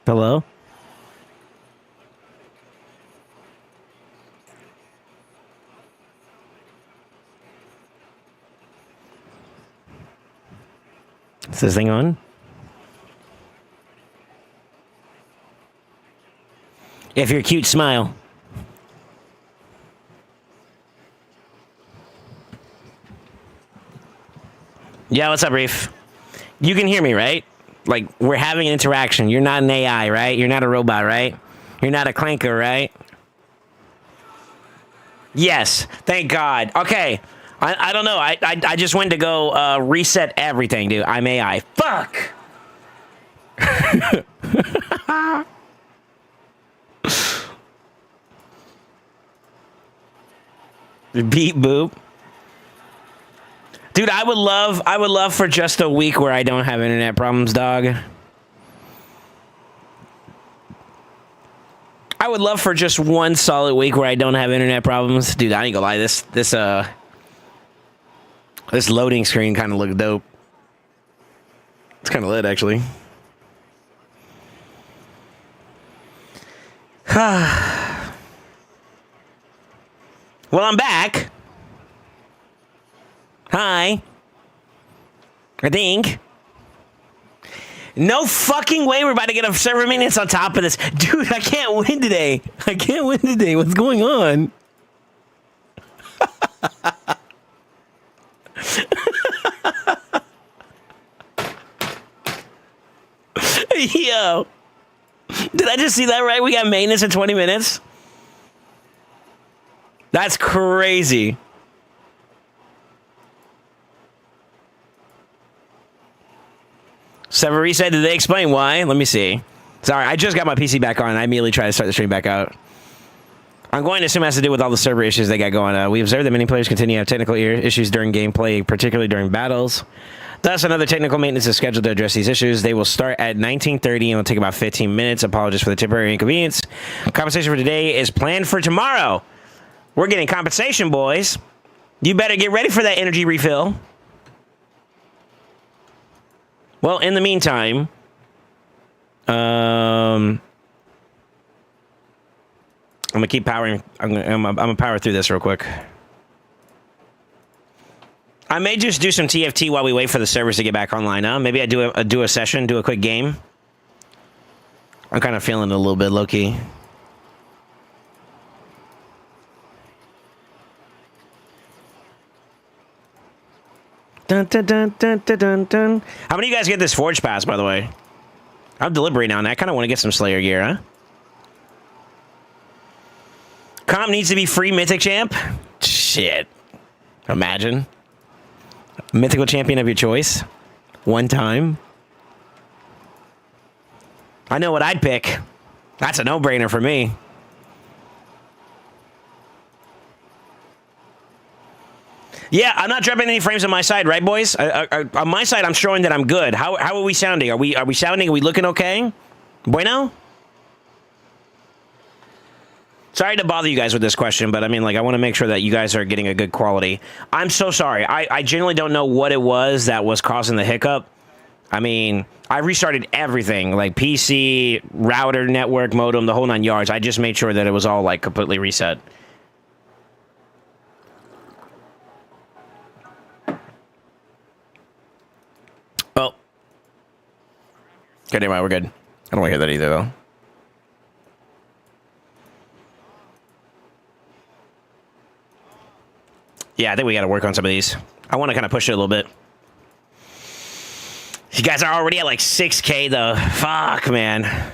Hello? Is this thing on? If you're cute, smile. Yeah, what's up, Reef? You can hear me, right? Like, we're having an interaction. You're not an AI, right? You're not a robot, right? You're not a clanker, right? Yes, thank God. Okay, I don't know. I just went to go reset everything, dude. I'm AI. Fuck! Beep boop. Dude, I would love for just a week where I don't have internet problems, dog. I would love for just one solid week where I don't have internet problems. Dude, I ain't gonna lie, this loading screen kind of looked dope. It's kind of lit, actually. Well, I'm back. Hi. I think. No fucking way we're about to get a server maintenance on top of this. Dude, I can't win today. I can't win today. What's going on? Yo. Did I just see that right? We got maintenance in 20 minutes? That's crazy. Server reset, did they explain why? Let me see. Sorry, I just got my PC back on. I immediately tried to start the stream back out. I'm going to assume it has to do with all the server issues they got going on. We observed that many players continue to have technical issues during gameplay, particularly during battles. Thus, another technical maintenance is scheduled to address these issues. They will start at 19:30 and will take about 15 minutes. Apologies for the temporary inconvenience. Compensation for today is planned for tomorrow. We're getting compensation, boys. You better get ready for that energy refill. Well, in the meantime, I'm gonna keep powering. I'm gonna power through this real quick. I may just do some TFT while we wait for the servers to get back online. Huh? Maybe I do a session, do a quick game. I'm kind of feeling it a little bit low key. Dun, dun, dun, dun, dun, dun, dun. How many of you guys get this Forge Pass, by the way? I'm deliberating on that. I kind of want to get some Slayer gear, huh? Comp needs to be free Mythic Champ? Shit. Imagine. Mythical champion of your choice. One time. I know what I'd pick. That's a no-brainer for me. Yeah, I'm not dropping any frames on my side, right, boys? On my side, I'm showing that I'm good. How are we sounding? Are we sounding? Are we looking okay? Bueno? Sorry to bother you guys with this question, but I mean, like, I want to make sure that you guys are getting a good quality. I'm so sorry. I genuinely don't know what it was that was causing the hiccup. I mean, I restarted everything, like PC, router, network, modem, the whole 9 yards. I just made sure that it was all, like, completely reset. Oh. Good, anyway, we're good. I don't want to hear that either, though. Yeah, I think we got to work on some of these. I want to kind of push it a little bit. You guys are already at like 6K, though. Fuck, man.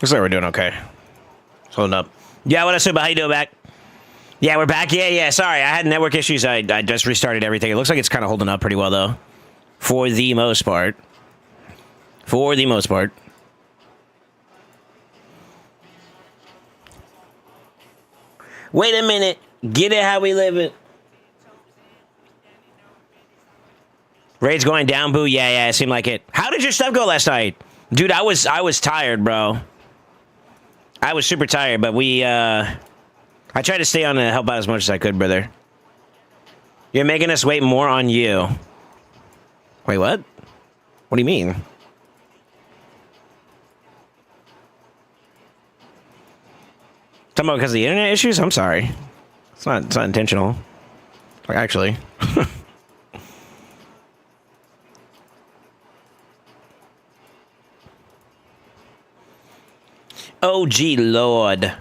Looks like we're doing okay. Holding up. Yeah, what up, Super? How you doing, back? Yeah, we're back. Yeah. Sorry, I had network issues. I just restarted everything. It looks like it's kind of holding up pretty well, though. For the most part. For the most part. Wait a minute. Get it how we live it. Raid's going down, boo. Yeah, it seemed like it. How did your stuff go last night? Dude, I was tired, bro. I was super tired, but I tried to stay on and help out as much as I could, brother. You're making us wait more on you. Wait, what? What do you mean? Talking about because of the internet issues? I'm sorry. It's not intentional. Like, actually. Oh, gee, Lord.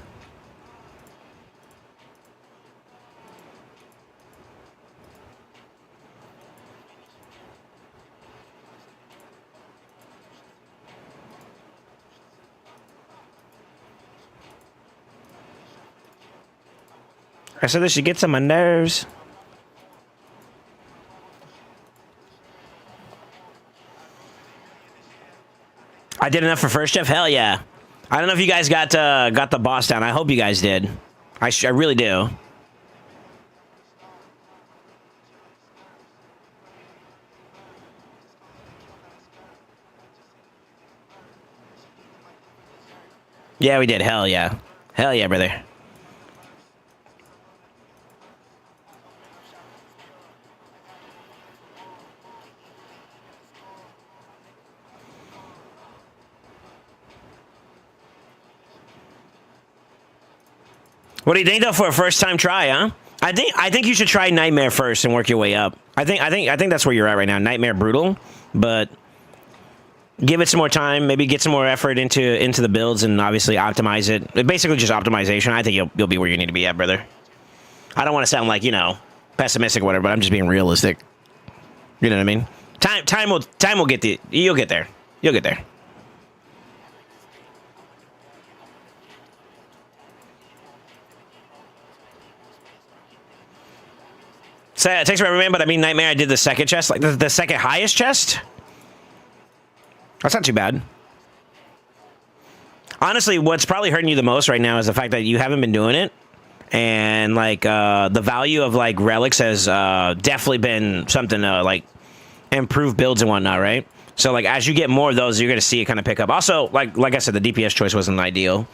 I said this should get on my nerves. I did enough for first, Jeff? Hell yeah. I don't know if you guys got the boss down. I hope you guys did. I really do. Yeah, we did. Hell yeah. Hell yeah, brother. What do you think though for a first time try, huh? I think you should try Nightmare first and work your way up. I think that's where you're at right now. Nightmare brutal, but give it some more time. Maybe get some more effort into the builds and obviously optimize it. Basically just optimization. I think you'll be where you need to be at, brother. I don't want to sound like, you know, pessimistic or whatever, but I'm just being realistic. You know what I mean? Time will get you'll get there. You'll get there. So it takes forever, man, but I mean, Nightmare, I did the second chest, like the second highest chest. That's not too bad. Honestly, what's probably hurting you the most right now is the fact that you haven't been doing it. And, like, the value of, like, relics has definitely been something to, like, improve builds and whatnot, right? So, like, as you get more of those, you're going to see it kind of pick up. Also, like I said, the DPS choice wasn't ideal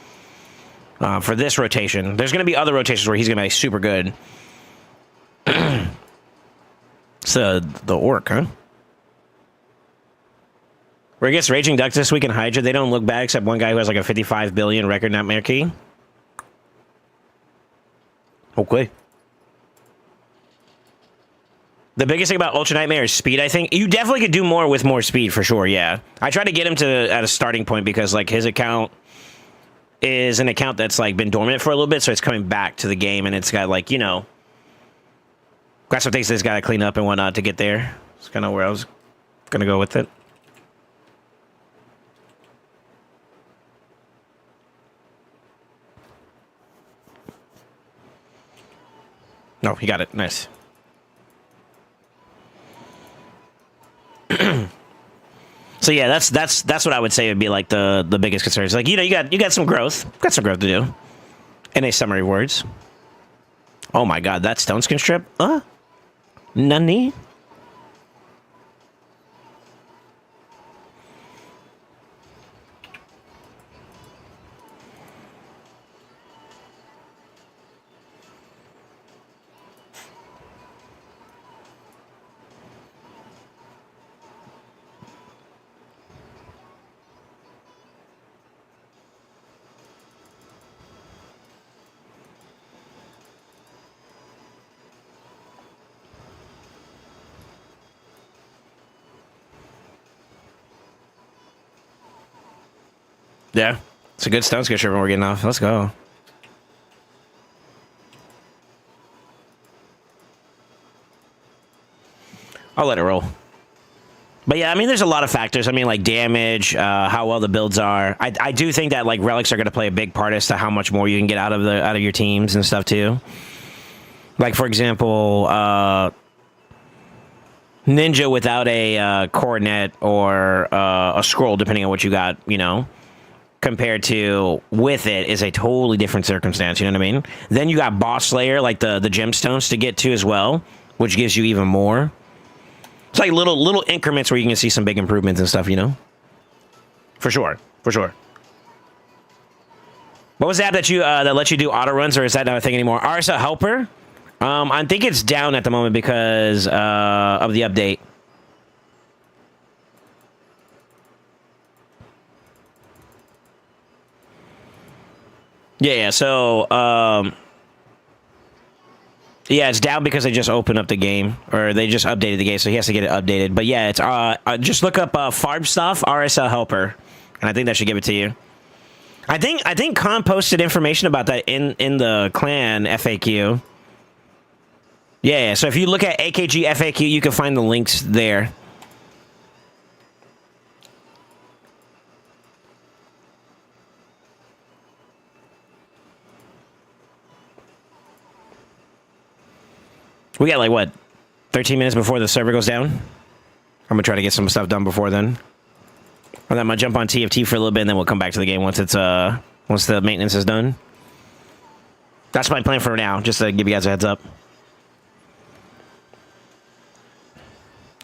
for this rotation. There's going to be other rotations where he's going to be super good. So, the orc, huh? Where it gets Raging Ducks this week in Hydra, they don't look bad except one guy who has like a 55 billion record Nightmare key. Okay. The biggest thing about Ultra Nightmare is speed, I think. You definitely could do more with more speed, for sure, yeah. I tried to get him at a starting point because, like, his account is an account that's, like, been dormant for a little bit, so it's coming back to the game, and it's got, like, you know... got some things that's got to clean up and whatnot to get there. That's kind of where I was going to go with it. No, he got it. Nice. So yeah, that's what I would say would be like the biggest concerns. Like, you know, you got some growth. Got some growth to do. In a summary words. Oh my god, that stone skin strip? Nani? Yeah, it's a good stone skin strip we're getting off. Let's go. I'll let it roll. But yeah, I mean, there's a lot of factors. I mean, like damage, how well the builds are. I do think that like relics are going to play a big part as to how much more you can get out of your teams and stuff too. Like for example, Ninja without a coronet or a scroll, depending on what you got, you know, compared to with it is a totally different circumstance. You know what I mean? Then you got Boss Slayer, like the gemstones to get to as well, which gives you even more. It's like little increments where you can see some big improvements and stuff, you know? For sure. For sure. What was the app that you that lets you do auto runs, or is that not a thing anymore? RSL Helper? I think it's down at the moment because of the update. Yeah, so yeah, it's down because they just opened up the game, or they just updated the game, so he has to get it updated. But yeah, it's just look up Farm Stuff RSL Helper, and I think that should give it to you. I think Khan posted information about that in the clan FAQ. Yeah, so if you look at AKG FAQ, you can find the links there. We got like what, 13 minutes before the server goes down? I'm gonna try to get some stuff done before then. And then I'm gonna jump on TFT for a little bit, and then we'll come back to the game once it's once the maintenance is done. That's my plan for now, just to give you guys a heads up.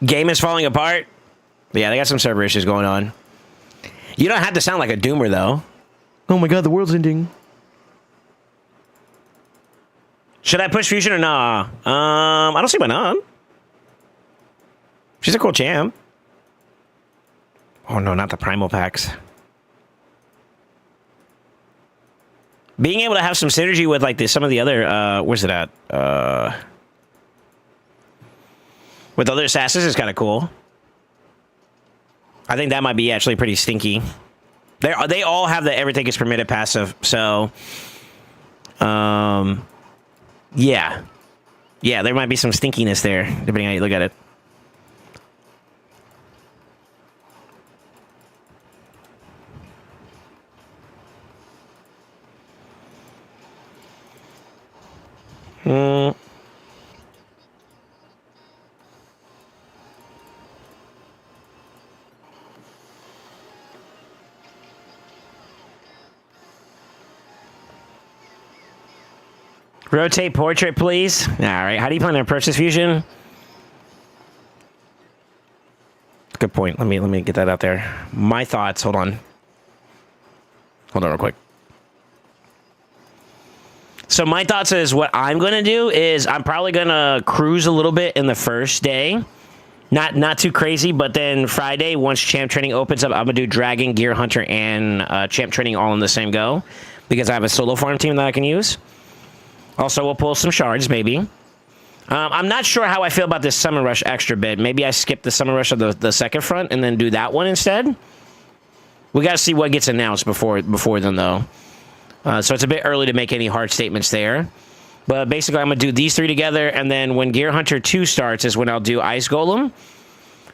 Game is falling apart. Yeah, they got some server issues going on. You don't have to sound like a doomer though. Oh my god, the world's ending. Should I push Fusion or nah? I don't see why not. She's a cool champ. Oh no, not the primal packs. Being able to have some synergy with like some of the other where's it at? With other assassins is kind of cool. I think that might be actually pretty stinky. They all have the everything is permitted passive, so yeah. Yeah, there might be some stinkiness there, depending on how you look at it. Rotate portrait, please. All right. How do you plan to approach this fusion? Good point. Let me get that out there. My thoughts. Hold on real quick. So my thoughts is what I'm going to do is I'm probably going to cruise a little bit in the first day. Not too crazy, but then Friday, once champ training opens up, I'm going to do Dragon, Gear Hunter, and champ training all in the same go because I have a solo farm team that I can use. Also, we'll pull some shards, maybe. I'm not sure how I feel about this Summer Rush extra bit. Maybe I skip the Summer Rush of the second front and then do that one instead. We got to see what gets announced before then, though. So it's a bit early to make any hard statements there. But basically, I'm going to do these three together, and then when Gear Hunter 2 starts is when I'll do Ice Golem,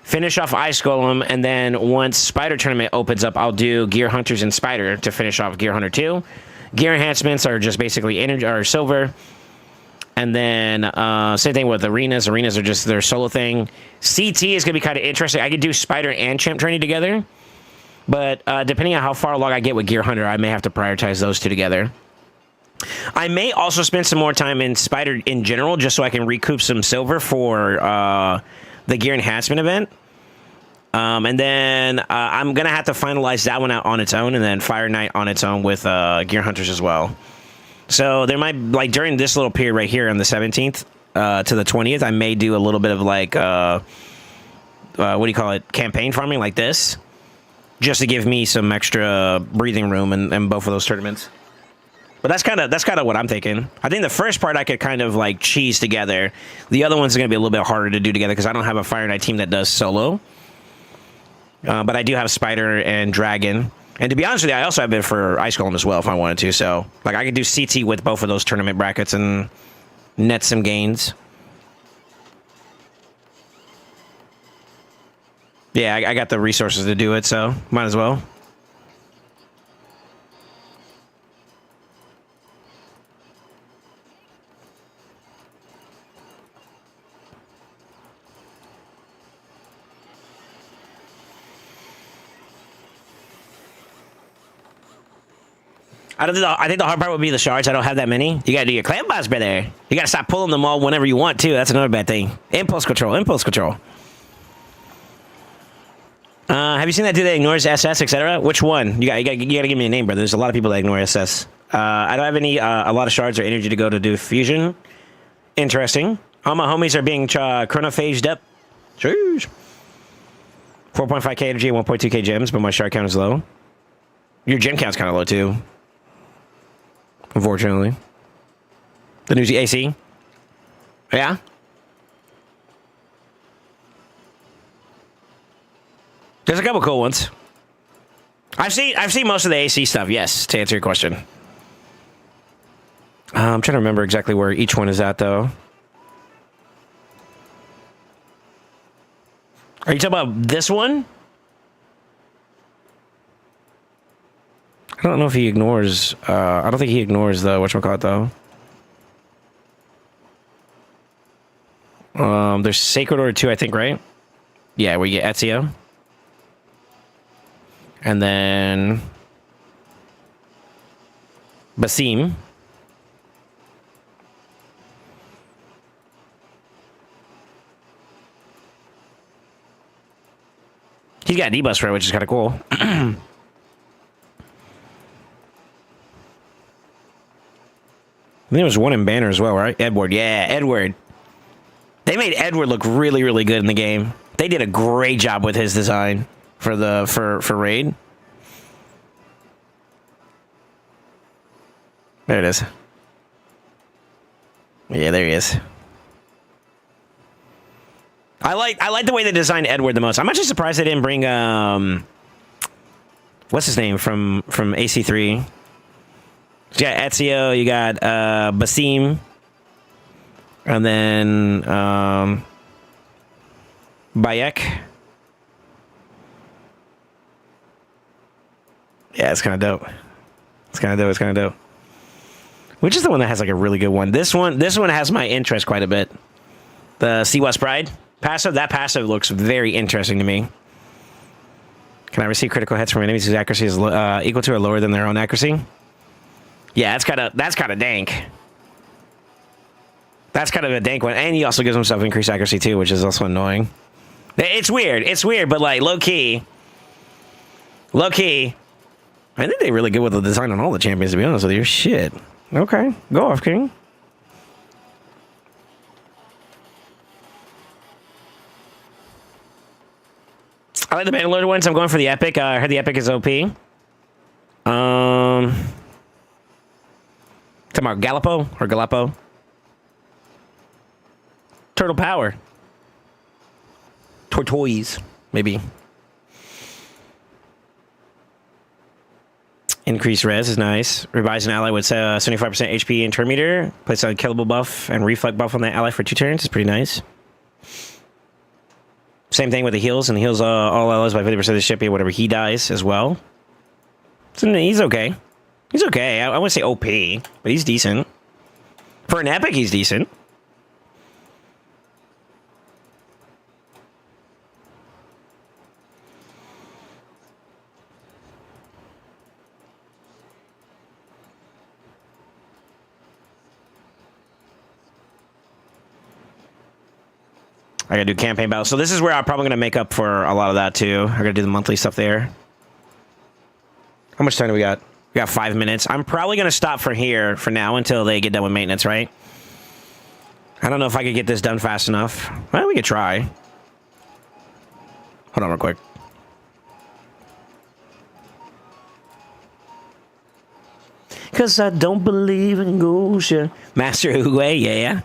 finish off Ice Golem, and then once Spider Tournament opens up, I'll do Gear Hunters and Spider to finish off Gear Hunter 2. Gear enhancements are just basically energy or silver. And then same thing with arenas. Arenas are just their solo thing. CT is going to be kind of interesting. I could do Spider and Champ Training together. But depending on how far along I get with Gear Hunter, I may have to prioritize those two together. I may also spend some more time in Spider in general, just so I can recoup some silver for the Gear Enhancement event. And then I'm going to have to finalize that one out on its own, and then Fire Knight on its own with Gear Hunters as well. So there might, like, during this little period right here on the 17th to the 20th, I may do a little bit of, like, what do you call it, campaign farming like this, just to give me some extra breathing room in both of those tournaments. But that's kind of what I'm thinking. I think the first part I could kind of, like, cheese together. The other one's going to be a little bit harder to do together because I don't have a Fire Knight team that does solo. But I do have Spider and Dragon. And to be honest with you, I also have it for Ice Golem as well if I wanted to. So, like, I could do CT with both of those tournament brackets and net some gains. Yeah, I got the resources to do it, so might as well. I think the hard part would be the shards. I don't have that many. You gotta do your clan boss, brother. You gotta stop pulling them all whenever you want too. That's another bad thing. Impulse control. Impulse control. Have you seen that dude that ignores SS, etc.? Which one? You gotta give me a name, brother. There's a lot of people that ignore SS. I don't have a lot of shards or energy to go to do fusion. Interesting. All my homies are being chronophaged up. Jeez. 4.5k energy and 1.2k gems, but my shard count is low. Your gem count's kind of low too. Unfortunately. The new AC. Yeah. There's a couple cool ones. I've seen most of the AC stuff, yes, to answer your question. I'm trying to remember exactly where each one is at, though. Are you talking about this one? I don't know if he ignores... I don't think he ignores the whatchamacallit, though. There's Sacred Order 2, I think, right? Yeah, where you get Ezio. And then... Basim. He's got a debuff for it, which is kind of cool. I think there was one in Banner as well, right? Edward, yeah, Edward. They made Edward look really, really good in the game. They did a great job with his design for the for Raid. There it is. Yeah, there he is. I like the way they designed Edward the most. I'm actually surprised they didn't bring what's his name from AC3. You got Ezio, you got Basim, and then Bayek. Yeah, it's kind of dope. It's kind of dope. Which is the one that has like a really good one? This one has my interest quite a bit. The Sea West Pride passive. That passive looks very interesting to me. Can I receive critical hits from enemies whose accuracy is equal to or lower than their own accuracy? Yeah, that's kind of dank. That's kind of a dank one, and he also gives himself increased accuracy too, which is also annoying. It's weird, but like low key. I think they're really good with the design on all the champions, to be honest with you. Shit. Okay, go off, King. I like the Bannerlord ones. I'm going for the Epic. I heard the Epic is OP. Talking about Gallipo or Gallipo? Turtle Power. Tortoise, maybe. Increased res is nice. Revise an ally with 75% HP and turn meter. Place a killable buff and reflect buff on that ally for 2 turns. It's pretty nice. Same thing with the heals, and heals all allies by 50% of the ship whenever he dies as well. So he's okay. He's okay. I wouldn't say OP, but he's decent. For an Epic, he's decent. I gotta do campaign battles. So this is where I'm probably gonna make up for a lot of that too. I gotta do the monthly stuff there. How much time do we got? We got 5 minutes. I'm probably gonna stop for here for now until they get done with maintenance, right? I don't know if I could get this done fast enough. Well, we could try. Hold on real quick. Cause I don't believe in ghosts. Master Uwe, yeah.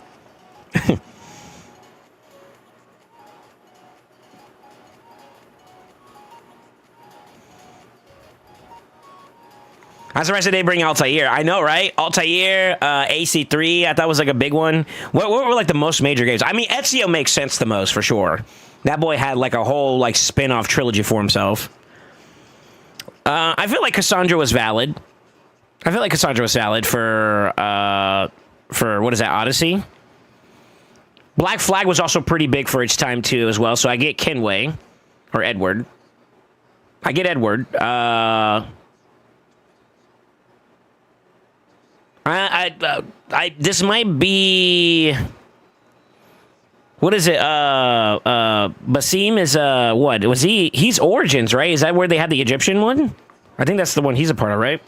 I'm surprised they didn't bring Altair. I know, right? Altair, AC3, I thought was like a big one. What were like the most major games? I mean, Ezio makes sense the most, for sure. That boy had like a whole like spin-off trilogy for himself. I feel like Cassandra was valid. I feel like Cassandra was valid for what is that, Odyssey? Black Flag was also pretty big for its time too as well, so I get Kenway, or Edward. I get Edward. This might be. What is it? Basim is what was he? He's Origins, right? Is that where they had the Egyptian one? I think that's the one he's a part of, right?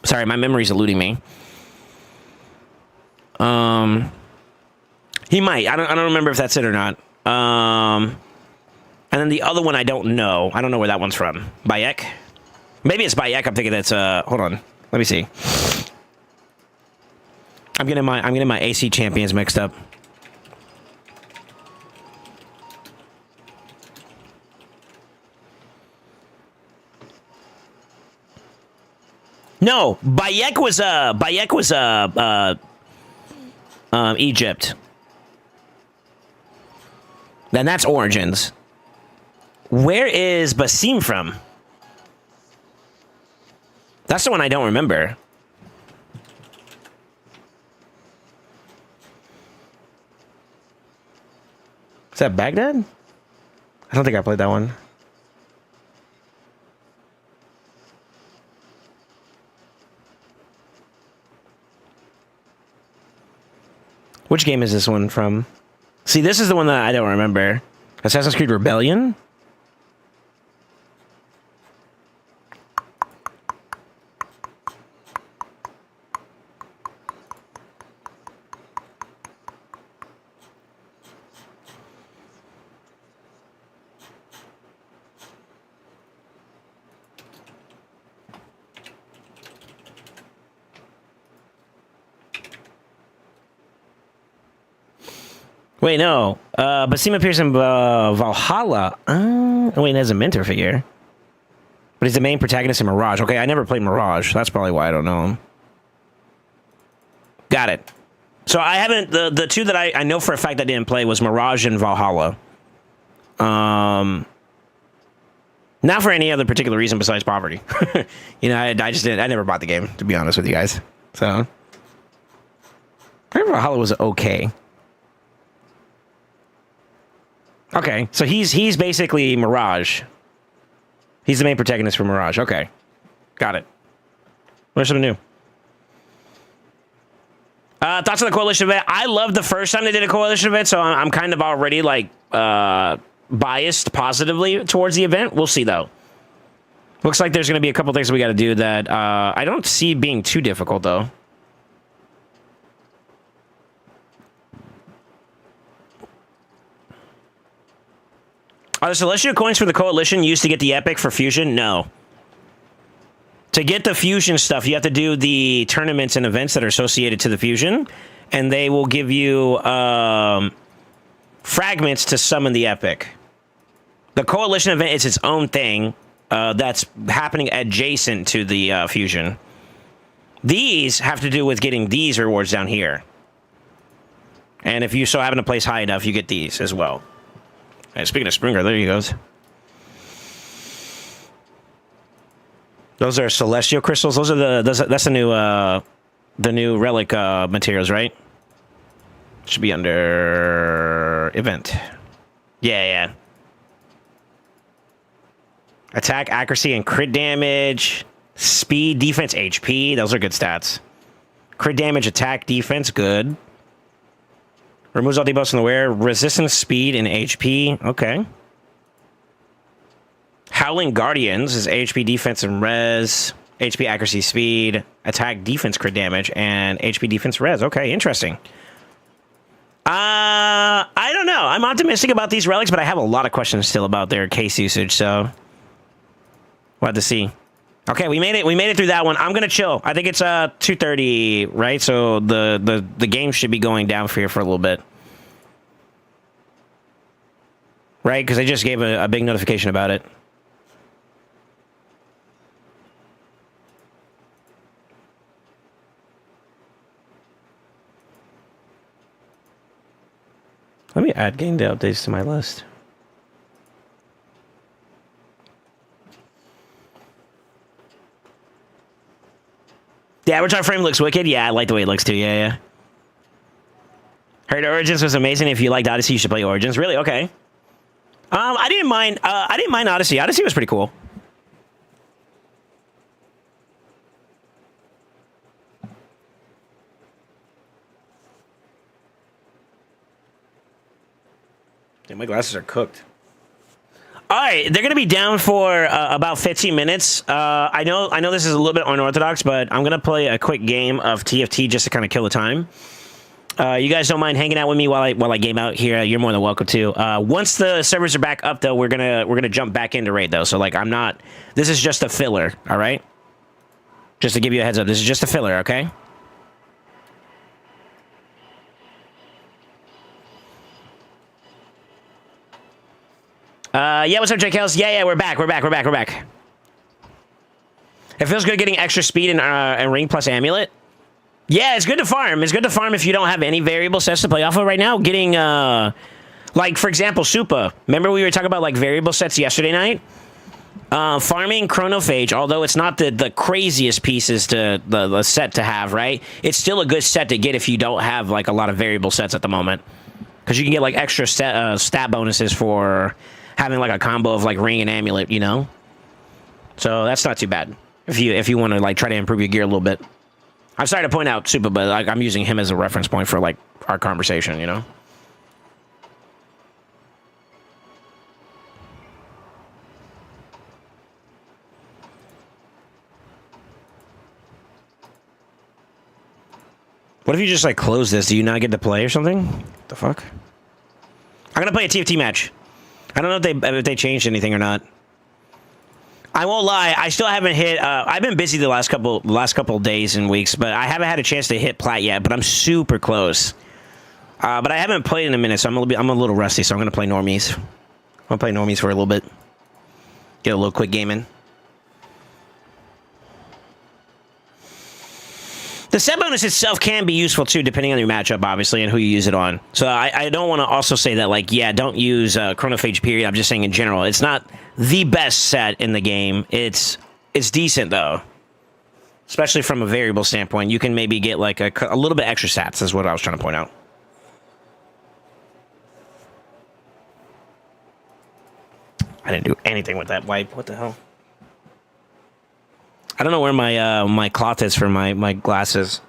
Sorry, my memory's eluding me. He might. I don't remember if that's it or not. And then the other one I don't know. I don't know where that one's from. Bayek? Maybe it's Bayek. I'm thinking that's hold on. Let me see. I'm getting my AC champions mixed up. No, Bayek was Egypt. Then that's Origins. Where is Basim from? That's the one I don't remember. Is that Baghdad? I don't think I played that one. Which game is this one from? See, this is the one that I don't remember. Assassin's Creed Rebellion? Wait, no. Basim appears in Valhalla. Wait, that's a mentor figure. But he's the main protagonist in Mirage. Okay, I never played Mirage. That's probably why I don't know him. Got it. So I haven't... The two that I know for a fact I didn't play was Mirage and Valhalla. Not for any other particular reason besides poverty. You know, I just didn't... I never bought the game, to be honest with you guys. So... I remember Valhalla was okay. Okay, so he's basically Mirage. He's the main protagonist for Mirage. Okay, got it. Learn something new. Thoughts on the Coalition event? I loved the first time they did a Coalition event, so I'm kind of already like biased positively towards the event. We'll see though. Looks like there's going to be a couple things we got to do that I don't see being too difficult though. Are the Celestial coins for the Coalition used to get the Epic for Fusion? No. To get the Fusion stuff, you have to do the tournaments and events that are associated to the Fusion, and they will give you fragments to summon the Epic. The Coalition event is its own thing that's happening adjacent to the Fusion. These have to do with getting these rewards down here. And if you so happen to place high enough, you get these as well. Hey, speaking of Springer, there he goes. Those are Celestial crystals. Those are that's the new relic materials, right? Should be under event. Yeah. Attack, accuracy, and crit damage. Speed, defense, HP. Those are good stats. Crit damage, attack, defense, good. Removes all debuffs from the wearer. Resistance, speed, and HP. Okay. Howling Guardians is HP, defense, and res. HP, accuracy, speed. Attack, defense, crit damage, and HP, defense, res. Okay, interesting. I don't know. I'm optimistic about these relics, but I have a lot of questions still about their case usage, so we'll have to see. Okay, we made it. We made it through that one. I'm gonna chill. I think it's 2:30, right? So the game should be going down for here for a little bit, right? Because I just gave a big notification about it. Let me add game day updates to my list. The avatar frame looks wicked. Yeah, I like the way it looks too. Yeah. Heard Origins was amazing. If you liked Odyssey, you should play Origins. Really? Okay. I didn't mind. I didn't mind Odyssey. Odyssey was pretty cool. Yeah, my glasses are cooked. All right, they're going to be down for about 15 minutes. I know this is a little bit unorthodox, but I'm going to play a quick game of TFT just to kind of kill the time. You guys don't mind hanging out with me while I game out here? You're more than welcome to. Once the servers are back up, though, we're gonna jump back into raid though. So like, I'm not. This is just a filler. All right. Just to give you a heads up, this is just a filler. Okay. Yeah, what's up, Jake Hills? Yeah, we're back. It feels good getting extra speed and ring plus amulet. Yeah, it's good to farm. It's good to farm if you don't have any variable sets to play off of right now. Getting, like, for example, Supa. Remember we were talking about, like, variable sets yesterday night? Farming Chronophage, although it's not the craziest pieces to the set to have, right? It's still a good set to get if you don't have, like, a lot of variable sets at the moment. Because you can get, like, extra stat bonuses for having, like, a combo of, like, ring and amulet, you know? So that's not too bad if you want to, like, try to improve your gear a little bit. I'm sorry to point out Supa, but like, I'm using him as a reference point for, like, our conversation, you know? What if you just, like, close this? Do you not get to play or something? What the fuck? I'm gonna play a TFT match. I don't know if they changed anything or not. I won't lie, I still haven't hit. I've been busy the last couple days and weeks, but I haven't had a chance to hit plat yet. But I'm super close. But I haven't played in a minute, so I'm a little rusty. So I'm gonna play normies. I'm gonna play normies for a little bit. Get a little quick game in. The set bonus itself can be useful too, depending on your matchup, obviously, and who you use it on. So I don't want to also say that, like, yeah, don't use Chronophage, period. I'm just saying in general. It's not the best set in the game. It's decent, though. Especially from a variable standpoint. You can maybe get, like, a little bit extra stats, is what I was trying to point out. I didn't do anything with that wipe. What the hell? I don't know where my my cloth is for my glasses.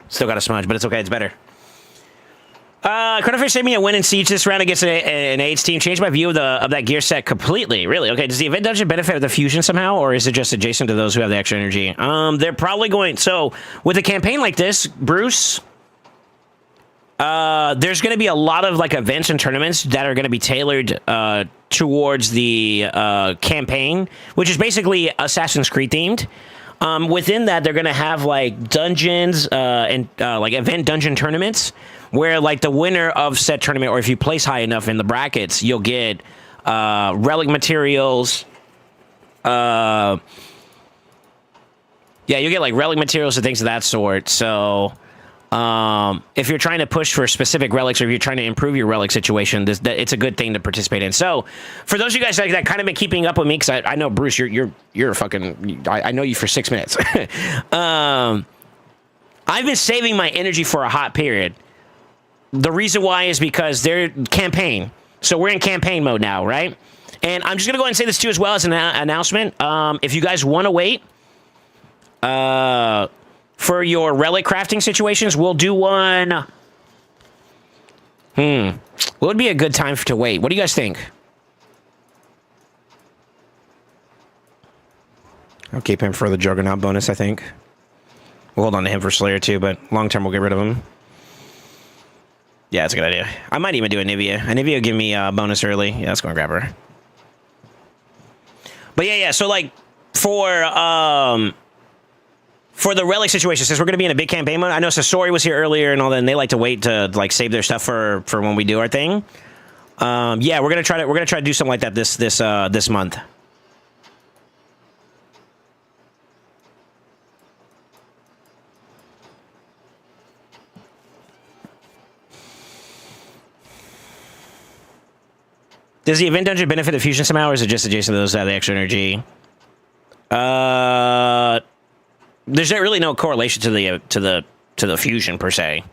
Still got a smudge, but it's okay. It's better. Chronophage saved me a win in Siege this round against an AIDS team. Changed my view of that gear set completely. Really? Okay, does the event dungeon benefit the fusion somehow, or is it just adjacent to those who have the extra energy? They're probably going... So, with a campaign like this, Bruce... there's going to be a lot of, like, events and tournaments that are going to be tailored towards the campaign, which is basically Assassin's Creed themed. Within that, they're going to have, like, dungeons and like event dungeon tournaments where, like, the winner of said tournament, or if you place high enough in the brackets, you'll get relic materials. Yeah, you'll get, like, relic materials and things of that sort. So... if you're trying to push for specific relics, or if you're trying to improve your relic situation, it's a good thing to participate in. So, for those of you guys that kind of been keeping up with me, because I know, Bruce, you're a fucking... I know you for 6 minutes. I've been saving my energy for a hot period. The reason why is because they're campaign. So we're in campaign mode now, right? And I'm just going to go ahead and say this too as well as an announcement. If you guys want to wait... for your relic crafting situations, we'll do one... What would be a good time to wait? What do you guys think? I'll keep him for the Juggernaut bonus, I think. We'll hold on to him for Slayer, too, but long term, we'll get rid of him. Yeah, that's a good idea. I might even do Anivia. Anivia will give me a bonus early. Yeah, let's go and grab her. But yeah, so, like, for the relic situation, since we're going to be in a big campaign mode, I know Sasori was here earlier and all that, and they like to wait to, like, save their stuff for when we do our thing. Yeah, we're gonna try to do something like that this month. Does the event dungeon benefit the fusion somehow, or is it just adjacent to those that have the extra energy? There's really no correlation to the fusion per se.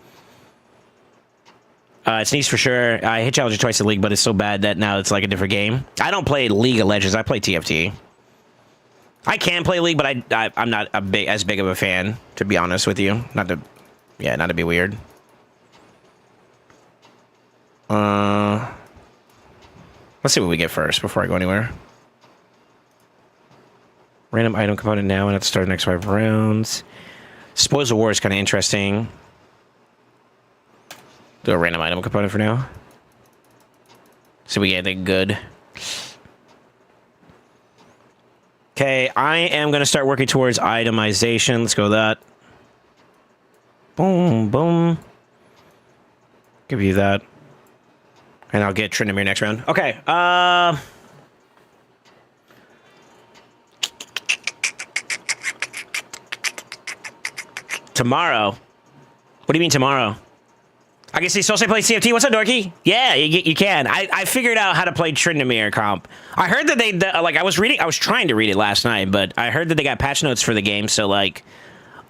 It's nice for sure. I hit Challenger twice in League, but it's so bad that now it's like a different game. I don't play League of Legends. I play TFT. I can play League, but I'm not as big of a fan, to be honest with you. Not to be weird. Let's see what we get first before I go anywhere. Random item component now and at the start of the next 5 rounds. Spoils of War is kind of interesting. Do a random item component for now. So we get anything good. Okay, I am going to start working towards itemization. Let's go with that. Boom, boom. Give you that. And I'll get Tryndamere next round. Okay, tomorrow? What do you mean tomorrow? I can see SoulSaint play CFT. What's up, Dorky? Yeah, you can. I figured out how to play Tryndamere comp. I heard that they, I was trying to read it last night, but I heard that they got patch notes for the game, so, like,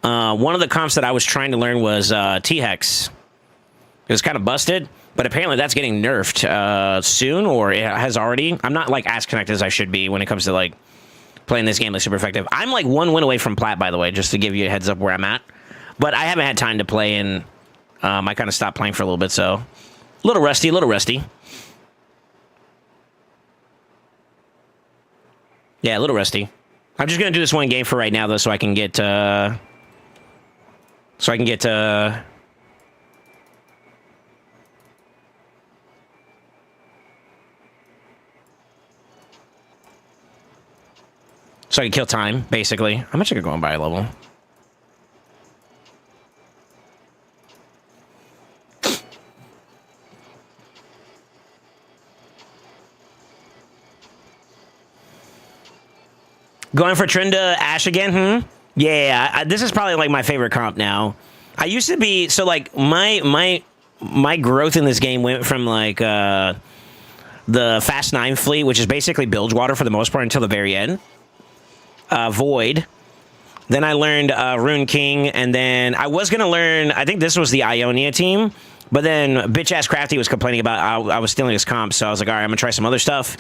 one of the comps that I was trying to learn was T-Hex. It was kind of busted, but apparently that's getting nerfed soon, or it has already. I'm not, like, as connected as I should be when it comes to, like, playing this game, like, super effective. I'm, like, 1 win away from Plat, by the way, just to give you a heads up where I'm at. But I haven't had time to play, and I kind of stopped playing for a little bit, so a little rusty, a little rusty. Yeah, a little rusty. I'm just gonna do this one game for right now, though, so I can get so I can kill time, basically. How much I could go on by a level? Going for Trinda Ashe again? Yeah, this is probably like my favorite comp now. I used to be so like my growth in this game went from like the Fast 9 fleet, which is basically Bilgewater for the most part until the very end. Void. Then I learned Rune King, and then I was gonna learn. I think this was the Ionia team, but then bitch ass Crafty was complaining about I was stealing his comp, so I was like, all right, I'm gonna try some other stuff.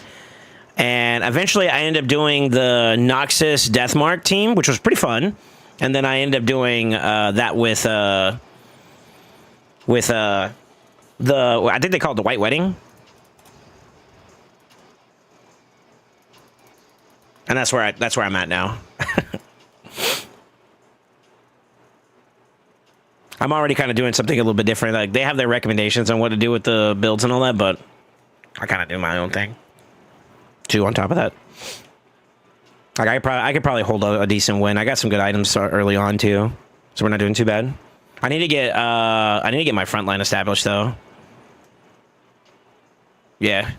And eventually I ended up doing the Noxus Deathmark team, which was pretty fun. And then I ended up doing that with the, I think they call it the White Wedding. And that's where I'm at now. I'm already kind of doing something a little bit different. Like, they have their recommendations on what to do with the builds and all that, but I kind of do my own thing. 2 on top of that. Like, I could probably hold a decent win. I got some good items early on too, so we're not doing too bad. I need to get my front line established though. Yeah.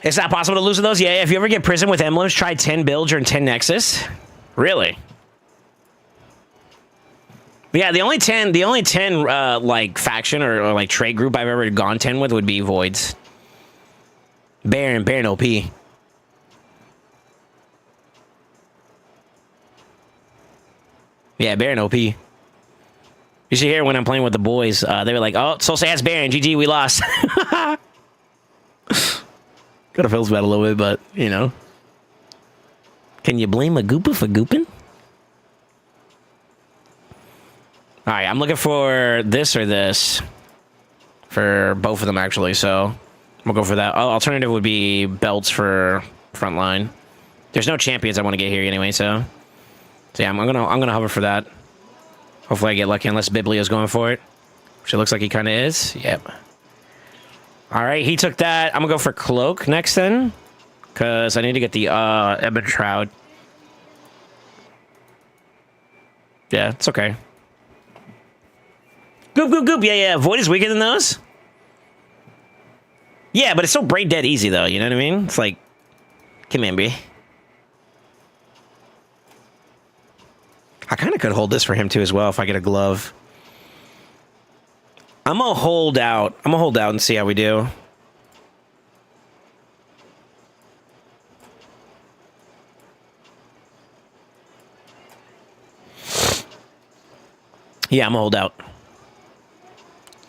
It's not possible to lose to those? Yeah, if you ever get Prison with emblems, try 10 builds or 10 Nexus. Really? Yeah, the only 10 like faction or like trade group I've ever gone 10 with would be Voids. Baron OP. Yeah, Baron OP. You should hear when I'm playing with the boys. They were like, "Oh, SoulSaint has Baron. GG, we lost." Kind of feels bad a little bit, but you know, can you blame a Goopa for gooping? All right, I'm looking for this or this for both of them actually. So I'm gonna go for that. Alternative would be belts for frontline. There's no champions I want to get here anyway, so yeah, I'm gonna hover for that. Hopefully I get lucky unless Biblio's going for it, which it looks like he kind of is. Yep. All right, he took that. I'm gonna go for Cloak next then, because I need to get the Ebon Shroud. Yeah, it's okay. Goop, goop, goop. Yeah. Void is weaker than those. Yeah, but it's so brain dead easy, though. You know what I mean? It's like, come in, B. I kind of could hold this for him, too, as well, if I get a glove. I'm going to hold out. I'm going to hold out and see how we do. Yeah, I'm going to hold out. I'm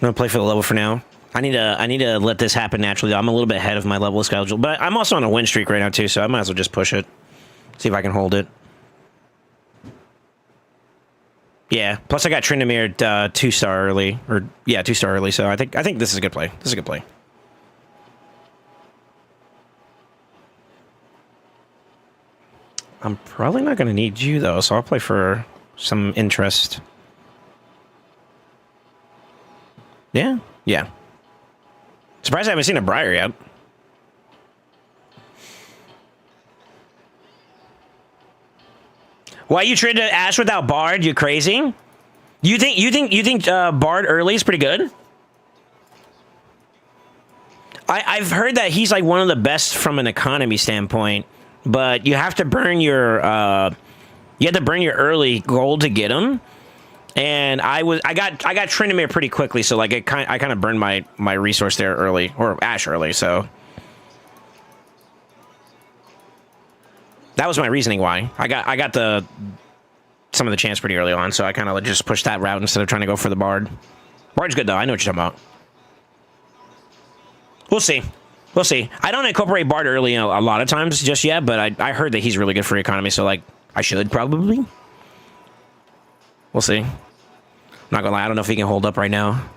going to play for the level for now. I need to let this happen naturally. I'm a little bit ahead of my level schedule, but I'm also on a win streak right now too, so I might as well just push it. See if I can hold it. Yeah. Plus, I got Tryndamere 2-star early, or yeah, 2-star early. So I think this is a good play. This is a good play. I'm probably not going to need you though, so I'll play for some interest. Yeah. Yeah. Surprised I haven't seen a Briar yet. Why you traded to Ash without Bard? You crazy? You think Bard early is pretty good? I've heard that he's like one of the best from an economy standpoint, but you have to burn your early gold to get him. And I got Tryndamere pretty quickly, so like I kind of burned my resource there early, or Ash early, so that was my reasoning why. I got some of the chance pretty early on, so I kind of just pushed that route instead of trying to go for the Bard. Bard's good though. I know what you're talking about. We'll see. We'll see. I don't incorporate Bard early a lot of times just yet, but I heard that he's really good for economy, so like I should probably. We'll see. I'm not gonna lie, I don't know if he can hold up right now.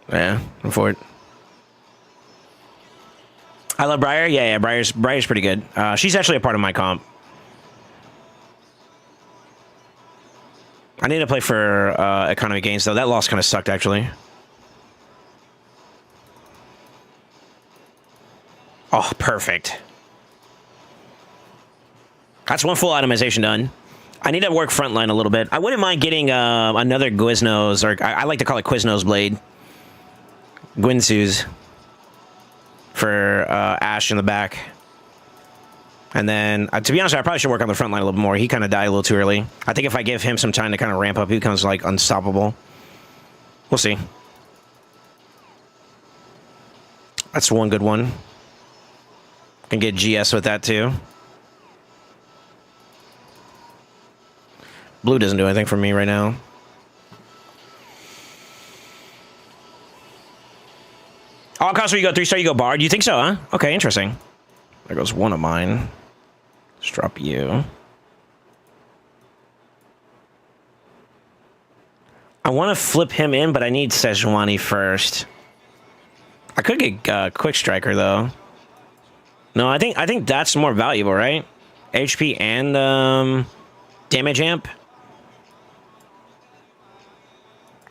Yeah, I'm for it. I love Briar. Yeah, Briar's pretty good. She's actually a part of my comp. I need to play for economy gains though. That loss kind of sucked actually. Oh, perfect. That's one full itemization done. I need to work frontline a little bit. I wouldn't mind getting another Quiznos, or I like to call it Quiznos Blade. Gwynsu's for Ash in the back. And then, to be honest, I probably should work on the front line a little bit more. He kind of died a little too early. I think if I give him some time to kind of ramp up, he becomes, like, unstoppable. We'll see. That's one good one. Can get GS with that, too. Blue doesn't do anything for me right now. All costs where you go 3-star, you go Bard. You think so, huh? Okay, interesting. There goes one of mine. Let's drop you. I want to flip him in, but I need Sejuani first. I could get Quick Striker, though. No, I think that's more valuable, right? HP and damage amp.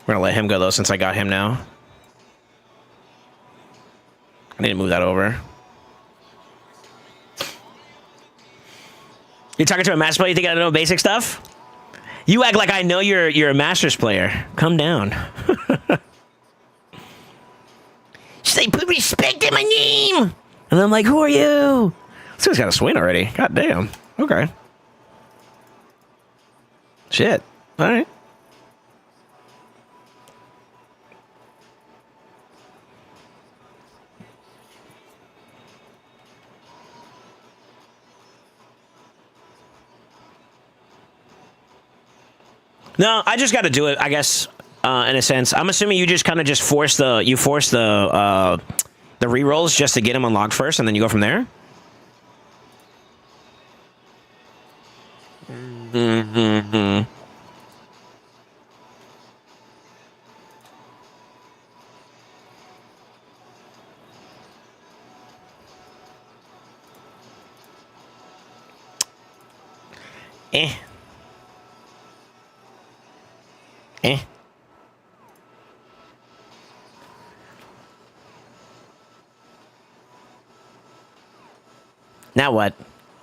We're gonna let him go, though, since I got him now. I need to move that over. You're talking to a master player? You think I know basic stuff? You act like I know you're a Masters player. Come down. Say, put respect in my name! And I'm like, who are you? This guy's got a swing already. God damn. Okay. Shit. All right. No, I just got to do it, I guess, in a sense. I'm assuming you just kind of just force the rerolls just to get him unlocked first, and then you go from there? Mm-hmm. Eh. Eh. Now what?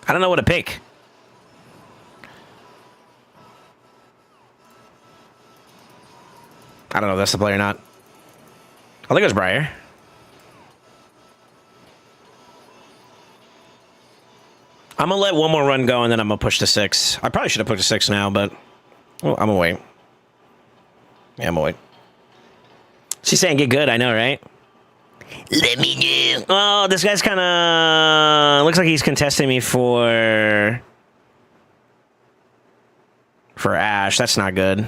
I don't know what to pick. I don't know if that's the play or not. I think it was Briar. I'm gonna let one more run go and then I'm gonna push to 6. I probably should have pushed to 6 now, but well, I'm gonna wait. Yeah, I'm gonna wait. She's saying get good, I know, right? Let me do. Oh, this guy's kind of looks like he's contesting me for Ash. That's not good.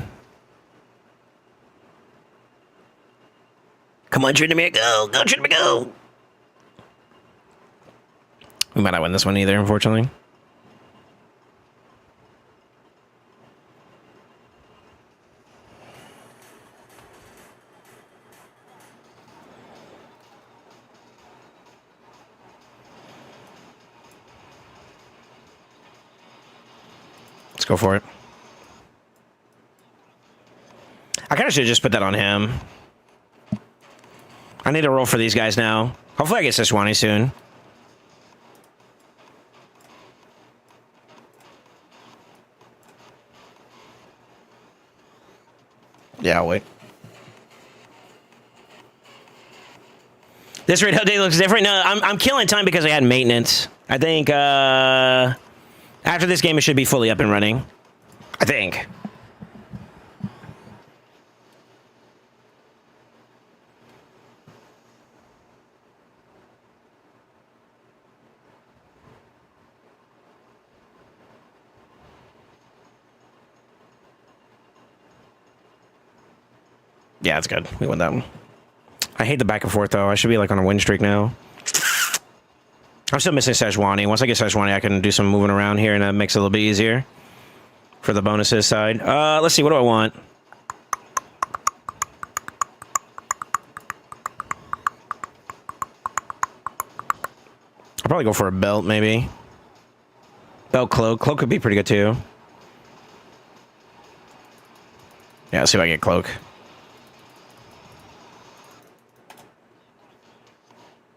Come on, Tryndamere, go! Go, Tryndamere, go! We might not win this one either, unfortunately. Let's go for it. I kind of should have just put that on him. I need to roll for these guys now. Hopefully I get Sejuani soon. Yeah, I'll wait. This raid update looks different. No, I'm killing time because I had maintenance. I think after this game it should be fully up and running. I think. Yeah, it's good. We won that one. I hate the back and forth, though. I should be, like, on a win streak now. I'm still missing Sejuani. Once I get Sejuani, I can do some moving around here, and that makes it a little bit easier for the bonuses side. Let's see. What do I want? I'll probably go for a belt, maybe. Belt, cloak. Cloak could be pretty good, too. Yeah, let's see if I get cloak.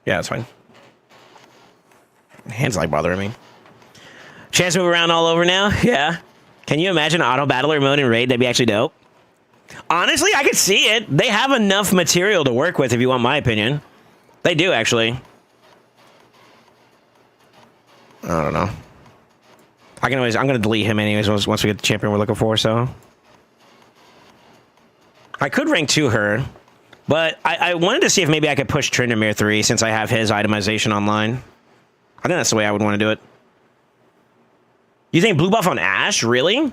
Yeah, that's fine. Hands like bothering me. Chance to move around all over now? Yeah. Can you imagine auto battler mode in raid? That'd be actually dope. Honestly, I could see it. They have enough material to work with, if you want my opinion. They do, actually. I don't know. I'm gonna delete him anyways once we get the champion we're looking for, so. I could rank 2 her. But I wanted to see if maybe I could push Tryndamere 3 since I have his itemization online. I think that's the way I would want to do it. You think blue buff on Ashe? Really?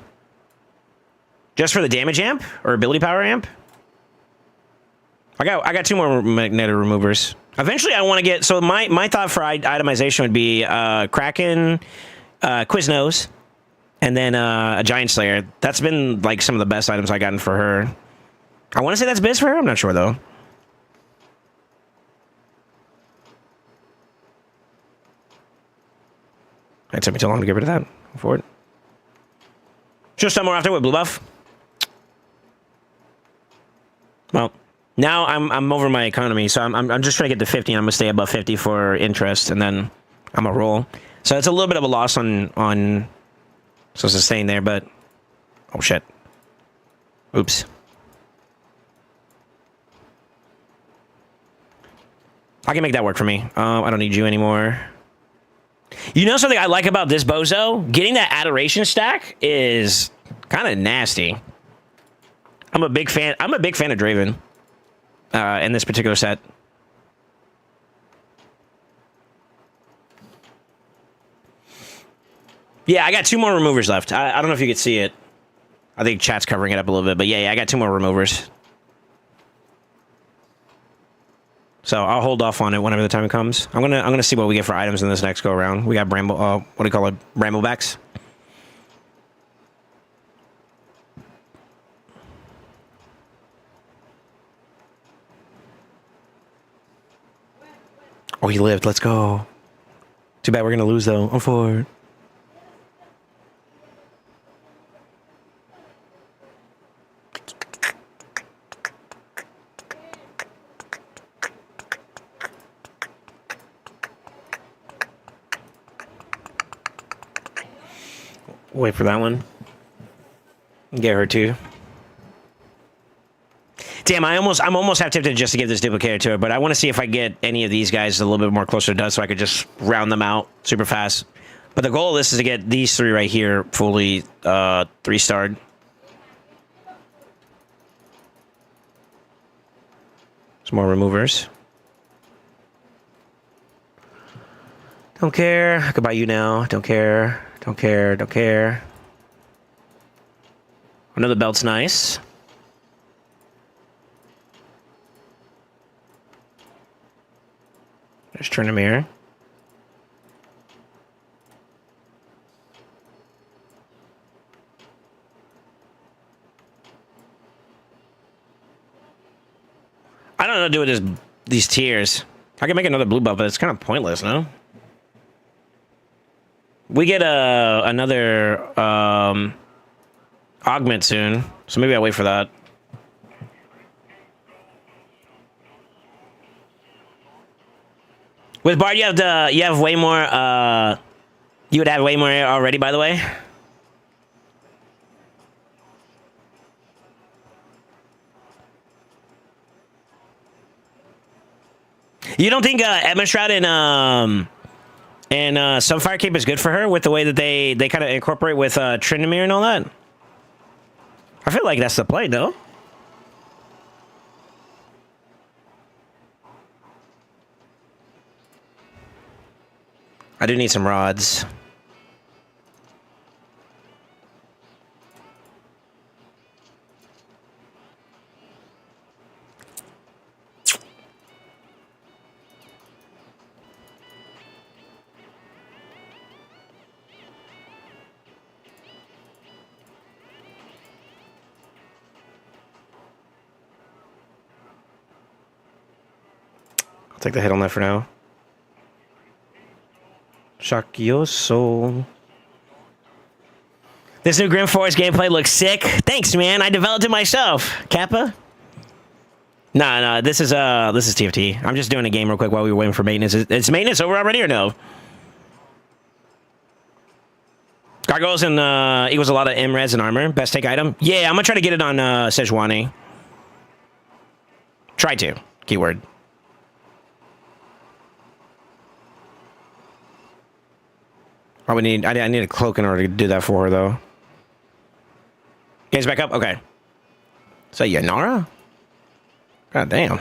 Just for the damage amp? Or ability power amp? I got 2 more magnetic removers. Eventually I want to get... So my thought for itemization would be Kraken, Quiznos, and then a Giant Slayer. That's been like some of the best items I've gotten for her. I want to say that's biz for her. I'm not sure, though. It took me too long to get rid of that. Go for it. Just some more after with blue buff. Well, now I'm over my economy, so I'm just trying to get to 50. I'm gonna stay above 50 for interest, and then I'm gonna roll. So it's a little bit of a loss on so sustain there, but oh shit. Oops. I can make that work for me. I don't need you anymore. You know something I like about this bozo? Getting that adoration stack is kind of nasty. I'm a big fan of Draven in this particular set. Yeah, I got 2 more removers left. I don't know if you could see it. I think chat's covering it up a little bit, but yeah, I got 2 more removers. So I'll hold off on it whenever the time comes. I'm gonna see what we get for items in this next go around. We got bramble. What do you call it? Bramblebacks. Oh, he lived. Let's go. Too bad we're gonna lose though. I'm for it. Wait for that one. Get her too. Damn, I'm almost half tempted just to give this duplicator to her, but I want to see if I get any of these guys a little bit more closer to dust so I could just round them out super fast. But the goal of this is to get these 3 right here fully 3-starred. Some more removers. Don't care. I could buy you now. Don't care. Don't care. Don't care. Another belt's nice. There's Trinamir. I don't know what to do with these tiers. I can make another blue buff, but it's kind of pointless, no? We get another augment soon, so maybe I'll wait for that. With Bard, you have way more. You would have way more already, by the way. You don't think Edmund Shroud and Sunfire Cape is good for her with the way that they kind of incorporate with Tryndamere and all that? I feel like that's the play, though. I do need some rods. I'll take the hit on that for now. Shock your soul. This new Grim Forest gameplay looks sick. Thanks, man. I developed it myself. Kappa? No, this is TFT. I'm just doing a game real quick while we were waiting for maintenance. Is maintenance over already or no? Gargoyles and equals a lot of M-Res and armor. Best take item? Yeah, I'm gonna try to get it on Sejuani. Try to. Keyword. I need a cloak in order to do that for her, though. Game's back up? Okay. Is that Yanara? God damn.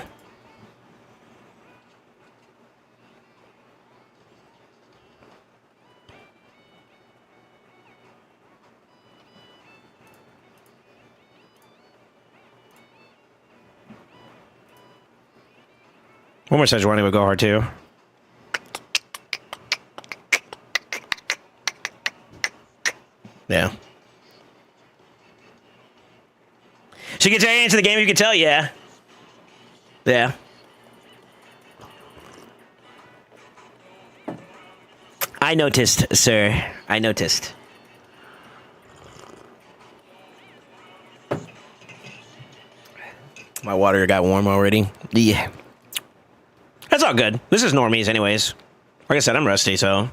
One more Sejuani would go hard, too. Yeah. She gets into the game, you can tell, yeah. Yeah. I noticed, sir. I noticed. My water got warm already. Yeah. That's all good. This is normies anyways. Like I said, I'm rusty, so...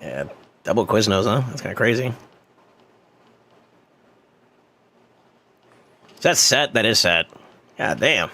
Yeah, double Quiznos, huh? That's kind of crazy. Is that set? That is set. God damn.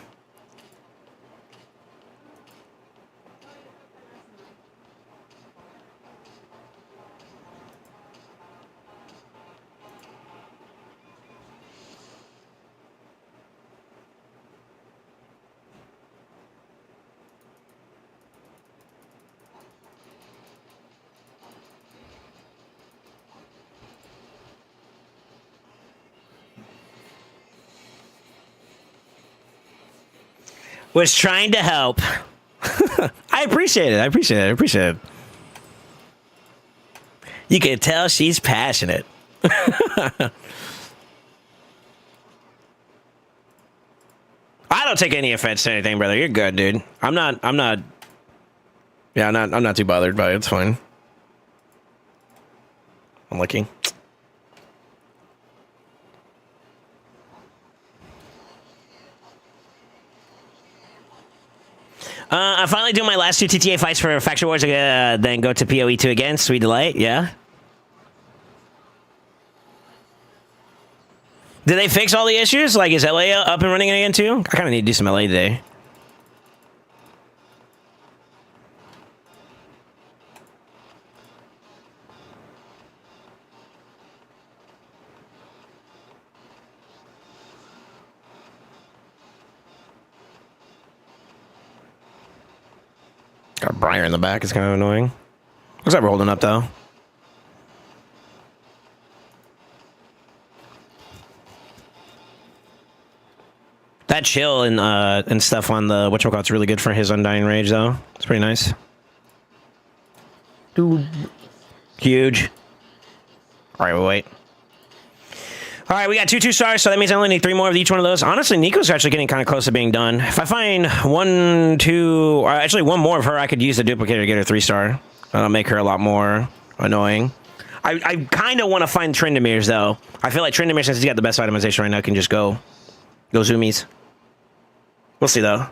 Was trying to help. I appreciate it. I appreciate it. I appreciate it. You can tell she's passionate. I don't take any offense to anything, brother. You're good, dude. I'm not. Yeah, I'm not too bothered by it. It's fine. I'm looking. I'm finally doing my last two TTA fights for Faction Wars, then go to PoE 2 again. Sweet delight, yeah. Did they fix all the issues? Like, is LA up and running again, too? I kind of need to do some LA today. Got a Briar in the back. It's kind of annoying. Looks like we're holding up, though. That chill and stuff on the whatchamacallit's really good for his Undying Rage, though. It's pretty nice. Dude. Huge. All right, we'll wait. All right, we got 2 stars, so that means I only need 3 more of each one of those. Honestly, Nico's actually getting kind of close to being done. If I find 1, 2, or actually 1 more of her, I could use the duplicator to get her 3-star. That'll make her a lot more annoying. I kind of want to find Tryndamere, though. I feel like Tryndamere, since he's got the best itemization right now, can just go zoomies. We'll see, though.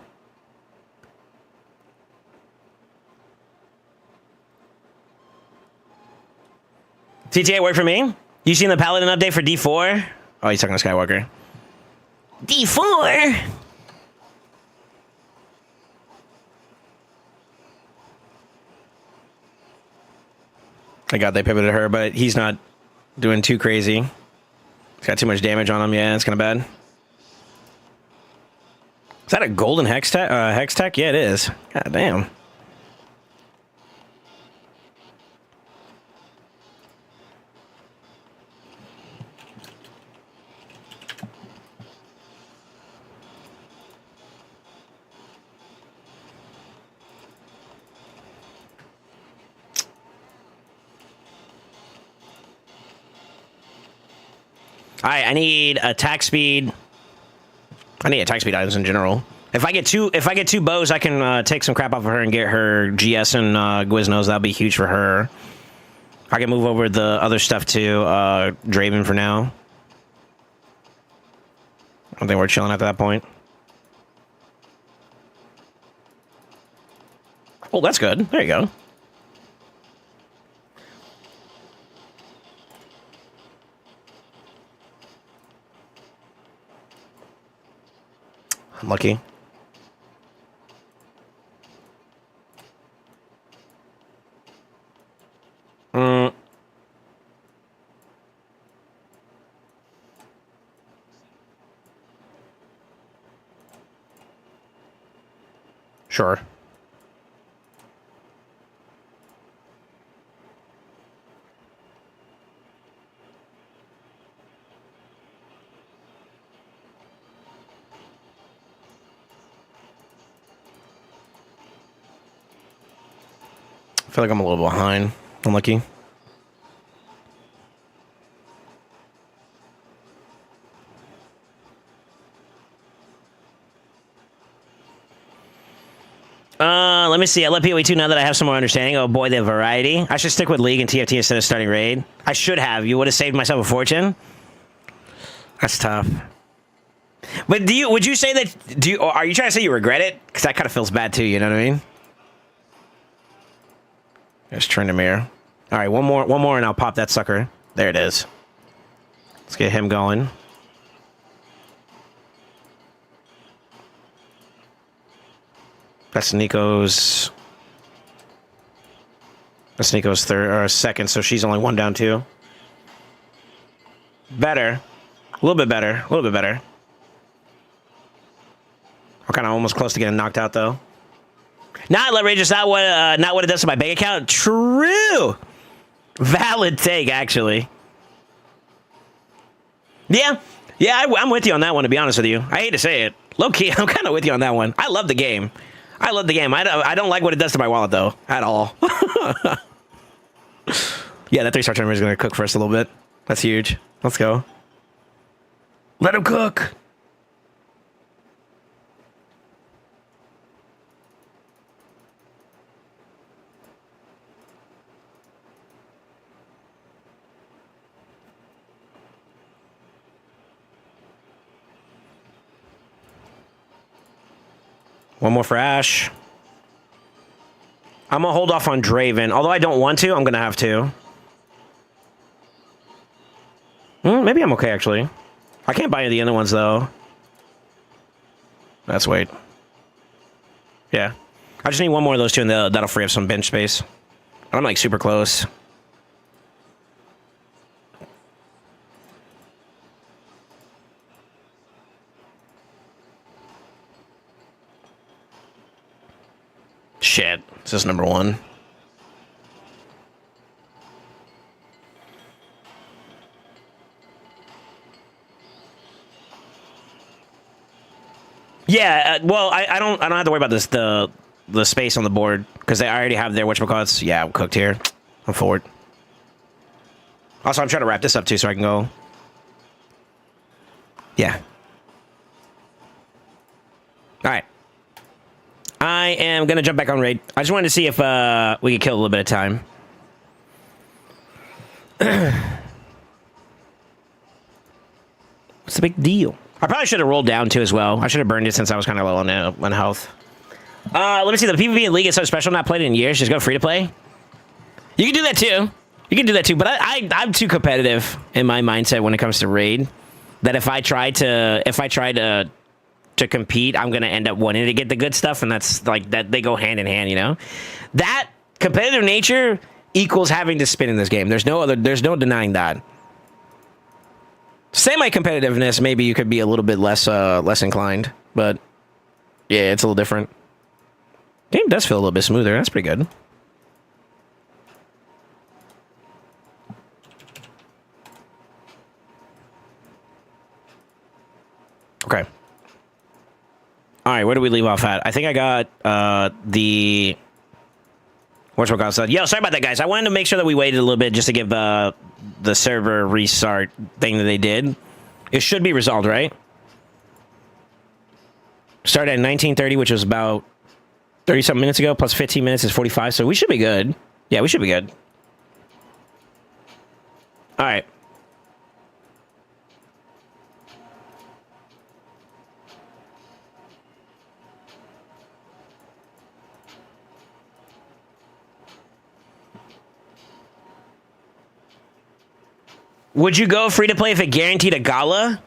TTA, work for me? You seen the Paladin update for D4? Oh, he's talking to Skywalker. D4? I got they pivoted her, but he's not doing too crazy. He's got too much damage on him. Yeah, it's kind of bad. Is that a golden hex tech? Yeah, it is. God damn. Alright, I need attack speed. I need attack speed items in general. If I get two bows, I can take some crap off of her and get her GS and Gwiznose. That'll be huge for her. I can move over the other stuff to Draven for now. I don't think we're chilling after that point. Oh, that's good. There you go. Unlucky. Sure. I feel like I'm a little behind. Unlucky. Let me see. I let PoE2 know that I have some more understanding. Oh boy, the variety. I should stick with League and TFT instead of starting Raid. I should have. You would have saved myself a fortune. That's tough. But would you say that, are you trying to say you regret it? Because that kind of feels bad too, you know what I mean? Just turn the mirror. All right, one more, and I'll pop that sucker. There it is. Let's get him going. That's Nico's third or second, so she's only 1 down 2. Better, a little bit better, a little bit better. I'm kind of almost close to getting knocked out though. Not outrageous, not what it does to my bank account. True, valid take actually. Yeah, I'm with you on that one. To be honest with you, I hate to say it, low key, I'm kind of with you on that one. I love the game. I love the game. I don't like what it does to my wallet, though, at all. Yeah, that 3-star tournament is going to cook for us a little bit. That's huge. Let's go. Let him cook. One more for Ash. I'm going to hold off on Draven. Although I don't want to, I'm going to have to. Maybe I'm okay, actually. I can't buy the other ones, though. Let's wait. Yeah. I just need one more of those two, and that'll free up some bench space. I'm, like, super close. Shit. This is number 1. Yeah, well, I don't have to worry about this the space on the board because they already have their whatchamacallits. Yeah, I'm cooked here. I'm forward. Also, I'm trying to wrap this up too so I can go. Yeah. All right. I am gonna jump back on raid. I just wanted to see if we could kill a little bit of time. What's the big deal? I probably should have rolled down too as well. I should have burned it since I was kind of low on health. Let me see. The PvP in League is so special. Not played in years. Just go free to play. You can do that too. You can do that too. But I'm too competitive in my mindset when it comes to raid. That if I try to compete, I'm gonna end up wanting to get the good stuff, and that's like that. They go hand in hand. You know, that competitive nature equals having to spin in this game. There's no denying that. Semi-competitiveness, maybe you could be a little bit less inclined, but yeah, it's a little different. Game does feel a little bit smoother. That's pretty good. Okay. All right, where do we leave off at? I think I got the... whatchamacallit. Yo, sorry about that, guys. I wanted to make sure that we waited a little bit just to give the server restart thing that they did. It should be resolved, right? Started at 19:30, which was about 30-something minutes ago, plus 15 minutes is 45, so we should be good. Yeah, we should be good. All right. Would you go free to play if it guaranteed a gala?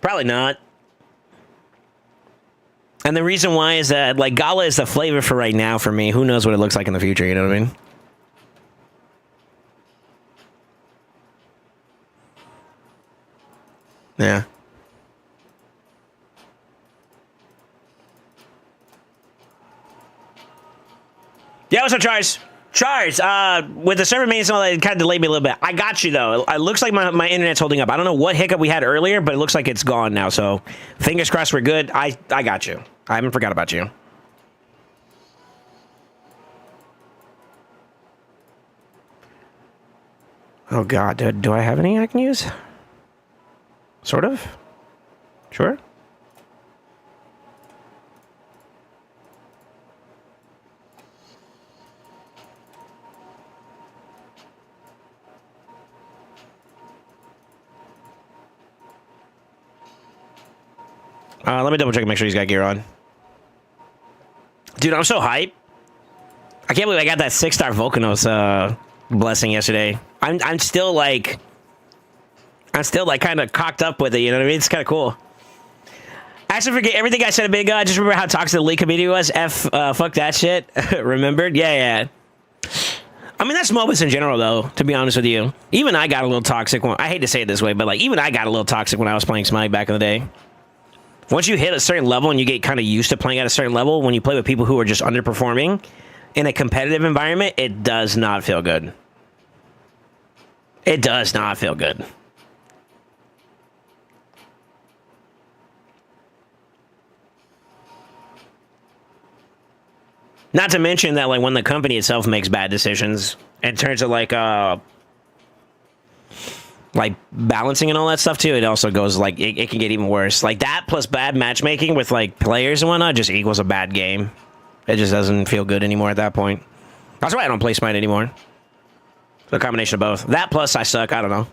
Probably not. And the reason why is that, like, gala is the flavor for right now for me. Who knows what it looks like in the future, you know what I mean? Yeah. Yeah, what's up, Charles? Charles, with the server maintenance and all that, it kind of delayed me a little bit. I got you, though. It looks like my internet's holding up. I don't know what hiccup we had earlier, but it looks like it's gone now. So fingers crossed we're good. I got you. I haven't forgot about you. Oh, God. Do I have any I can use? Sort of? Sure. Let me double check and make sure he's got gear on. Dude, I'm so hyped. I can't believe I got that 6-star Volcanos blessing yesterday. I'm still like kind of cocked up with it, you know what I mean? It's kind of cool. Actually, forget everything I said a minute ago. I just remember how toxic the league community was. Fuck that shit. Remembered? Yeah. I mean, that's MOBAs in general, though, to be honest with you. Even I got a little toxic. I hate to say it this way, but like even I got a little toxic when I was playing Smite back in the day. Once you hit a certain level and you get kind of used to playing at a certain level, when you play with people who are just underperforming in a competitive environment, it does not feel good. It does not feel good. Not to mention that, like, when the company itself makes bad decisions in terms of like balancing and all that stuff too, it also goes like it can get even worse. Like that plus bad matchmaking with like players and whatnot just equals a bad game. It just doesn't feel good anymore at that point. That's why I don't play Smite anymore. It's a combination of both. That plus I suck. I don't know.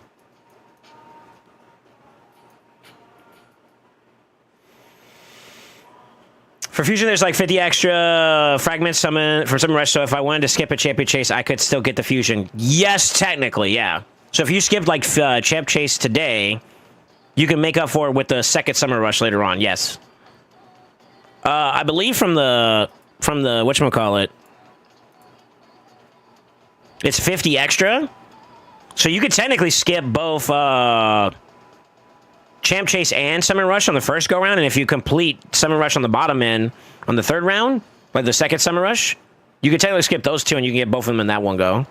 For Fusion, there's like 50 extra fragments for Summon Rush, so if I wanted to skip a Champion Chase, I could still get the Fusion. Yes, technically, yeah. So if you skipped like Champ Chase today, you can make up for it with the second Summer Rush later on. Yes. I believe from the whatchamacallit, it's 50 extra. So you could technically skip both Champ Chase and Summer Rush on the first go round, and if you complete Summer Rush on the bottom end on the third round, like the second Summer Rush, you could technically skip those two and you can get both of them in that one go.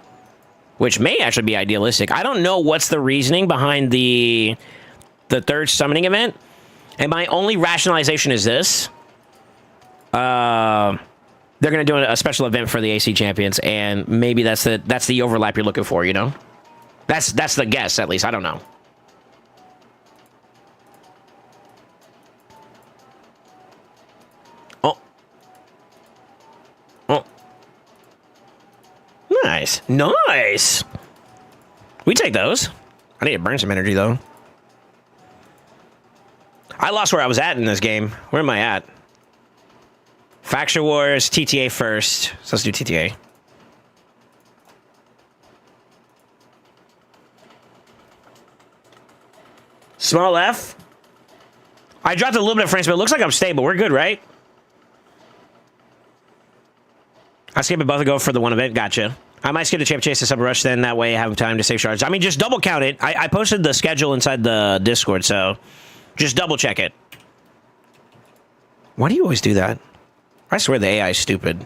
Which may actually be idealistic. I don't know what's the reasoning behind the third summoning event. And my only rationalization is this. They're going to do a special event for the AC champions, and maybe that's the overlap you're looking for, you know? That's the guess, at least. I don't know. Oh. Oh. Nice. Nice! We take those. I need to burn some energy, though. I lost where I was at in this game. Where am I at? Faction Wars, TTA first. So let's do TTA. Small F. I dropped a little bit of frames, but it looks like I'm stable. We're good, right? I skip it both and go for the one event. Gotcha. I might skip the champ chase to sub rush, then that way I have time to save shards. I mean, just double count it. I posted the schedule inside the Discord, so just double check it. Why do you always do that? I swear the AI is stupid.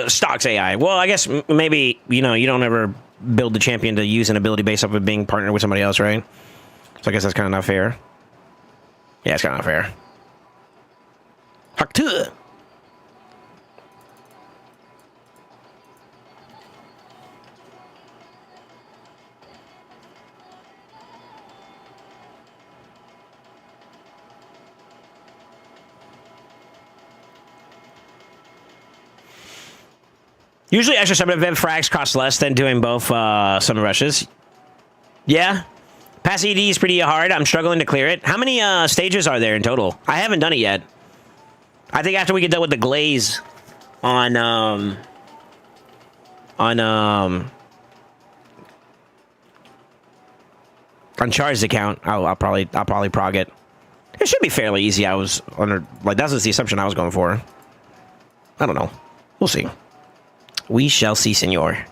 Stocks AI. Well, I guess maybe, you know, you don't ever build the champion to use an ability based off of being partnered with somebody else, right? So I guess that's kind of not fair. Yeah, it's kind of not fair. Haktu. Usually extra summon event frags cost less than doing both summon rushes. Yeah. Pass ED is pretty hard. I'm struggling to clear it. How many stages are there in total? I haven't done it yet. I think after we get done with the glaze on Char's account, I'll probably prog it. It should be fairly easy. I was under, like, that was the assumption I was going for. I don't know. We'll see. We shall see, senor.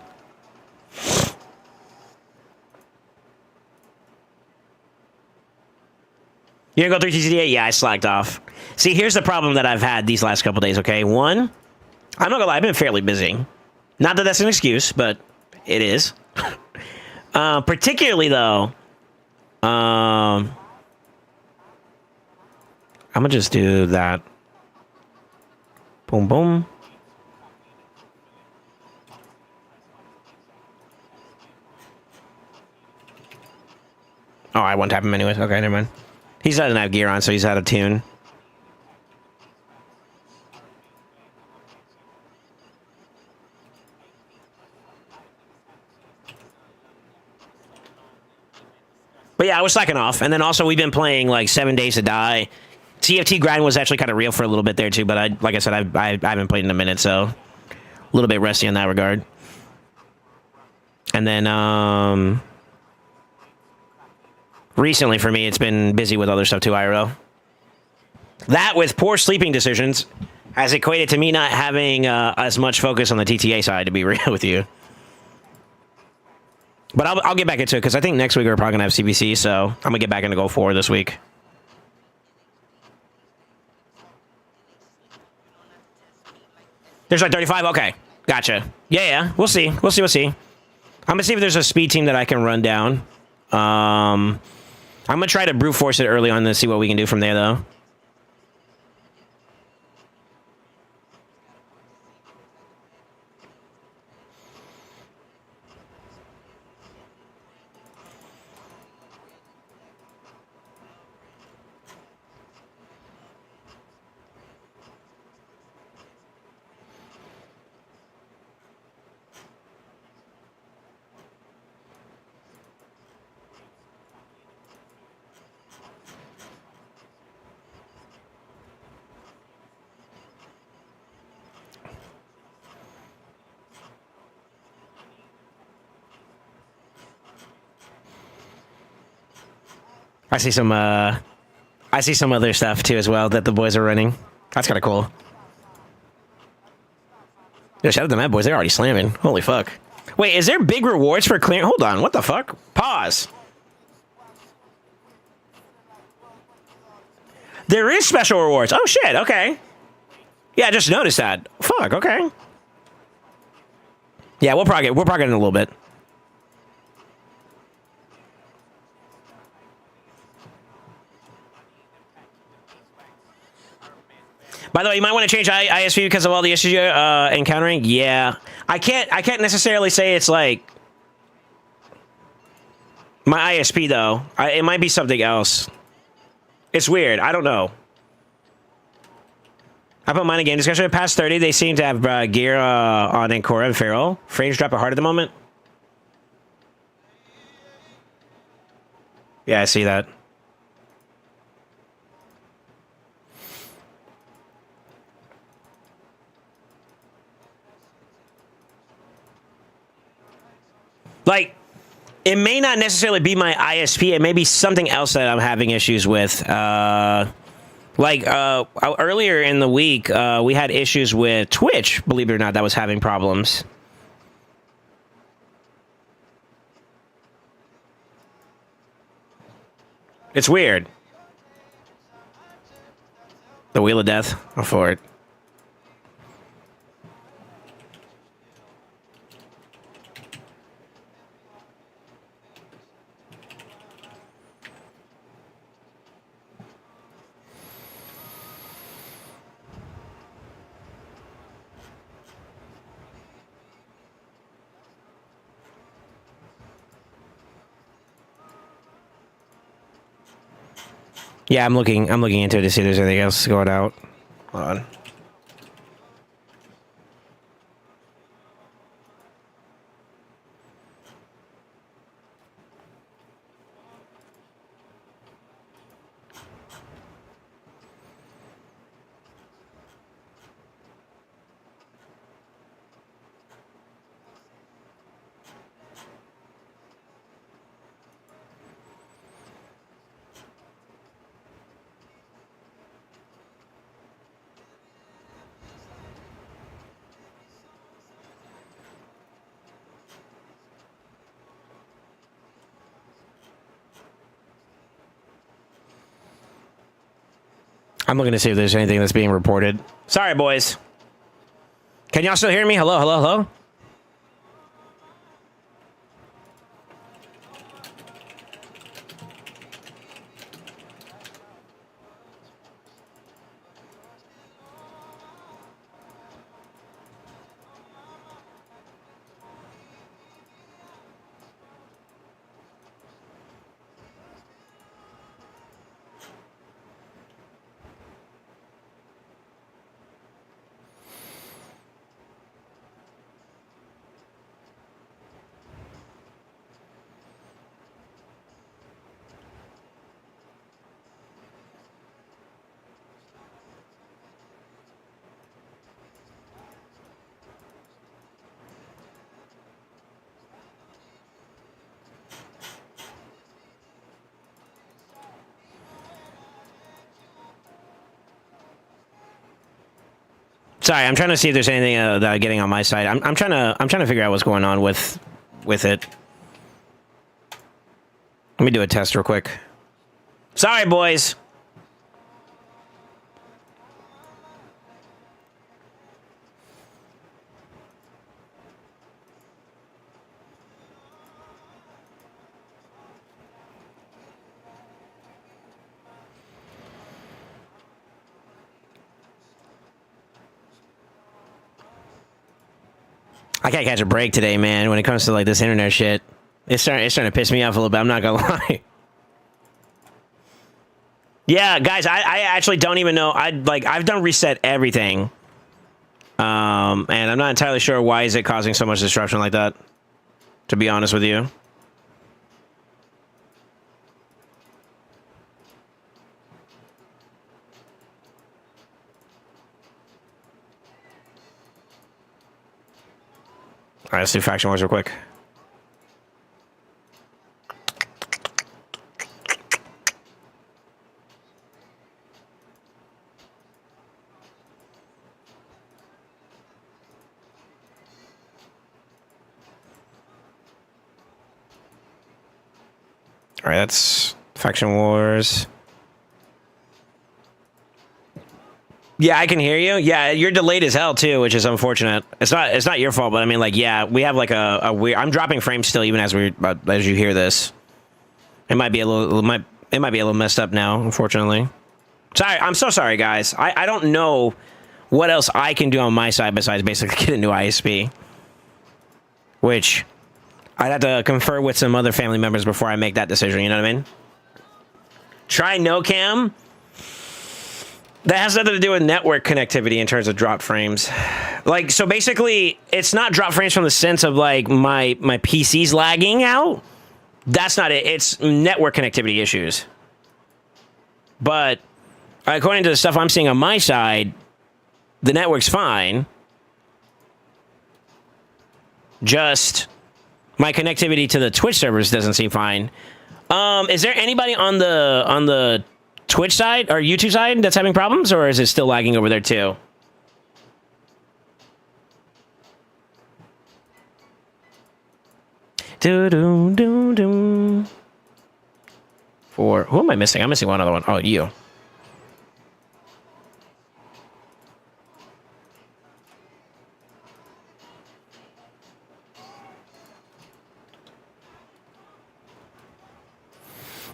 You gonna go 3 TCDA? Yeah, I slacked off. See, here's the problem that I've had these last couple days, okay? One, I'm not gonna lie, I've been fairly busy. Not that that's an excuse, but it is. Particularly, though, I'm gonna just do that. Boom, boom. Oh, I won't tap him anyways. Okay, never mind. He doesn't have gear on, so he's out of tune. But yeah, I was slacking off. And then also we've been playing like 7 Days to Die. CFT grind was actually kind of real for a little bit there too, but like I said, I haven't played in a minute, so a little bit rusty in that regard. And then recently for me, it's been busy with other stuff too, IRL. That with poor sleeping decisions has equated to me not having as much focus on the TTA side, to be real with you. But I'll get back into it, because I think next week we're probably going to have CBC, so I'm going to get back into Go 4 this week. There's like 35? Okay. Gotcha. Yeah. We'll see. We'll see. I'm going to see if there's a speed team that I can run down. I'm going to try to brute force it early on to see what we can do from there, though. I see some other stuff too as well that the boys are running. That's kind of cool. Yo, shout out to Mad Boys. They're already slamming. Holy fuck. Wait, is there big rewards for clearing? Hold on. What the fuck? Pause. There is special rewards. Oh shit. Okay. Yeah, I just noticed that. Fuck, okay. Yeah, we'll prog it in a little bit. By the way, you might want to change ISP because of all the issues you're encountering. Yeah, I can't necessarily say it's like my ISP though. It might be something else. It's weird. I don't know. I put mine in game discussion. Past 30, they seem to have gear on Ancora and Feral. Frames drop hard at the moment. Yeah, I see that. Like, it may not necessarily be my ISP. It may be something else that I'm having issues with. Earlier in the week, we had issues with Twitch, believe it or not, that was having problems. It's weird. The Wheel of Death. I'm for it. Yeah, I'm looking into it to see if there's anything else going out. Hold on. I'm looking to see if there's anything that's being reported. Sorry, boys. Can y'all still hear me? Hello, hello, hello? Sorry, I'm trying to see if there's anything that I'm getting on my side. I'm trying to figure out what's going on with it. Let me do a test real quick. Sorry, boys. I can't catch a break today, man. When it comes to like this internet shit, it's starting to piss me off a little bit. I'm not gonna lie. Yeah, guys, I actually don't even know. I've done reset everything, and I'm not entirely sure why is it causing so much disruption like that. To be honest with you. All right, let's do faction wars real quick. All right, that's faction wars. Yeah, I can hear you. Yeah, you're delayed as hell too, which is unfortunate. It's not your fault, but I mean, like, yeah, we have like a weird. I'm dropping frames still, even as as you hear this. It might be a little it might be a little messed up now, unfortunately. Sorry, I'm so sorry, guys. I don't know what else I can do on my side besides basically get a new ISP, which I'd have to confer with some other family members before I make that decision. You know what I mean? Try no cam. That has nothing to do with network connectivity in terms of drop frames. Like, so basically, it's not drop frames from the sense of like my PC's lagging out. That's not it. It's network connectivity issues. But according to the stuff I'm seeing on my side, the network's fine. Just my connectivity to the Twitch servers doesn't seem fine. Is there anybody on the Twitch side or YouTube side that's having problems, or is it still lagging over there too? For who am I missing? I'm missing one other one. Oh, you.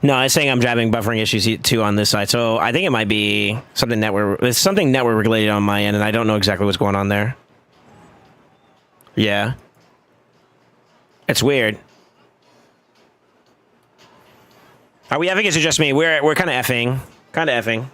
No, it's saying I'm having buffering issues too on this side. So I think it might be something it's something network related on my end, and I don't know exactly what's going on there. Yeah. It's weird. Are we effing? Is it just me? We're kind of effing. Kind of effing.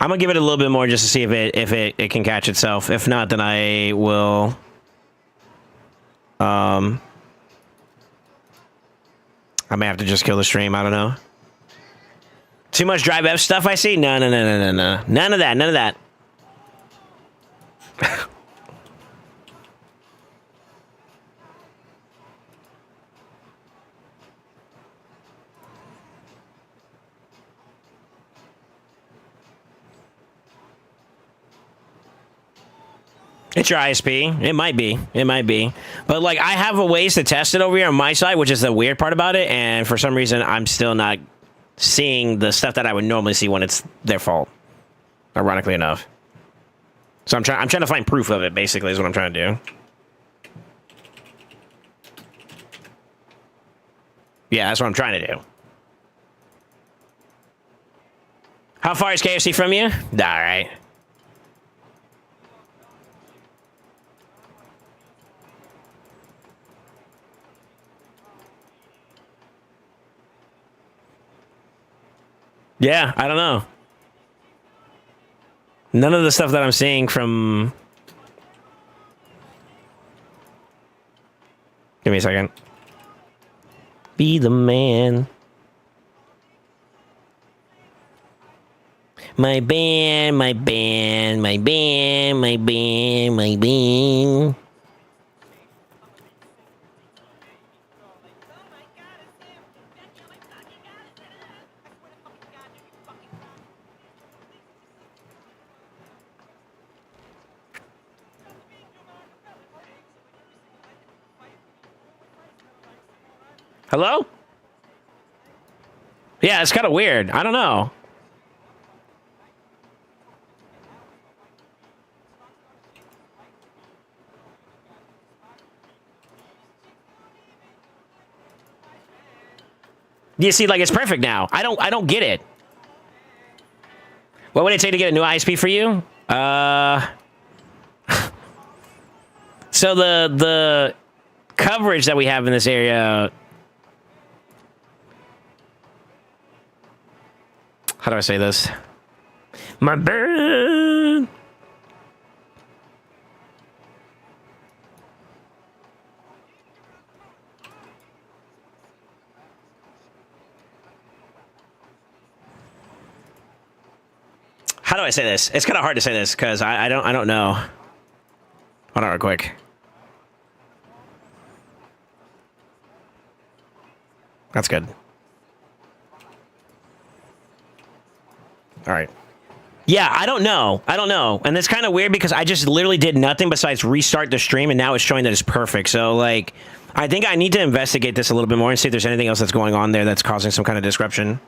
I'm gonna give it a little bit more just to see if it can catch itself. If not, then I will. I may have to just kill the stream. I don't know. Too much Drive F stuff I see? No. None of that. None of that. It's your ISP. It might be. It might be. But, like, I have a ways to test it over here on my side, which is the weird part about it. And for some reason, I'm still not seeing the stuff that I would normally see when it's their fault. Ironically enough. So I'm trying to find proof of it, basically, is what I'm trying to do. Yeah, that's what I'm trying to do. How far is KFC from you? All right. Yeah, I don't know. None of the stuff that I'm seeing from... Give me a second. Be the man. My band, my band, my band, my band, my band. Hello? Yeah, it's kind of weird. I don't know. You see, like, it's perfect now. I don't get it. What would it take to get a new ISP for you? So the coverage that we have in this area. How do I say this? My bad. How do I say this? It's kind of hard to say this because I don't know. Hold on real quick. That's good. All right. Yeah, I don't know. And it's kind of weird because I just literally did nothing besides restart the stream, and now it's showing that it's perfect. So, like, I think I need to investigate this a little bit more and see if there's anything else that's going on there that's causing some kind of disruption.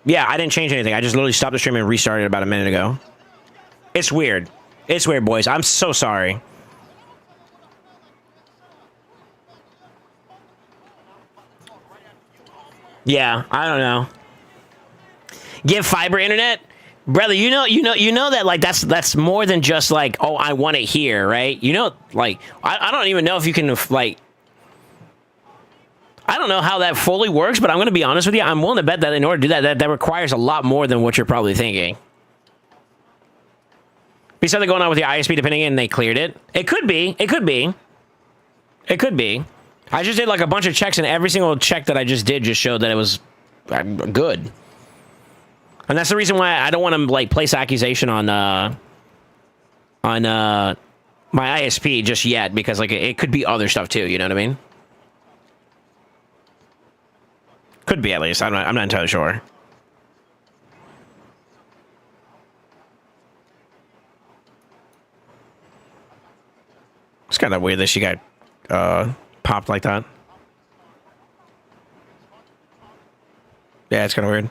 Yeah, I didn't change anything. I just literally stopped the stream and restarted about a minute ago. It's weird. It's weird, boys. I'm so sorry. Yeah, I don't know. Give fiber internet? Brother, you know that, like, that's more than just like, oh, I want it here, right? You know, like, I don't even know if you can, like, I don't know how that fully works, but I'm going to be honest with you. I'm willing to bet that in order to do that, that requires a lot more than what you're probably thinking. Be something going on with your ISP depending and they cleared it. It could be. It could be. It could be. I just did like a bunch of checks, and every single check that I just did just showed that it was good. And that's the reason why I don't want to, like, place accusation on my ISP just yet, because, like, it could be other stuff too. You know what I mean? Could be, at least. I'm not entirely sure. It's kind of weird that she got popped like that. Yeah, it's kind of weird.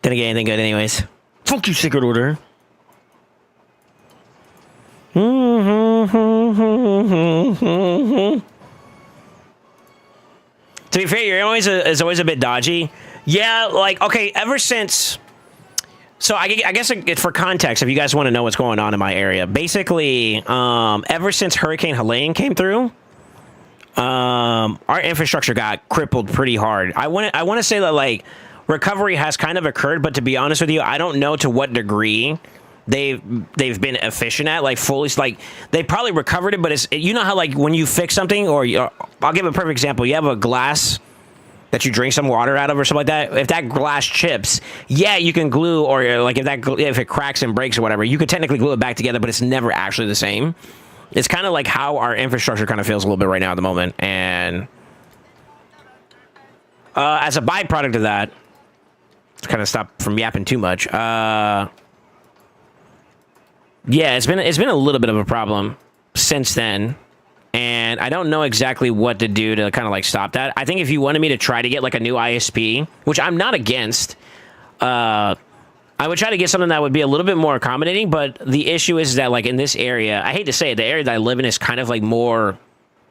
Didn't get anything good anyways. Fuck you, Secret Order. To be fair, your is always a bit dodgy. Yeah, like, okay, ever since... So I guess it's for context, if you guys want to know what's going on in my area. Basically, ever since Hurricane Helene came through, our infrastructure got crippled pretty hard. I want to say that, like, recovery has kind of occurred, but to be honest with you, I don't know to what degree they've been efficient at, like, fully. Like, they probably recovered it, but it's, you know how, like, when you fix something, or I'll give a perfect example. You have a glass that you drink some water out of or something like that. If that glass chips, yeah, you can glue, or, like, if it cracks and breaks or whatever, you could technically glue it back together, but it's never actually the same. It's kind of like how our infrastructure kind of feels a little bit right now at the moment. And as a byproduct of that, to kind of stop from yapping too much, yeah, it's been a little bit of a problem since then. And I don't know exactly what to do to kind of, like, stop that. I think if you wanted me to try to get, like, a new ISP, which I'm not against, I would try to get something that would be a little bit more accommodating. But the issue is that, like, in this area, I hate to say it, the area that I live in is kind of, like, more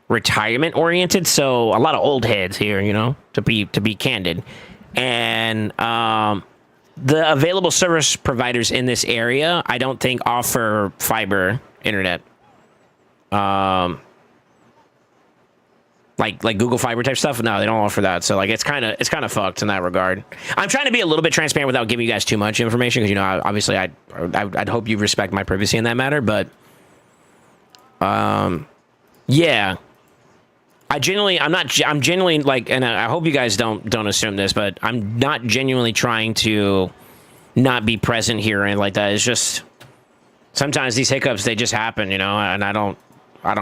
retirement oriented. So a lot of old heads here, you know, to be candid. And the available service providers in this area, I don't think offer fiber internet. Like Google Fiber type stuff. No, they don't offer that. So, like, it's kind of fucked in that regard. I'm trying to be a little bit transparent without giving you guys too much information, because, you know, obviously I'd hope you respect my privacy in that matter. But yeah, I'm genuinely, like, and I hope you guys don't assume this, but I'm not genuinely trying to not be present here or anything like that. It's just sometimes these hiccups, they just happen, you know, and I don't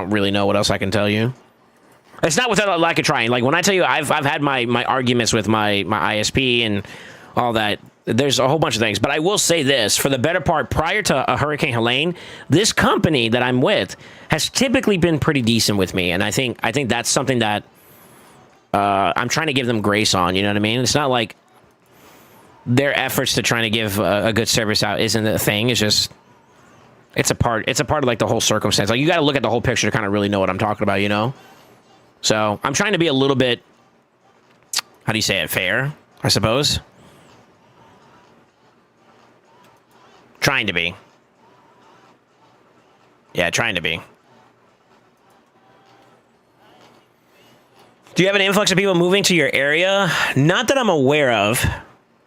really know what else I can tell you. It's not without a lack of trying. Like, when I tell you I've had my arguments with my ISP and all that, there's a whole bunch of things. But I will say this, for the better part, prior to Hurricane Helene, this company that I'm with has typically been pretty decent with me. And I think that's something that I'm trying to give them grace on, you know what I mean? It's not like their efforts to trying to give a good service out isn't a thing. It's just, it's a part of, like, the whole circumstance. Like, you got to look at the whole picture to kind of really know what I'm talking about, you know? So I'm trying to be a little bit, how do you say it, fair, I suppose. Trying to be. Yeah, trying to be. Do you have an influx of people moving to your area? Not that I'm aware of.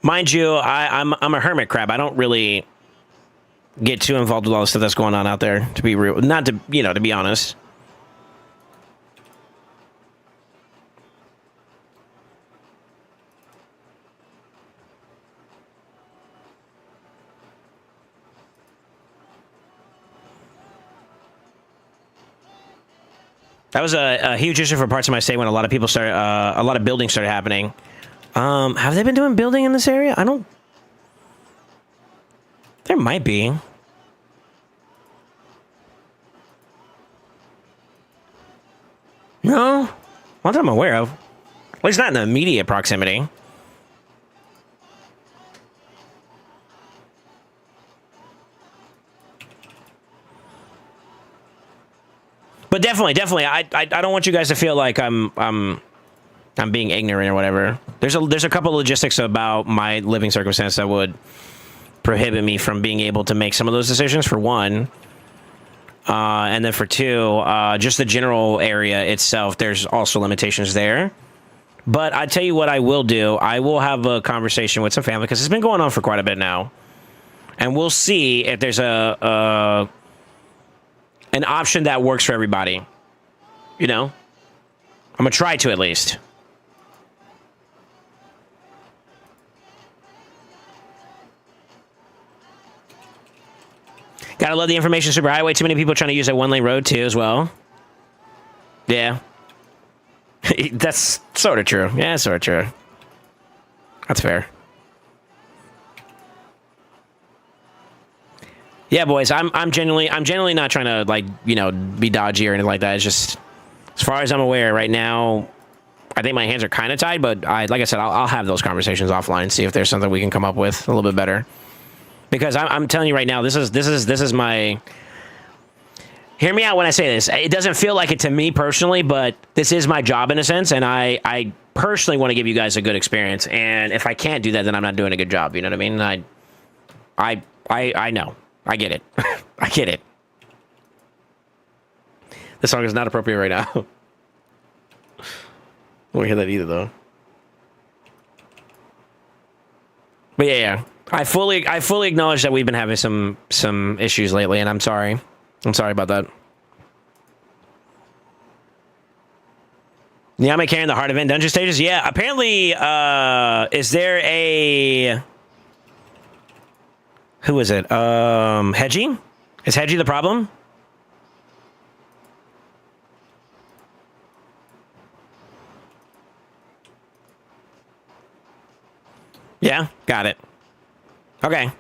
Mind you, I'm a hermit crab. I don't really get too involved with all the stuff that's going on out there, to be real. Not to, you know, to be honest. That was a huge issue for parts of my state when a lot of people started, a lot of building started happening. Have they been doing building in this area? I don't... There might be. No? Not that I'm aware of. At least not in the immediate proximity. But definitely, I don't want you guys to feel like I'm being ignorant or whatever. There's a couple of logistics about my living circumstance that would prohibit me from being able to make some of those decisions, for one. And then for two, just the general area itself, there's also limitations there. But I tell you what I will do. I will have a conversation with some family, because it's been going on for quite a bit now. And we'll see if there's an option that works for everybody. You know? I'm going to try to, at least. Gotta love the information superhighway. Too many people trying to use that one-lane road, too, as well. Yeah. That's sort of true. Yeah, sort of true. That's fair. Yeah, boys, I'm genuinely not trying to, like, you know, be dodgy or anything like that. It's just, as far as I'm aware, right now, I think my hands are kind of tied, but like I said, I'll have those conversations offline and see if there's something we can come up with a little bit better. Because I'm telling you right now, this is my... Hear me out when I say this. It doesn't feel like it to me personally, but this is my job in a sense, and I personally want to give you guys a good experience. And if I can't do that, then I'm not doing a good job. You know what I mean? I know. I get it. I get it. This song is not appropriate right now. I won't hear that either, though. But yeah. I fully acknowledge that we've been having some issues lately, and I'm sorry. I'm sorry about that. Yeah, I'm carrying the Heart Event dungeon stages. Yeah, apparently, is there a... Who is it? Hedgie? Is Hedgie the problem? Yeah, got it. Okay.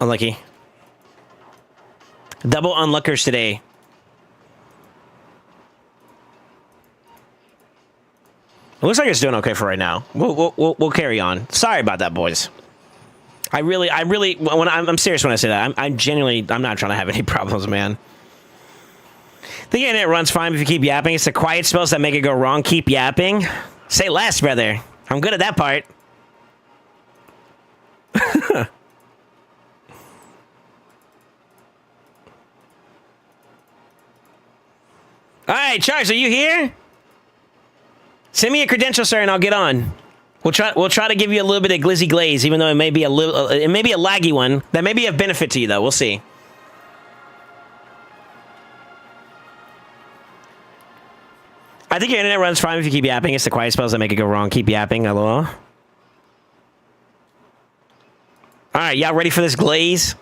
Unlucky. Double unluckers today. It looks like it's doing okay for right now. We'll carry on. Sorry about that, boys. I really, when I'm serious when I say that. I'm genuinely, I'm not trying to have any problems, man. The internet runs fine if you keep yapping. It's the quiet spells that make it go wrong. Keep yapping. Say less, brother. I'm good at that part. All right, Charles, are you here? Send me a credential, sir, and I'll get on. We'll try to give you a little bit of glizzy glaze, even though it may be a laggy one. That may be of benefit to you, though. We'll see. I think your internet runs fine if you keep yapping. It's the quiet spells that make it go wrong. Keep yapping, lol. All right, y'all ready for this glaze?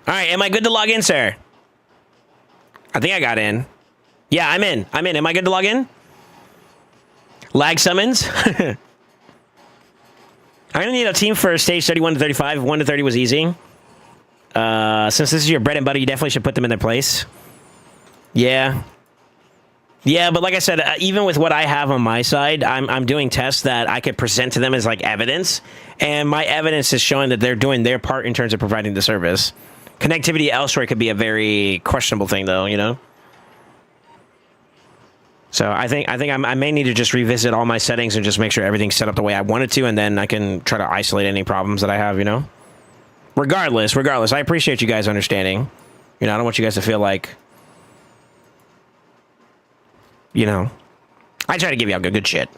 All right, am I good to log in, sir? I think I got in. Yeah, I'm in. Am I good to log in? Lag summons? I'm gonna need a team for stage 31 to 35. 1 to 30 was easy. Since this is your bread and butter, you definitely should put them in their place. Yeah. Yeah, but like I said, even with what I have on my side, I'm doing tests that I could present to them as like evidence, and my evidence is showing that they're doing their part in terms of providing the service. Connectivity elsewhere could be a very questionable thing, though, you know. So I think I may need to just revisit all my settings and just make sure everything's set up the way I want it to, and then I can try to isolate any problems that I have, you know. Regardless, I appreciate you guys understanding. You know, I don't want you guys to feel like, you know, I try to give you out good shit.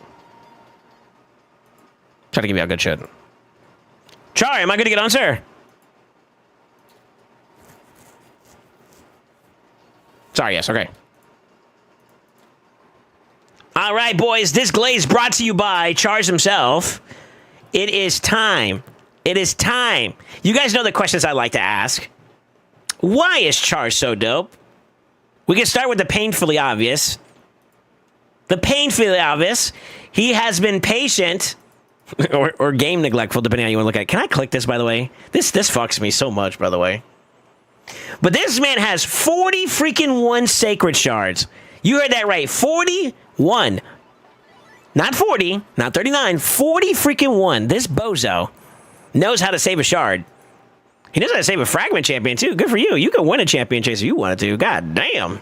Try to give you out good shit. Chari, am I good to get on, sir? Sorry, yes, okay. All right, boys, this glaze brought to you by Charles himself. It is time. It is time. You guys know the questions I like to ask. Why is Charles so dope? We can start with the painfully obvious. The painfully obvious. He has been patient or game neglectful, depending on how you want to look at it. Can I click this, by the way? This fucks me so much, by the way. But this man has 40 freaking 1 sacred shards. You heard that right. 41. Not 40, not 39. 40 freaking 1. This bozo knows how to save a shard. He knows how to save a fragment champion, too. Good for you. You can win a champion chase if you wanted to. God damn.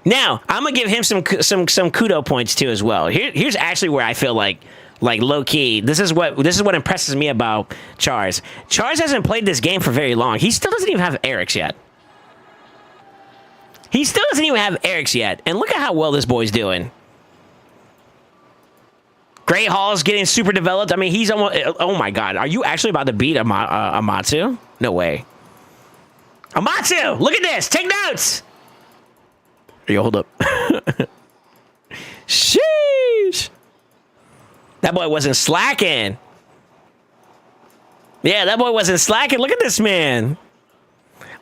Now, I'm going to give him some kudo points, too, as well. Here's actually where I feel like low-key, this is what impresses me about Charles. Charles hasn't played this game for very long. He still doesn't even have Eric's yet. He still doesn't even have Eric's yet. And look at how well this boy's doing. Great Hall's getting super developed. I mean, he's almost... Oh, my God. Are you actually about to beat Amatsu? No way. Amatsu! Look at this! Take notes! Yo, hold up. Sheesh! That boy wasn't slacking. Yeah, that boy wasn't slacking. Look at this man.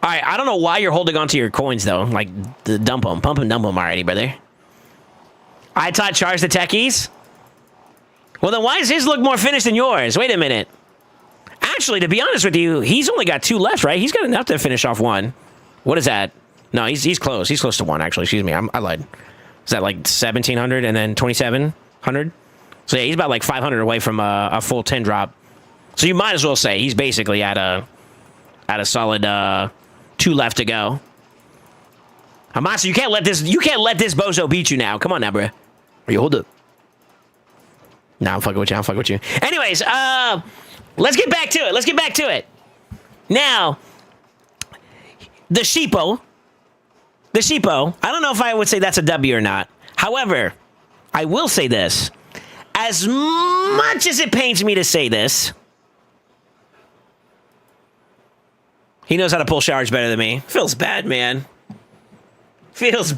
All right, I don't know why you're holding on to your coins, though. Like, dump them. Pump and dump them already, brother. I taught Charles the techies. Well, then why does his look more finished than yours? Wait a minute. Actually, to be honest with you, he's only got 2 left, right? He's got enough to finish off 1. What is that? No, he's close. He's close to 1, actually. Excuse me. I lied. Is that like 1,700 and then 2,700? So, yeah, he's about like 500 away from a full 10 drop. So you might as well say he's basically at a solid 2 left to go. Hamasu, you can't let this bozo beat you now. Come on now, bro. You hold up. Nah, I'm fucking with you. Anyways, let's get back to it. Now, the sheepo. I don't know if I would say that's a W or not. However, I will say this. As much as it pains me to say this, he knows how to pull showers better than me. Feels bad, man. Feels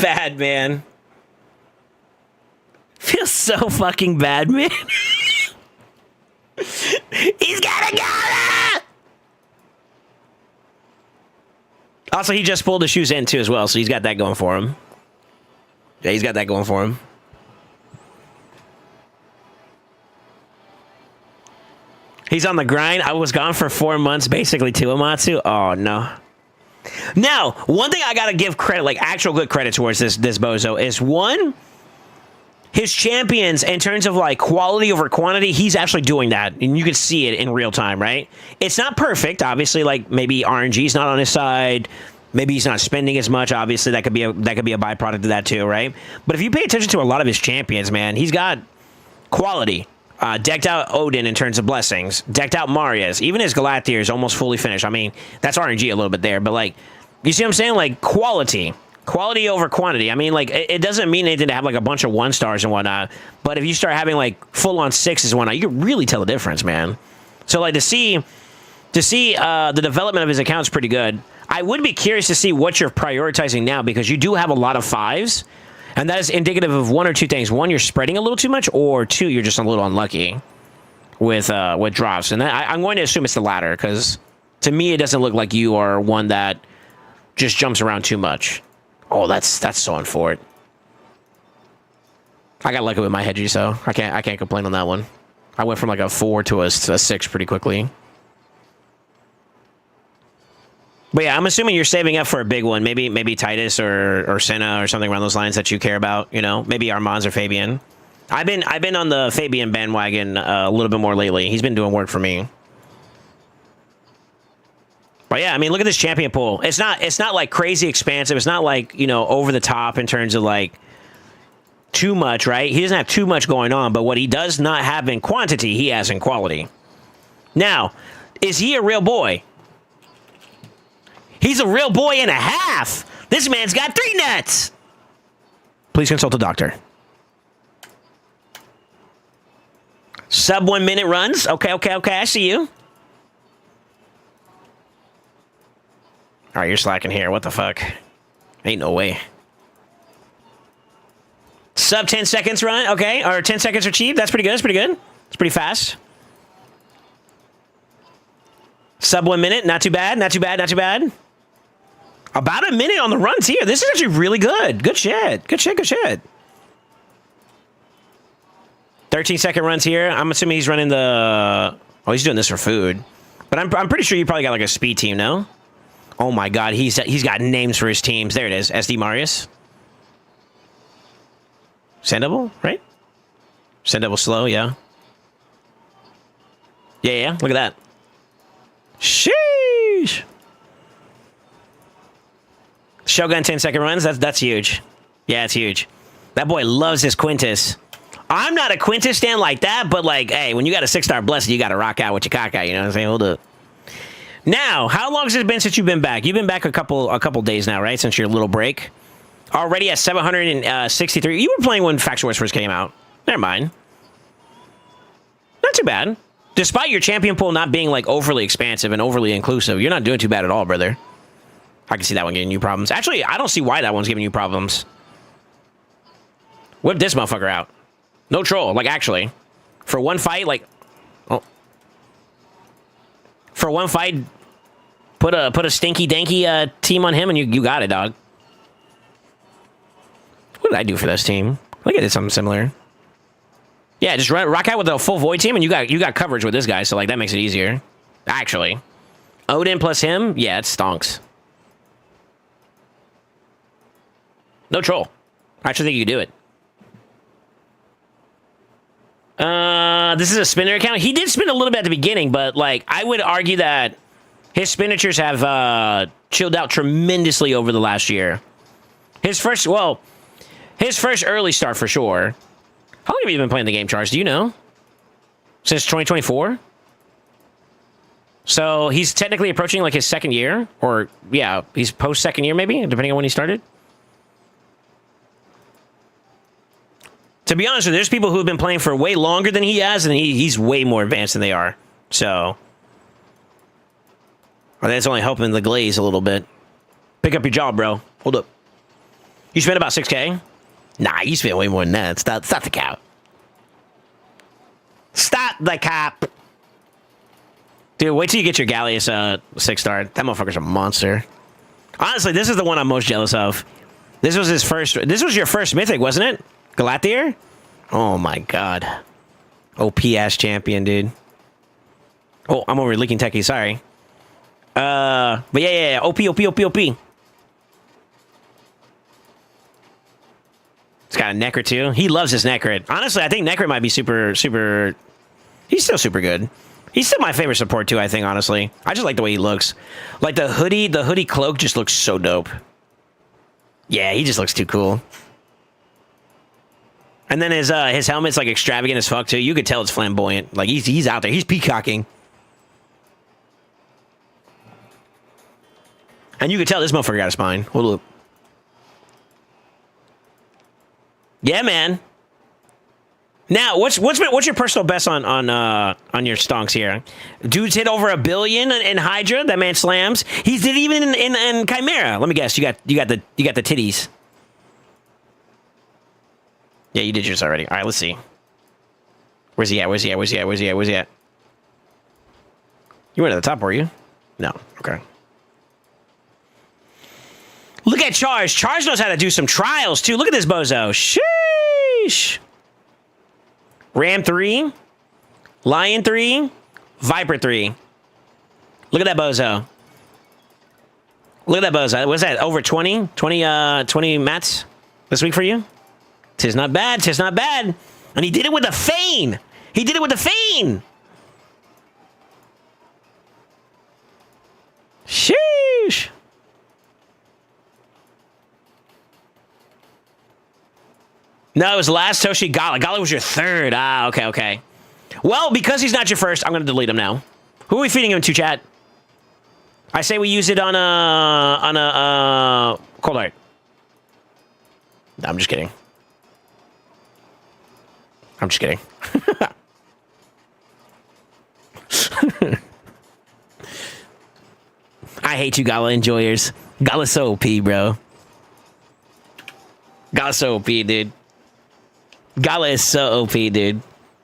so fucking bad, man. He's gotta go! Also, he just pulled the shoes in, too, as well, so he's got that going for him. Yeah, he's got that going for him. He's on the grind. I was gone for 4 months, basically, to Amatsu. Oh, no. Now, one thing I gotta give credit, like actual good credit towards this bozo, is one, his champions, in terms of like quality over quantity, he's actually doing that, and you can see it in real time, right? It's not perfect, obviously. Like maybe RNG's not on his side, maybe he's not spending as much. Obviously, that could be a byproduct of that too, right? But if you pay attention to a lot of his champions, man, he's got quality. Decked out Odin in terms of blessings. Decked out Marius. Even his Galathier is almost fully finished. I mean, that's RNG a little bit there, but like, you see what I'm saying? Like quality. Quality over quantity. I mean, like, it doesn't mean anything to have like a bunch of 1 stars and whatnot, but if you start having like full on 6s and whatnot, you can really tell the difference, man. So like to see the development of his account is pretty good. I would be curious to see what you're prioritizing now, because you do have a lot of 5s. And that is indicative of 1 or 2 things. 1, you're spreading a little too much, or 2, you're just a little unlucky with drops. And I'm going to assume it's the latter, because to me, it doesn't look like you are one that just jumps around too much. Oh, that's so unfortunate. I got lucky with my hedgie, so I can't complain on that one. I went from like a 4 to a 6 pretty quickly. But yeah, I'm assuming you're saving up for a big one. Maybe Titus or Senna or something around those lines that you care about. You know, maybe Armands or Fabian. I've been on the Fabian bandwagon a little bit more lately. He's been doing work for me. But yeah, I mean, look at this champion pool. It's not like crazy expansive. It's not like, you know, over the top in terms of like too much, right? He doesn't have too much going on, but what he does not have in quantity, he has in quality. Now, is he a real boy? He's a real boy and a half. This man's got 3 nuts. Please consult a doctor. Sub 1 minute runs. Okay. I see you. All right, you're slacking here. What the fuck? Ain't no way. Sub 10 seconds run. Okay, or 10 seconds are cheap. That's pretty good. It's pretty fast. Sub 1 minute. Not too bad. About a minute on the runs here. This is actually really good. Good shit. 13-second runs here. I'm assuming he's running the... Oh, he's doing this for food. But I'm pretty sure you probably got like a speed team, no? Oh my god, he's got names for his teams. There it is. SD Marius. Sandable, right? Sandable slow, yeah. Yeah. Look at that. Sheesh. Shogun 10-second runs. That's huge. Yeah, it's huge. That boy loves his Quintus. I'm not a Quintus stan like that, but like, hey, when you got a 6-star blessed, you got to rock out with your cock out. You know what I'm saying? Hold up. Now, how long has it been since you've been back? You've been back a couple days now, right? Since your little break. Already at 763. You were playing when Faction Wars first came out. Never mind. Not too bad. Despite your champion pool not being like overly expansive and overly inclusive, you're not doing too bad at all, brother. I can see that one giving you problems. Actually, I don't see why that one's giving you problems. Whip this motherfucker out. No troll. Like, actually. For one fight, like... Oh. For one fight, put a stinky danky team on him and you got it, dog. What did I do for this team? I think I did something similar. Yeah, just rock out with a full void team and you got coverage with this guy, so like that makes it easier. Actually. Odin plus him? Yeah, it stonks. No troll. I actually think you can do it. This is a spinner account. He did spin a little bit at the beginning, but like I would argue that his expenditures have chilled out tremendously over the last year. His first early start for sure. How long have you been playing the game, Charles? Do you know? Since 2024? So he's technically approaching like his second year, or yeah, he's post second year maybe, depending on when he started. To be honest with you, there's people who have been playing for way longer than he has, and he's way more advanced than they are. So, I think it's only helping the glaze a little bit. Pick up your jaw, bro. Hold up. You spent about 6K? Nah, you spent way more than that. Stop the cap. Stop the cap. Dude, wait till you get your Gallius 6-star. That motherfucker's a monster. Honestly, this is the one I'm most jealous of. This was his first. This was your first mythic, wasn't it? Galathier? Oh my god. OP ass champion, dude. Oh, I'm over leaking techie, sorry. But yeah. OP. It's got a Necro too. He loves his Necro. Honestly, I think Necro might be super. He's still super good. He's still my favorite support too, I think, honestly. I just like the way he looks. Like the hoodie cloak just looks so dope. Yeah, he just looks too cool. And then his helmet's like extravagant as fuck too. You could tell it's flamboyant. Like he's out there. He's peacocking. And you could tell this motherfucker got a spine. Hold up. Yeah, man. Now, what's your personal best on your stonks here? Dude's hit over 1 billion in Hydra. That man slams. He did even in Chimera. Let me guess. You got the titties. Yeah, you did yours already. All right, let's see. Where's he at? You weren't at the top, were you? No. Okay. Look at Charge. Charge knows how to do some trials, too. Look at this bozo. Sheesh. Ram 3. Lion 3. Viper 3. Look at that bozo. Look at that, Buzz. What's that? Over 20? 20 mats this week for you? Tis not bad. Tis not bad. And he did it with a feign. He did it with a feign. Sheesh. No, it was last Toshi Gala. Gala was your third. Ah, okay, okay. Well, because he's not your first, I'm going to delete him now. Who are we feeding him to, chat? I say we use it on a cold art. No, I'm just kidding. I'm just kidding. I hate you, Gala enjoyers. Gala's so OP, bro. Gala's so OP, dude. Gala is so OP, dude.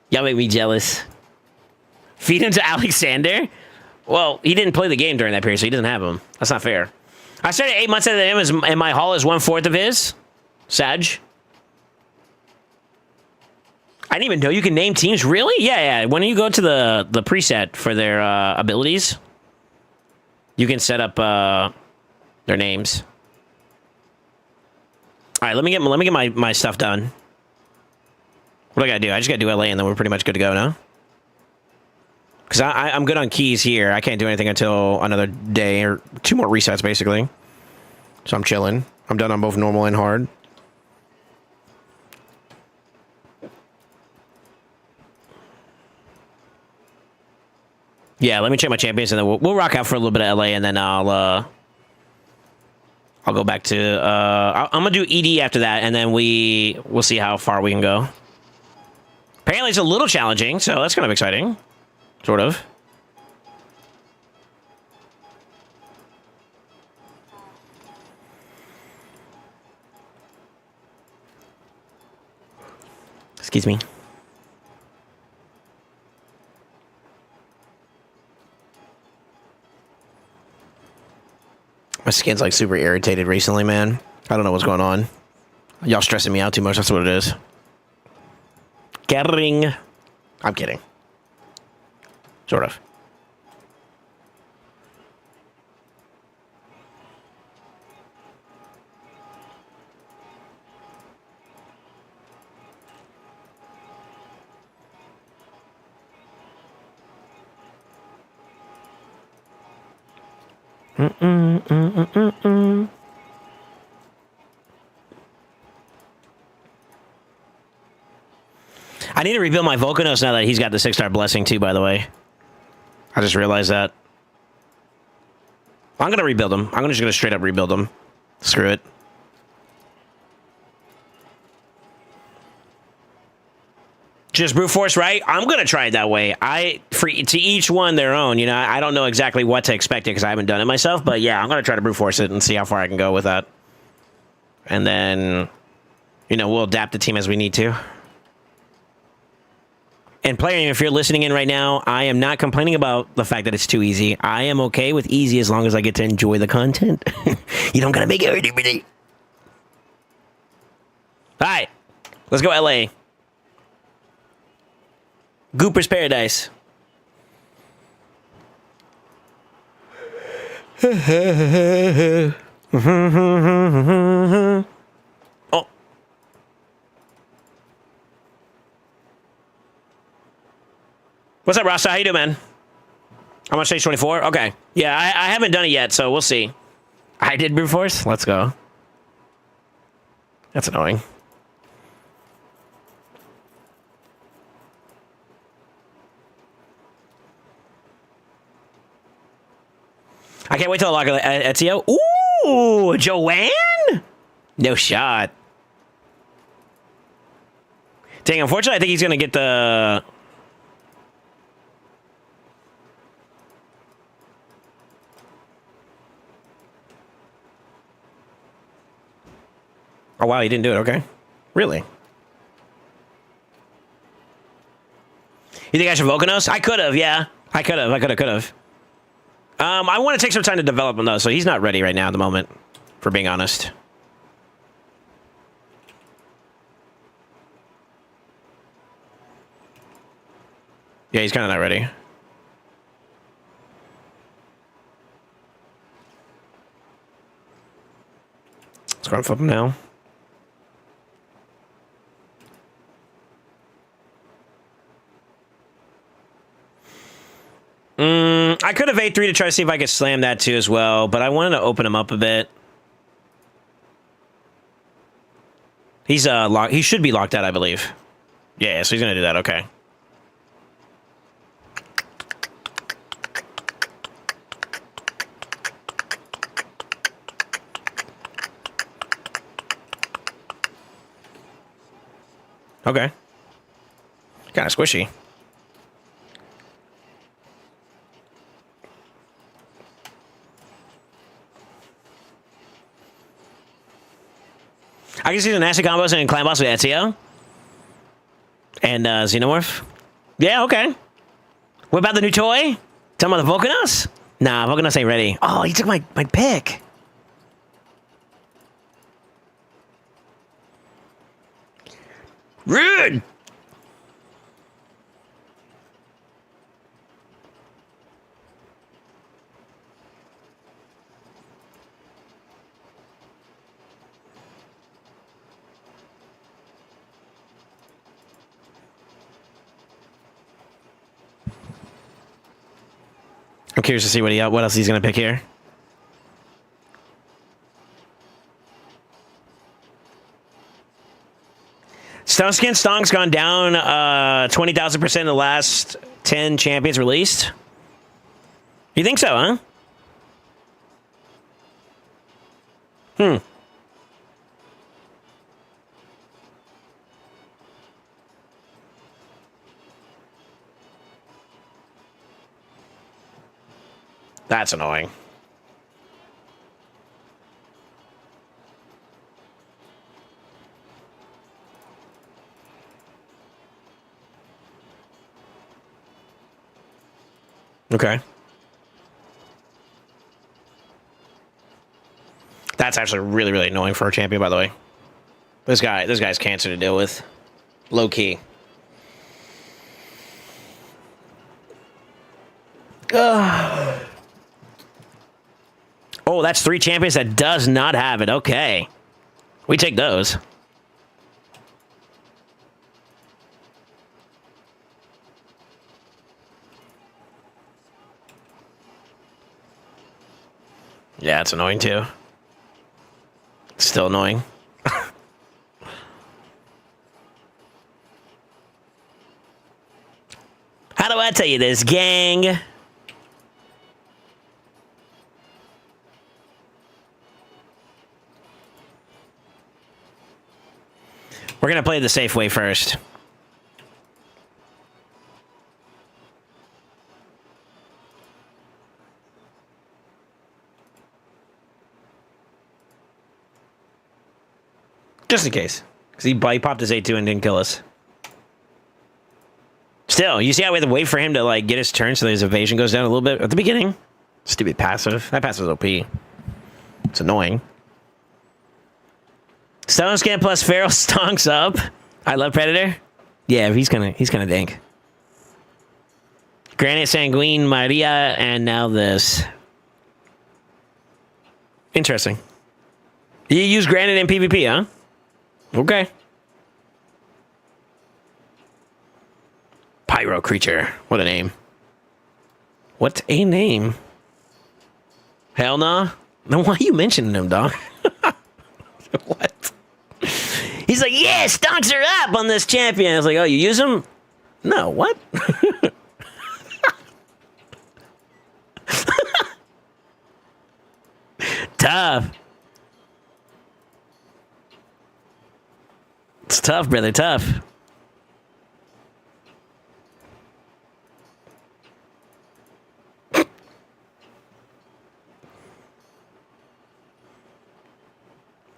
Y'all make me jealous. Feed him to Alexander? Well, he didn't play the game during that period, so he doesn't have him. That's not fair. I started 8 months ahead of him, and my haul is 1/4 of his. Sag. I didn't even know you can name teams. Really? Yeah, yeah. When you go to the preset for their abilities, you can set up their names. All right, let me get my stuff done. What do I gotta do? I just gotta do LA, and then we're pretty much good to go now. Because I'm good on keys here. I can't do anything until another day or 2 more resets, basically. So I'm chilling. I'm done on both normal and hard. Yeah, let me check my champions, and then we'll rock out for a little bit of LA, and then I'll go back to I'm gonna do ED after that, and then we'll see how far we can go. Apparently, it's a little challenging, so that's kind of exciting, sort of. Excuse me. My skin's like super irritated recently, man. I don't know what's going on. Y'all stressing me out too much. That's what it is. Kidding. I'm kidding. Sort of. I need to rebuild my Volcanos now that he's got the 6-star blessing too, by the way. I just realized that. I'm going to rebuild him. I'm just going to straight up rebuild him. Screw it. Just brute force, right? I'm going to try it that way. To each one their own, you know. I don't know exactly what to expect because I haven't done it myself, but yeah, I'm going to try to brute force it and see how far I can go with that. And then, you know, we'll adapt the team as we need to. And player, if you're listening in right now, I am not complaining about the fact that it's too easy. I am okay with easy as long as I get to enjoy the content. You don't got to make it hard every day. All right, let's go LA. Gooper's Paradise. Oh. What's up, Rasta? How you doing, man? I'm on stage 24? Okay. Yeah, I haven't done it yet, so we'll see. I did brute force? Let's go. That's annoying. I can't wait till I lock Ezio. Ooh, Joanne? No shot. Dang, unfortunately, I think he's going to get the... Oh, wow, he didn't do it. Okay. Really? You think I should Volcanos? I could have, yeah. I could have. I want to take some time to develop him, though, so he's not ready right now at the moment, for being honest. Yeah, he's kind of not ready. Let's go and flip him now. I could have A3 to try to see if I could slam that too as well, but I wanted to open him up a bit. He's locked. He should be locked out, I believe. Yeah, so he's gonna do that. Okay. Okay. Kind of squishy. I can see the nasty combos and clan boss with Ezio. And Xenomorph. Yeah, okay. What about the new toy? Talking about the Volcanos? Nah, Volcanos ain't ready. Oh, he took my pick. Rude! I'm curious to see what else he's gonna pick here. Stoneskin Stonk's gone down 20,000% in the last 10 champions released. You think so, huh? That's annoying. Okay. That's actually really, really annoying for a champion, by the way. This guy's cancer to deal with. Low key. Ugh. Oh, that's 3 champions that does not have it. Okay. We take those. Yeah, it's annoying too. Still annoying. How do I tell you this, gang? We're gonna play the safe way first. Just in case. Because he popped his A2 and didn't kill us. Still, you see how we have to wait for him to like get his turn so his evasion goes down a little bit at the beginning? Stupid passive. That passive is OP. It's annoying. Stone Scan plus Feral stonks up. I love Predator. Yeah, he's gonna dink. Granite Sanguine, Maria, and now this. Interesting. You use Granite in PvP, huh? Okay. Pyro Creature. What a name. What a name. Hell nah. Then why are you mentioning him, dog? What? He's like, yeah, stonks are up on this champion. I was like, oh, you use him? No, what? Tough. It's tough, brother, tough.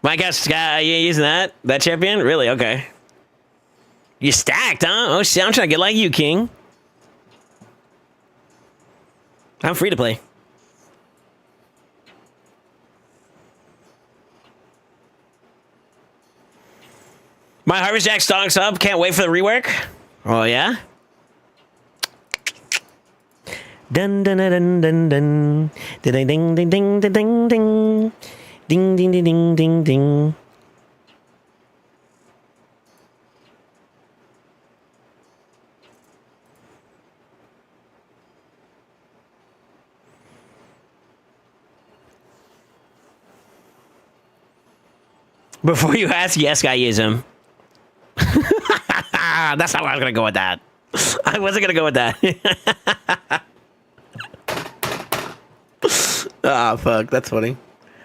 My guess, you using that champion? Really? Okay. You stacked, huh? Oh shit! I'm trying to get like you, King. I'm free to play. My Harvest Jack stonks up. Can't wait for the rework. Oh yeah. Dun dun dun dun dun dun ding ding ding ding ding ding. Ding, ding, ding, ding, ding, ding. Before you ask, yes, I use him. That's how I was going to go with that. I wasn't going to go with that. Ah, fuck. That's funny.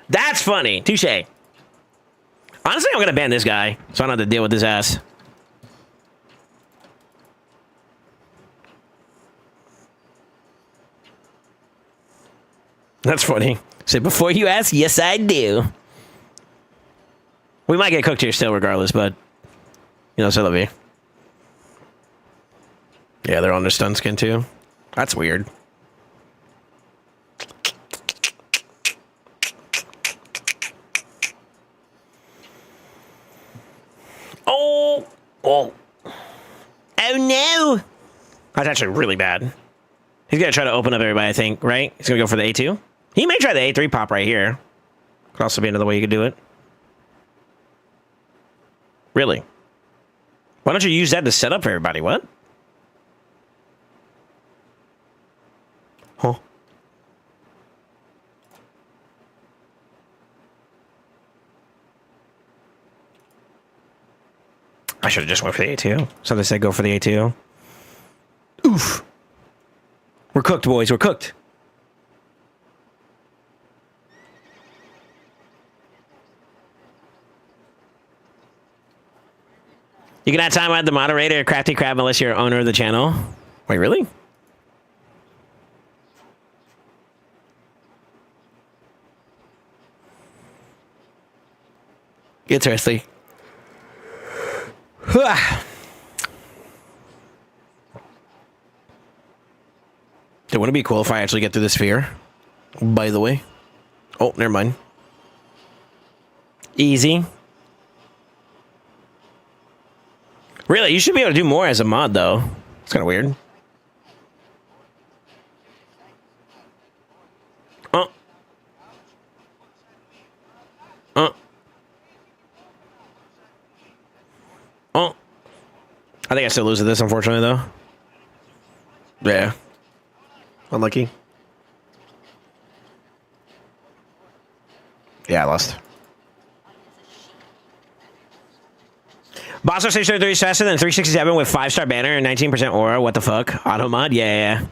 That's funny. Touche. Honestly, I'm going to ban this guy, so I don't have to deal with his ass. That's funny. So before you ask, yes, I do. We might get cooked here still regardless, but, you know, so that'll be. Yeah, they're on their stun skin too. That's weird. Oh! Oh! Oh no! That's actually really bad. He's gonna try to open up everybody, I think, right? He's gonna go for the A2. He may try the A3 pop right here. Could also be another way you could do it. Really? Why don't you use that to set up for everybody? What? Huh? I should have just went for the A2. So they said go for the A2. Oof. We're cooked, boys. We're cooked. You can add time out the moderator, Crafty Crab, unless you're owner of the channel. Wait, really? Interesting. It wouldn't be cool if I actually get through the sphere. By the way. Oh, never mind. Easy. Really, you should be able to do more as a mod, though. It's kind of weird. Oh. Oh. Oh. I think I still lose at this, unfortunately, though. Yeah. Unlucky. Yeah, I lost. Bosso 633 is faster than 367 with 5-star banner and 19% aura. What the fuck? Auto mod? Yeah.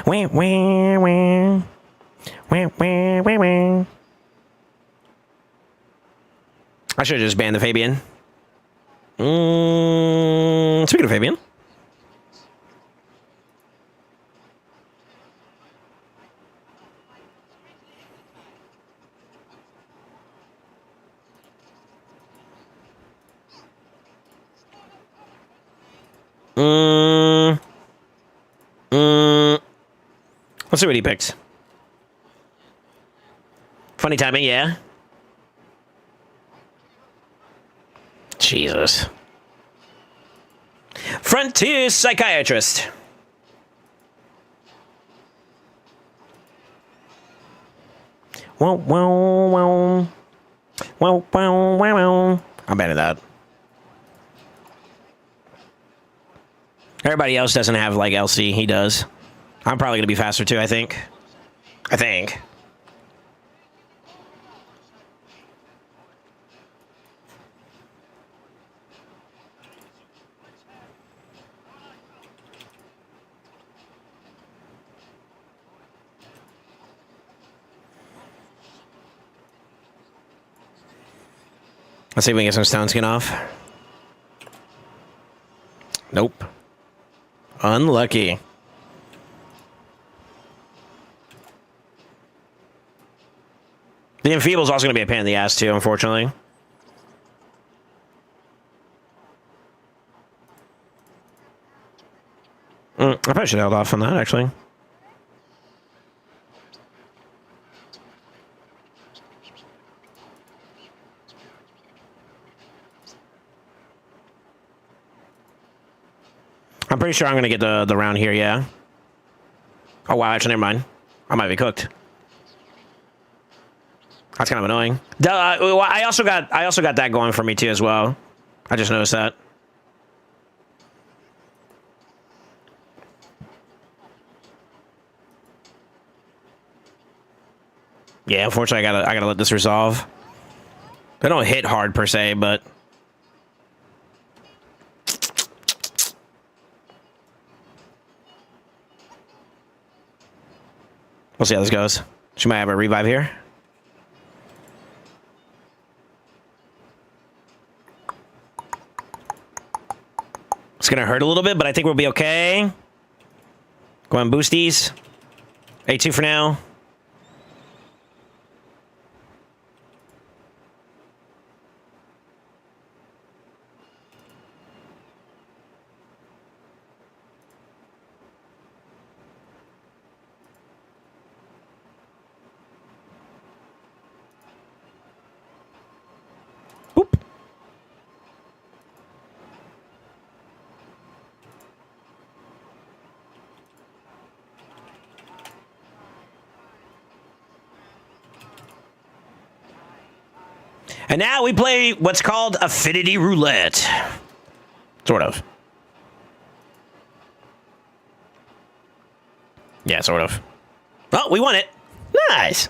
Wah, wah, wah. Wah, wah, wah, wah. I should have just banned the Fabian. Speaking of Fabian. Let's see what he picks. Funny timing, yeah. Jesus. Frontier Psychiatrist. Wow, wow, wow. Wow, wow, wow, wow. I'm bad at that. Everybody else doesn't have, like, LC. He does. I'm probably going to be faster, too, I think. Let's see if we can get some stone skin off. Nope. Unlucky. The Enfeeble's also going to be a pain in the ass, too, unfortunately. I probably should have held off on that, actually. I'm pretty sure I'm going to get the round here, yeah. Oh, wow, actually, never mind. I might be cooked. That's kind of annoying. I also got that going for me too as well. I just noticed that. Yeah, unfortunately, I gotta let this resolve. They don't hit hard per se, but we'll see how this goes. She might have a revive here. It's gonna hurt a little bit, but I think we'll be okay. Go on, boosties. A2 for now. Boop. And now we play what's called Affinity Roulette. Sort of. Yeah, sort of. Oh, we won it. Nice.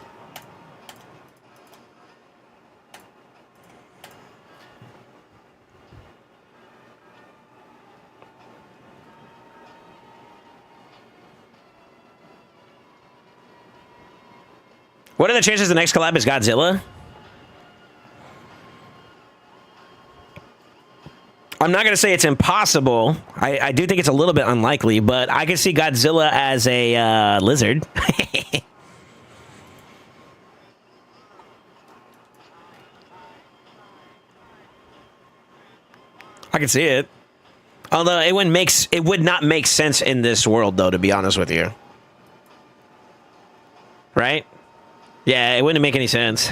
What are the chances the next collab is Godzilla? I'm not going to say it's impossible. I do think it's a little bit unlikely, but I can see Godzilla as a lizard. I can see it. Although it would not make sense in this world, though, to be honest with you. Right? Yeah, it wouldn't make any sense.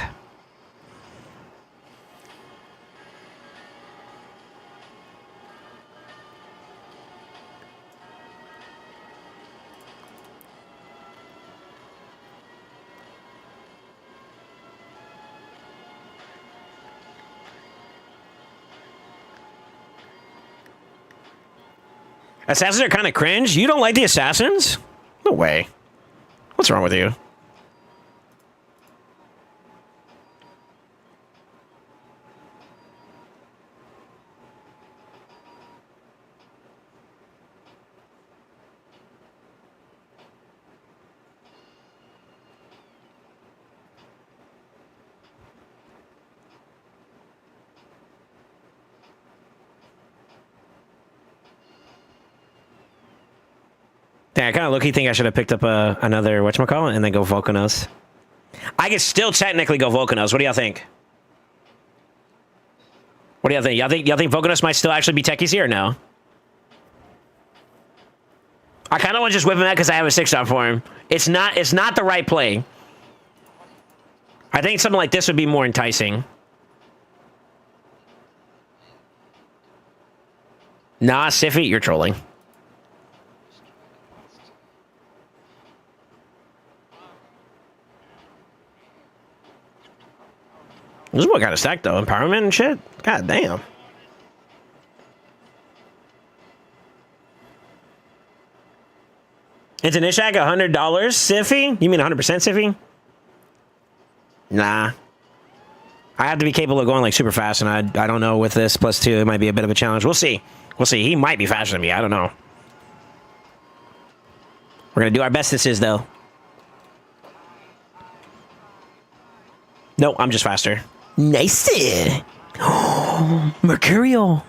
Assassins are kind of cringe. You don't like the assassins? No way. What's wrong with you? Dang, I kind of low-key think I should have picked up another whatchamacallit and then go Volcanos. I could still technically go Volcanos. What do y'all think? What do y'all think? Y'all think Volcanos might still actually be techies here or no? I kind of want to just whip him out because I have a 6-star for him. It's not the right play. I think something like this would be more enticing. Nah, Siffy, you're trolling. This is what kind of stack though, empowerment and shit. God damn. It's an Ishak, $100, Siffy? You mean 100% Siffy? Nah. I have to be capable of going like super fast, and I don't know with this +2, it might be a bit of a challenge. We'll see. We'll see. He might be faster than me. I don't know. We're gonna do our best. This is though. No, I'm just faster. Nice. Oh, Mercurial.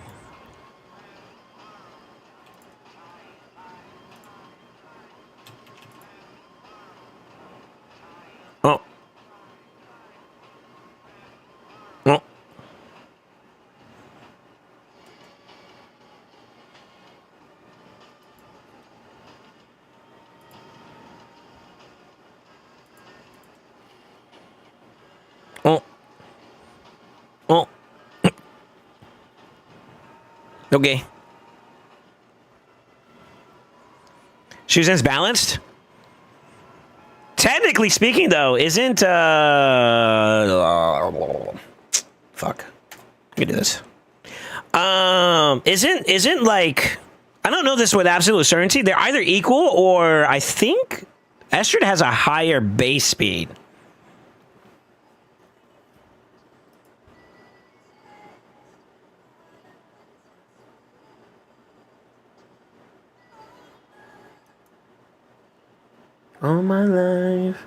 Oh. Oh. Oh. Oh. Okay. Shuzen's balanced? Technically speaking, though, isn't fuck. Let me do this. Isn't like, I don't know this with absolute certainty. They're either equal, or I think Estrid has a higher base speed. All my life.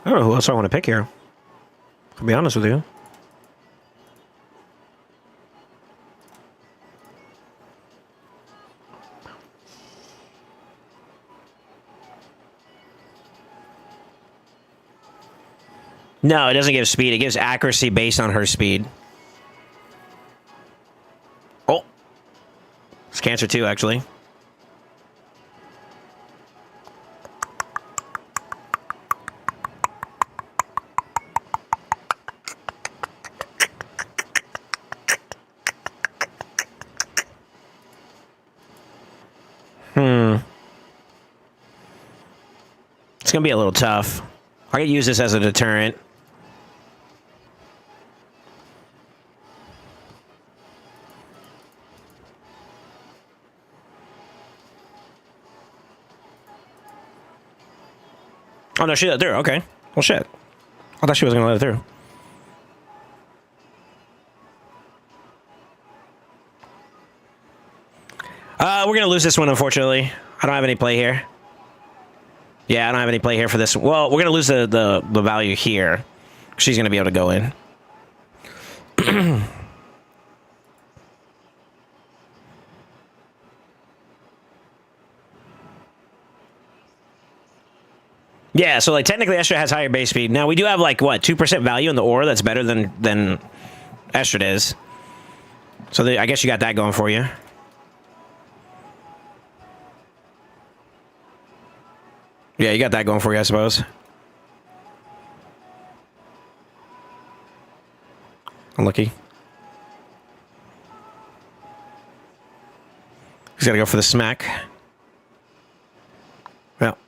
I don't know who else I want to pick here. To be honest with you. No, it doesn't give speed. It gives accuracy based on her speed. Oh. It's Cancer too, actually. It's going to be a little tough. I could use this as a deterrent. Oh, no, she let it through. Okay. Well, shit. I thought she was going to let it through. We're going to lose this one, unfortunately. I don't have any play here. Yeah, I don't have any play here for this. Well, we're going to lose the value here. She's going to be able to go in. Yeah, so like technically Estrid has higher base speed. Now we do have like what, 2% value in the aura that's better than Estrid is. So I guess you got that going for you. Yeah, you got that going for you, I suppose. Unlucky. He's got to go for the smack. Well.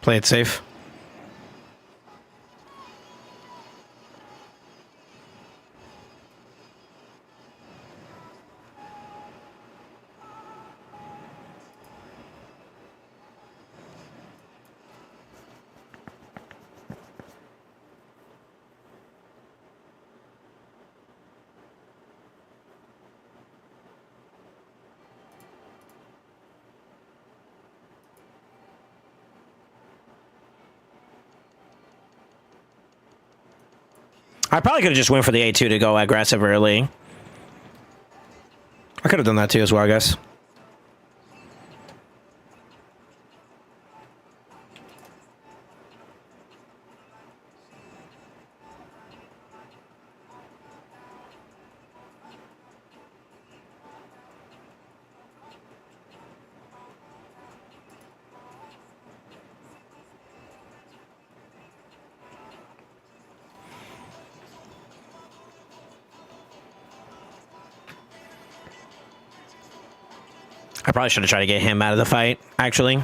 Play it safe. I probably could have just went for the A2 to go aggressive early. I could have done that too as well, I guess. I probably should have tried to get him out of the fight, actually.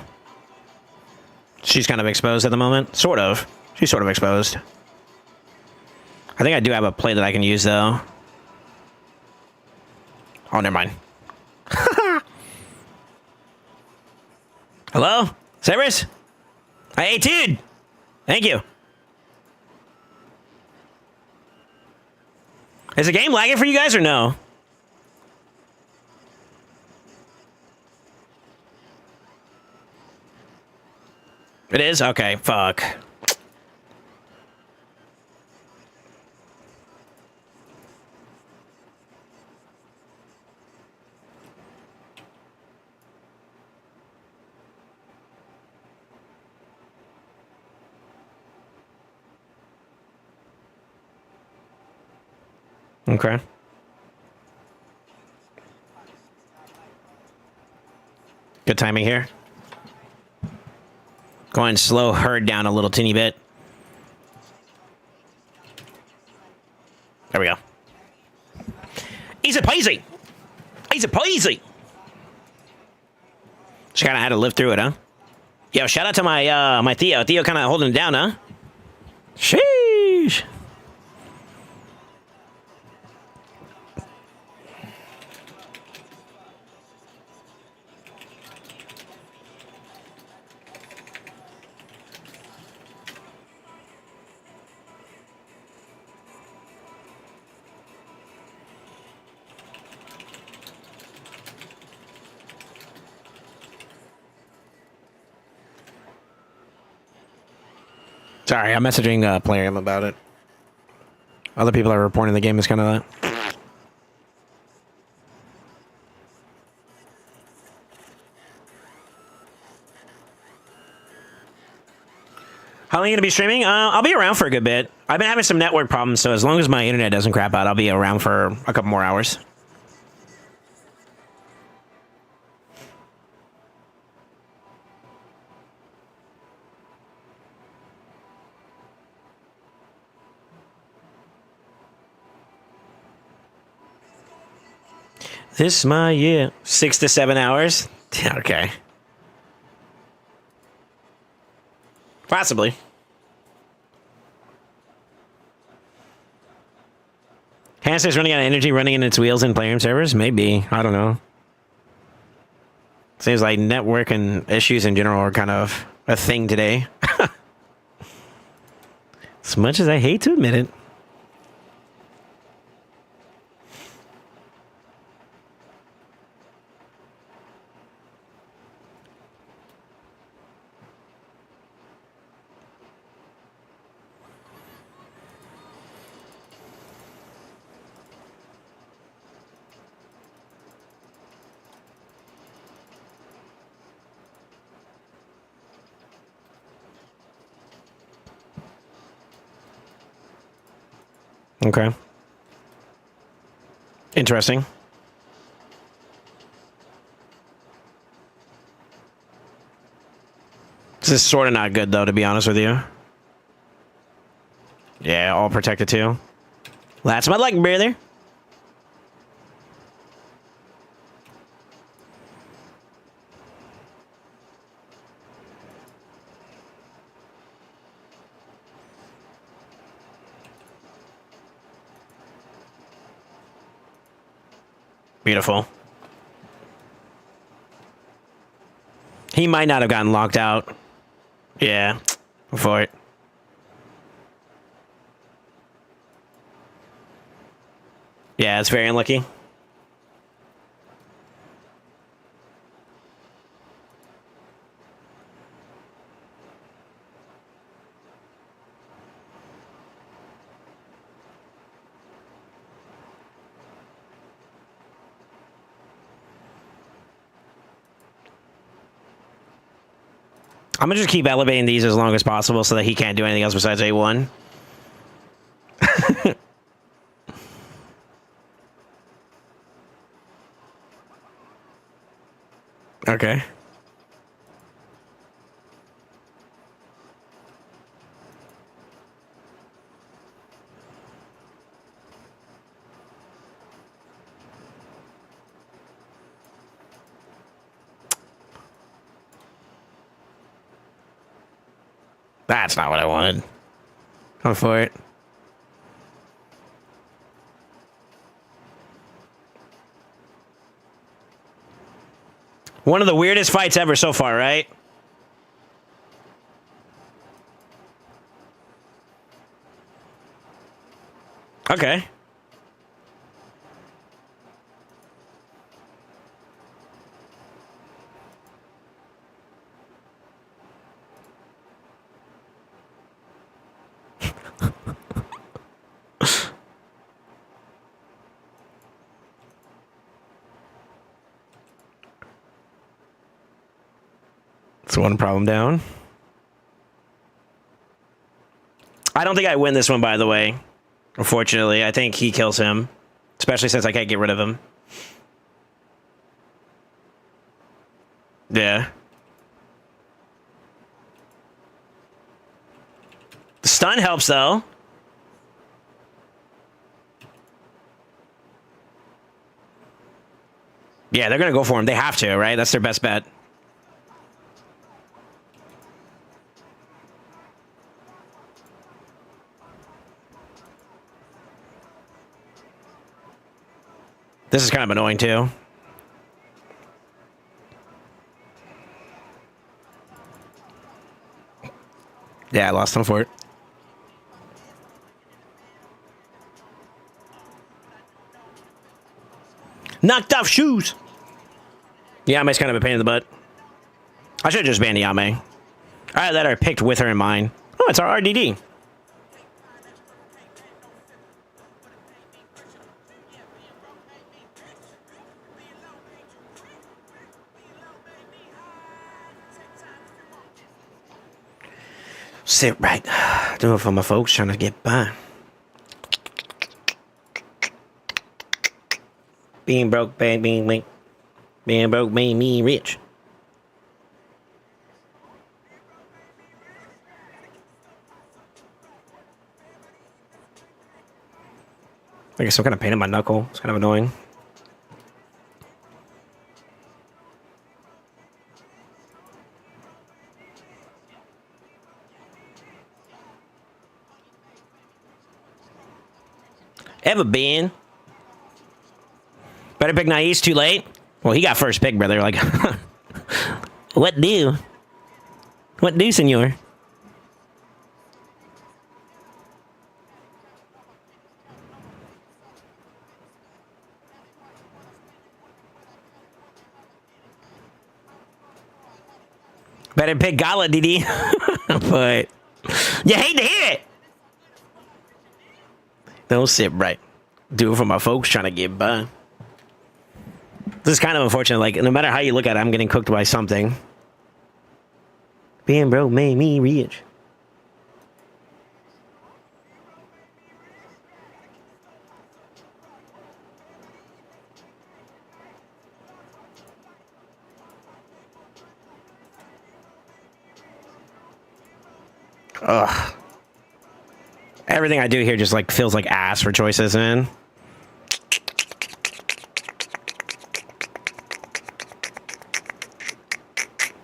She's kind of exposed at the moment. Sort of. She's sort of exposed. I think I do have a play that I can use, though. Oh, never mind. Hello? Cerberus? Hey, dude! Thank you. Is the game lagging for you guys or no? It is? Okay, fuck. Okay. Good timing here. Go ahead and slow herd down a little teeny bit. There we go. Easy peasy. Easy peasy. She kind of had to live through it, huh? Yo, shout out to my my Theo. Theo kind of holding it down, huh? Sheesh. Sorry, I'm messaging Playing about it. Other people are reporting the game is kind of that. How long are you going to be streaming? I'll be around for a good bit. I've been having some network problems, so as long as my internet doesn't crap out, I'll be around for a couple more hours. This my year. 6 to 7 hours? Okay. Possibly. Hamster's running out of energy running in its wheels in Playroom servers? Maybe. I don't know. Seems like network and issues in general are kind of a thing today. As much as I hate to admit it. Okay. Interesting. This is sort of not good, though, to be honest with you. Yeah, all protected, too. That's my luck, brother. Beautiful. He might not have gotten locked out. Yeah, for it. Yeah, it's very unlucky. I'm gonna just keep elevating these as long as possible so that he can't do anything else besides A1. Okay. That's not what I wanted. Go for it. One of the weirdest fights ever so far, right? Okay. That's one problem down. I don't think I win this one, by the way. Unfortunately, I think he kills him. Especially since I can't get rid of him. Yeah. The stun helps, though. Yeah, they're going to go for him. They have to, right? That's their best bet. This is kind of annoying, too. Yeah, I lost him for it. Knocked off shoes. Yame's kind of a pain in the butt. I should have just banned Yame. I let her picked with her in mind. Oh, it's our RDD. Sit right. Do it for my folks trying to get by. Being broke, being broke made me rich. I guess some kind of pain in my knuckle. It's kind of annoying. Ever been? Better pick Nai's too late. Well, he got first pick, brother. Like, what do? What do, senor? Better pick Gala, DD. But you hate to hear it. Don't sit right. Do it for my folks trying to get by. This is kind of unfortunate. Like, no matter how you look at it, I'm getting cooked by something. Being broke made me rich. Ugh. Everything I do here just like feels like ass for choices, man.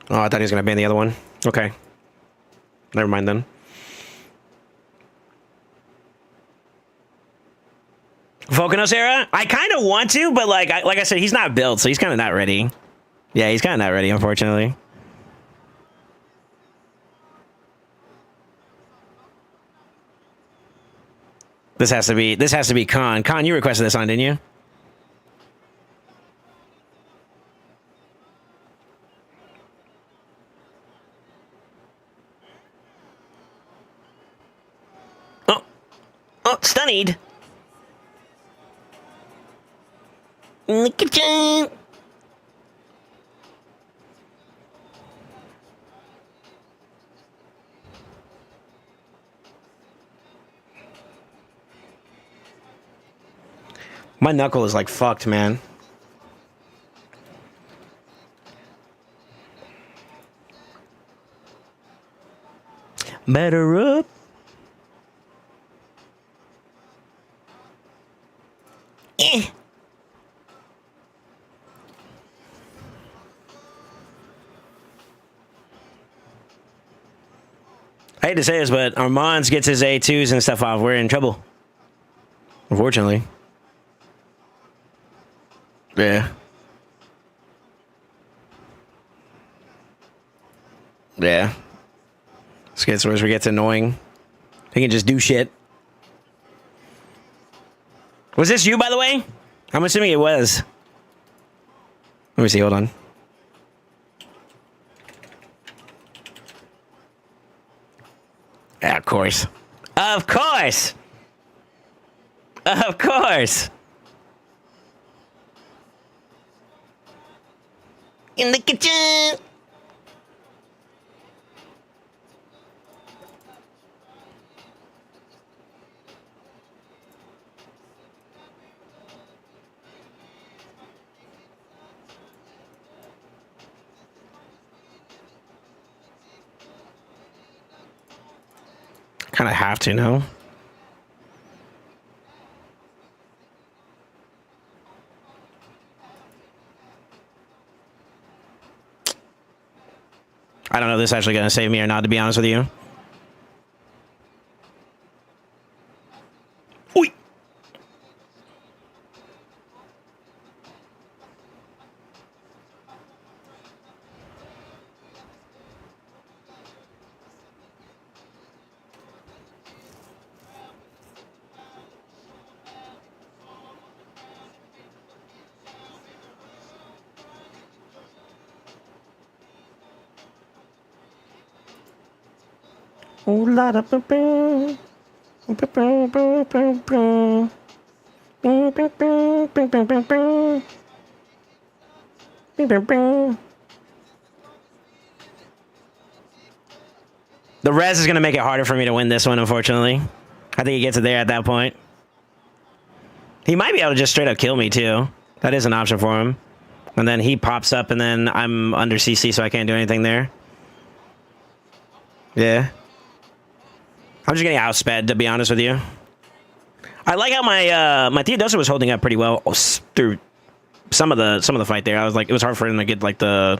Oh, I thought he was gonna ban the other one. Okay. Never mind then. Volcanos era? I kind of want to, but like I said, he's not built, so he's kind of not ready. Yeah, he's kind of not ready, unfortunately. This has to be Khan. Khan, you requested this on, didn't you? Oh, stunned. In the kitchen. My knuckle is like fucked, man. Better up. Eh. I hate to say this, but Armand gets his A2s and stuff off. We're in trouble. Unfortunately. Yeah. Yeah. This gets where it gets annoying. He can just do shit. Was this you, by the way? I'm assuming it was. Let me see, hold on. Yeah, of course. Of course! Of course! In the kitchen! Kind of have to, no? I don't know if this is actually going to save me or not, to be honest with you. Oi. Oh, la da ba ba. The res is going to make it harder for me to win this one, unfortunately. I think he gets it there at that point. He might be able to just straight up kill me, too. That is an option for him. And then he pops up, and then I'm under CC, so I can't do anything there. Yeah. I'm just getting outsped, to be honest with you. I like how my Theodosia was holding up pretty well through some of the fight there. I was like, it was hard for him to get like her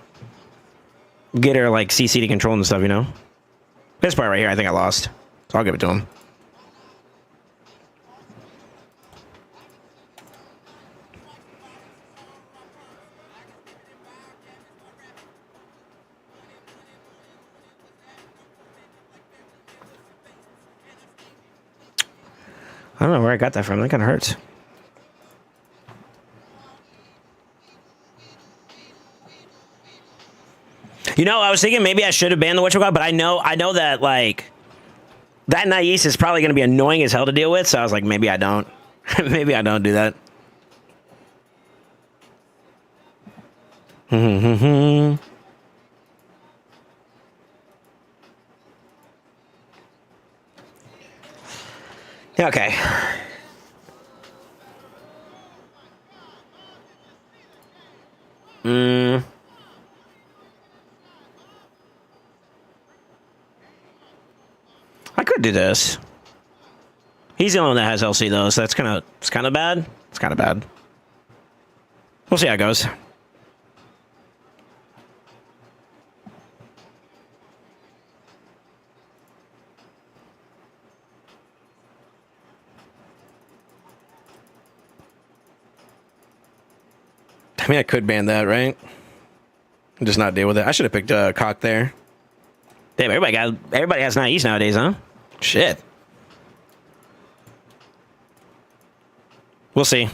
like CC to control and stuff, you know. This part right here, I think I lost, so I'll give it to him. I don't know where I got that from. That kind of hurts. You know, I was thinking maybe I should have banned the whatchamacallit, but I know that like that Nais is probably going to be annoying as hell to deal with. So I was like, maybe I don't. Maybe I don't do that. Okay. I could do this. He's the only one that has LC though, so it's kind of bad. It's kind of bad. We'll see how it goes. I mean, I could ban that, right? And just not deal with it. I should have picked cock there. Damn, everybody has Nais nowadays, huh? Shit. We'll see.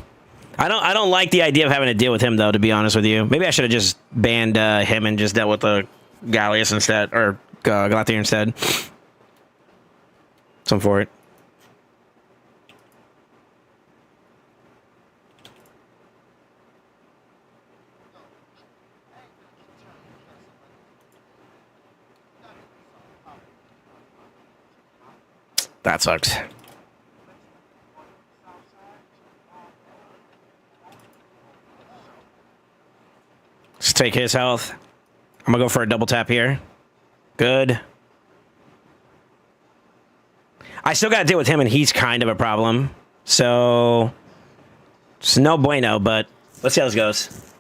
I don't like the idea of having to deal with him though, to be honest with you. Maybe I should have just banned him and just dealt with the Gallius instead, or Galathier instead. So I'm for it. That sucks. Let's take his health. I'm gonna go for a double tap here. Good. I still gotta deal with him, and he's kind of a problem. So it's no bueno, but let's see how this goes.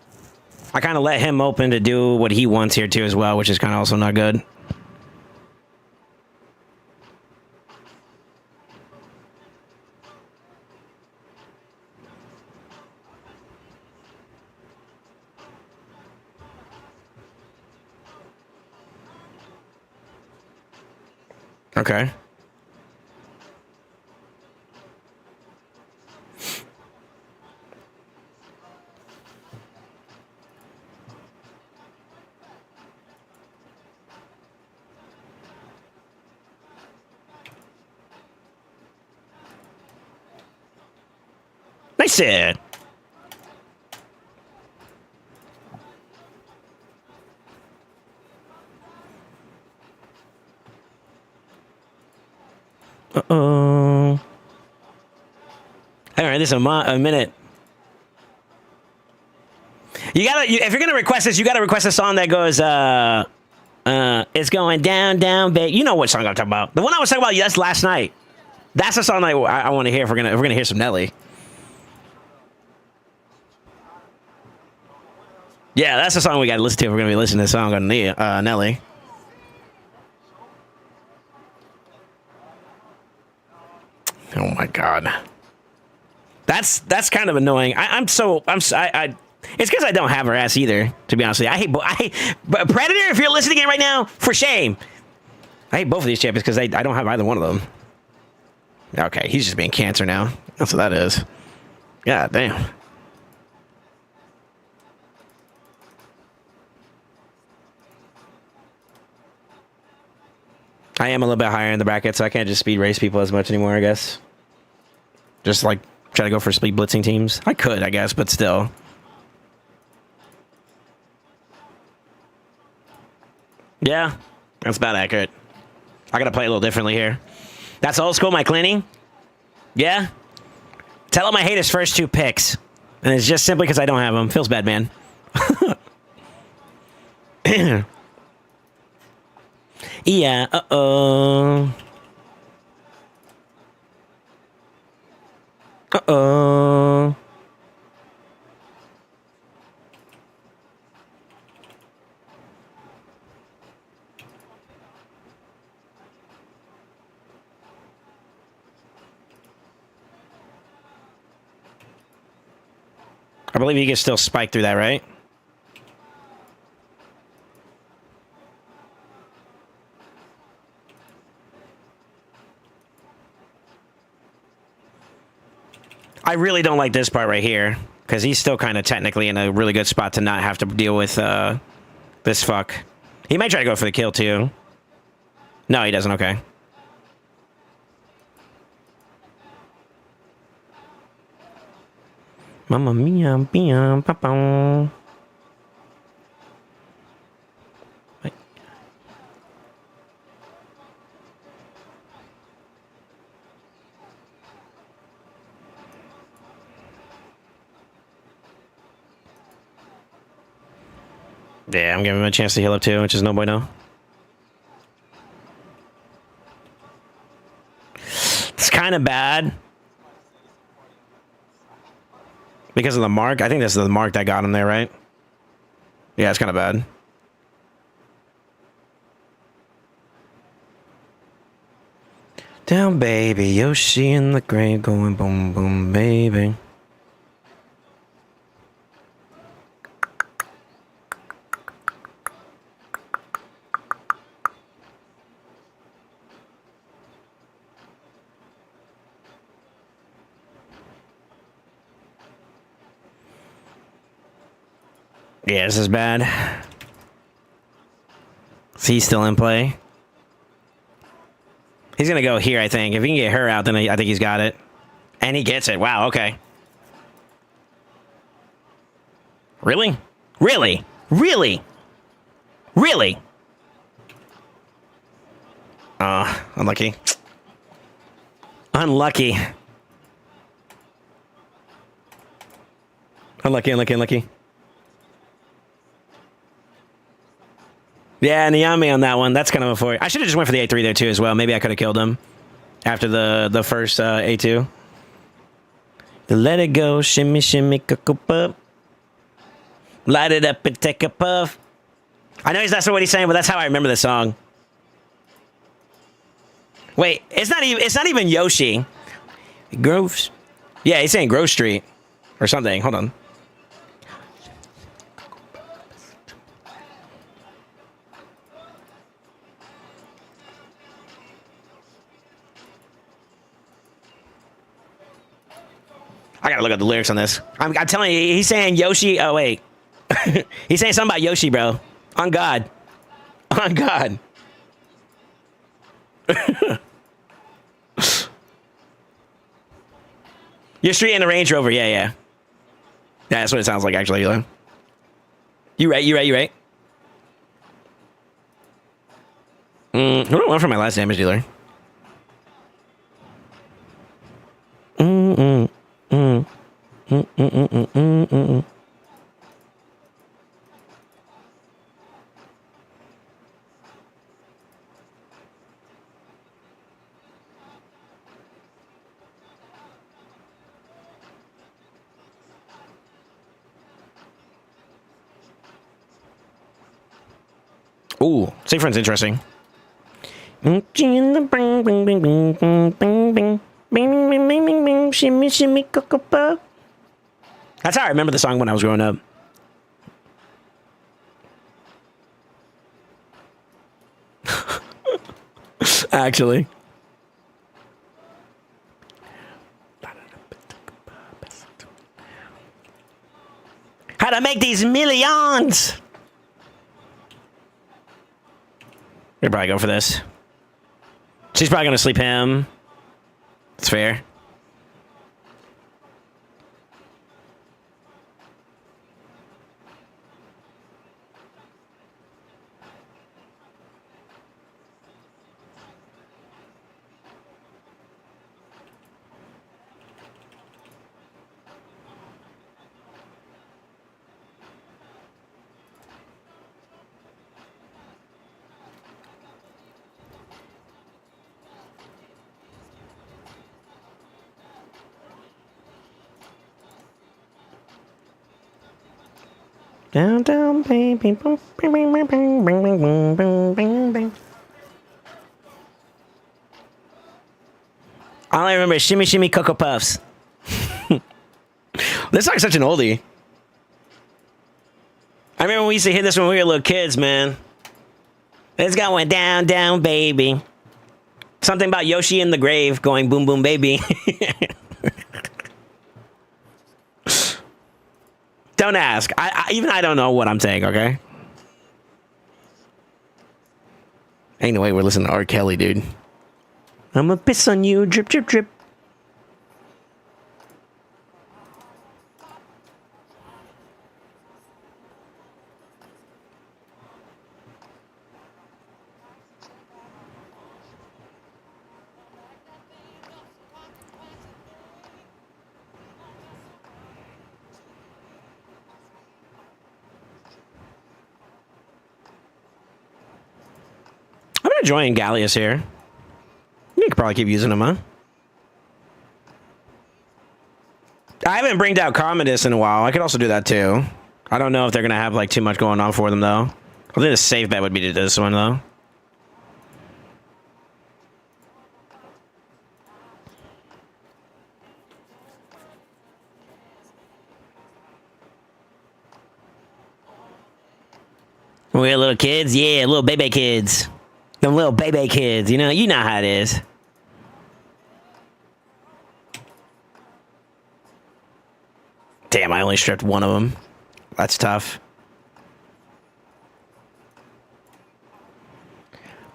I kind of let him open to do what he wants here too as well, which is kind of also not good. Okay. Nice it. Uh-oh. I haven't heard this in a minute. You gotta, if you're gonna request this, you gotta request a song that goes, It's going down, down, babe. You know what song I'm talking about? The one I was talking about. That's last night. That's the song I want to hear if we're gonna hear some Nelly. Yeah, that's the song we got to listen to if we're gonna be listening to the song on Nelly. Oh my god, that's kind of annoying. It's because I don't have her ass either. To be honest with you, but Predator, if you're listening in right now, for shame. I hate both of these champions because I don't have either one of them. Okay, he's just being cancer now. That's what that is. God damn. I am a little bit higher in the bracket, so I can't just speed race people as much anymore, I guess. Just, like, try to go for speed blitzing teams. I could, I guess, but still. Yeah, that's about accurate. I gotta play a little differently here. That's old school, my cleaning? Yeah? Tell him I hate his first 2 picks. And it's just simply because I don't have them. Feels bad, man. Yeah, uh-oh. Uh-oh. I believe you can still spike through that, right? I really don't like this part right here, because he's still kind of technically in a really good spot to not have to deal with this fuck. He might try to go for the kill, too. No, he doesn't. Okay. Mamma mia, mia, papa. Yeah, I'm giving him a chance to heal up too, which is no bueno. It's kind of bad. Because of the mark? I think this is the mark that got him there, right? Yeah, it's kind of bad. Down, baby, Yoshi in the grave going boom, boom, baby. Yeah, this is bad. Is he still in play? He's going to go here, I think. If he can get her out, then I think he's got it. And he gets it. Wow, okay. Really? Really? Really? Really? Unlucky. Unlucky. Unlucky, unlucky, unlucky. Yeah, Niami on that one. That's kind of a four. I should have just went for the A3 there, too, as well. Maybe I could have killed him after the first A2. The let it go, shimmy, shimmy, cuckoo pup. Light it up and take a puff. I know that's not what he's saying, but that's how I remember the song. Wait, it's not even Yoshi. Groves. Yeah, he's saying Grove Street or something. Hold on. I gotta look at the lyrics on this. I'm telling you, he's saying Yoshi. Oh, wait. He's saying something about Yoshi, bro. On God. On God. Your street in the Range Rover. Yeah, yeah. That's what it sounds like, actually. You right, you right, you right. Who do I want for my last damage dealer? Ooh, Say Friend's interesting. That's how I remember the song when I was growing up. Actually. How to make these millions? You're probably go for this. She's probably gonna sleep him. It's fair. Down, down, baby. Boom, bing, bing, bing, bing, bing, bing, bing, bing, bing. All I remember is Shimmy Shimmy Cocoa Puffs. This song's such an oldie. I remember we used to hit this when we were little kids, man. It's going down, down, baby. Something about Yoshi in the grave going boom, boom, baby. Don't ask. Even I don't know what I'm saying, okay? Ain't no way we're listening to R. Kelly, dude. I'ma piss on you, drip, drip, drip. I'm enjoying Gallius here. You could probably keep using him, huh? I haven't bringed out Commodus in a while. I could also do that too. I don't know if they're gonna have like too much going on for them though. I think the safe bet would be to do this one though. We're little kids, yeah, little baby kids. Them little baby kids, you know how it is. Damn, I only stripped one of them. That's tough.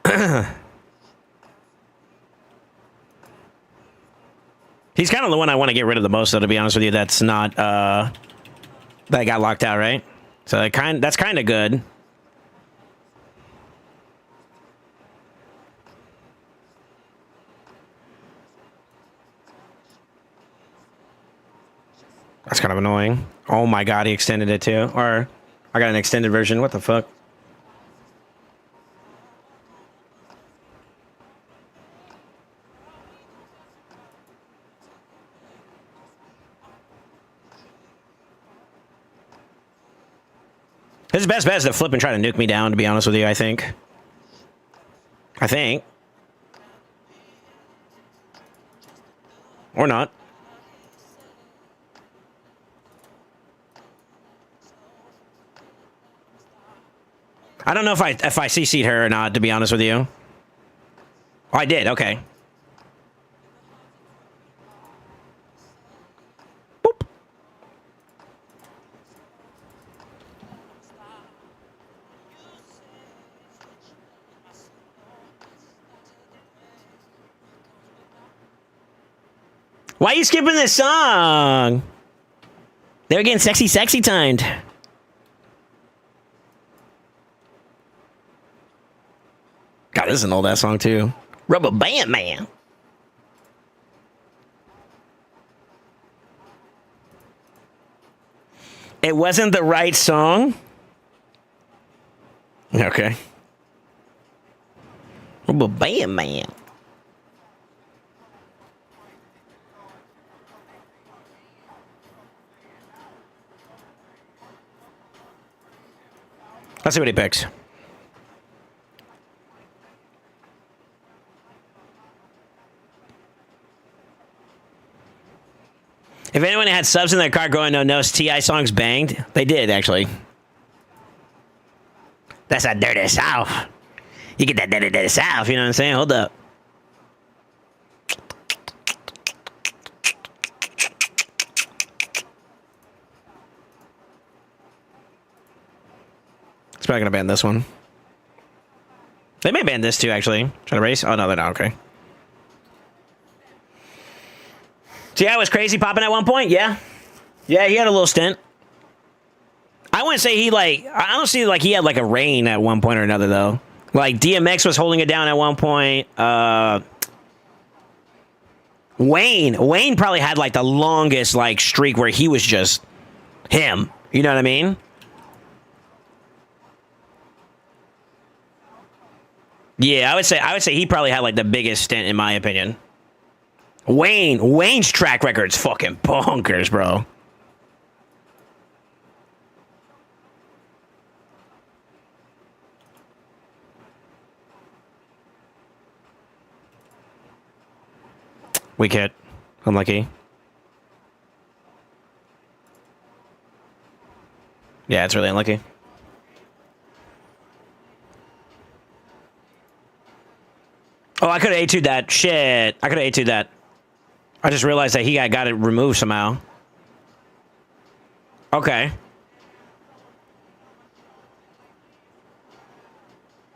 He's kind of the one I want to get rid of the most, though, to be honest with you. That's not, that got locked out, right? So that's kind of good. That's kind of annoying. Oh my god, he extended it too. Or, I got an extended version. What the fuck? His best bet is to flip and try to nuke me down, to be honest with you, I think. Or not. I don't know if I CC'd her or not, to be honest with you. Oh, I did, okay. Boop. Why are you skipping this song? They were getting sexy timed. God, this is an old ass song too. Rubber Band Man. It wasn't the right song. Okay. Rubber Band Man. Let's see what he picks. If anyone had subs in their car going, no, T.I. songs banged, they did, actually. That's that dirty South. You get that dirty South, you know what I'm saying? Hold up. It's probably going to ban this one. They may ban this too, actually. Trying to race? Oh, no, they're not. Okay. T.I. was crazy popping at one point? Yeah. Yeah, he had a little stint. I wouldn't say he, like... I don't see, like, he had, like, a reign at one point or another, though. Like, DMX was holding it down at one point. Wayne probably had, like, the longest, like, streak where he was just him. You know what I mean? Yeah, I would say he probably had, like, the biggest stint, in my opinion. Wayne's track record's fucking bonkers, bro. Weak hit. Unlucky. Yeah, it's really unlucky. Oh, I could have A2'd that. Shit. I could have A2'd that. I just realized that he got it removed somehow. Okay.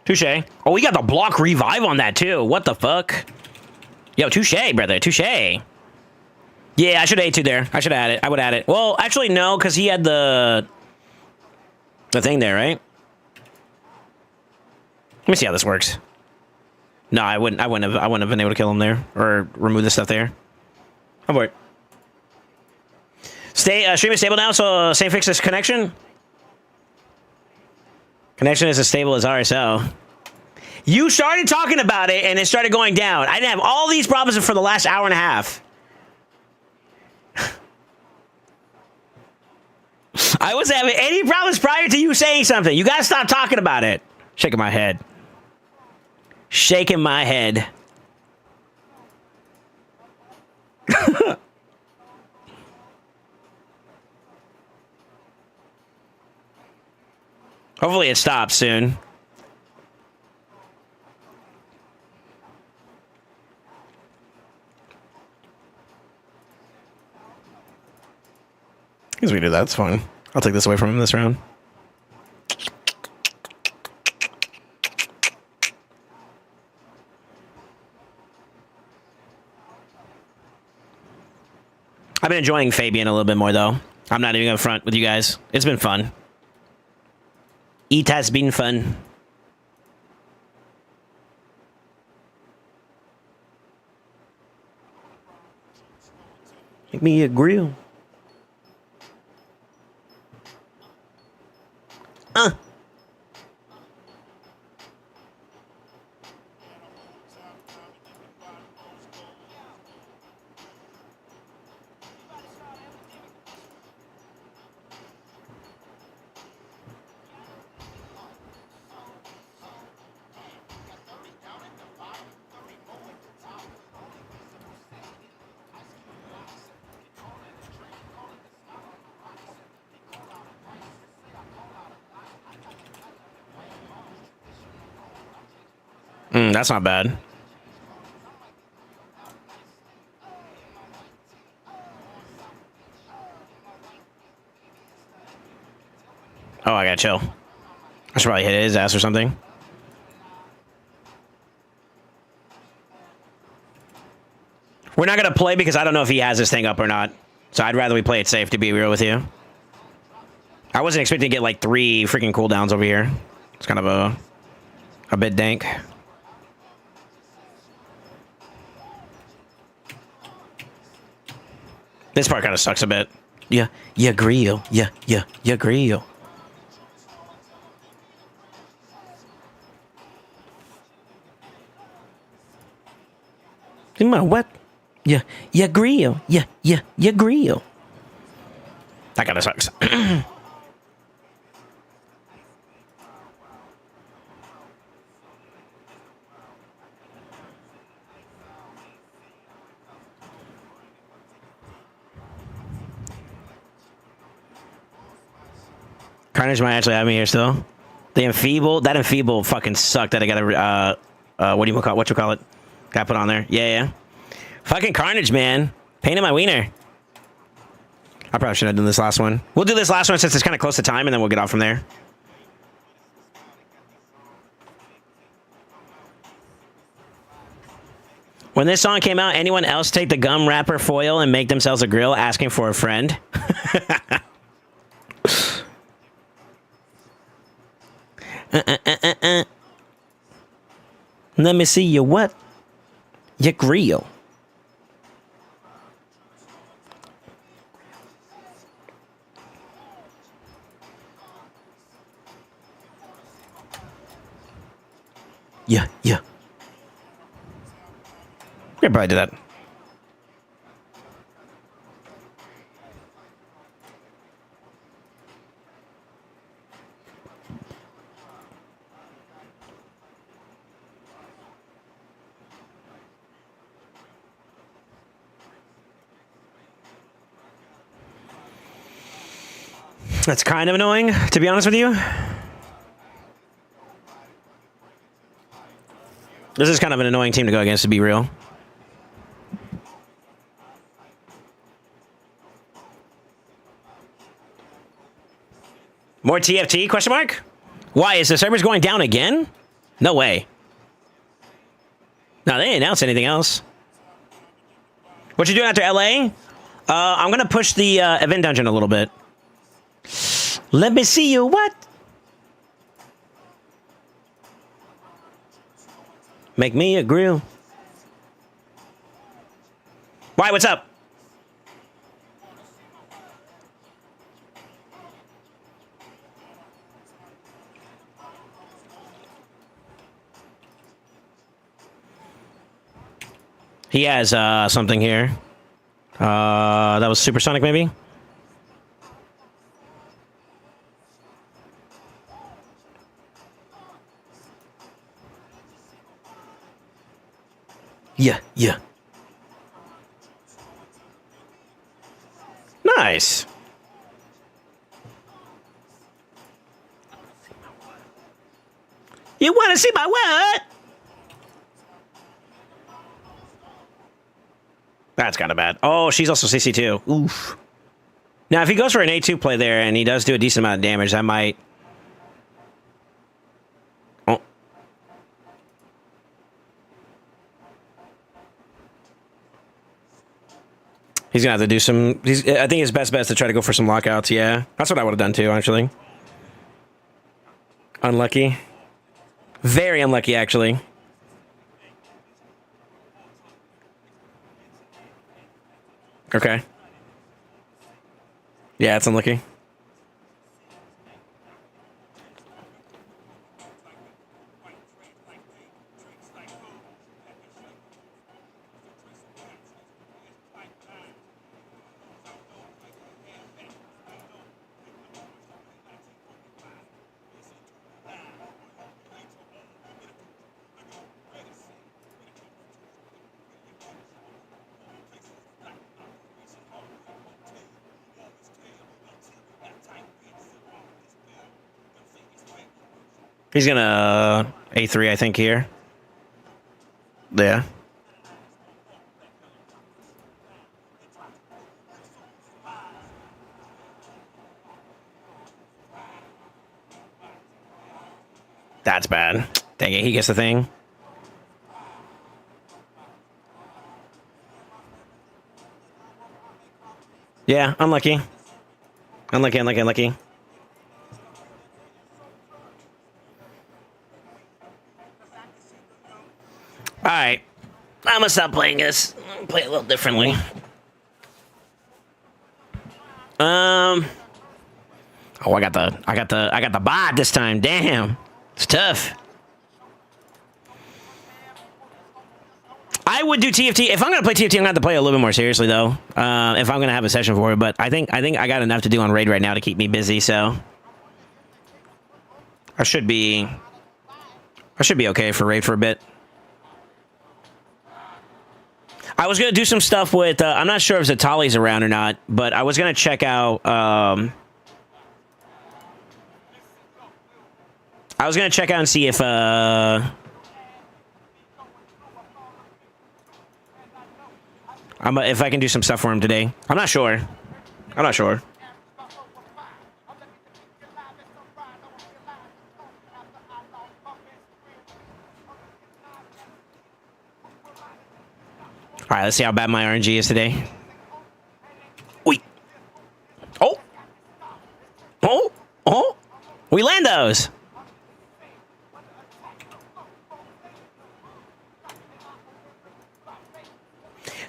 Touche. Oh, we got the block revive on that, too. What the fuck? Yo, touche, brother. Touche. Yeah, I should have A2 there. I should have had it. I would add it. Well, actually, no, because he had the thing there, right? Let me see how this works. No, I wouldn't have been able to kill him there or remove the stuff there. I'm worried. Stream is stable now, so same fix this connection. Connection is as stable as RSL. You started talking about it and it started going down. I didn't have all these problems for the last hour and a half. I wasn't having any problems prior to you saying something. You gotta stop talking about it. Shaking my head. Shaking my head. Hopefully it stops soon. As we do that, that's fine. I'll take this away from him this round. I've been enjoying Fabian a little bit more, though. I'm not even going to front with you guys. It's been fun. It has been fun. Make me a grill. That's not bad. Oh, I gotta chill. I should probably hit his ass or something. We're not gonna play because I don't know if he has this thing up or not. So I'd rather we play it safe, to be real with you. I wasn't expecting to get like 3 freaking cooldowns over here. It's kind of a bit dank. This part kind of sucks a bit. Yeah, grill. Yeah, grill. Come on, what? Yeah, grill. Yeah, grill. That kind of sucks. Carnage might actually have me here still. The Enfeeble, that Enfeeble fucking sucked that I gotta, what you call it? Got put on there. Yeah. Fucking Carnage, man. Pain in my wiener. I probably should have done this last one. We'll do this last one since it's kind of close to time, and then we'll get off from there. When this song came out, anyone else take the gum wrapper foil and make themselves a grill asking for a friend? Let me see your what? Your grill. Yeah. We could probably do that. That's kind of annoying, to be honest with you. This is kind of an annoying team to go against, to be real. More TFT, question mark? Why, is the servers going down again? No way. No, they didn't announce anything else. What you doing after LA? I'm gonna push the event dungeon a little bit. Let me see you what? Make me a grill. Why, what's up? He has something here. That was supersonic, maybe? Yeah. Nice. You want to see my what? That's kind of bad. Oh, she's also CC too. Oof. Now, if he goes for an A2 play there and he does do a decent amount of damage, I might... Oh. He's going to have to do some... I think his best bet is to try to go for some lockouts, yeah. That's what I would have done too, actually. Unlucky. Very unlucky, actually. Okay. Yeah, it's unlucky. He's gonna A3, I think, here. Yeah. That's bad. Dang it, he gets the thing. Yeah, unlucky. Unlucky. Alright. I'm gonna stop playing this. Play it a little differently. Oh, I got the bot this time. Damn. It's tough. I would do TFT. If I'm gonna play TFT, I'm gonna have to play a little bit more seriously though. If I'm gonna have a session for it, but I think I got enough to do on raid right now to keep me busy, so I should be okay for raid for a bit. I was going to do some stuff with, I'm not sure if Zatali's around or not, but I was going to check out, I was gonna check out and see if if I can do some stuff for him today. I'm not sure. I'm not sure. All right, let's see how bad my RNG is today. Wait. Oh. Oh. Oh. We land those.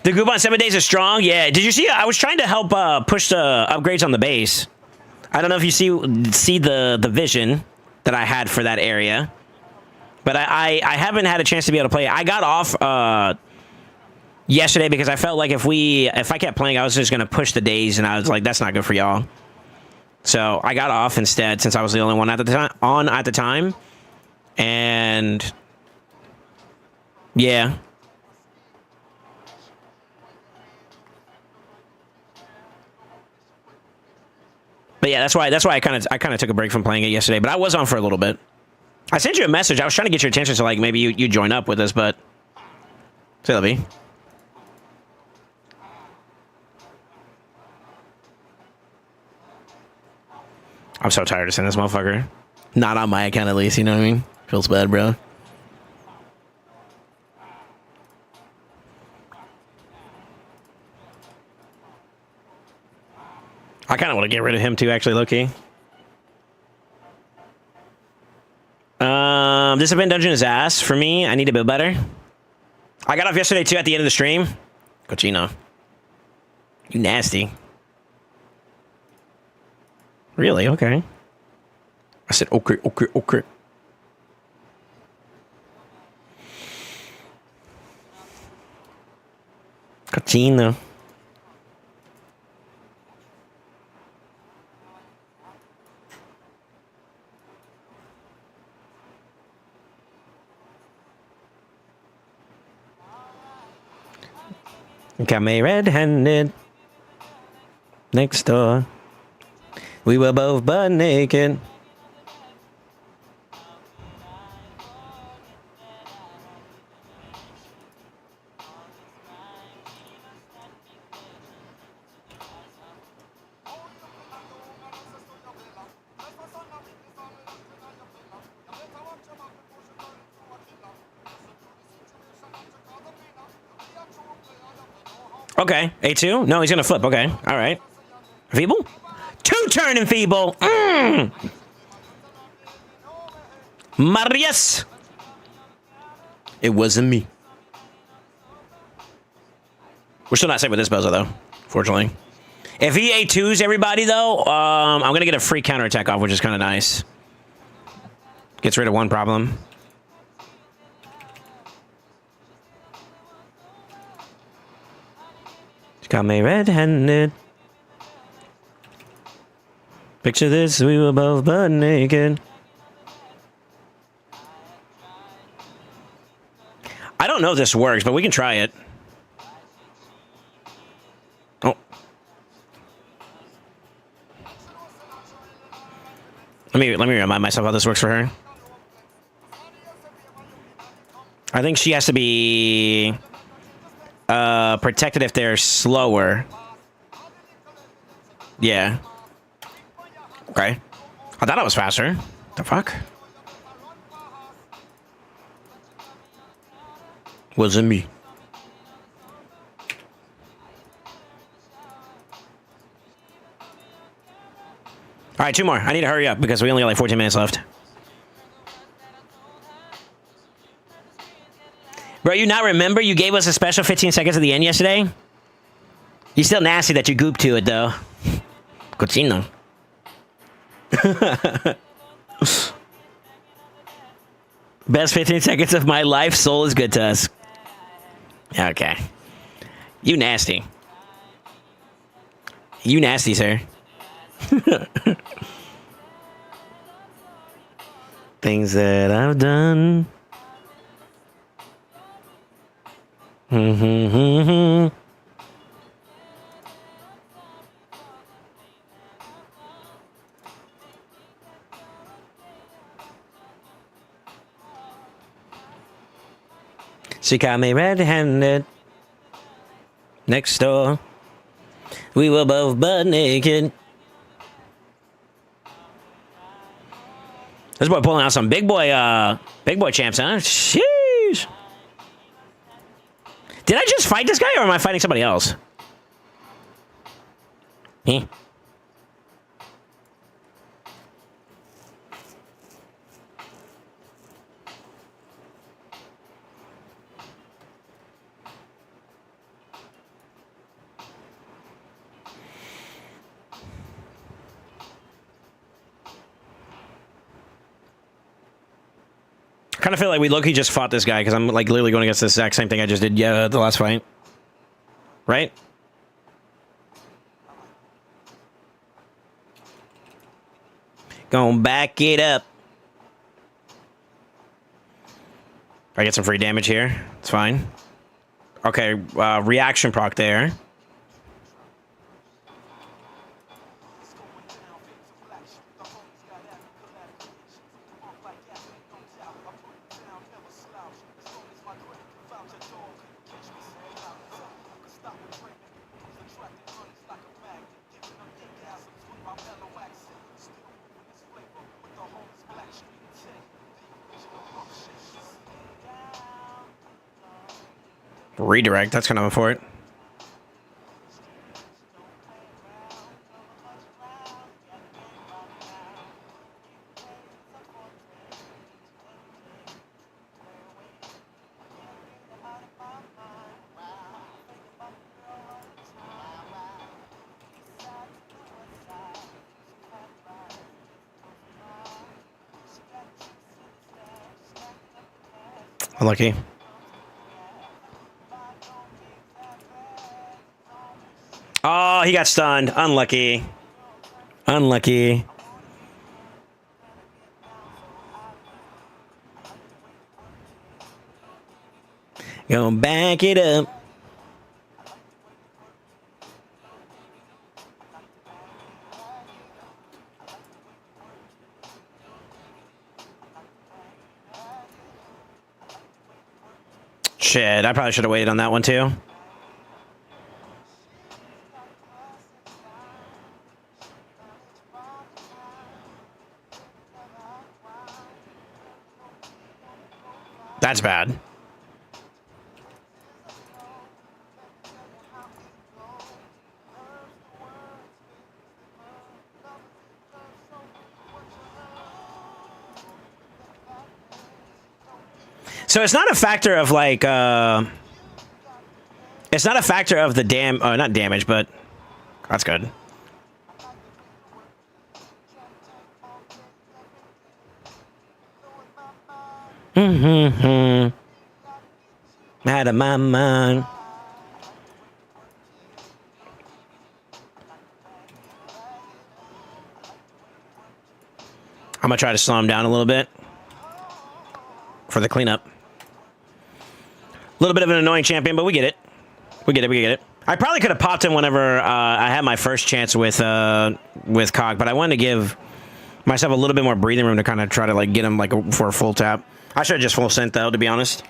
The group on 7 days is strong. Yeah. Did you see? I was trying to help push the upgrades on the base. I don't know if you see the vision that I had for that area, but I haven't had a chance to be able to play it. I got off yesterday because I felt like if I kept playing, I was just gonna push the days, and I was like, that's not good for y'all. So I got off instead since I was the only one at the time, and yeah. But yeah, that's why I kind of took a break from playing it yesterday. But I was on for a little bit. I sent you a message. I was trying to get your attention, so like maybe you join up with us, but say that be. I'm so tired of seeing this motherfucker. Not on my account, at least. You know what I mean? Feels bad, bro. I kind of want to get rid of him too, actually, low-key. This event dungeon is ass for me. I need to build better. I got off yesterday too at the end of the stream. Cochino. You nasty. Really? Okay. I said, okay. Cochino. Got me red-handed next door. We were both butt naked. Okay, A2? No, he's gonna flip. Okay, all right. Feeble? Two-turn and feeble. Marius. It wasn't me. We're still not safe with this Bozo, though, fortunately. If he A2s everybody, though, I'm going to get a free counterattack off, which is kind of nice. Gets rid of one problem. Got me red-handed. Picture this, we were both butt naked. I don't know if this works, but we can try it. Oh. Let me remind myself how this works for her. I think she has to be protected if they're slower. Yeah. Okay. I thought I was faster. The fuck? Wasn't me. All right, two more. I need to hurry up because we only got like 14 minutes left. Bro, you not remember you gave us a special 15 seconds at the end yesterday? You still nasty that you gooped to it, though. Cochino. Best 15 seconds of my life. Soul is good to us. Okay. You nasty. You nasty, sir. Things that I've done. She caught me red-handed. Next door. We were both butt naked. This boy pulling out some big boy champs, huh? Sheesh. Did I just fight this guy, or am I fighting somebody else? Eh. I kind of feel like we low-key just fought this guy because I'm like literally going against the exact same thing I just did the last fight. Right? Gonna back it up. I get some free damage here. It's fine. Okay, reaction proc there. Redirect, that's coming for it. Unlucky. Oh, he got stunned. Unlucky. Unlucky. Gonna back it up. Shit, I probably should have waited on that one too. That's bad. So it's not a factor of like, it's not a factor of the not damage, but that's good. Out of my mind. I'm gonna try to slow him down a little bit for the cleanup. A little bit of an annoying champion, but we get it. We get it. I probably could have popped him whenever I had my first chance with Cog, but I wanted to give myself a little bit more breathing room to kind of try to like get him like for a full tap. I should have just SoulSaint though, to be honest.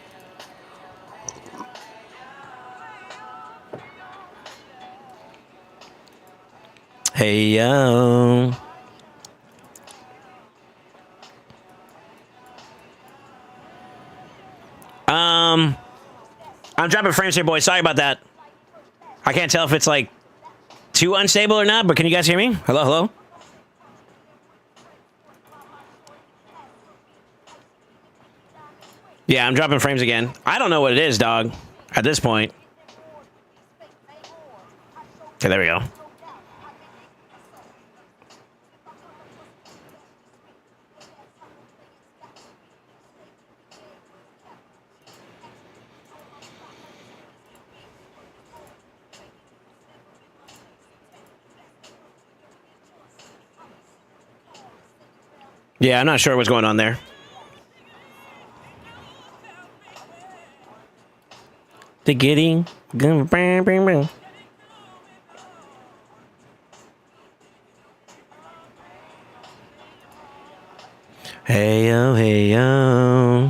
Hey yo. I'm dropping frames here, boys. Sorry about that. I can't tell if it's like too unstable or not, but can you guys hear me? Hello, hello? Yeah, I'm dropping frames again. I don't know what it is, dog, at this point. Okay, there we go. Yeah, I'm not sure what's going on there. The getting. Hey yo, hey yo.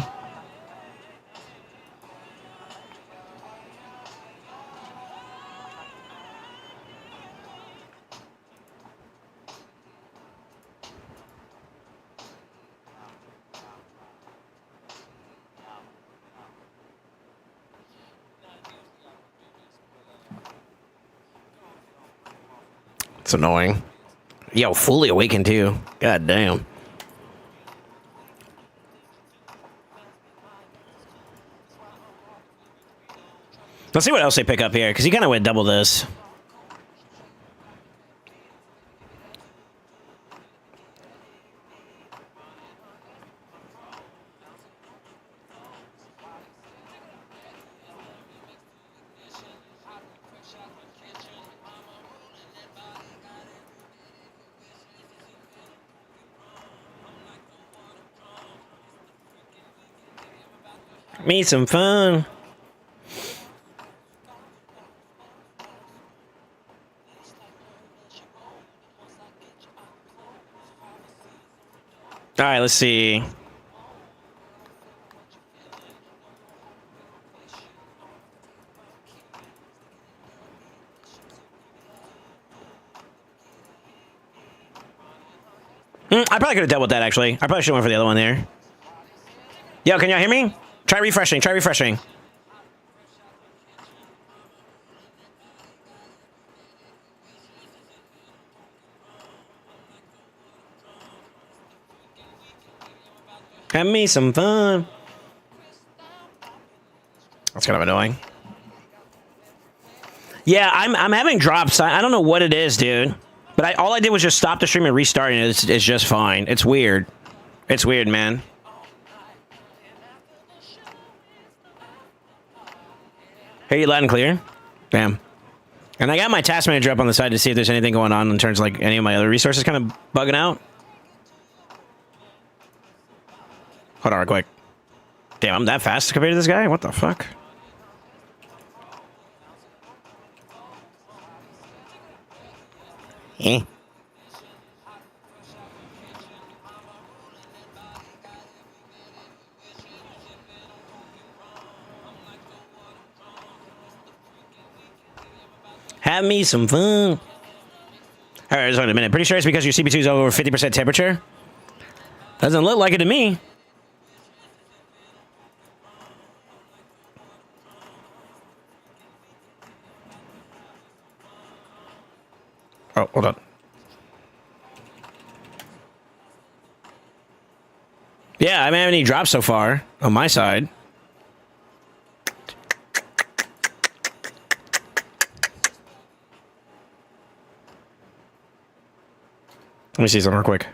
It's annoying. Yo, fully awakened too. God damn. Let's see what else they pick up here, because he kind of went double this. Me some fun. All right, let's see. I probably could have dealt with that, actually. I probably should have went for the other one there. Yo, can y'all hear me? Try refreshing. Try refreshing. Have me some fun. That's kind of annoying. Yeah, I'm having drops. I don't know what it is, dude. But all I did was just stop the stream and restart, and it's just fine. It's weird. It's weird, man. Hear you loud and clear. Bam. And I got my task manager up on the side to see if there's anything going on in terms of like any of my other resources kind of bugging out. Hold on real quick. Damn, I'm that fast compared to this guy? What the fuck? Eh. Have me some fun. All right, just wait a minute. Pretty sure it's because your CP2 is over 50% temperature. Doesn't look like it to me. Oh, hold on. Yeah, I haven't had any drops so far on my side. Let me see something real quick.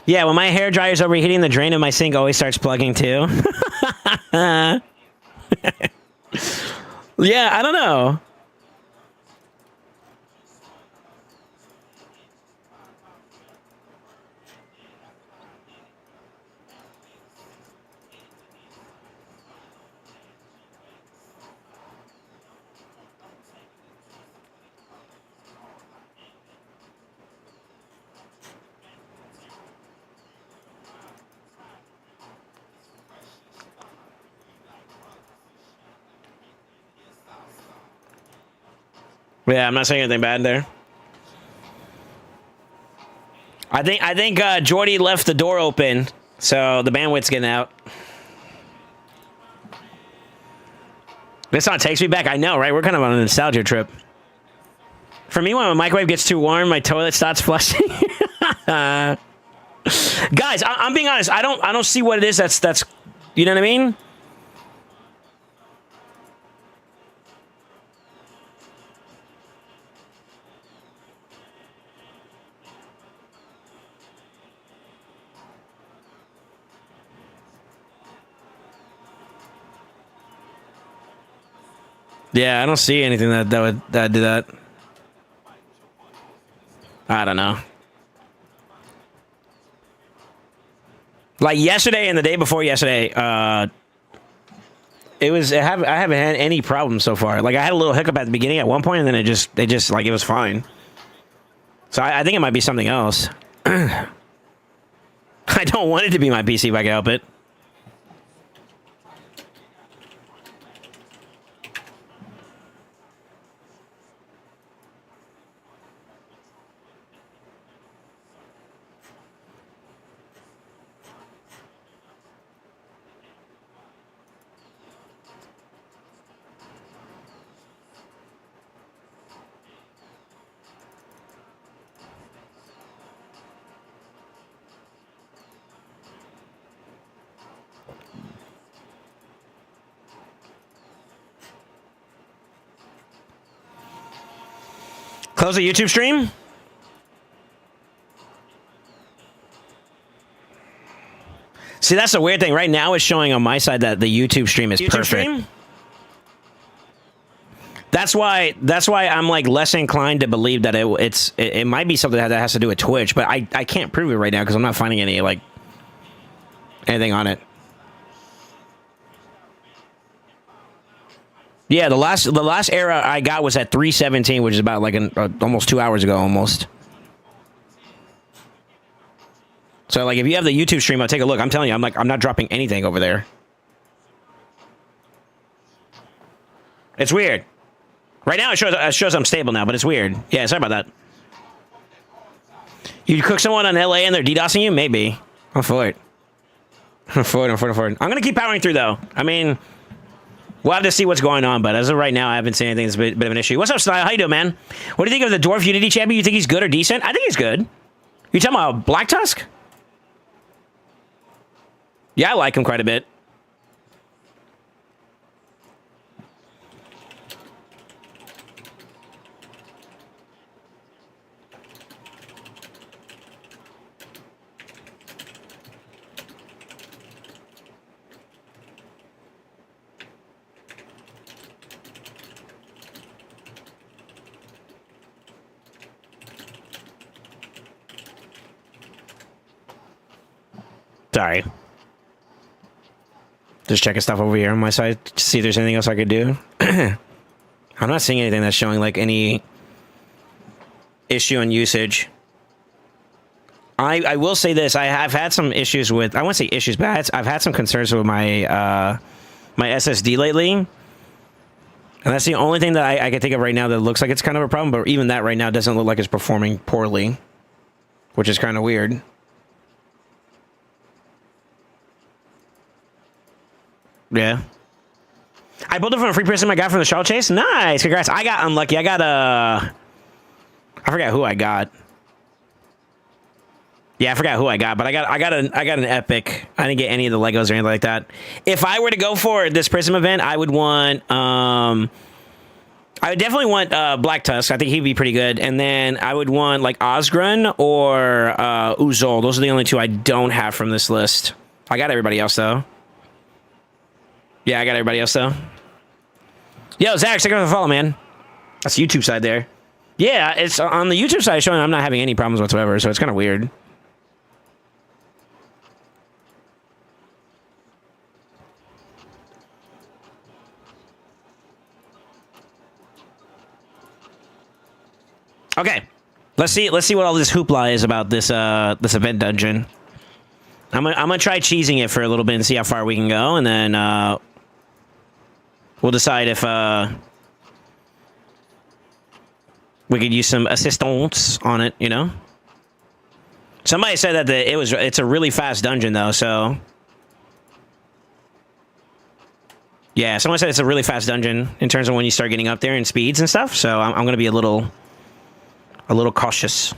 Yeah, when my hair dryer's overheating, the drain of my sink always starts plugging too. Yeah, I don't know. Yeah, I'm not saying anything bad there. I think Jordy left the door open, so the bandwidth's getting out. This song takes me back. I know, right? We're kind of on a nostalgia trip. For me, when my microwave gets too warm, my toilet starts flushing. Guys, I'm being honest. I don't see what it is. That's you know what I mean? Yeah, I don't see anything that would do that. I don't know. Like yesterday and the day before yesterday, I haven't had any problems so far. Like I had a little hiccup at the beginning at one point, and then it just like it was fine. So I think it might be something else. I don't want it to be my PC if I can help it. Close the YouTube stream? See, that's the weird thing. Right now it's showing on my side that the YouTube stream is perfect. Stream? That's why I'm like less inclined to believe that it might be something that has to do with Twitch, but I can't prove it right now because I'm not finding any like anything on it. Yeah, the last error I got was at 3:17, which is about like almost 2 hours ago, almost. So like, if you have the YouTube stream, I'll take a look. I'm telling you, I'm not dropping anything over there. It's weird. Right now, it shows I'm stable now, but it's weird. Yeah, sorry about that. You cook someone on LA and they're DDoSing you? Maybe. I'm for it. I'm for it. I'm gonna keep powering through though. I mean, we'll have to see what's going on, but as of right now, I haven't seen anything that's a bit of an issue. What's up, Style? How you doing, man? What do you think of the Dwarf Unity champion? You think he's good or decent? I think he's good. You talking about Black Tusk? Yeah, I like him quite a bit. Sorry. Just checking stuff over here on my side to see if there's anything else I could do. I'm not seeing anything that's showing like any issue in usage. I will say this. I have had some issues with, I won't say issues, but I've had some concerns with my my SSD lately. And that's the only thing that I can think of right now that looks like it's kind of a problem. But even that right now doesn't look like it's performing poorly, which is kind of weird. Yeah. I built it from a free prism I got from the Shuttle Chase. Nice. Congrats. I got unlucky. I got I forgot who I got. Yeah, I forgot who I got, but I got an epic. I didn't get any of the Legos or anything like that. If I were to go for this prism event, I would want I would definitely want Black Tusk. I think he'd be pretty good. And then I would want like Osgrun or Uzol. Those are the only two I don't have from this list. I got everybody else though. Yeah, I got everybody else, though. Yo, Zach, check out the follow, man. That's the YouTube side there. Yeah, it's on the YouTube side showing I'm not having any problems whatsoever, so it's kind of weird. Okay, let's see what all this hoopla is about this this event dungeon. I'm gonna try cheesing it for a little bit and see how far we can go, and then we'll decide if we could use some assistance on it, you know? Somebody said that it's a really fast dungeon, though, so... Yeah, someone said it's a really fast dungeon in terms of when you start getting up there in speeds and stuff, so I'm going to be a little cautious.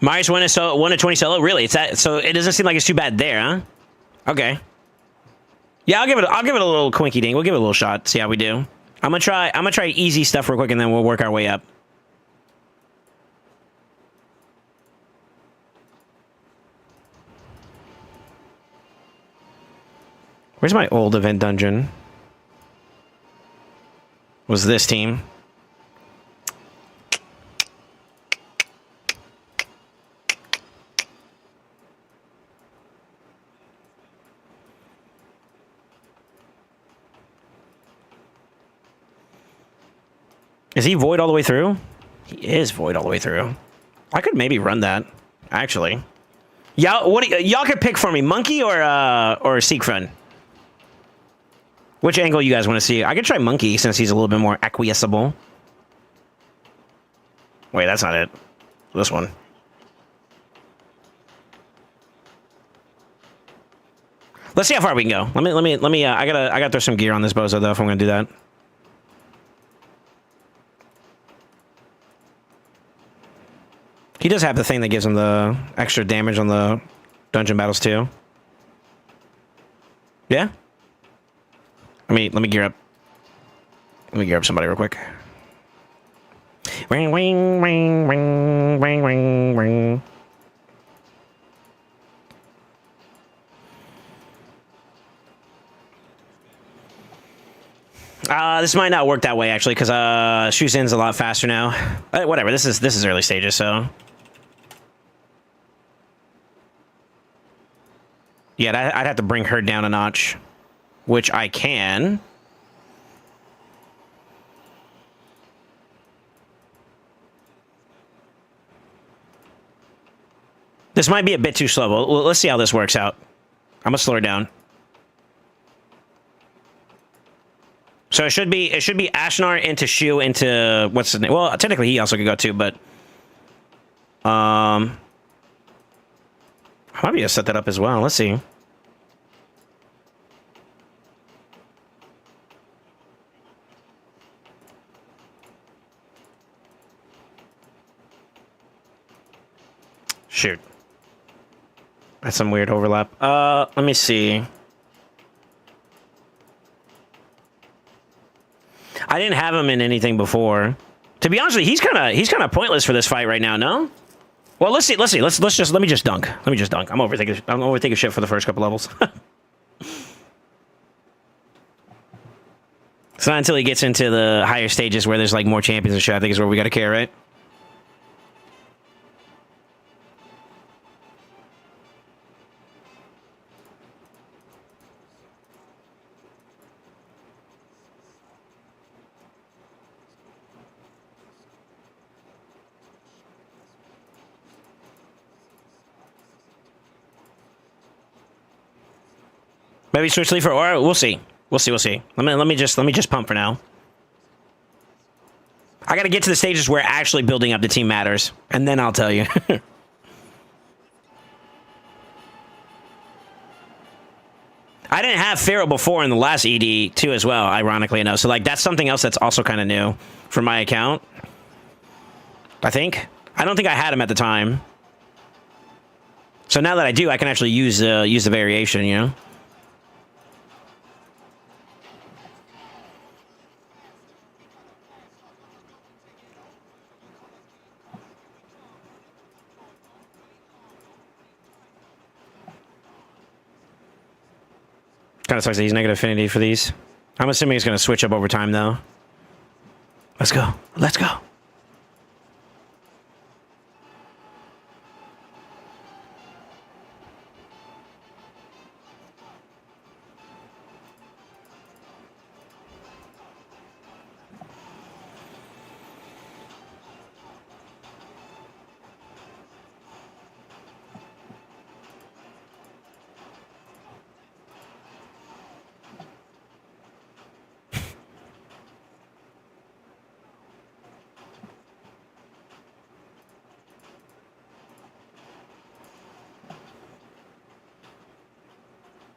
Myers won a 20 solo. Really? It's that. So it doesn't seem like it's too bad there, huh? Okay. Yeah, I'll give it a little quinky ding. We'll give it a little shot. See how we do. I'm gonna try easy stuff real quick, and then we'll work our way up. Where's my old event dungeon? was this team. Is he void all the way through? He is void all the way through. I could maybe run that, actually. Y'all, y'all could pick for me, Monkey or Siegfried. Which angle you guys want to see? I could try Monkey since he's a little bit more acquiesceable. Wait, that's not it. This one. Let's see how far we can go. Let me. I gotta throw some gear on this bozo though if I'm gonna do that. He does have the thing that gives him the extra damage on the dungeon battles too. Yeah. Let me gear up. Let me gear up somebody real quick. Ring, ring, ring, ring, ring, ring, ring. This might not work that way actually, because Shuzin's a lot faster now. Whatever. This is early stages, so. Yeah, I'd have to bring her down a notch, which I can. This might be a bit too slow. Well, let's see how this works out. I'm gonna slow her down. So it should be Ashnar into Shu into what's his name? Well, technically he also could go too, but I might be able to set that up as well. Let's see. Shoot. That's some weird overlap. Let me see. I didn't have him in anything before. To be honest with you, he's kind of pointless for this fight right now, no? Well, let's see. Let me just dunk. I'm overthinking shit for the first couple levels. It's not until he gets into the higher stages where there's like more champions and shit, I think is where we gotta care, right? Maybe switch Leaf or we'll see. We'll see. Let me just pump for now. I gotta get to the stages where actually building up the team matters, and then I'll tell you. I didn't have Pharaoh before in the last ED too as well, ironically enough. So like that's something else that's also kind of new for my account. I think. I don't think I had him at the time. So now that I do, I can actually use the variation, you know? Kind of sucks that he's negative affinity for these. I'm assuming he's going to switch up over time, though. Let's go. Let's go.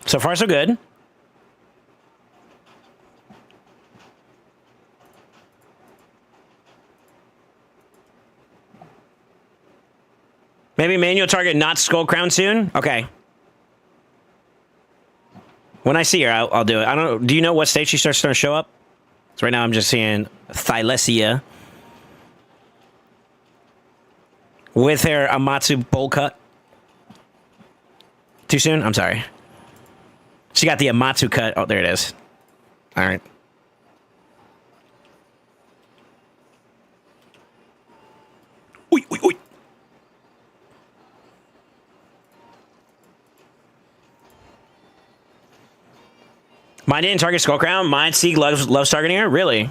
So far, so good. Maybe manual target, not Skull Crown soon? Okay. When I see her, I'll do it. I don't know. Do you know what stage she starts to show up? So right now I'm just seeing Thylesia with her Amatsu bowl cut. Too soon? I'm sorry. She got the Amatsu cut. Oh, there it is. All right. Mine didn't target Skullcrown. Mine Sieg loves targeting her. Really?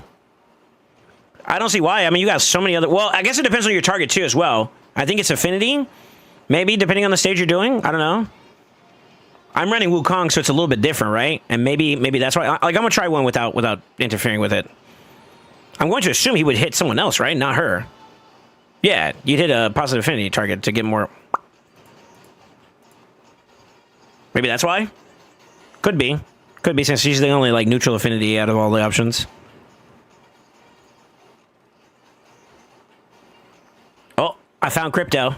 I don't see why. I mean, you got so many other... Well, I guess it depends on your target, too, as well. I think it's affinity. Maybe, depending on the stage you're doing. I don't know. I'm running Wukong, so it's a little bit different, right? And maybe that's why... Like, I'm going to try one without interfering with it. I'm going to assume he would hit someone else, right? Not her. Yeah, you'd hit a positive affinity target to get more... Maybe that's why? Could be. Could be, since she's the only, like, neutral affinity out of all the options. Oh, I found Crypto.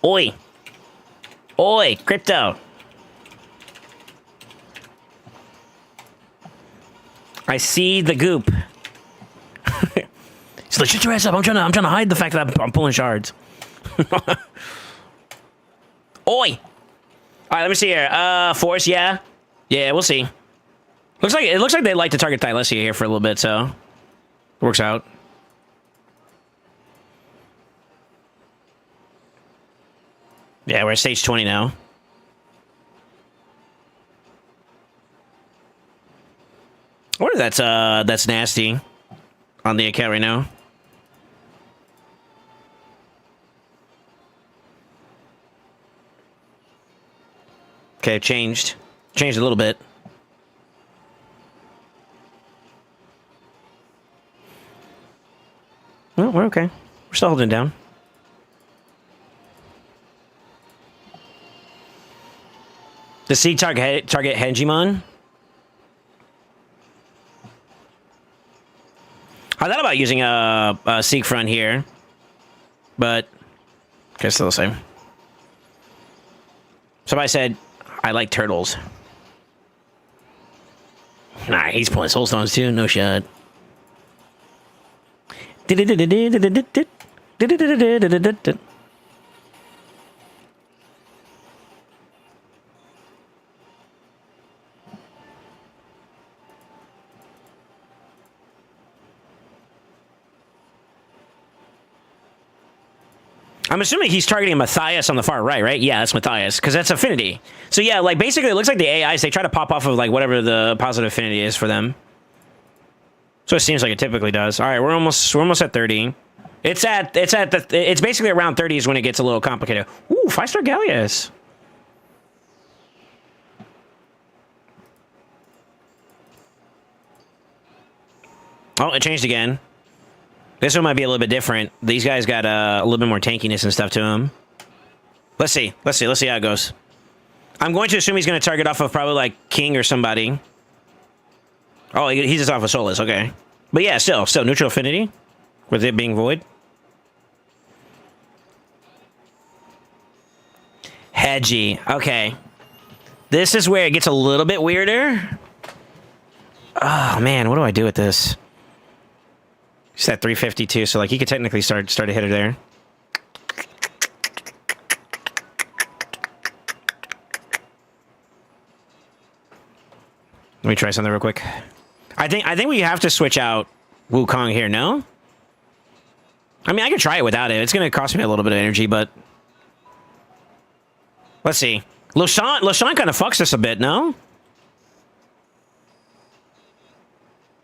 Oi. Oi, Crypto. I see the goop. He's like, shut your ass up. I'm trying to hide the fact that I'm pulling shards. Oi. All right, let me see here. Force, yeah. Yeah, we'll see. It looks like they like to target Thylesia here for a little bit, so works out. Yeah, we're at stage 20 now. I wonder if that's nasty on the account right now. Okay, changed a little bit. Well, we're okay. We're still holding it down. The Sieg target Hengimon. I thought about using a Sieg front here, but okay, still the same. Somebody said I like turtles. Nah, he's pulling soul stones too. No shot. I'm assuming he's targeting Matthias on the far right? Yeah, that's Matthias, because that's affinity. So yeah, like basically it looks like the AIs, they try to pop off of like whatever the positive affinity is for them. So it seems like it typically does. All right, we're almost at 30. It's basically around 30 is when it gets a little complicated. Ooh, 5-star Gallius. Oh, it changed again. This one might be a little bit different. These guys got a little bit more tankiness and stuff to them. Let's see how it goes. I'm going to assume he's going to target off of probably like King or somebody. Oh, he's just off of Solus, okay. But yeah, still neutral affinity with it being void. Hedgy, okay. This is where it gets a little bit weirder. Oh man, what do I do with this? He's at 352, so like he could technically start a hitter there. Let me try something real quick. I think we have to switch out Wukong here, no? I mean, I could try it without it. It's going to cost me a little bit of energy, but... Let's see. LeSean kind of fucks us a bit, no?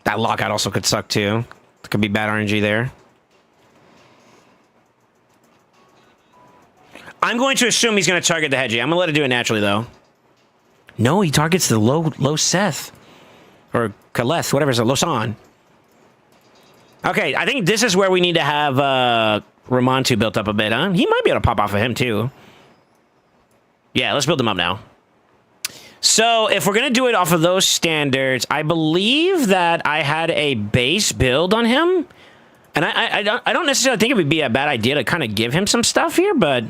That lockout also could suck, too. It could be bad RNG there. I'm going to assume he's going to target the Hedgie. I'm going to let it do it naturally, though. No, he targets the low Seth. Or Kaleth, whatever it's LeSean. Okay, I think this is where we need to have Ramontu built up a bit, huh? He might be able to pop off of him, too. Yeah, let's build him up now. So, if we're going to do it off of those standards, I believe that I had a base build on him. And I don't necessarily think it would be a bad idea to kind of give him some stuff here, but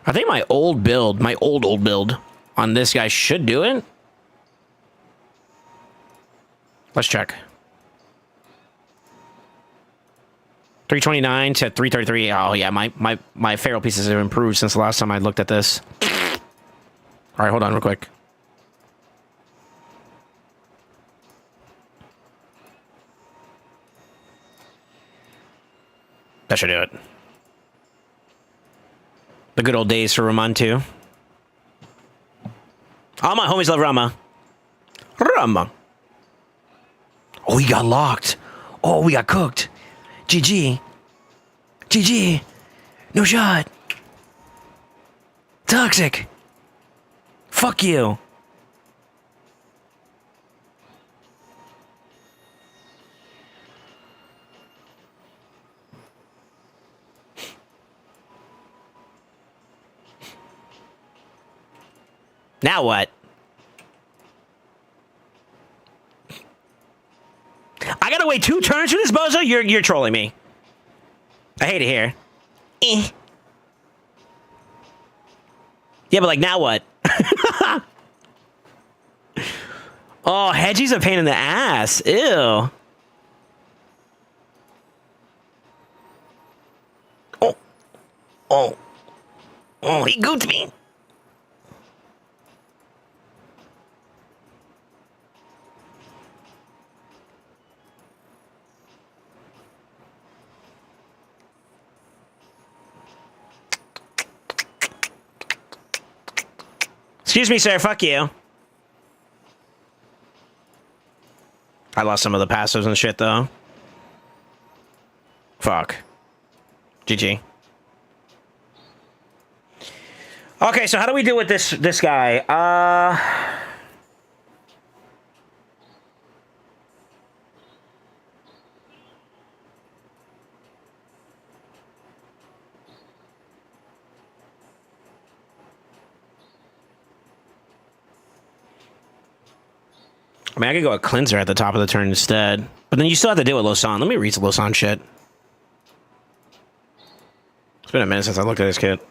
I think my old build, my old build on this guy should do it. Let's check. 329 to 333. Oh, yeah, my feral pieces have improved since the last time I looked at this. All right, hold on real quick. That should do it. The good old days for Raman, too. All my homies love Rama. him. Oh, he got locked. Oh, we got cooked. GG. GG. No shot. Toxic. Fuck you. Now what? I gotta wait 2 turns for this, bozo? You're trolling me. I hate it here. Eh. Yeah, but like now what? Oh, Hedgie's a pain in the ass. Ew. Oh. Oh. Oh, he gooped me. Excuse me, sir. Fuck you. I lost some of the passives and shit, though. Fuck. GG. Okay, so how do we deal with this guy? I mean, I could go a cleanser at the top of the turn instead. But then you still have to deal with Losan. Let me read some Losan shit. It's been a minute since I looked at this kit.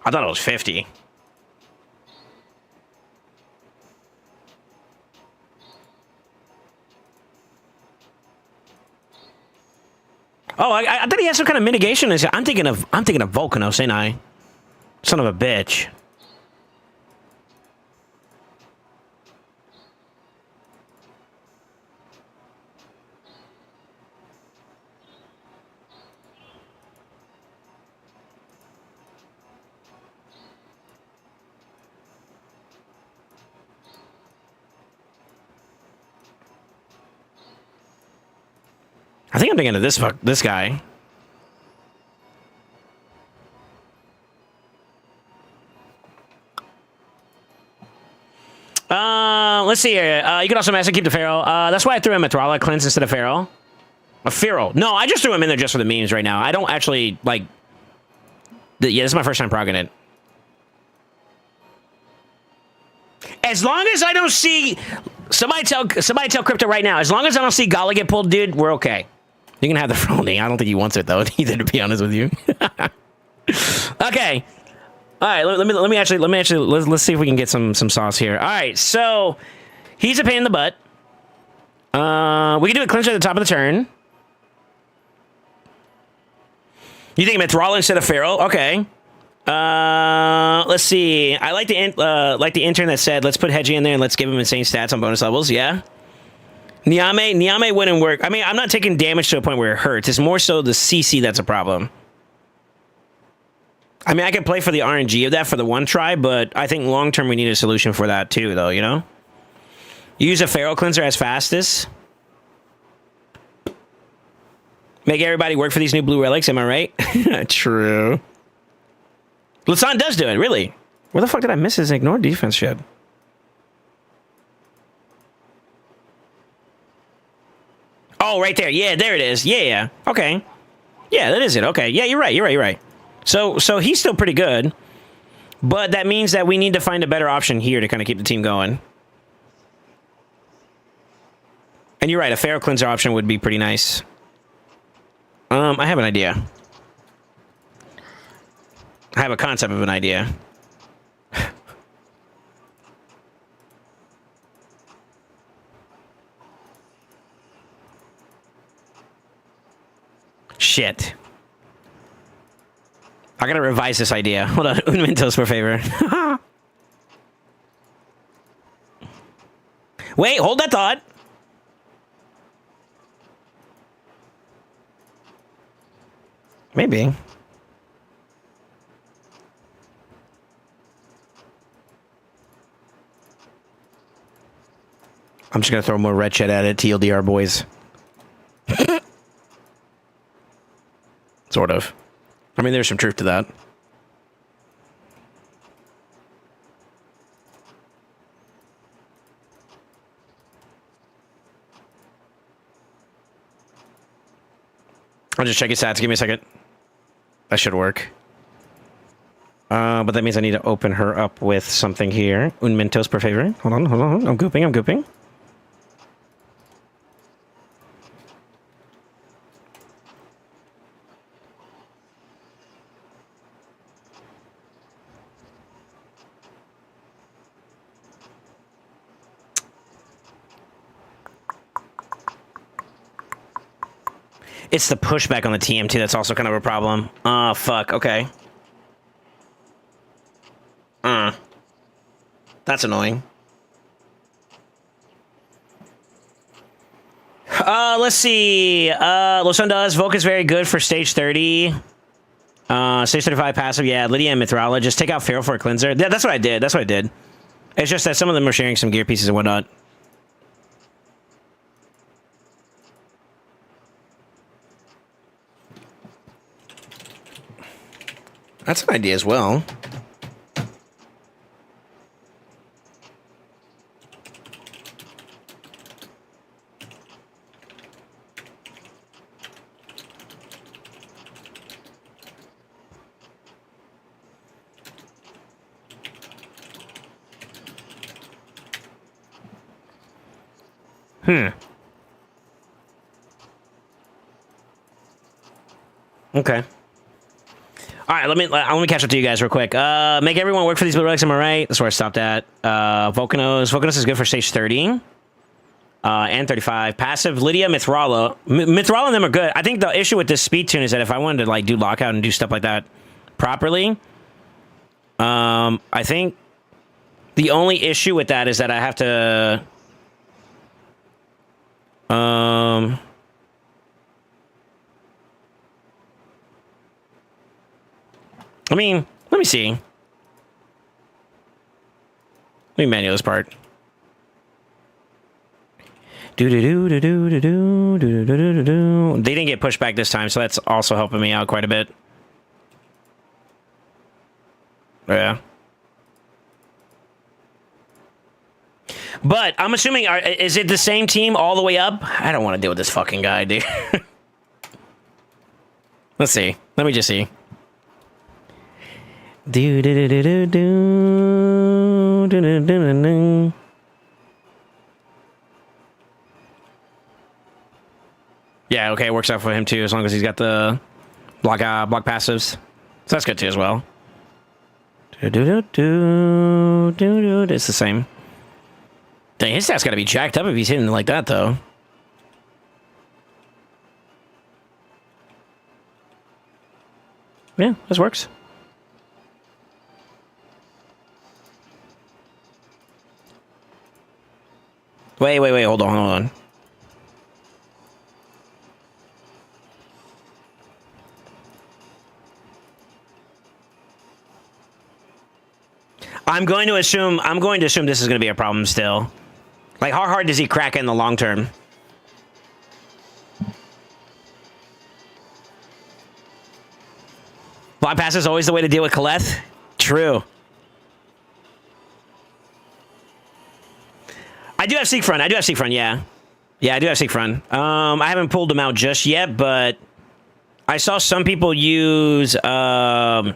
I thought it was 50. Oh, I thought he had some kind of mitigation. I'm thinking of Volcanos, ain't I? Son of a bitch. I think I'm thinking of this guy. Let's see here. You can also master keep the Pharaoh. That's why I threw him a Thrala cleanse instead of Pharaoh. A Pharaoh. No, I just threw him in there just for the memes right now. I don't actually, like... Yeah, this is my first time progging it. As long as I don't see... Somebody tell Crypto right now. As long as I don't see Gala get pulled, dude, we're okay. You can have the Froning. I don't think he wants it, though, either, to be honest with you. Okay. All right, let's see if we can get some sauce here. All right, so he's a pain in the butt. We can do a clincher at the top of the turn. You think Mithrala instead of Pharaoh? Okay. Let's see. I like the intern that said, let's put Hedgie in there and let's give him insane stats on bonus levels. Yeah. Niame wouldn't work. I mean, I'm not taking damage to a point where it hurts. It's more so the CC that's a problem. I mean, I can play for the RNG of that for the one try, but I think long-term we need a solution for that too, though, you know? Use a Pharaoh cleanser as fastest. Make everybody work for these new blue relics, am I right? True. Lasan does do it, really. Where the fuck did I miss his ignore defense shit? Oh, right there. Yeah, there it is. Yeah. Okay. Yeah, that is it. Okay. Yeah, you're right. So he's still pretty good. But that means that we need to find a better option here to kind of keep the team going. And you're right, a Pharaoh cleanser option would be pretty nice. I have an idea. I have a concept of an idea. Shit. I gotta revise this idea. Hold on, un minutos, por favor. Wait, hold that thought. Maybe. I'm just going to throw more red shit at it, TLDR boys. Sort of. I mean, there's some truth to that. I'll just check his stats. Give me a second. That should work. But that means I need to open her up with something here. Un Mentos per favor. Hold on, hold on. I'm gooping. It's the pushback on the TMT that's also kind of a problem. Fuck. Okay. That's annoying. Let's see. Losun does. Volca's very good for stage 30. Stage 35 passive. Yeah, Lydia and Mithrala. Just take out Feral for a cleanser. Yeah, that's what I did. It's just that some of them are sharing some gear pieces and whatnot. That's an idea as well. Okay. All right, let me catch up to you guys real quick. Make everyone work for these blue relics, am I right? That's where I stopped at. Volcanos is good for stage 30. And 35. Passive, Lydia, Mithrala. Mithrala and them are good. I think the issue with this speed tune is that if I wanted to like do lockout and do stuff like that properly, I think the only issue with that is that I have to I mean, let me see. Let me manual this part. They didn't get pushed back this time, so that's also helping me out quite a bit. Yeah. But I'm assuming, is it the same team all the way up? I don't want to deal with this fucking guy, dude. Let's see. Let me just see. Yeah, okay, it works out for him too, as long as he's got the block passives. So that's good too as well. It's the same. Dang, his stats gotta be jacked up if he's hitting like that though. Yeah, this works. Wait, hold on. I'm going to assume this is going to be a problem still. Like, how hard does he crack in the long term? Block pass is always the way to deal with Kaleth. True. I do have Seekfront, yeah. Yeah, I do have Seekfront. I haven't pulled them out just yet, but I saw some people use Seekfront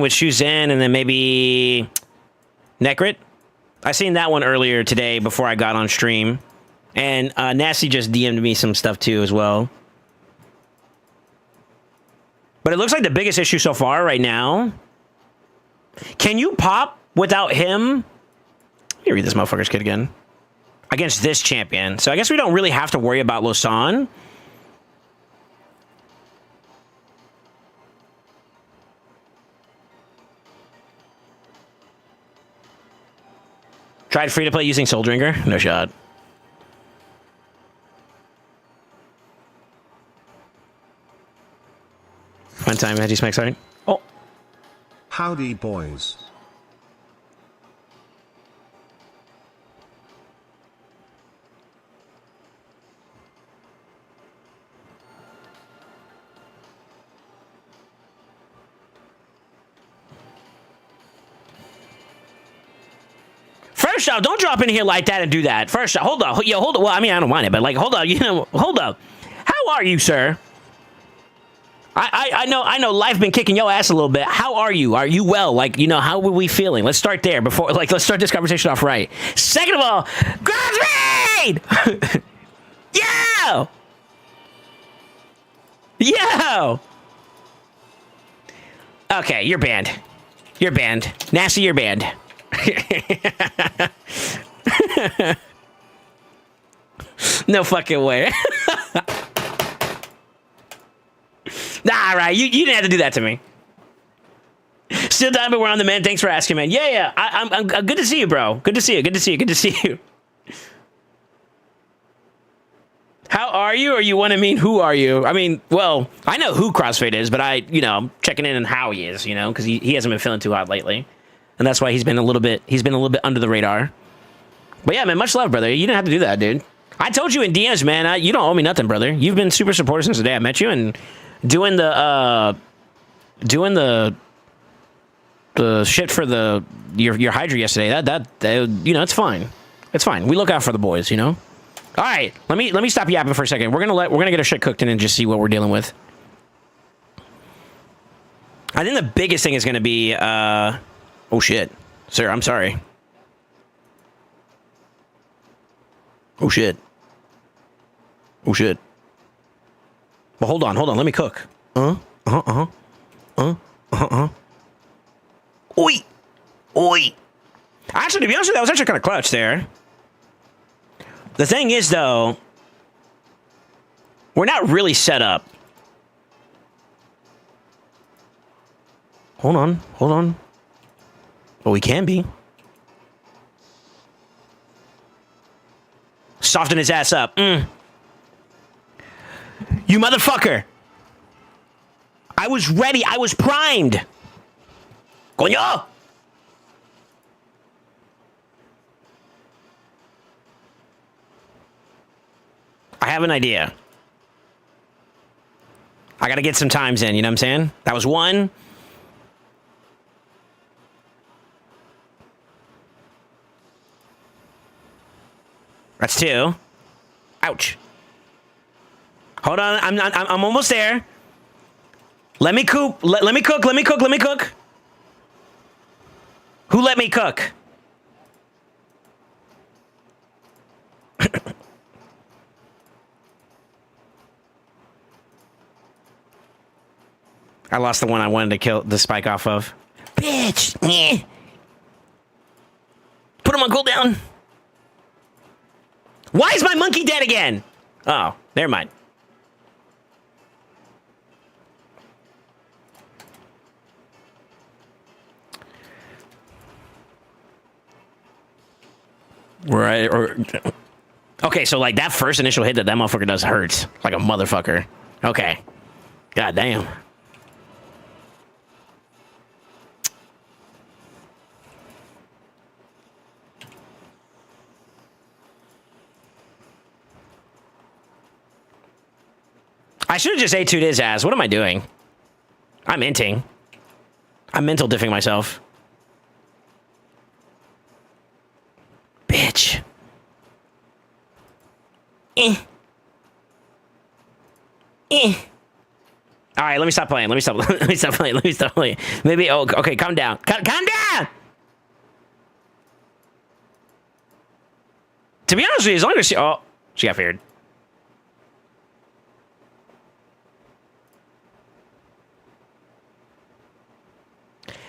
with Shuzhen and then maybe Necrit. I seen that one earlier today before I got on stream. And Nasty just DM'd me some stuff too as well. But it looks like the biggest issue so far right now. Can you pop without him? Let me read this motherfucker's kit again. Against this champion. So I guess we don't really have to worry about Losan. Tried free to play using Soul Drinker? No shot. one time. Had you smack sorry? Oh. Howdy, boys. First off, don't drop in here like that and do that. First off, hold up. Yo, hold up. Well, I mean, I don't mind it, but like, hold up. You know, hold up. How are you, sir? I know life been kicking your ass a little bit. How are you? Are you well? Like, you know, how were we feeling? Let's start there before, like, let's start this conversation off right. Second of all, Godspeed! Yo! Yo! Okay, you're banned. You're banned. Nasty, you're banned. No fucking way. Nah, right. You didn't have to do that to me. Still dying, but we're on the man. Thanks for asking, man. Yeah. I'm good to see you, bro. Good to see you. Good to see you. Good to see you. How are you? Or you want to mean who are you? I mean, well, I know who CrossFit is, but I'm checking in on how he is, because he hasn't been feeling too hot lately. And that's why he's been a little bit under the radar. But yeah, man, much love, brother. You didn't have to do that, dude. I told you in DMs, man, you don't owe me nothing, brother. You've been super supportive since the day I met you, and doing the shit for your Hydra yesterday. That it's fine. It's fine. We look out for the boys, All right, let me stop yapping for a second. We're gonna get our shit cooked in and just see what we're dealing with. I think the biggest thing is gonna be oh shit, sir. I'm sorry. Oh shit. Oh shit. Well, hold on. Let me cook. Oi. Actually, to be honest with you, that was actually kind of clutch there. The thing is, though, we're not really set up. Hold on. But we can be. Soften his ass up. You motherfucker. I was ready. I was primed. Coño! I have an idea. I gotta get some times in, you know what I'm saying? That was one. That's two. Ouch. Hold on, I'm almost there. Let me cook. Let me cook. Who let me cook? I lost the one I wanted to kill the spike off of. Bitch. Put him on cooldown. Why is my monkey dead again? Oh, never mind. Right. Okay, so like that first initial hit that motherfucker does hurts like a motherfucker. Okay. God damn. I should have just A2'd his ass. What am I doing? I'm inting. I'm mental diffing myself. Bitch. All right, let me stop playing. Let me stop playing. Maybe, okay, calm down. Calm down! To be honest with you, as long as she got feared.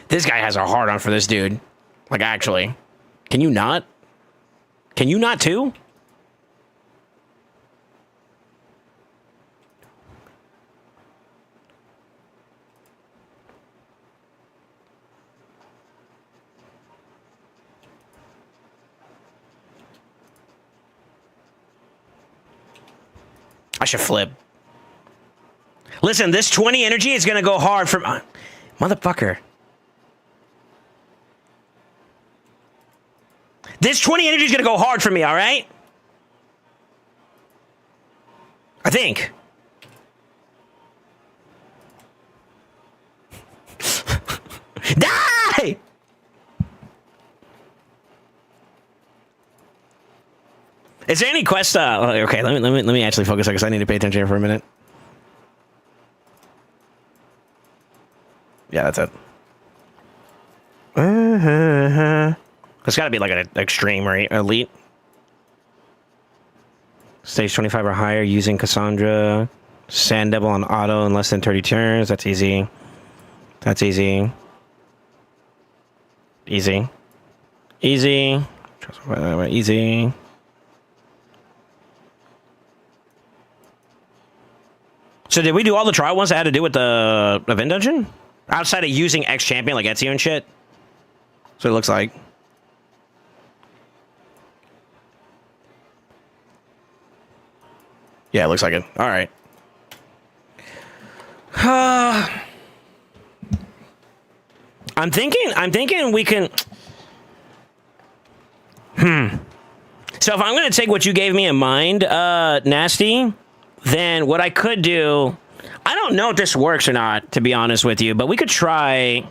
This guy has a hard on for this dude. Like, actually. Can you not? Can you not too? I should flip. Listen, this 20 energy is going to go hard for... motherfucker. This 20 energy is going to go hard for me, all right? I think. Die! Is there any quest? Okay, let me actually focus because I need to pay attention here for a minute. Yeah, that's it. It's got to be like an extreme, right? Elite. Stage 25 or higher using Cassandra. Sand Devil on auto in less than 30 turns. That's easy. That's easy. Easy. Easy. Easy. So did we do all the trial ones that had to do with the event dungeon? Outside of using X-Champion like Ezio and shit? So it looks like. Yeah, it looks like it. All right. I'm thinking we can... So if I'm going to take what you gave me in mind, Nasty, then what I could do... I don't know if this works or not, to be honest with you, but we could try...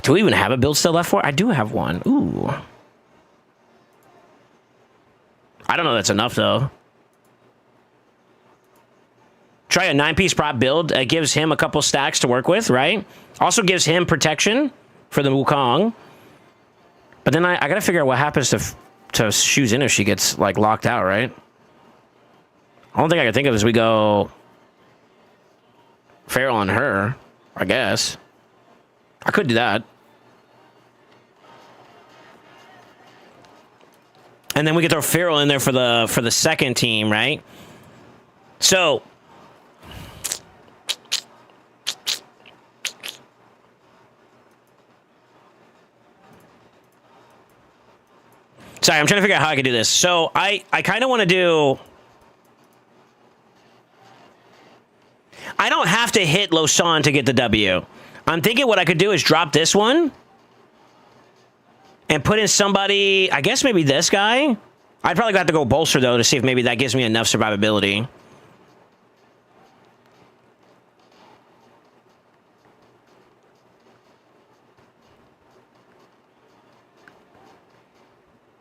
Do we even have a build still left for? I do have one. Ooh. I don't know if that's enough, though. Try a 9-piece prop build. It gives him a couple stacks to work with, right? Also gives him protection for the Wukong. But then I got to figure out what happens to Shu's in if she gets, like, locked out, right? The only thing I can think of is we go Feral on her, I guess. I could do that. And then we could throw Feral in there for the second team, right? So... Sorry, I'm trying to figure out how I can do this. So I kind of want to do... I don't have to hit Losan to get the W. I'm thinking what I could do is drop this one and put in somebody, I guess maybe this guy. I'd probably have to go bolster, though, to see if maybe that gives me enough survivability.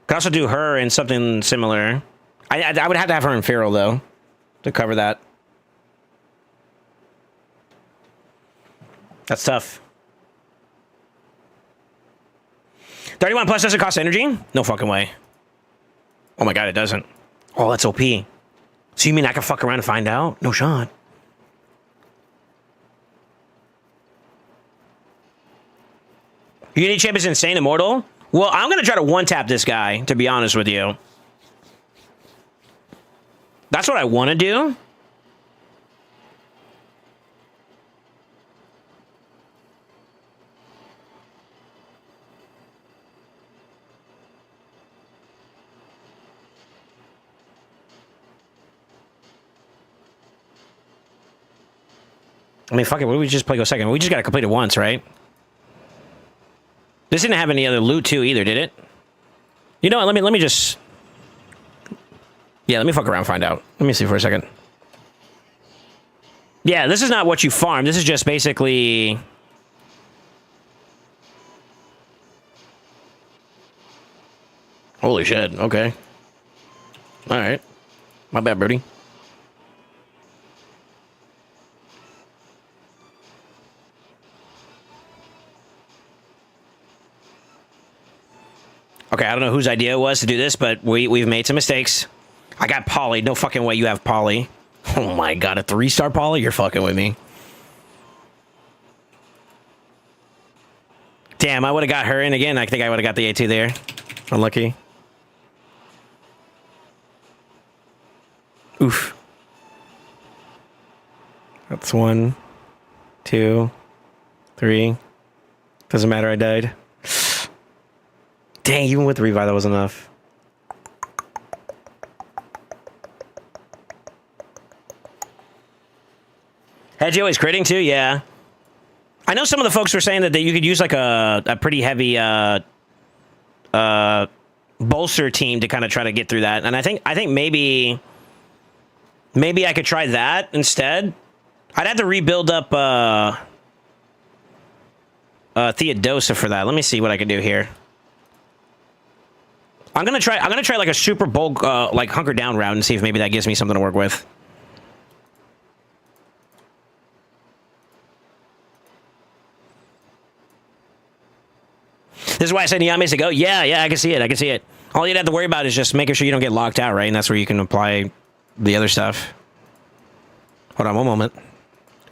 Could also do her in something similar. I would have to have her in Feral, though, to cover that. That's tough. 31 plus doesn't cost energy? No fucking way. Oh my god, it doesn't. Oh, that's OP. So you mean I can fuck around and find out? No shot. Unity Champ is insane immortal? Well, I'm going to try to one-tap this guy, to be honest with you. That's what I want to do. I mean, fuck it. What did we just play go second? We just got to complete it once, right? This didn't have any other loot, too, either, did it? You know what? Let me just... Yeah, let me fuck around and find out. Let me see for a second. Yeah, this is not what you farm. This is just basically... Holy shit. Okay. All right. My bad, birdie. Okay, I don't know whose idea it was to do this, but we've made some mistakes. I got Polly. No fucking way you have Polly. Oh my god, a 3-star Polly? You're fucking with me. Damn, I would have got her in again. I think I would have got the A2 there. Unlucky. Oof. That's 1, 2, 3. Doesn't matter, I died. Dang, even with the revive, that was enough. Reggie always critting too, yeah. I know some of the folks were saying that you could use like a pretty heavy bolster team to kind of try to get through that, and I think maybe I could try that instead. I'd have to rebuild up Theodosa for that. Let me see what I can do here. I'm gonna try like a super bulk like hunker down route and see if maybe that gives me something to work with. This is why I said Niame's to go. Yeah, I can see it. I can see it. All you'd have to worry about is just making sure you don't get locked out, right? And that's where you can apply the other stuff. Hold on one moment.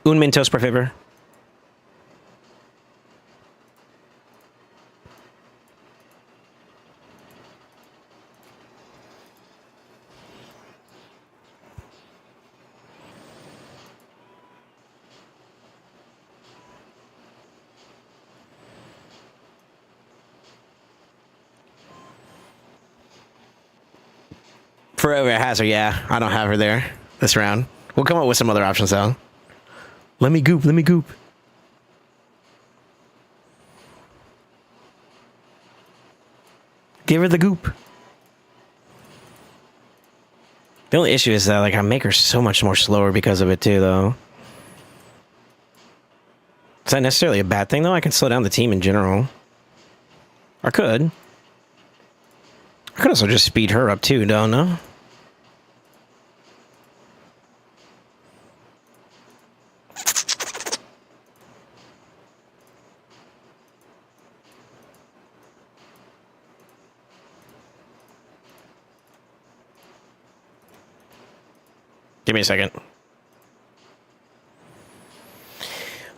Un minutos per favor. Forever has her, yeah. I don't have her there this round. We'll come up with some other options, though. Let me goop, let me goop. Give her the goop. The only issue is that, like, I make her so much more slower because of it, too, though. Is that necessarily a bad thing, though? I can slow down the team in general. I could. I could also just speed her up, too, don't know? Give me a second.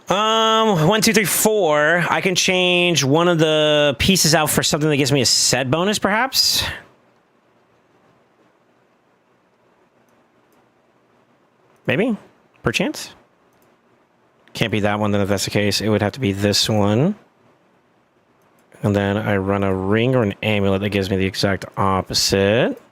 1, 2, 3, 4. I can change one of the pieces out for something that gives me a set bonus, perhaps. Maybe? Perchance? Can't be that one, then, if that's the case. It would have to be this one. And then I run a ring or an amulet that gives me the exact opposite.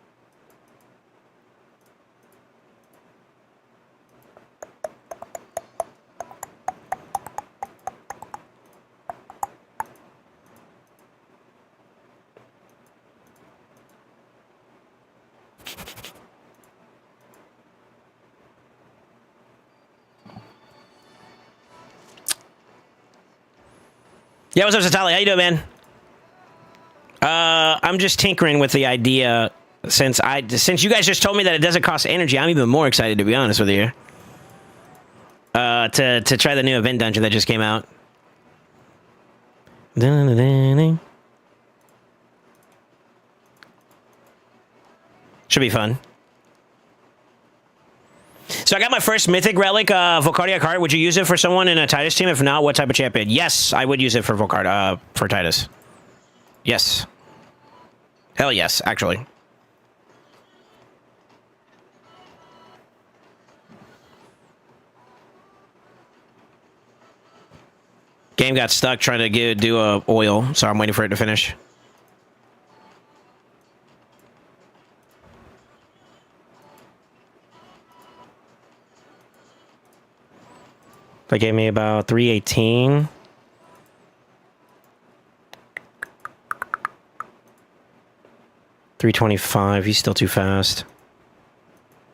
Yeah, what's up, Satali? How you doing, man? I'm just tinkering with the idea since you guys just told me that it doesn't cost energy. I'm even more excited, to be honest with you. To try the new event dungeon that just came out. Should be fun. So I got my first Mythic Relic Volcardia card. Would you use it for someone in a Titus team? If not, what type of champion? Yes, I would use it for for Titus. Yes. Hell yes, actually. Game got stuck trying to do a oil, so I'm waiting for it to finish. That gave me about 318. $325. He's still too fast.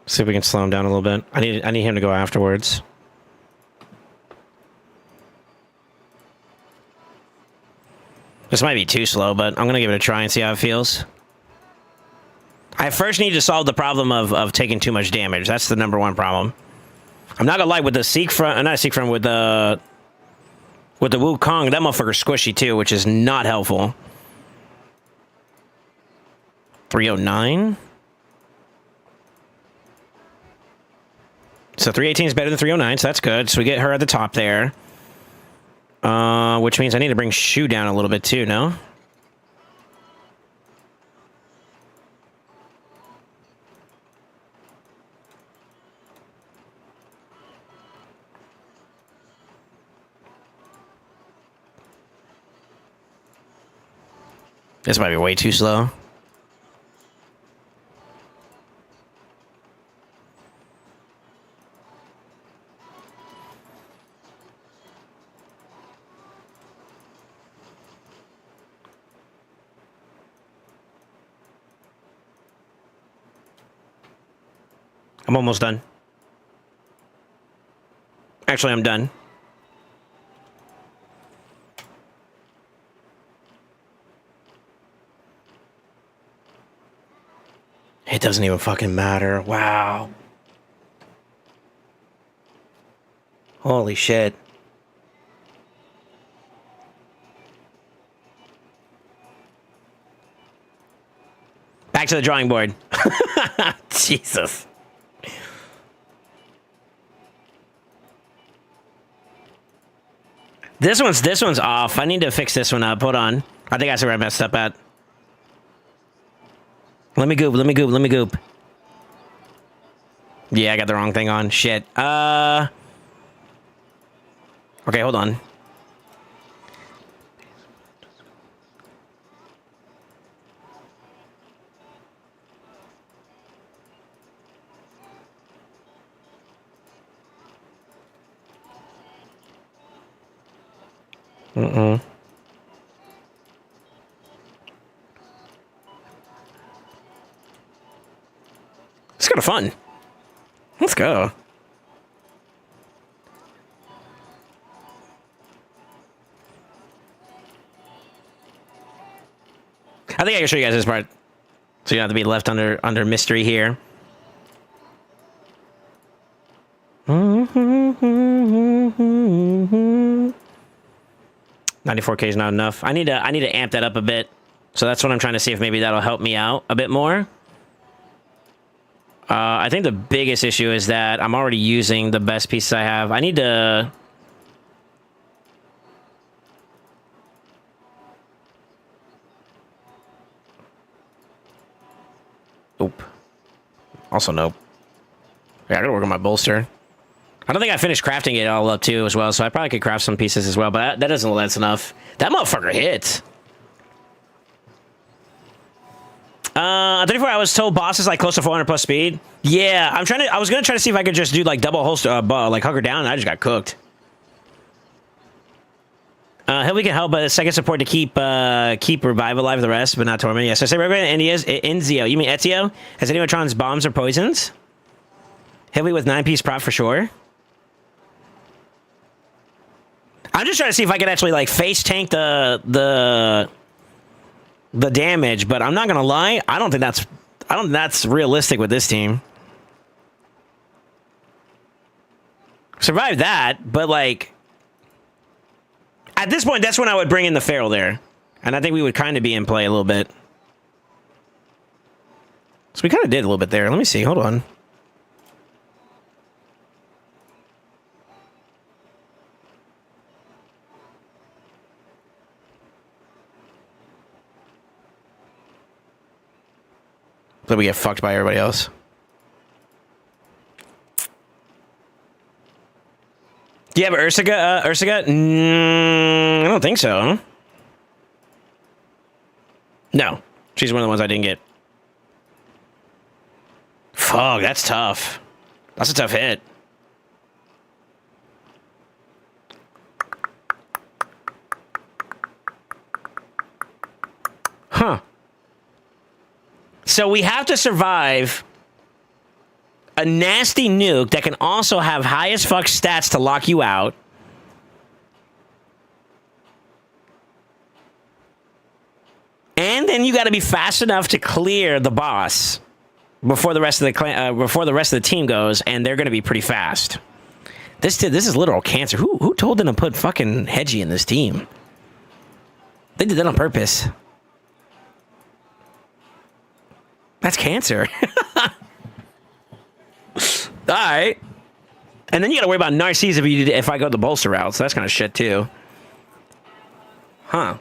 See if we can slow him down a little bit. I need him to go afterwards. This might be too slow, but I'm gonna give it a try and see how it feels. I first need to solve the problem of taking too much damage. That's the #1 problem. I'm not gonna lie, with the not Seek Front, with the Wukong, that motherfucker's squishy too, which is not helpful. 309. So 318 is better than 309, so that's good. So we get her at the top there. Which means I need to bring Shu down a little bit too, no? This might be way too slow. I'm almost done. Actually, I'm done. It doesn't even fucking matter. Wow. Holy shit. Back to the drawing board. Jesus. This one's off. I need to fix this one up. Hold on. I think that's where I messed up at. Let me goop. Yeah, I got the wrong thing on. Shit. Okay, hold on. It's kind of fun. Let's go. I think I can show you guys this part, so you don't have to be left under mystery here. 94K is not enough. I need to amp that up a bit. So that's what I'm trying to see if maybe that'll help me out a bit more. I think the biggest issue is that I'm already using the best pieces I have. I need to... Nope. Also nope. Yeah, I gotta work on my bolster. I don't think I finished crafting it all up too as well, so I probably could craft some pieces as well, but that doesn't look that's enough. That motherfucker hits. 34, I was told boss is like close to 400 plus speed. Yeah, I was gonna try to see if I could just do like double holster, like hug her down, and I just got cooked. We can help, but second support to keep revive alive the rest, but not torment. Yes, I say revive and he is Enzio. You mean Ezio? Has anyone tried bombs or poisons? Heavy with 9-piece prop for sure. I'm just trying to see if I can actually like face tank the damage, but I'm not gonna lie, I don't think that's realistic with this team. Survive that, but like at this point, that's when I would bring in the Feral there, and I think we would kind of be in play a little bit. So we kind of did a little bit there. Let me see. Hold on. But we get fucked by everybody else. Do you have Ursiga? I don't think so. No. She's one of the ones I didn't get. Fuck, that's tough. That's a tough hit. Huh. So we have to survive a nasty nuke that can also have high as fuck stats to lock you out. And then you got to be fast enough to clear the boss before the rest of the team goes, and they're going to be pretty fast. This is literal cancer. Who told them to put fucking Hedgie in this team? They did that on purpose. That's cancer. All right. And then you got to worry about Narcisse if I go the bolster route. So that's kind of shit too. Huh.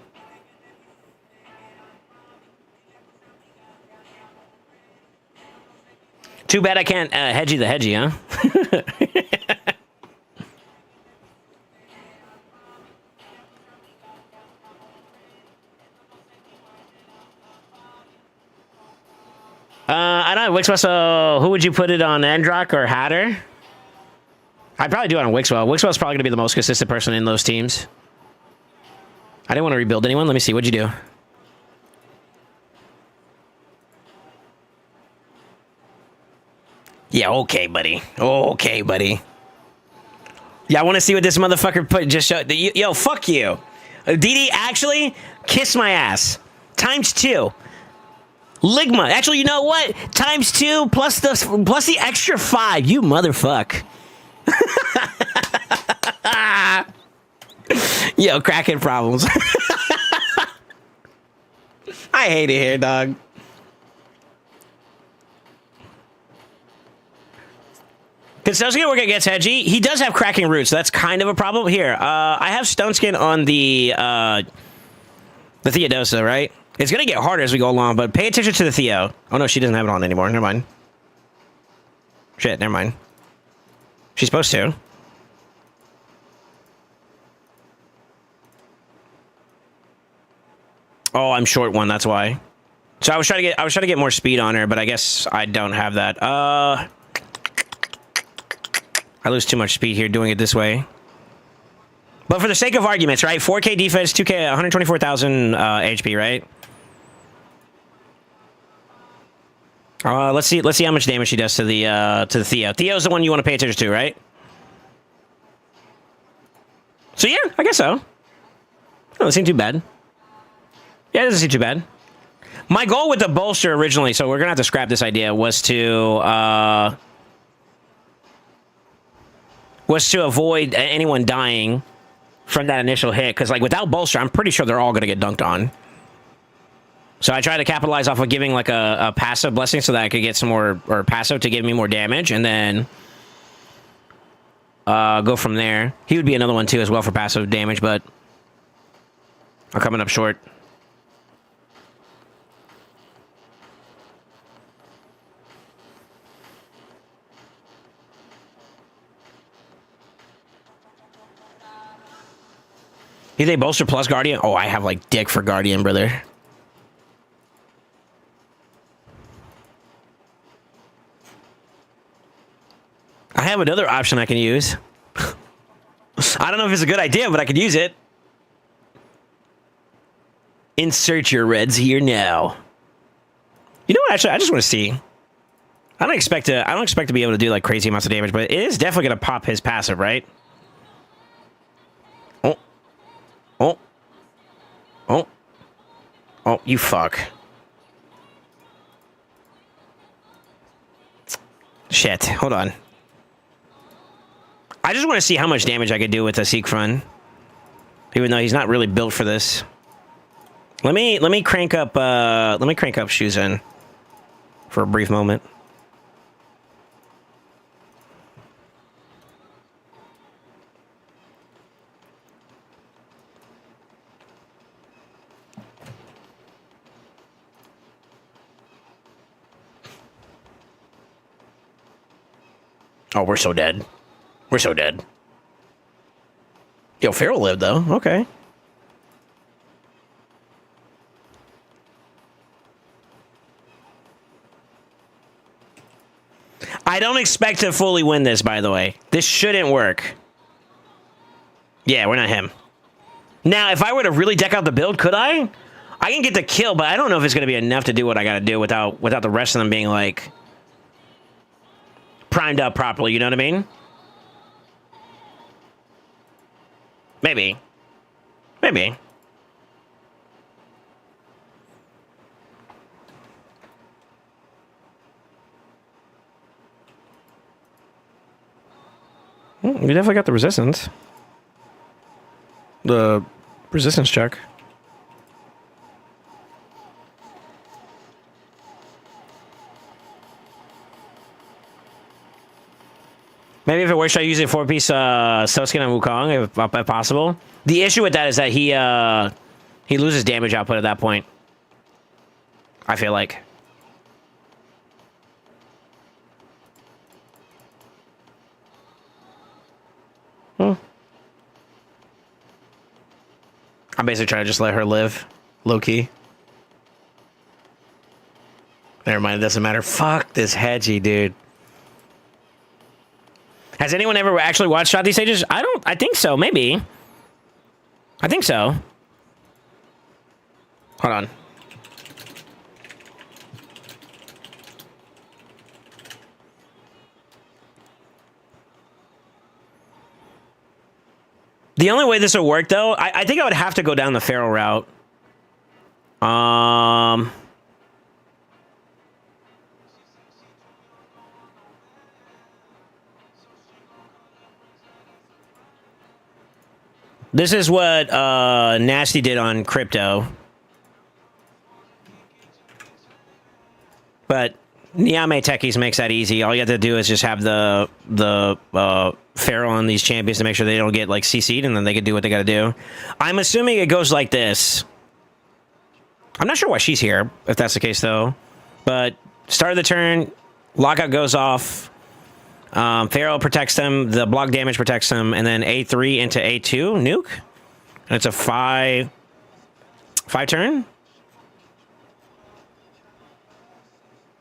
Too bad I can't hedgie the hedgie, huh? I don't know, Wixwell, so who would you put it on, Androck or Hatter? I'd probably do it on Wixwell. Wixwell's probably going to be the most consistent person in those teams. I didn't want to rebuild anyone. Let me see. What'd you do? Yeah, okay, buddy. Okay, buddy. Yeah, I want to see what this motherfucker put. Just show. Yo, fuck you. DD, actually, kiss my ass. ×2. Ligma. Actually, you know what? ×2 plus the extra 5. You motherfuck. Yo, cracking problems. I hate it here, dog. Can Stone Skin work against Hedgie? He does have cracking roots, so that's kind of a problem. Here, I have Stone Skin on the Theodosa, right? It's going to get harder as we go along, but pay attention to the Theo. Oh, no, she doesn't have it on anymore. Never mind. Shit, never mind. She's supposed to. Oh, I'm short one, that's why. So I was trying to get more speed on her, but I guess I don't have that. I lose too much speed here doing it this way. But for the sake of arguments, right? 4K defense, 2K, 124,000 HP, right? Let's see how much damage she does to the Theo. Theo's the one you want to pay attention to, right? So yeah, I guess so. Doesn't seem too bad. Yeah, it doesn't seem too bad. My goal with the bolster originally, so we're gonna have to scrap this idea, was to avoid anyone dying from that initial hit, because like without bolster, I'm pretty sure they're all gonna get dunked on. So I tried to capitalize off of giving like a passive blessing so that I could get some more, or passive to give me more damage, and then go from there. He would be another one too as well for passive damage, but I'm coming up short. You think bolster plus guardian? Oh, I have like dick for guardian, brother. I have another option I can use. I don't know if it's a good idea, but I could use it. Insert your reds here now. You know what? Actually, I just want to see. I don't expect to be able to do like crazy amounts of damage, but it is definitely gonna pop his passive, right? Oh, oh, oh, oh! You fuck. Shit. Hold on. I just want to see how much damage I could do with a Siegfried, even though he's not really built for this. Let me crank up Shuzen for a brief moment. Oh, we're so dead. We're so dead. Yo, Pharaoh lived, though. Okay. I don't expect to fully win this, by the way. This shouldn't work. Yeah, we're not him. Now, if I were to really deck out the build, could I? I can get the kill, but I don't know if it's going to be enough to do what I got to do without the rest of them being, like, primed up properly, you know what I mean? Maybe. Maybe. You definitely got the resistance. The resistance check. Maybe if it works, I use a 4-piece Soskin and Wukong if possible. The issue with that is that he loses damage output at that point. I feel like. I'm basically trying to just let her live, low key. Never mind, it doesn't matter. Fuck this Hedgie, dude. Has anyone ever actually watched Shot These Stages? I think so, maybe. I think so. Hold on. The only way this will work, though, I think I would have to go down the feral route. This is what Nasty did on crypto. But Niame Techies makes that easy. All you have to do is just have the feral on these champions to make sure they don't get like CC'd, and then they can do what they got to do. I'm assuming it goes like this. I'm not sure why she's here, if that's the case, though. But start of the turn, lockout goes off. Feral protects them. The block damage protects them. And then A3 into A2, nuke. And it's a 5 turn.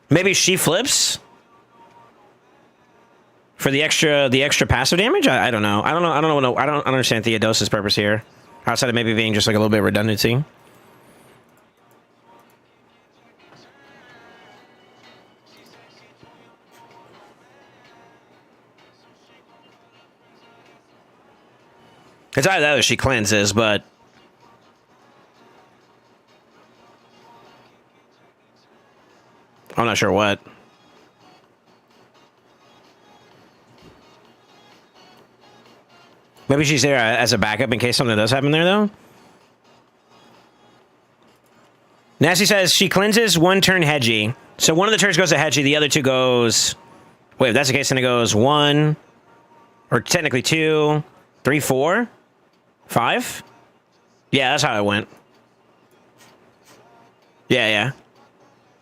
Maybe she flips for the extra passive damage. I don't know. I don't understand Theodosia's purpose here, outside of maybe being just like a little bit of redundancy. It's either that or she cleanses, but I'm not sure what. Maybe she's there as a backup in case something does happen there, though. Nasty says she cleanses one turn Hedgie. So one of the turns goes to Hedgie, the other two goes... Wait, if that's the case, then it goes 1, or technically 2, 3, 4, 5? Yeah, that's how it went. Yeah.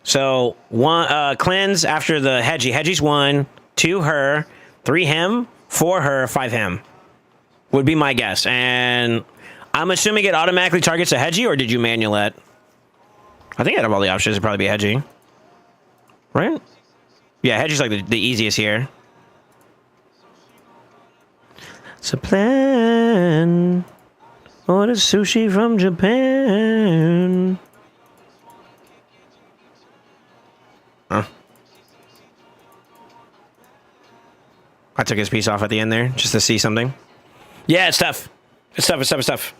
So, 1, cleanse after the Hedgie. Hedgie's 1, 2 her, 3 him, 4 her, 5 him. Would be my guess. And I'm assuming it automatically targets a Hedgie, or did you manual it? I think out of all the options, it'd probably be Hedgie. Right? Yeah, Hedgie's like the easiest here. It's a plan. Order sushi from Japan. Huh. I took his piece off at the end there just to see something. Yeah, it's tough. It's tough.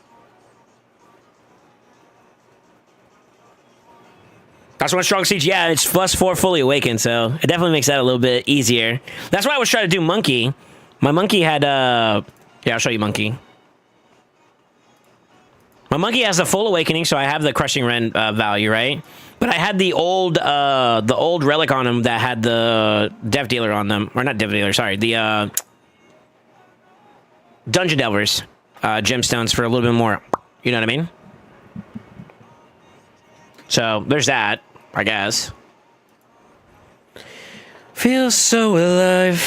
That's one strong siege. Yeah, it's +4 fully awakened, so it definitely makes that a little bit easier. That's why I was trying to do Monkey. My Monkey had, yeah, I'll show you Monkey. My Monkey has the full awakening, so I have the Crushing Rend value, right? But I had the old relic on him that had the Dev Dealer on them. Or not Dev Dealer, sorry. The Dungeon Delvers gemstones for a little bit more. You know what I mean? So, there's that, I guess. Feels so alive.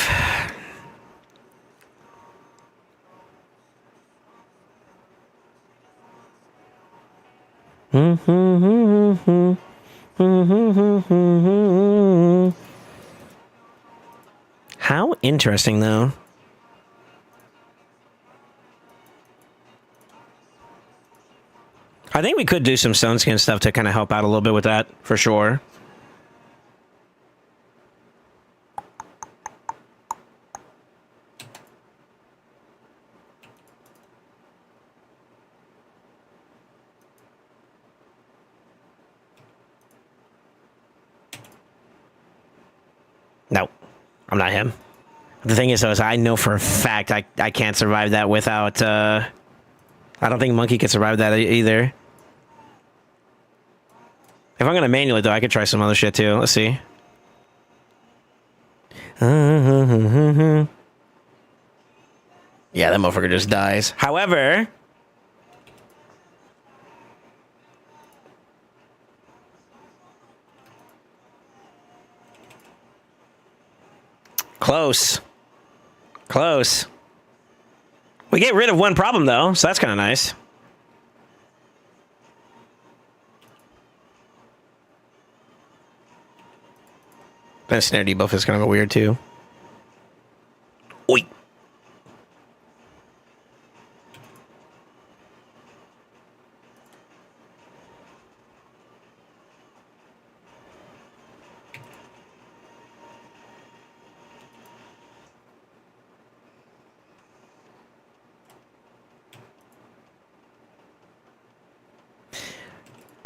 How interesting, though. I think we could do some Stone Skin stuff to kind of help out a little bit with that, for sure. No, I'm not him. The thing is, though, is I know for a fact I can't survive that without... I don't think Monkey can survive that either. If I'm going to manual it, though, I could try some other shit, too. Let's see. Yeah, that motherfucker just dies. However... Close. We get rid of one problem, though, so that's kind of nice. That snare debuff is kind of weird, too. Oi.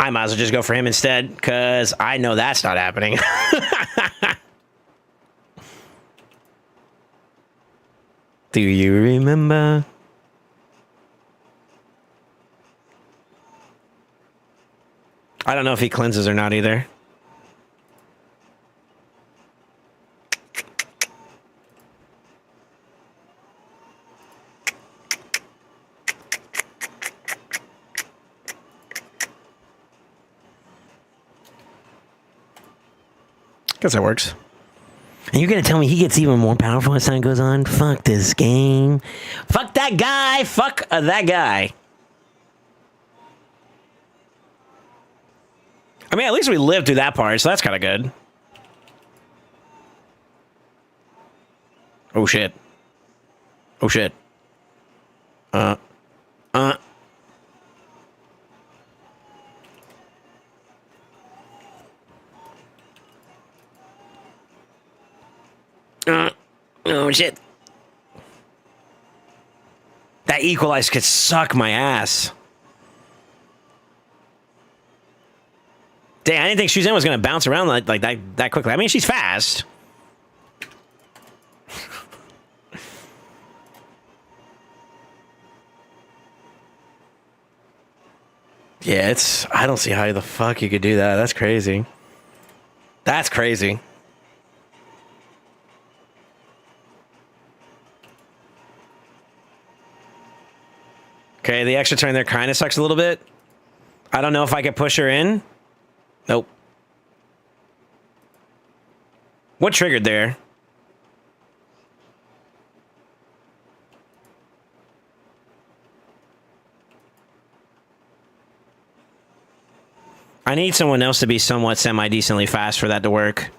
I might as well just go for him instead, because I know that's not happening. Do you remember? I don't know if he cleanses or not either. Guess that works. And you're gonna tell me he gets even more powerful as time goes on? Fuck this game. Fuck that guy. Fuck that guy. I mean, at least we lived through that part, so that's kind of good. Oh shit. Oh shit. Oh shit. That equalize could suck my ass. Dang, I didn't think Suzanne was gonna bounce around like that quickly. I mean, she's fast. Yeah, I don't see how the fuck you could do that. That's crazy. That's crazy. Okay, the extra turn there kind of sucks a little bit. I don't know if I could push her in. Nope. What triggered there? I need someone else to be somewhat semi-decently fast for that to work.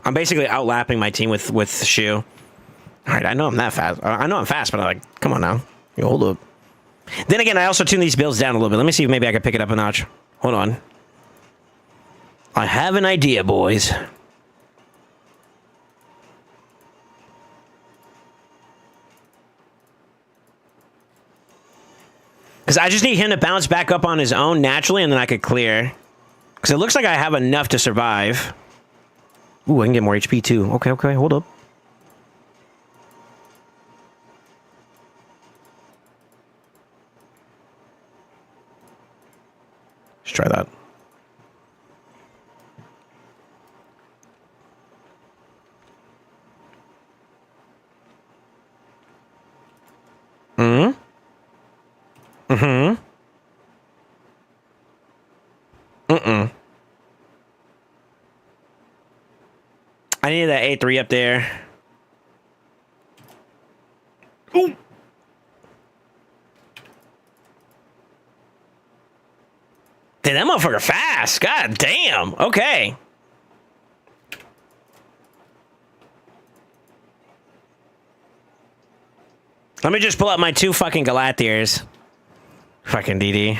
I'm basically outlapping my team with Shu. All right, I know I'm that fast. I know I'm fast, but I'm like, come on now. You hold up. Then again, I also tuned these builds down a little bit. Let me see if maybe I can pick it up a notch. Hold on. I have an idea, boys. Because I just need him to bounce back up on his own naturally, and then I could clear. Because it looks like I have enough to survive. Ooh, I can get more HP too. Okay, okay, hold up. Let's try that. Mm-hmm. Mm-hmm. Mm-mm. I need that A3 up there. Ooh. Damn, that motherfucker fast. God damn. Okay. Let me just pull up my two fucking Galathiers. Fucking DD.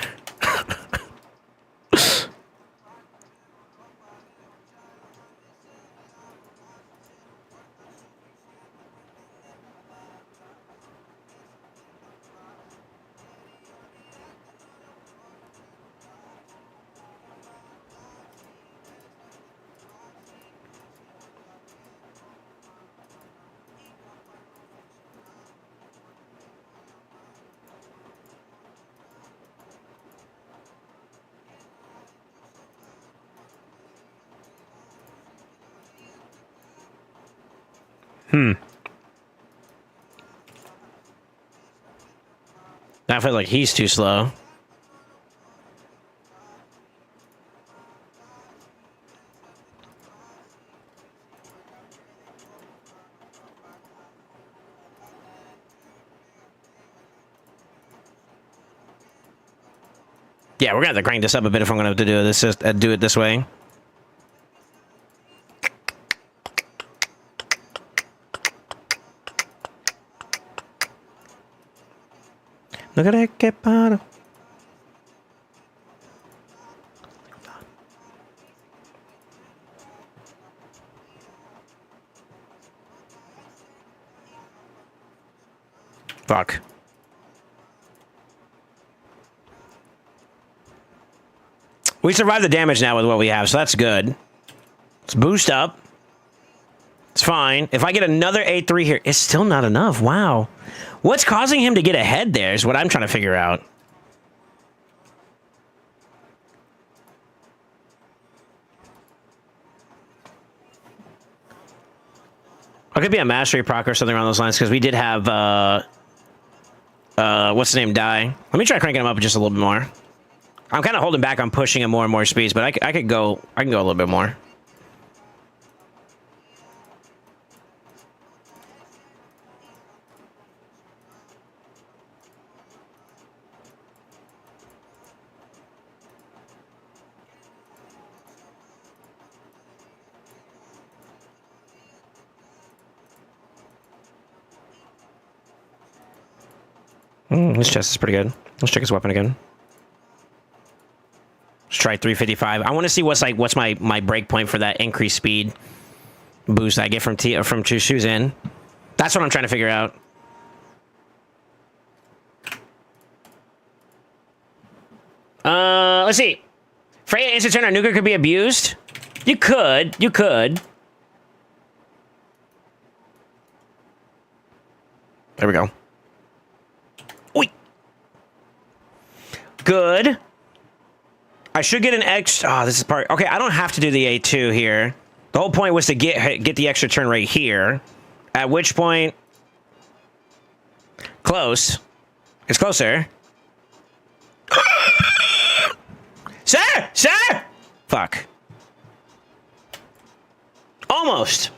I feel like he's too slow. Yeah, we're gonna have to crank this up a bit if I'm gonna have to do it this way. Look at that, que paro. Fuck. We survived the damage now with what we have, so that's good. Let's boost up. It's fine. If I get another A3 here, it's still not enough. Wow. What's causing him to get ahead there is what I'm trying to figure out. It could be a mastery proc or something around those lines, because we did have, what's the name, die. Let me try cranking him up just a little bit more. I'm kind of holding back on pushing him more and more speeds, but I can go a little bit more. His chest is pretty good. Let's check his weapon again. Let's try 355. I want to see what's my break point for that increased speed boost I get from two shoes in. That's what I'm trying to figure out. Let's see. Freya instant turn on nuker could be abused. You could. There we go. Oi. Good. I should get an extra. Oh, this is part. Okay, I don't have to do the A2 here. The whole point was to get the extra turn right here. At which point, close. It's closer. Sir! Fuck. Almost.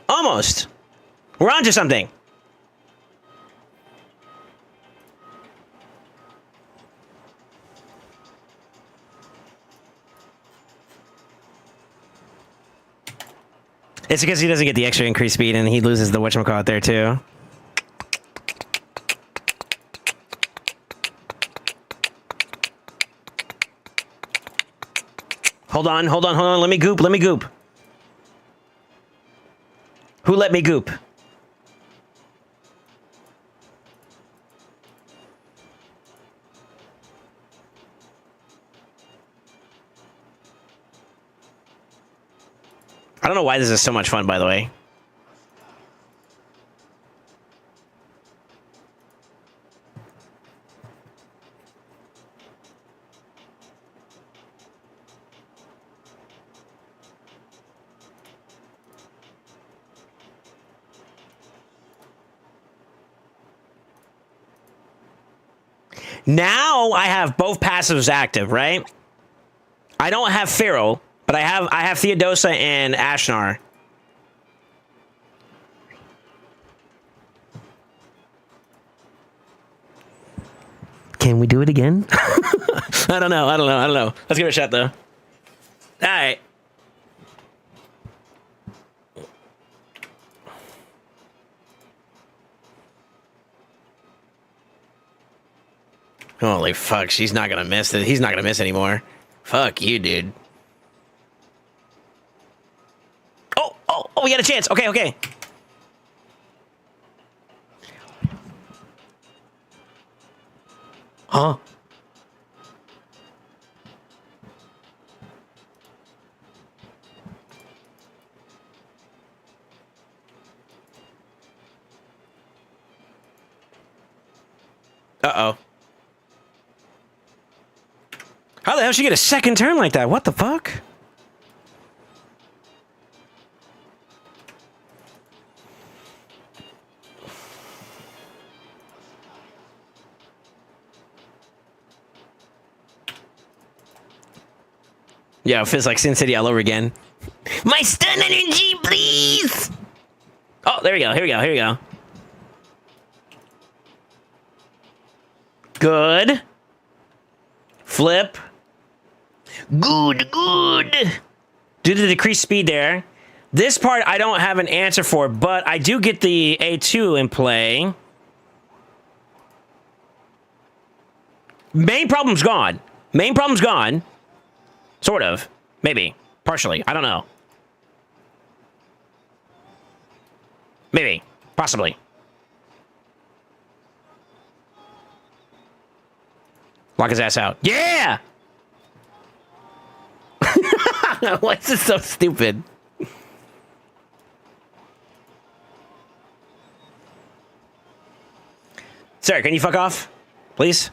We're on to something. It's because he doesn't get the extra increased speed and he loses the whatchamacallit there too. Hold on. Let me goop. Who let me goop? I don't know why this is so much fun, by the way. Now I have both passives active, right? I don't have Pharaoh, but I have Theodosa and Ashnar. Can we do it again? I don't know. Let's give it a shot, though. All right. Holy fuck, she's not gonna miss it. He's not gonna miss anymore. Fuck you, dude. Oh, we got a chance. Okay. Huh? Uh-oh. How the hell did she get a second turn like that? What the fuck? Yeah, it feels like Sin City all over again. My stun energy, please! Oh, there we go. Here we go. Good. Flip. Good. Due to the decreased speed there. This part I don't have an answer for, but I do get the A2 in play. Main problem's gone. Sort of. Maybe. Partially. I don't know. Maybe. Possibly. Lock his ass out. Yeah! Why is this so stupid? Sir, can you fuck off? Please?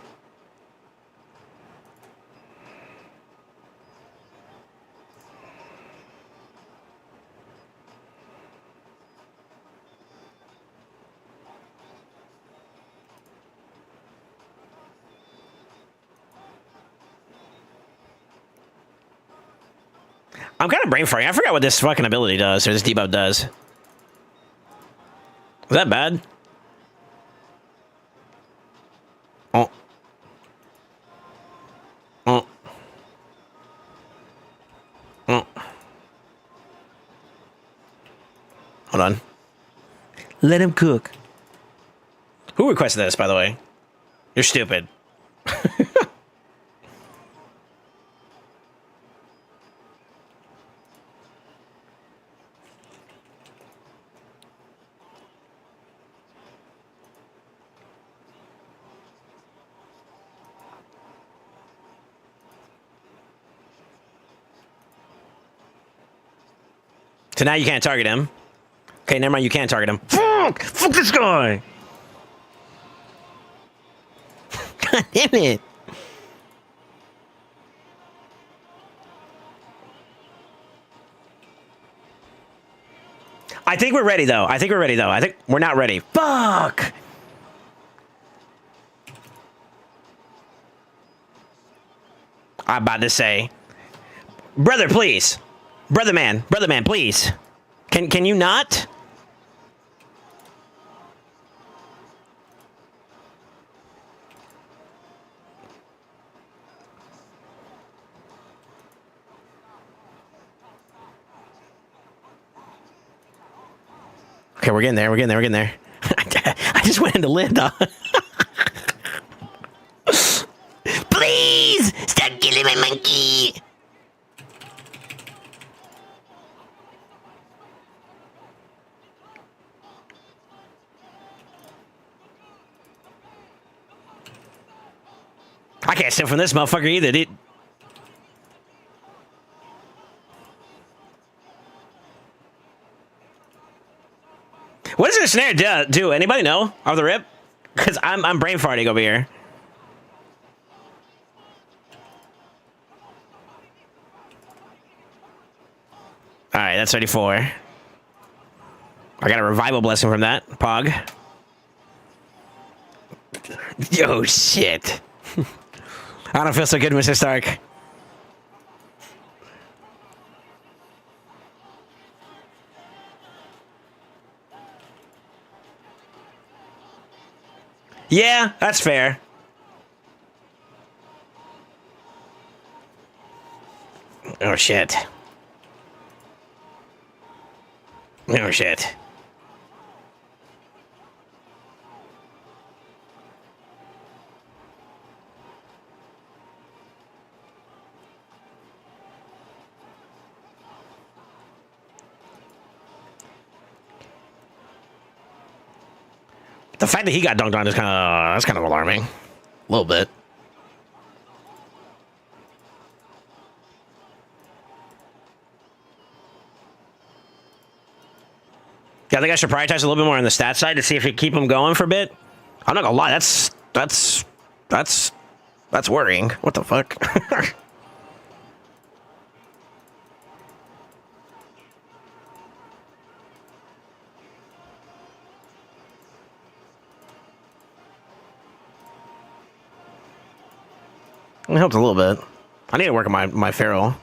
I'm kind of brain farting. I forgot what this fucking ability does, or this debuff does. Is that bad? Oh. Oh. Oh. Hold on. Let him cook. Who requested this, by the way? You're stupid. So now you can't target him. Okay, never mind, you can't target him. Fuck! Fuck this guy! God damn it! I think we're ready, though. I think we're not ready. Fuck! I'm about to say. Brother, please. Brother man, please. Can you not? Okay, we're getting there. I just went into lid, though. Please! Stop killing my monkey! I can't steal from this motherfucker either, dude. What does this snare do? Anybody know? Off the rip? Because I'm brain farting over here. Alright, that's 34. I got a revival blessing from that. Pog. Yo, shit. I don't feel so good, Mr. Stark. Yeah, that's fair. Oh, shit. Oh, shit. The fact that he got dunked on is that's kind of alarming. A little bit. Yeah, I think I should prioritize a little bit more on the stat side to see if we keep him going for a bit. I'm not gonna lie, that's worrying. What the fuck? It helped a little bit. I need to work on my feral.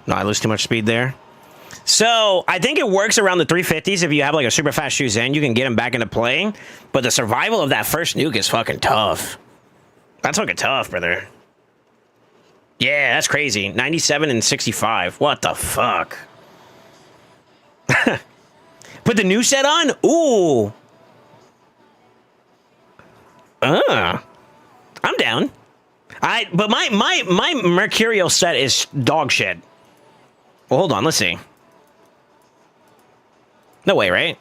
No, I lose too much speed there. So, I think it works around the 350s. If you have like a super fast shoes in, you can get him back into playing. But the survival of that first nuke is fucking tough. That's fucking tough, brother. Yeah, that's crazy. 97 and 65. What the fuck? Put the new set on? Ooh. I'm down. But my Mercurial set is dog shit. Well, hold on, let's see. No way, right?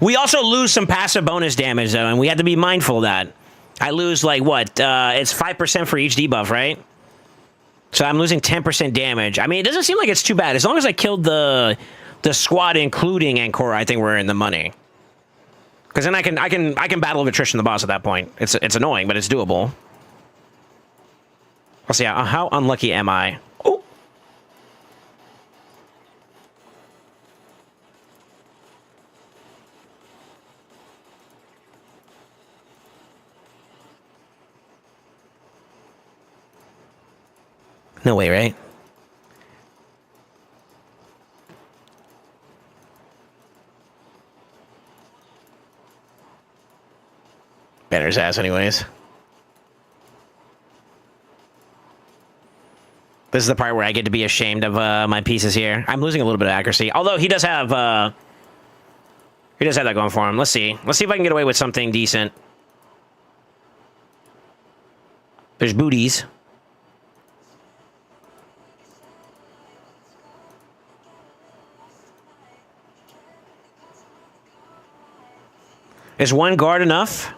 We also lose some passive bonus damage, though, and we have to be mindful of that. I lose, like, what? It's 5% for each debuff, right? So I'm losing 10% damage. I mean, it doesn't seem like it's too bad. As long as I killed the squad, including Ankora, I think we're in the money. Because then I can battle of attrition the boss at that point. It's annoying, but it's doable. Let's see, how unlucky am I? Oh! No way, right? Banner's ass, anyways. This is the part where I get to be ashamed of my pieces here. I'm losing a little bit of accuracy, although he does have that going for him. Let's see. Let's see if I can get away with something decent. There's booties. Is one guard enough?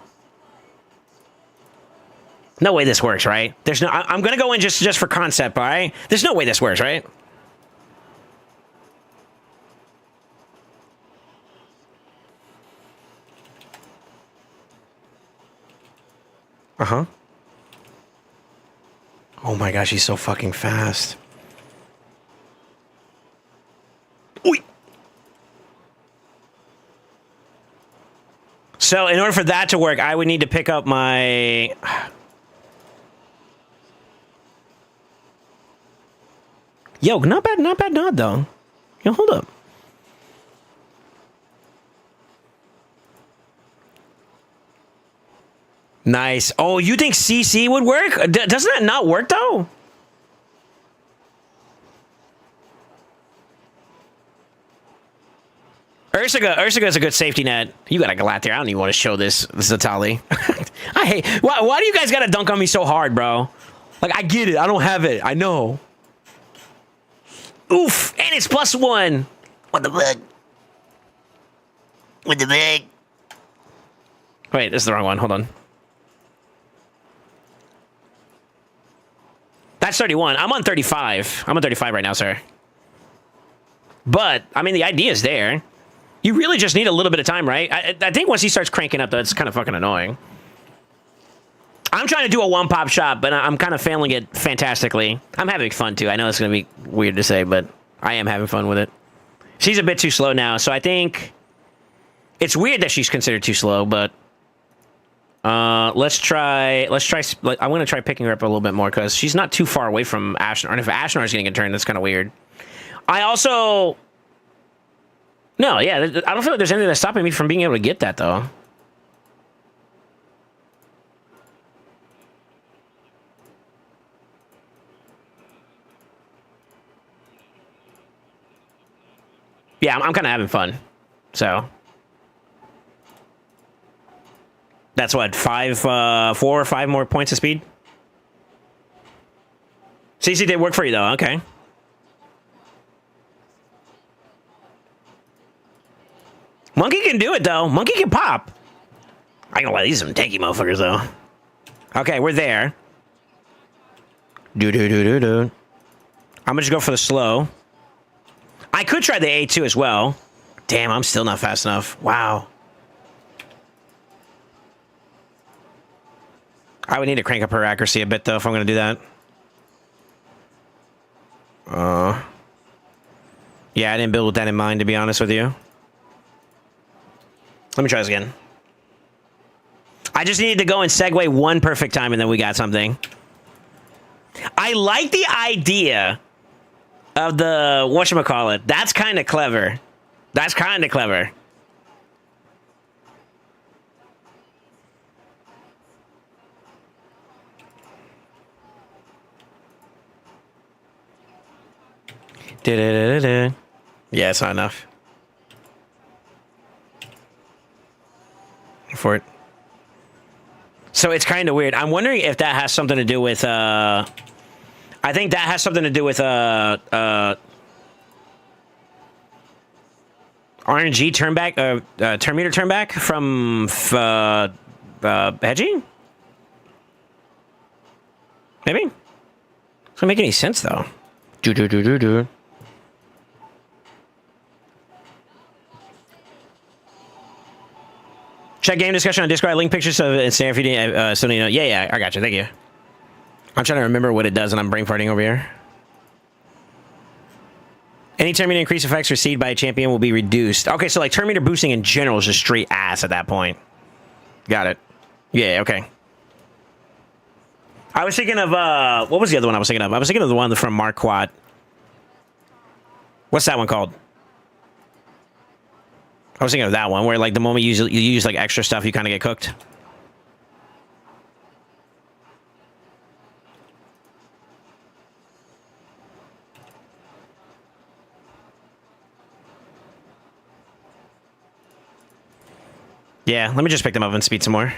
No way this works, right? There's no. I'm gonna go in just for concept, all right? There's no way this works, right? Uh-huh. Oh my gosh, he's so fucking fast. Oy. So in order for that to work, I would need to pick up my... Yo, not bad nod, though. Yo, hold up. Nice. Oh, you think CC would work? Doesn't that not work, though? Ursaga is a good safety net. You got a Galathier. I don't even want to show this Zatali. I hate... Why do you guys got to dunk on me so hard, bro? Like, I get it. I don't have it. I know. Oof, and it's +1. What the fuck? What the fuck? Wait, this is the wrong one. Hold on. That's 31. I'm on 35. I'm on 35 right now, sir. But, I mean, the idea is there. You really just need a little bit of time, right? I think once he starts cranking up, that's kind of fucking annoying. I'm trying to do a one-pop shot, but I'm kind of failing it fantastically. I'm having fun, too. I know it's going to be weird to say, but I am having fun with it. She's a bit too slow now, so I think... It's weird that she's considered too slow, but... let's try... I'm going to try picking her up a little bit more, because she's not too far away from Ashnar. And if Ashnar's getting a turn, that's kind of weird. I also... No, yeah, I don't feel like there's anything that's stopping me from being able to get that, though. Yeah, I'm kind of having fun. So that's what, 4 or 5 more points of speed. CC did work for you though. Okay. Monkey can do it though. Monkey can pop. I ain't gonna lie, these are some tanky motherfuckers though. Okay, we're there. I'm gonna just go for the slow. I could try the A2 as well. Damn, I'm still not fast enough. Wow. I would need to crank up her accuracy a bit, though, if I'm going to do that. Yeah, I didn't build with that in mind, to be honest with you. Let me try this again. I just needed to go and segue one perfect time, and then we got something. I like the idea... of the, whatchamacallit. That's kind of clever. That's kind of clever. Yeah, it's not enough. For it. So it's kind of weird. I'm wondering if that has something to do with, I think that has something to do with, RNG turn back, turn meter turn back from hedging? Maybe? Doesn't make any sense though. Do. Check game discussion on Discord. Link pictures of it. If you didn't, so you know. Yeah, I got you. Thank you. I'm trying to remember what it does, and I'm brain farting over here. Any turn meter increase effects received by a champion will be reduced. Okay, so like turn meter boosting in general is just straight ass at that point. Got it. Yeah, okay. I was thinking of, what was the other one I was thinking of? I was thinking of the one from Marquardt. What's that one called? I was thinking of that one, where like the moment you use like extra stuff, you kind of get cooked. Yeah, let me just pick them up and speed some more.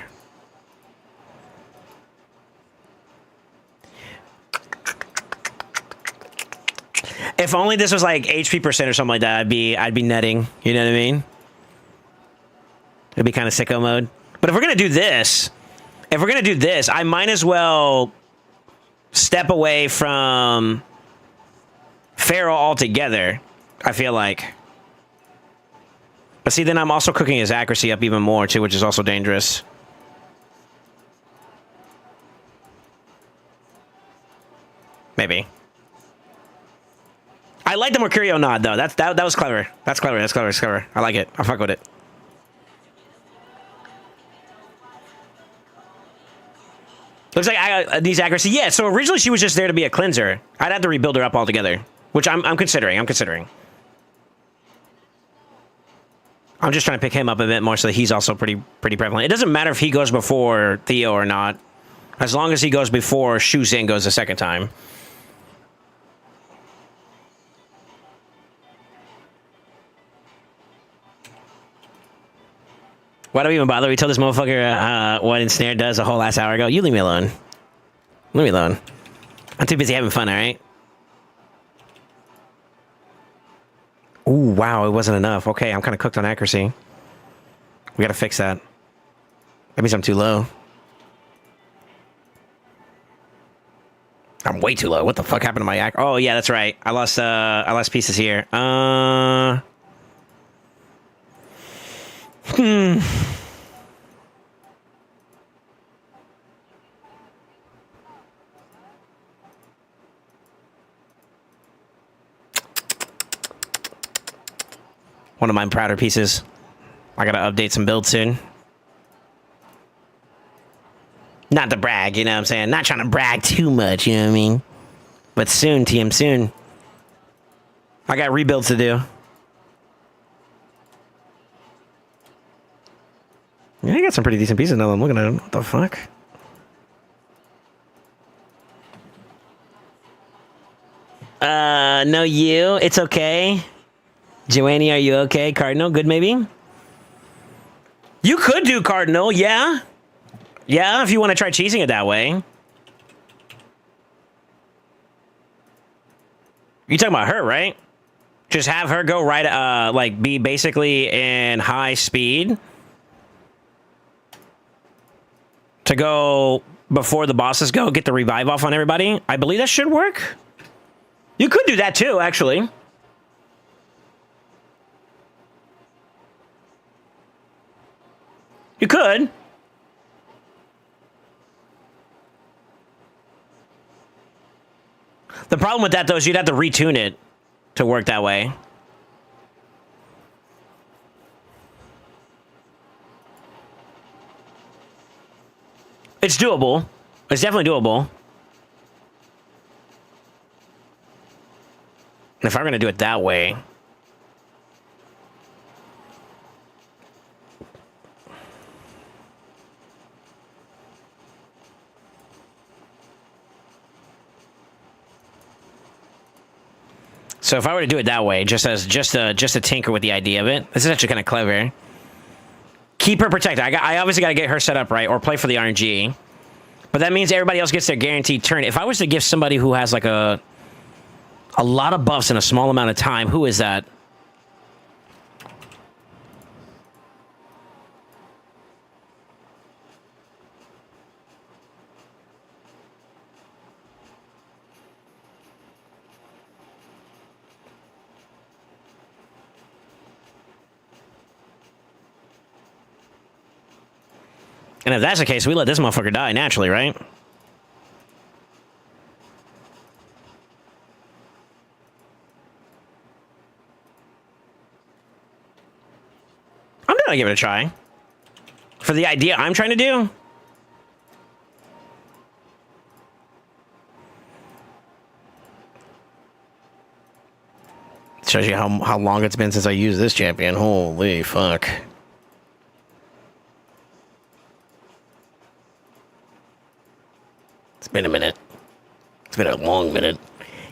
If only this was like HP percent or something like that, I'd be netting. You know what I mean? It'd be kind of sicko mode. But if we're gonna do this, I might as well step away from Pharaoh altogether. I feel like. But see, then I'm also cooking his accuracy up even more too, which is also dangerous. Maybe. I like the Mercurio nod though. That was clever. That's clever. I like it. I fuck with it. Looks like I got these accuracy. Yeah, so originally she was just there to be a cleanser. I'd have to rebuild her up altogether, which I'm considering. I'm just trying to pick him up a bit more so that he's also pretty prevalent. It doesn't matter if he goes before Theo or not, as long as he goes before SoulSaint goes the second time. Why do we even bother? We told this motherfucker what Ensnare does a whole last hour ago. You leave me alone. Leave me alone. I'm too busy having fun, all right? Ooh, wow, it wasn't enough. Okay, I'm kind of cooked on accuracy. We got to fix that. That means I'm too low. I'm way too low. What the fuck happened to my ac? Oh, yeah, that's right. I lost pieces here. One of my prouder pieces. I gotta update some builds soon. Not to brag, you know what I'm saying? Not trying to brag too much, you know what I mean? But soon, TM, soon. I got rebuilds to do. Yeah, I got some pretty decent pieces now that I'm looking at them. What the fuck? No, you. It's okay. Joanny, are you okay? Cardinal, good maybe? You could do Cardinal, yeah. Yeah, if you want to try cheesing it that way. You talking about her, right? Just have her go right, like, be basically in high speed. To go before the bosses go, get the revive off on everybody. I believe that should work. You could do that too, actually. You could. The problem with that, though, is you'd have to retune it to work that way. It's doable. It's definitely doable. If I'm going to do it that way... So if I were to do it that way, just to tinker with the idea of it, this is actually kind of clever. Keep her protected. I obviously got to get her set up right, or play for the RNG. But that means everybody else gets their guaranteed turn. If I was to give somebody who has like a lot of buffs in a small amount of time, who is that? And if that's the case, we let this motherfucker die naturally, right? I'm gonna give it a try. For the idea I'm trying to do. Shows you how long it's been since I used this champion. Holy fuck. It's been a minute. It's been a long minute.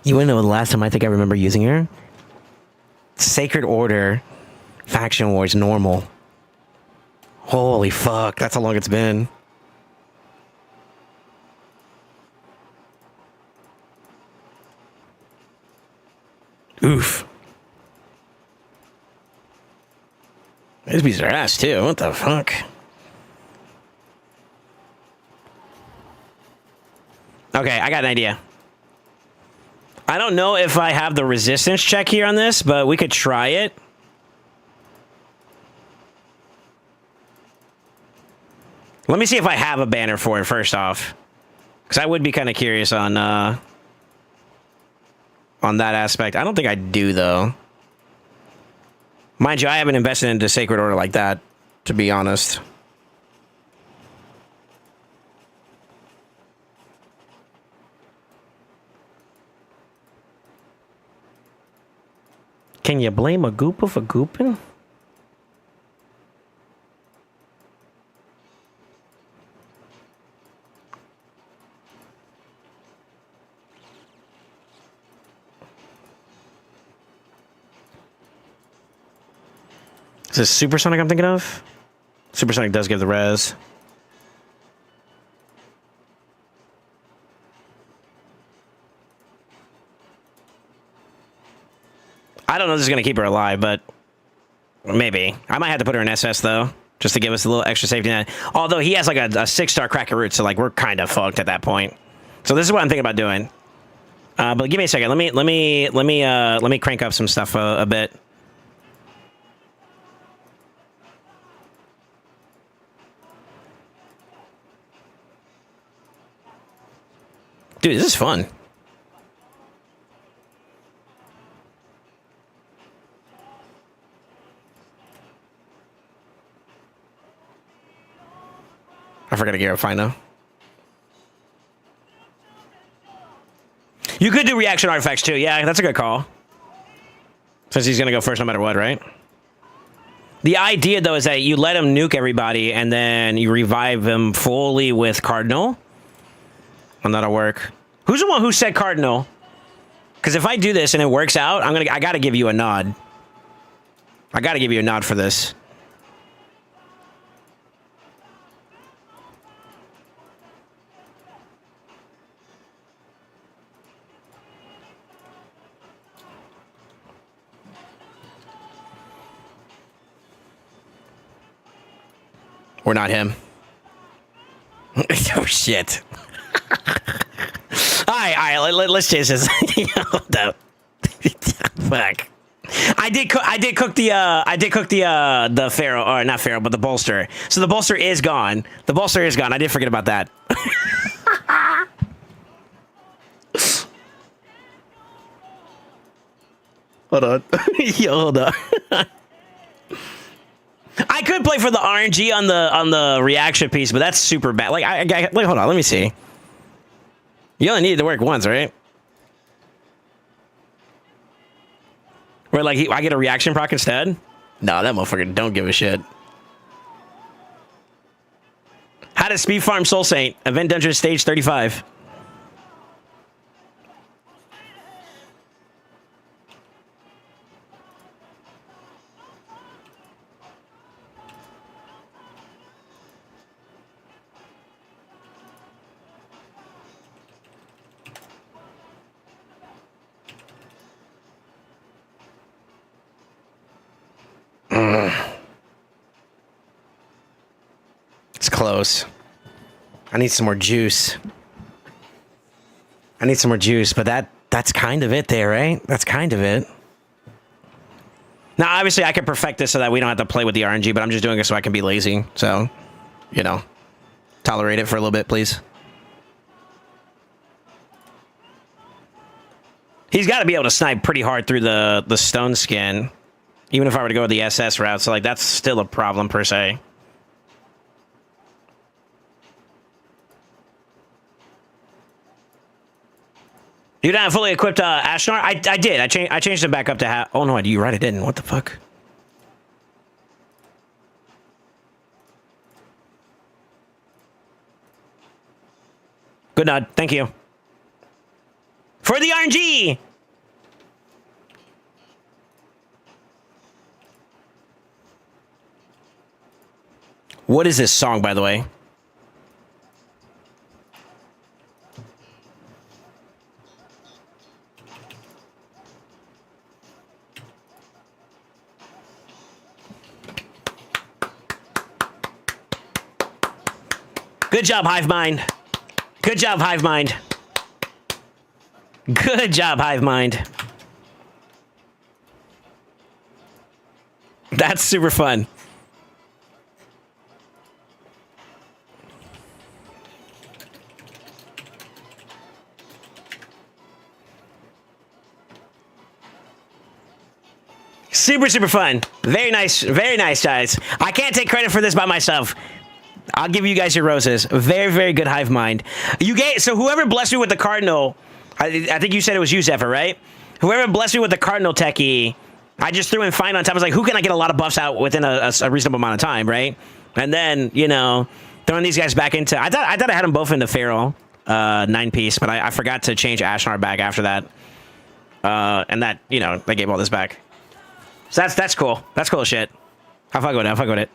You wanna know the last time I think I remember using her? Sacred Order, Faction Wars, normal. Holy fuck, that's how long it's been. Oof. These beats are ass too. What the fuck? Okay, I got an idea. I don't know if I have the resistance check here on this, but we could try it. Let me see if I have a banner for it first off. Because I would be kind of curious on that aspect. I don't think I do, though. Mind you, I haven't invested into Sacred Order like that, to be honest. Can you blame a Goopa for gooping? Is this Supersonic I'm thinking of? Supersonic does give the res. I don't know if this is going to keep her alive, but maybe. I might have to put her in SS, though, just to give us a little extra safety net. Although he has like a 6-star cracker root, so like we're kind of fucked at that point. So this is what I'm thinking about doing. But give me a second. Let me crank up some stuff a bit. Dude, this is fun. I forgot to get a Fino. You could do reaction artifacts too. Yeah, that's a good call. Since he's going to go first no matter what, right? The idea, though, is that you let him nuke everybody and then you revive him fully with Cardinal. And that'll work. Who's the one who said Cardinal? Because if I do this and it works out, I got to give you a nod. I got to give you a nod for this. We're not him. Oh, shit. All right, let's chase this. Hold up. Fuck. I did cook the Pharaoh, or not Pharaoh, but the bolster. So the bolster is gone. The bolster is gone. I did forget about that. Hold on. Yo, hold on. I could play for the RNG on the reaction piece, but that's super bad. Like, like, hold on, let me see. You only needed to work once, right? Where like I get a reaction proc instead? No, that motherfucker don't give a shit. How to speed farm SoulSaint Event Dungeon Stage 35. It's close. I need some more juice. But that's kind of it there, right? That's kind of it. Now, obviously, I can perfect this so that we don't have to play with the RNG, but I'm just doing it so I can be lazy. So, you know. tolerate it for a little bit, please. He's got to be able to snipe pretty hard through the stone skin, even if I were to go the SS route. So, like, that's still a problem, per se. You don't have fully equipped Ashnar? I did. I changed it back up to oh, no, you're right, I didn't. What the fuck? Good nod. Thank you. For the RNG! What is this song, by the way? Good job, Hive Mind. Good job, Hive Mind. Good job, Hive Mind. That's super fun. Super, super fun. Very nice, guys. I can't take credit for this by myself. I'll give you guys your roses. Very, very good Hive Mind. So whoever blessed me with the Cardinal, I think you said it was you, Zephyr, right? Whoever blessed me with the Cardinal techie, I just threw in fine on top. I was like, who can I get a lot of buffs out within a reasonable amount of time, right? And then, you know, throwing these guys back into... I thought I had them both in the Feral 9-piece, but I forgot to change Ashnar back after that. And that, you know, they gave all this back. So that's cool. That's cool as shit. I'll fuck with it.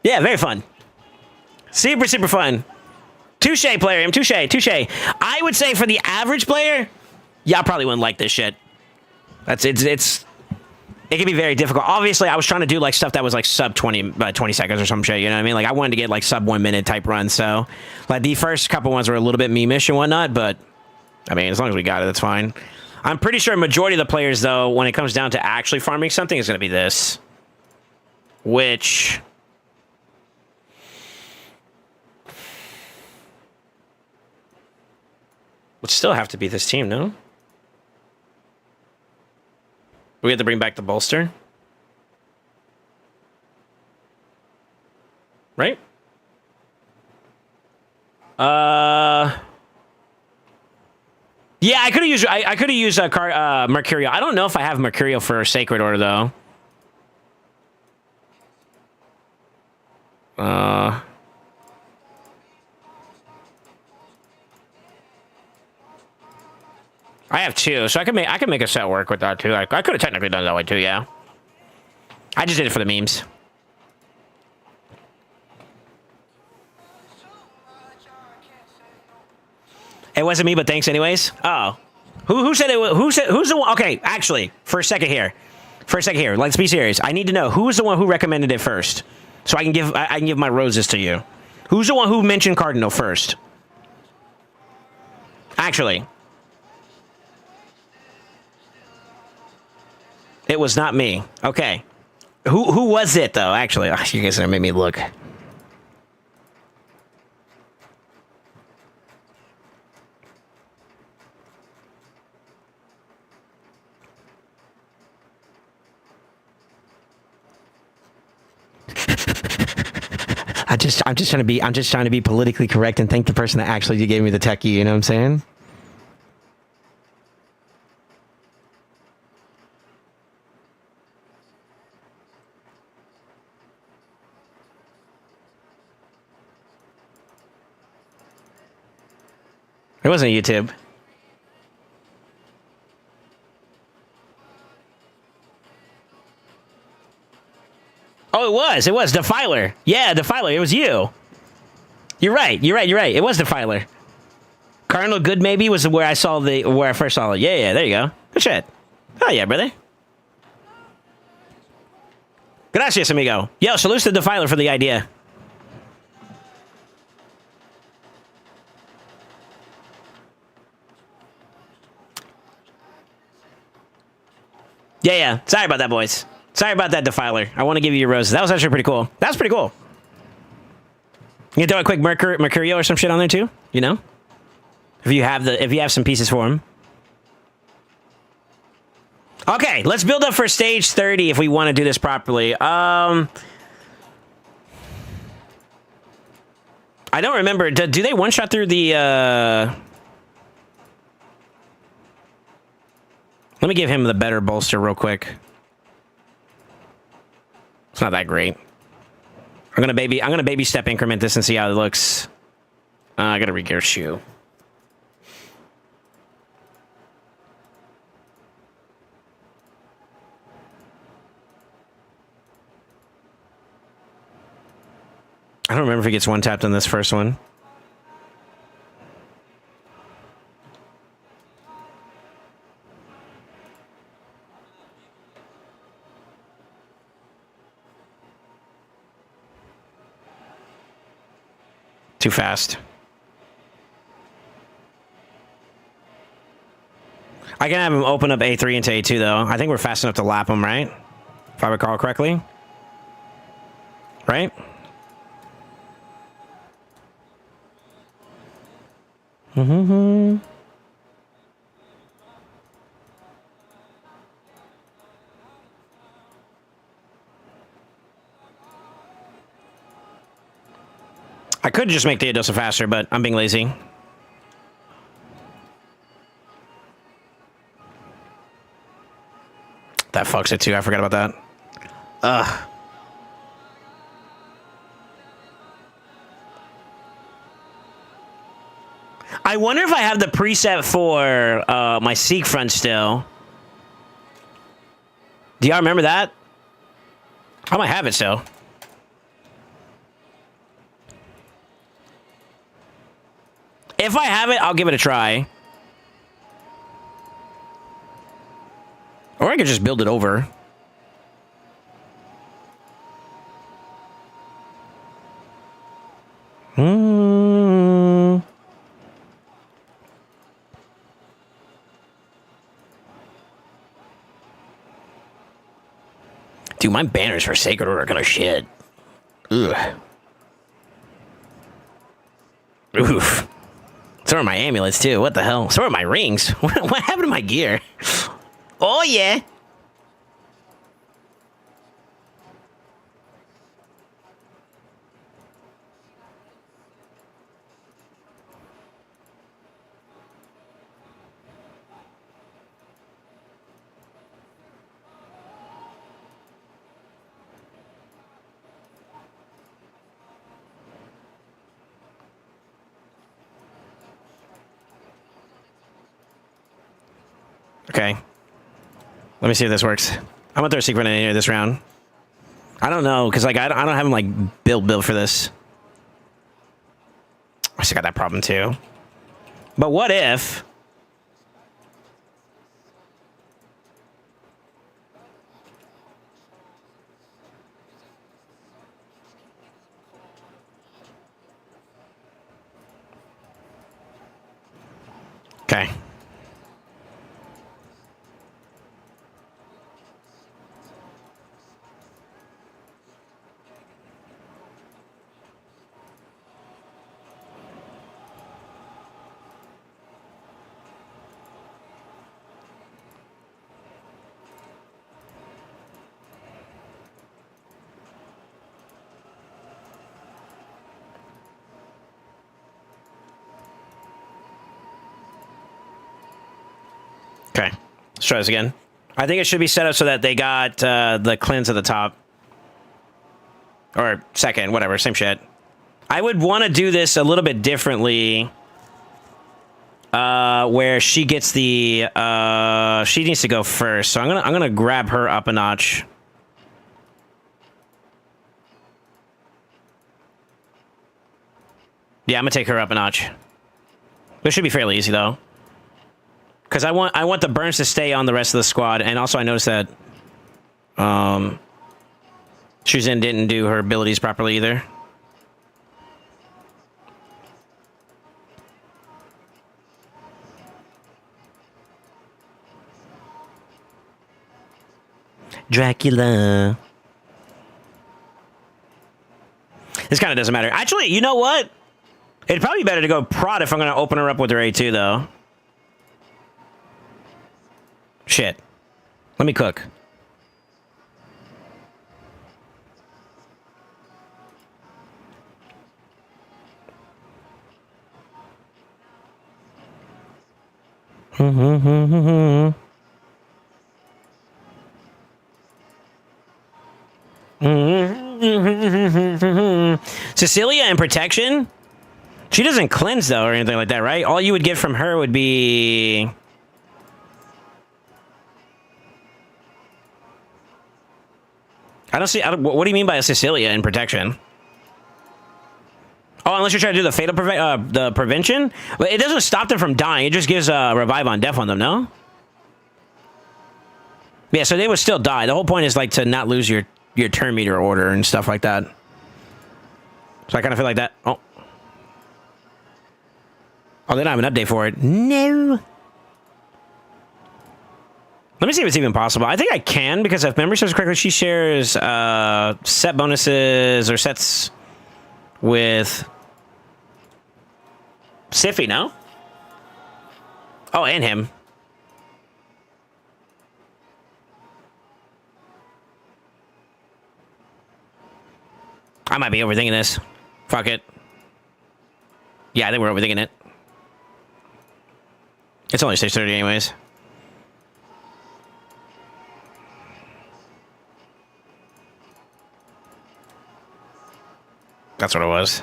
Yeah, very fun. Super, super fun. Touche, player. Touche. I would say for the average player, y'all probably wouldn't like this shit. It can be very difficult. Obviously, I was trying to do like stuff that was like sub 20 seconds or some shit. You know what I mean? Like I wanted to get like sub 1 minute type runs. So like the first couple ones were a little bit meme-ish and whatnot. But I mean, as long as we got it, that's fine. I'm pretty sure a majority of the players, though, when it comes down to actually farming something, is going to be this, which. Would still have to be this team, no? We have to bring back the bolster? Right? Yeah, I could have used Mercurial. I don't know if I have Mercurial for Sacred Order, though. I have 2, so I can make a set work with that too. I could have technically done it that way too, yeah. I just did it for the memes. It wasn't me, but thanks anyways. Oh, who said it? Who's the one? Okay, actually, for a second here, let's be serious. I need to know who's the one who recommended it first, so I can give my roses to you. Who's the one who mentioned Cardinal first? Actually. It was not me. Okay. Who was it, though, actually? Oh, you guys are going to make me look. I'm just trying to be politically correct and thank the person that actually gave me the techie, you know what I'm saying? It wasn't YouTube. Oh, it was Defiler. Yeah, Defiler. It was you. You're right. It was Defiler. Cardinal Good maybe was where I first saw it. Yeah, there you go. Good shit. Oh yeah, brother. Gracias, amigo. Yo, salute to Defiler for the idea. Yeah. Sorry about that, boys. Sorry about that, Defiler. I want to give you your roses. That was actually pretty cool. That was pretty cool. You can throw a quick Mercurio or some shit on there too. You know, if you have some pieces for him. Okay, let's build up for stage 30 if we want to do this properly. I don't remember. Do they one shot through the? Let me give him the better bolster real quick. It's not that great. I'm gonna baby step increment this and see how it looks. I gotta re-gear shoe. I don't remember if he gets one tapped on this first one. Too fast. I can have him open up A3 into A2, though. I think we're fast enough to lap him, right? If I recall correctly. Right? Mm-hmm. I could just make Theodosa faster, but I'm being lazy. That fucks it too. I forgot about that. Ugh. I wonder if I have the preset for my Seek front still. Do y'all remember that? I might have it still. If I have it, I'll give it a try. Or I could just build it over. Dude, my banners for Sacred Order are gonna shit. Ugh. Oof. So are my amulets, too. What the hell? So are my rings. What happened to my gear? Oh, yeah. Okay. Let me see if this works. I'm gonna throw a secret in here this round. I don't know, because like I don't have him like build for this. I still got that problem too. But what if? Okay. Okay, let's try this again. I think it should be set up so that they got the cleanse at the top. Or second, whatever, same shit. I would want to do this a little bit differently. Where she gets the... she needs to go first, so I'm gonna grab her up a notch. Yeah, I'm gonna take her up a notch. This should be fairly easy, though. Because I want the burns to stay on the rest of the squad, and also I noticed that Shuzin didn't do her abilities properly either. Dracula. This kind of doesn't matter. Actually, you know what? It'd probably be better to go prod if I'm going to open her up with her A2, though. Shit. Let me cook. Cecilia and protection? She doesn't cleanse, though, or anything like that, right? All you would get from her would be... I don't see... what do you mean by a Cecilia and protection? Oh, unless you're trying to do the fatal the prevention? But it doesn't stop them from dying. It just gives revive on death on them, no? Yeah, so they would still die. The whole point is, like, to not lose your turn meter order and stuff like that. So I kind of feel like that. Oh. Oh, they don't have an update for it. No. Let me see if it's even possible. I think I can, because if memory serves correctly, she shares set bonuses or sets with Siffy, no? Oh, and him. I might be overthinking this. Fuck it. Yeah, I think we're overthinking it. It's only 6:30 anyways. That's what it was.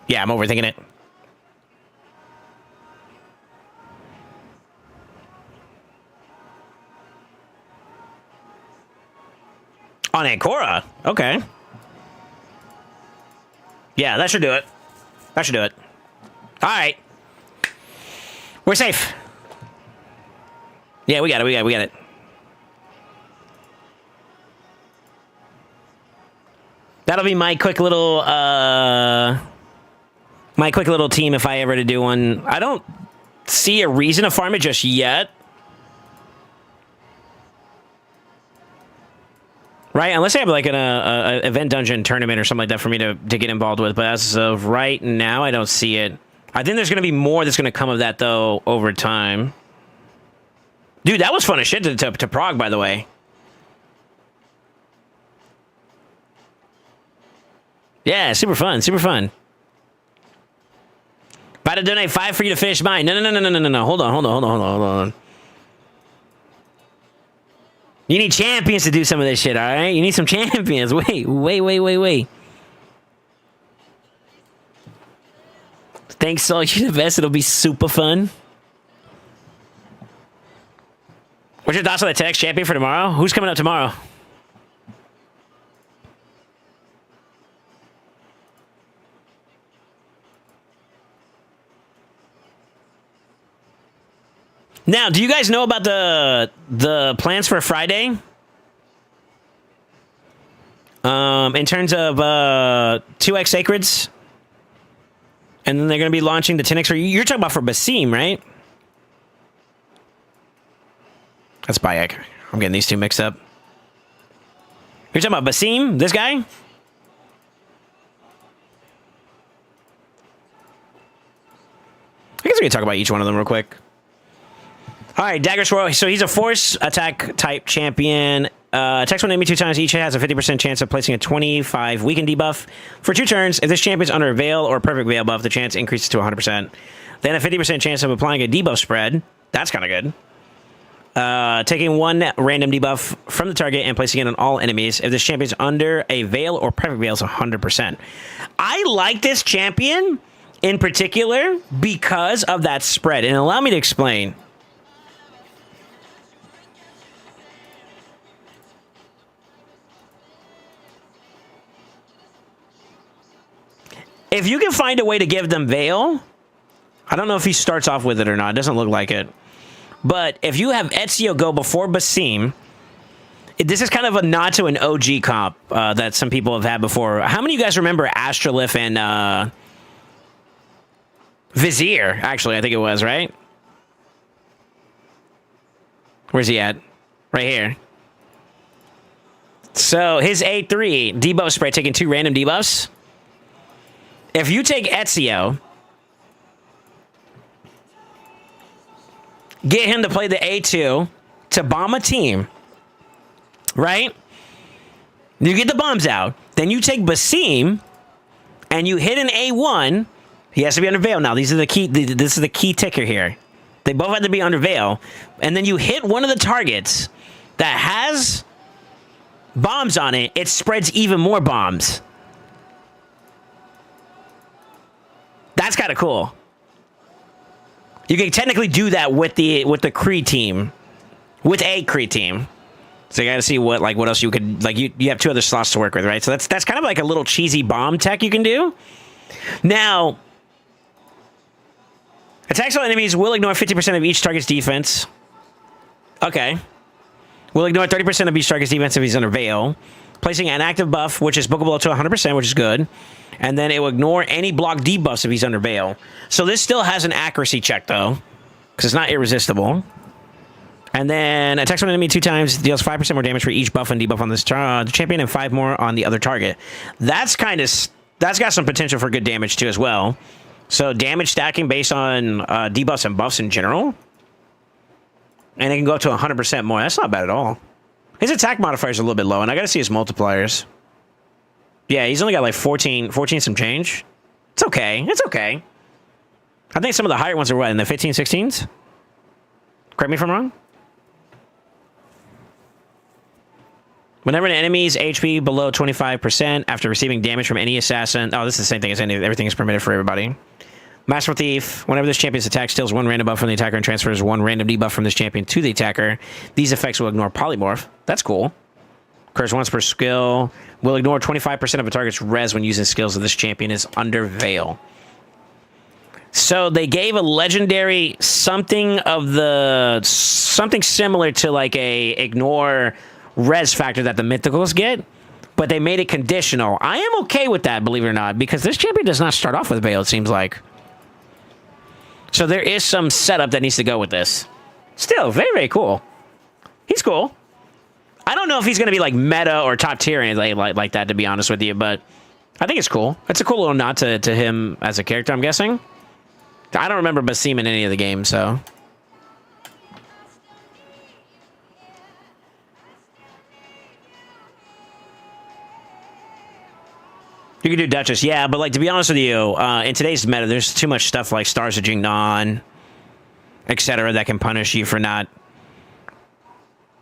Yeah, I'm overthinking it. On Ancora? Okay. Yeah, that should do it. That should do it. All right. We're safe. Yeah, we got it. We got it. That'll be my quick little team if I ever to do one. I don't see a reason to farm it just yet. Right, unless I have like an event dungeon tournament or something like that for me to get involved with. But as of right now, I don't see it. I think there's going to be more that's going to come of that, though, over time. Dude, that was fun as shit to Prague, by the way. Yeah, super fun, super fun. About to donate 5 for you to finish mine. No. Hold on. You need champions to do some of this shit, all right? You need some champions. Wait. Thanks, Soul. You're the best. It'll be super fun. What's your thoughts on the TEDx champion for tomorrow? Who's coming up tomorrow? Now, do you guys know about the plans for Friday? In terms of 2x Sacreds? And then they're going to be launching the 10x. You're talking about for Basim, right? That's Bayek. I'm getting these two mixed up. You're talking about Basim, this guy? I guess we can talk about each one of them real quick. All right, Dagger Swirl. So he's a force attack type champion. Attacks one enemy 2 times. Each has a 50% chance of placing a 25 weaken debuff for 2 turns. If this champion's under a veil or perfect veil buff, the chance increases to 100%. Then a 50% chance of applying a debuff spread. That's kind of good. Taking 1 random debuff from the target and placing it on all enemies. If this champion's under a veil or perfect veil, it's 100%. I like this champion in particular because of that spread. And allow me to explain. If you can find a way to give them Veil, I don't know if he starts off with it or not. It doesn't look like it. But if you have Ezio go before Basim, this is kind of a nod to an OG comp that some people have had before. How many of you guys remember Astrolith and Vizier? Actually, I think it was, right? Where's he at? Right here. So his A3 debuff spray, taking 2 random debuffs. If you take Ezio, get him to play the A2 to bomb a team, right? You get the bombs out. Then you take Basim and you hit an A1. He has to be under veil now. These are the key. This is the key ticker here. They both have to be under veil. And then you hit one of the targets that has bombs on it. It spreads even more bombs. That's kind of cool. You can technically do that with the Kree team, with a Kree team. So you got to see what else you could you have 2 other slots to work with, right? So that's kind of like a little cheesy bomb tech you can do. Now, attacks on enemies will ignore 50% of each target's defense. Okay. Will ignore 30% of each target's defense if he's under veil. Placing an active buff, which is bookable to 100%, which is good. And then it will ignore any block debuffs if he's under veil. So this still has an accuracy check, though, because it's not irresistible. And then attacks on an enemy 2 times, deals 5% more damage for each buff and debuff on this champion, and 5 more on the other target. That's got some potential for good damage, too, as well. So damage stacking based on debuffs and buffs in general. And it can go up to 100% more. That's not bad at all. His attack modifier is a little bit low, and I got to see his multipliers. Yeah, he's only got like 14 some change. It's okay. It's okay. I think some of the higher ones are what, in the 15, 16s? Correct me if I'm wrong. Whenever an enemy's HP below 25% after receiving damage from any assassin... Oh, this is the same thing as everything is permitted for everybody. Master Thief. Whenever this champion's attack steals 1 random buff from the attacker and transfers 1 random debuff from this champion to the attacker, these effects will ignore polymorph. That's cool. Occurs once per skill. Will ignore 25% of a target's res when using skills if this champion is under veil. So they gave a legendary something similar to like a ignore res factor that the mythicals get, but they made it conditional. I am okay with that, believe it or not, because this champion does not start off with veil, it seems like. So there is some setup that needs to go with this. Still, very, very cool. He's cool. I don't know if he's going to be like meta or top tier or anything like that, to be honest with you, but I think it's cool. It's a cool little nod to him as a character, I'm guessing. I don't remember Basim in any of the games, so... You can do Duchess, yeah, but like to be honest with you, in today's meta, there's too much stuff like Stars of Jingnan, etc., that can punish you for not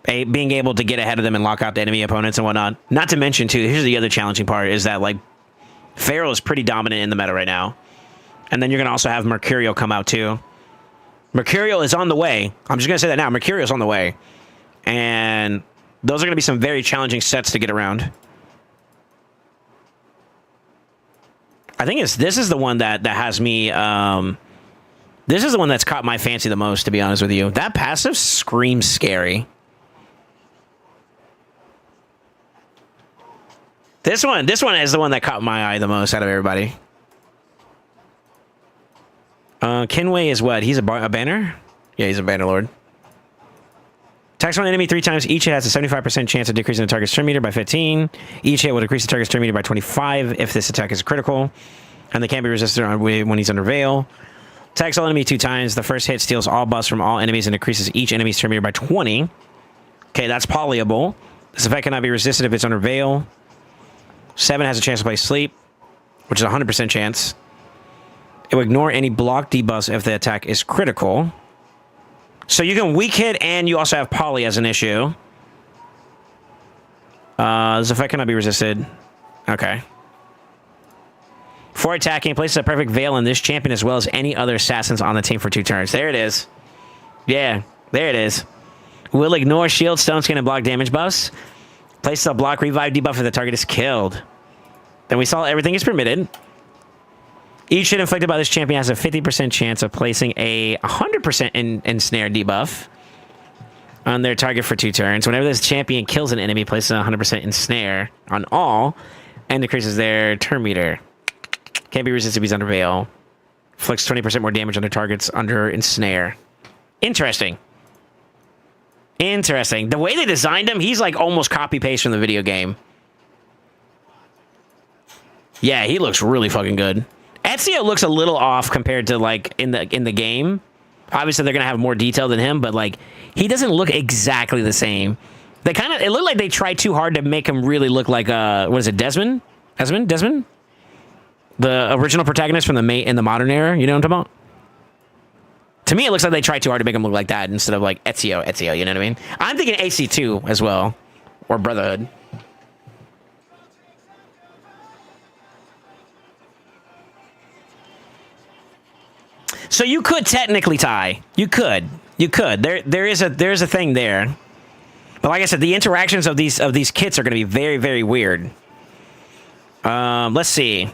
being able to get ahead of them and lock out the enemy opponents and whatnot. Not to mention, too, here's the other challenging part, is that like Pharaoh is pretty dominant in the meta right now. And then you're going to also have Mercurial come out, too. Mercurial is on the way. I'm just going to say that now. Mercurial's on the way. And those are going to be some very challenging sets to get around. I think this is the one that has me... this is the one that's caught my fancy the most, to be honest with you. That passive screams scary. This one is the one that caught my eye the most out of everybody. Kinway is what? He's a banner? Yeah, he's a banner lord. Attacks on an enemy 3 times. Each hit has a 75% chance of decreasing the target's turn meter by 15. Each hit will decrease the target's turn meter by 25 if this attack is critical. And they can't be resisted when he's under veil. Attacks all enemy 2 times. The first hit steals all buffs from all enemies and decreases each enemy's turn meter by 20. Okay, that's polyable. This effect cannot be resisted if it's under veil. 7 has a chance to play sleep, which is a 100% chance. It will ignore any block debuffs if the attack is critical. So you can weak hit, and you also have poly as an issue. This effect cannot be resisted. Okay. For attacking, places a perfect veil in this champion as well as any other assassins on the team for 2 turns. There it is. Yeah, there it is. Will ignore shield, stone skin, and block damage buffs. Places a block revive debuff if the target is killed. Then we saw everything is permitted. Each hit inflicted by this champion has a 50% chance of placing a 100% ensnare debuff on their target for 2 turns. Whenever this champion kills an enemy, places a 100% ensnare on all and decreases their turn meter. Can't be resisted if he's under veil. Inflicts 20% more damage on their targets under ensnare. Interesting. Interesting. The way they designed him, he's like almost copy-paste from the video game. Yeah, he looks really fucking good. Ezio looks a little off compared to like in the game. Obviously, they're gonna have more detail than him, but like he doesn't look exactly the same. It looked like they tried too hard to make him really look like what is it, Desmond? Desmond? The original protagonist from in the modern era. You know what I'm talking about? To me, it looks like they tried too hard to make him look like that instead of like Ezio. You know what I mean? I'm thinking AC2 as well, or Brotherhood. So you could technically tie. You could. There is a thing there. But like I said, the interactions of these kits are going to be very, very weird. Let's see.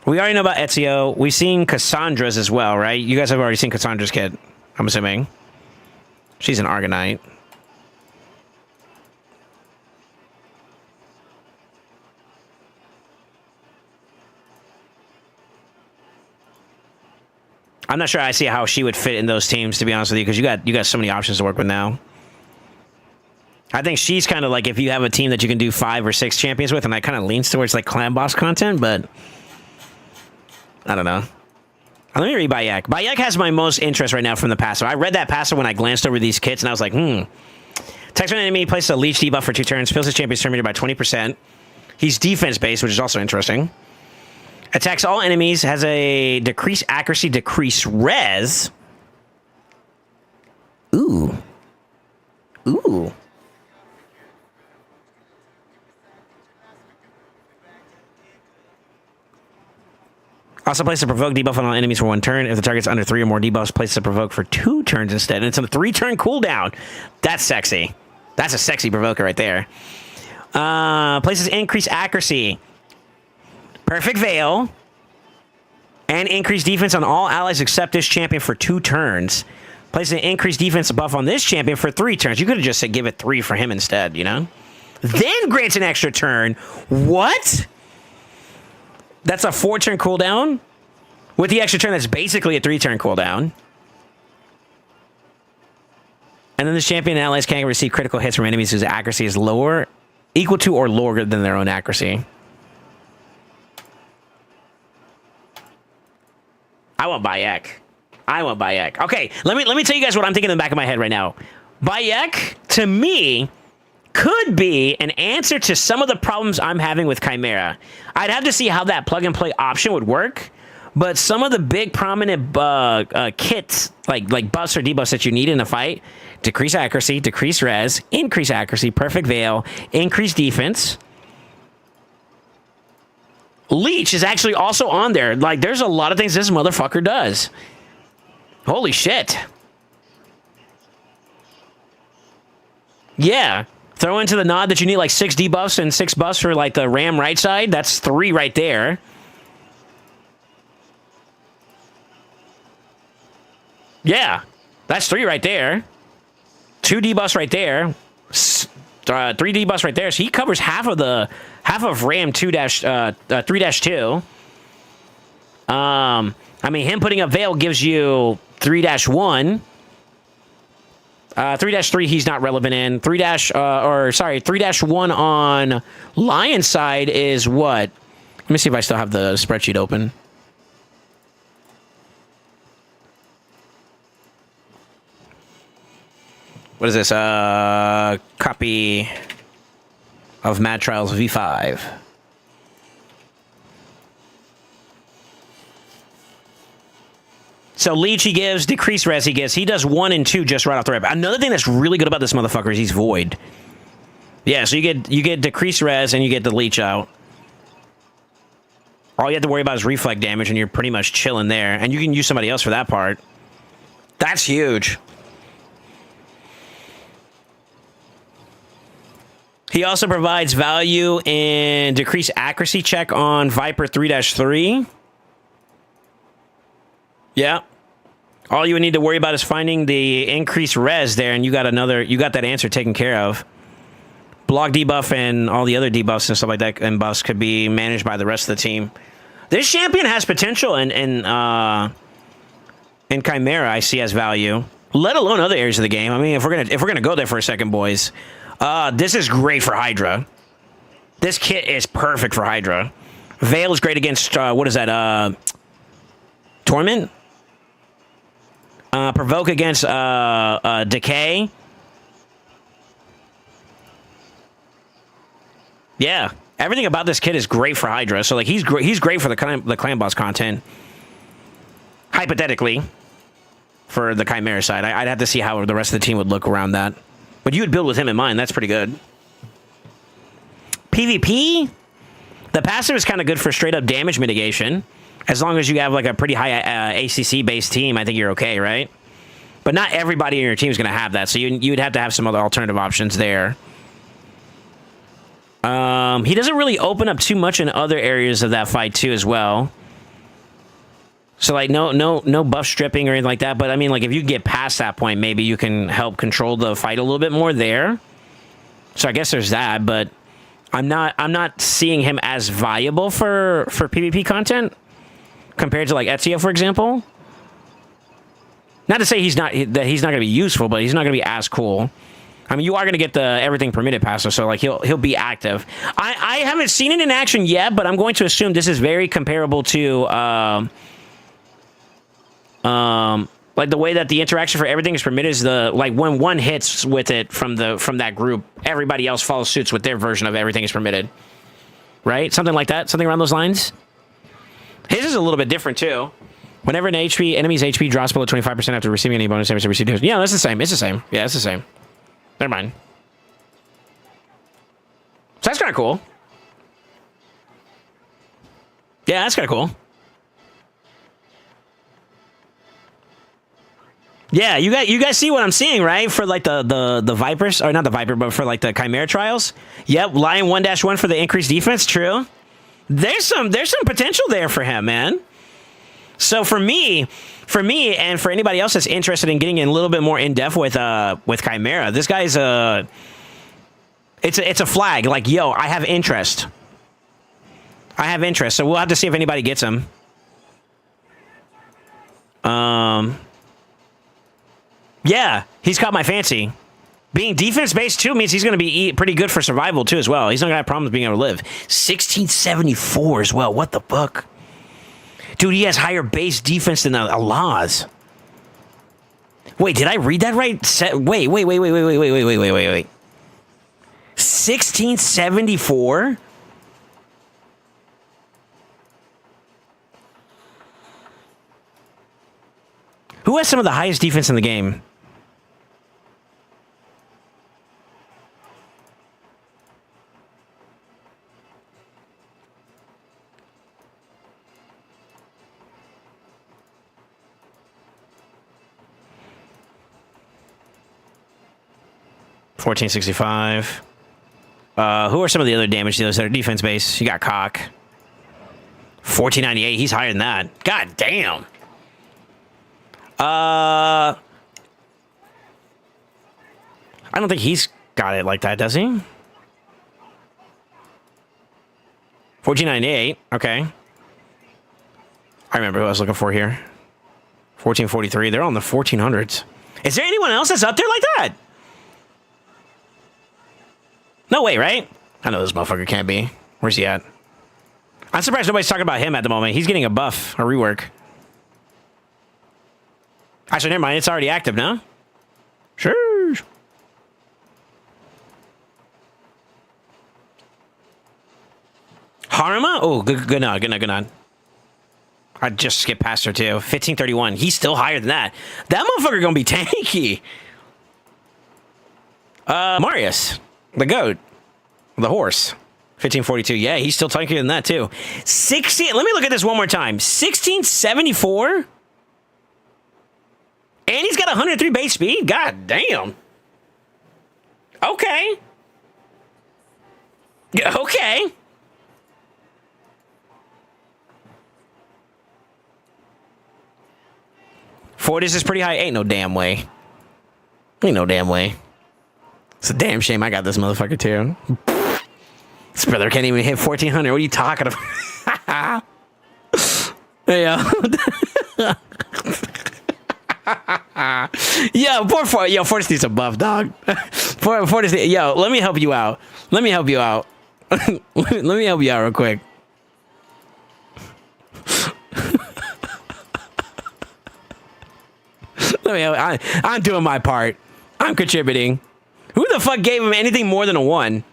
We already know about Ezio. We've seen Cassandra's as well, right? You guys have already seen Cassandra's kit, I'm assuming. She's an Argonite. I'm not sure I see how she would fit in those teams, to be honest with you, because you got so many options to work with now. I think she's kind of like if you have a team that you can do 5 or 6 champions with, and that kind of leans towards like clan boss content, but I don't know. Let me read Bayek. Bayek has my most interest right now from the passive. I read that passive when I glanced over these kits, and I was like, Attacks an enemy, places a leech debuff for 2 turns, fills his champion's turn meter by 20%. He's defense-based, which is also interesting. Attacks all enemies, has a decreased accuracy, decreased res. Ooh. Also places a provoke debuff on all enemies for 1 turn. If the target's under 3 or more debuffs, places a provoke for 2 turns instead. And it's on a 3-turn cooldown. That's sexy. That's a sexy provoker right there. Places increased accuracy. Perfect Veil. And increased defense on all allies except this champion for 2 turns. Places an increased defense buff on this champion for 3 turns. You could have just said give it 3 for him instead, you know? Then grants an extra turn. What? That's a 4-turn cooldown? With the extra turn, that's basically a 3-turn cooldown. And then this champion and allies can receive critical hits from enemies whose accuracy is lower, equal to or lower than their own accuracy. I want Bayek. Okay, let me tell you guys what I'm thinking in the back of my head right now. Bayek, to me, could be an answer to some of the problems I'm having with Chimera. I'd have to see how that plug-and-play option would work, but some of the big prominent kits, like buffs or debuffs that you need in a fight, decrease accuracy, decrease res, increase accuracy, perfect veil, increase defense. Leech is actually also on there. Like, there's a lot of things this motherfucker does. Holy shit. Yeah. Throw into the nod that you need like 6 debuffs and 6 buffs for like the Ram right side. That's 3 right there. Yeah. That's 3 right there. 2 debuffs right there. 3 debuffs right there. So he covers half of Ram 3-2. I mean, him putting up Veil gives you 3-1. 3-3 he's not relevant in. 3-1 on Lion side is what? Let me see if I still have the spreadsheet open. What is this? Copy of Mad Trials V5. So Leech he gives, decreased res he gives. He does 1 and 2 just right off the rip. Another thing that's really good about this motherfucker is he's void. Yeah, so you get decreased res and you get the Leech out. All you have to worry about is reflect damage and you're pretty much chilling there. And you can use somebody else for that part. That's huge. He also provides value in decreased accuracy check on Viper 3-3. Yeah. All you would need to worry about is finding the increased res there, and you got that answer taken care of. Block debuff and all the other debuffs and stuff like that and buffs could be managed by the rest of the team. This champion has potential, and and Chimera I see as value, let alone other areas of the game. I mean, if we're gonna go there for a second, boys, this is great for Hydra. This kit is perfect for Hydra. Veil is great against what is that? Torment. Provoke against Decay. Yeah, everything about this kit is great for Hydra. So like he's great for the clan boss content. Hypothetically, for the Chimera side, I'd have to see how the rest of the team would look around that. But you would build with him in mind. That's pretty good. PvP, the passive is kind of good for straight up damage mitigation. As long as you have like a pretty high ACC based team, I think you're okay, right? But not everybody in your team is going to have that, so you'd have to have some other alternative options there. He doesn't really open up too much in other areas of that fight too, as well. So like no buff stripping or anything like that. But I mean, like if you get past that point, maybe you can help control the fight a little bit more there. So I guess there's that, but I'm not seeing him as viable for PvP content compared to like Ezio, for example. Not to say he's not going to be useful, but he's not going to be as cool. I mean, you are going to get the everything permitted passive, so like he'll be active. I haven't seen it in action yet, but I'm going to assume this is very comparable to like the way that the interaction for everything is permitted is like when one hits with it from that group, everybody else follows suits with their version of everything is permitted. Right? Something like that, something around those lines. His is a little bit different too. Whenever an enemy's HP drops below 25% after receiving any bonus damage they receive. Yeah, that's the same. It's the same. Yeah, it's the same. Never mind. So that's kind of cool. Yeah, that's kind of cool. Yeah, you guys see what I'm seeing, right? For like the Vipers, or not the Viper, but for like the Chimera trials. Yep, Lion 1-1 for the increased defense. True. There's some potential there for him, man. So for me, and for anybody else that's interested in getting in a little bit more in depth with Chimera, this guy's it's a flag. Like, yo, I have interest. So we'll have to see if anybody gets him. Yeah, he's caught my fancy. Being defense-based, too, means he's going to be pretty good for survival, too, as well. He's not going to have problems being able to live. 1674 as well. What the fuck? Dude, he has higher base defense than Allah's. Wait, did I read that right? Wait. 1674? Who has some of the highest defense in the game? $1465. Who are some of the other damage dealers that are defense based? You got Cock. $1498. He's higher than that. God damn. I don't think he's got it like that, does he? $1498. Okay. I remember who I was looking for here. 1443. They're on the 1400s. Is there anyone else that's up there like that? No way, right? I know this motherfucker can't be. Where's he at? I'm surprised nobody's talking about him at the moment. He's getting a buff, a rework. Actually, never mind. It's already active now. Sure. Haruma? Oh, good nod. I just skipped past her, too. 1531. He's still higher than that. That motherfucker gonna be tanky. Marius. The goat. The horse. 1542. Yeah, he's still tankier than that, too. 16. Let me look at this one more time. 1674? And he's got 103 base speed? God damn. Okay. Okay. Fortis is pretty high. Ain't no damn way. Ain't no damn way. It's a damn shame I got this motherfucker too. This brother can't even hit 1400. What are you talking about? Yeah. Yo, poor Fortis needs a buff, dog. Fortis, yo, let me help you out. Let me help you out. Let me help you out real quick. I'm doing my part. I'm contributing. Who the fuck gave him anything more than a 1?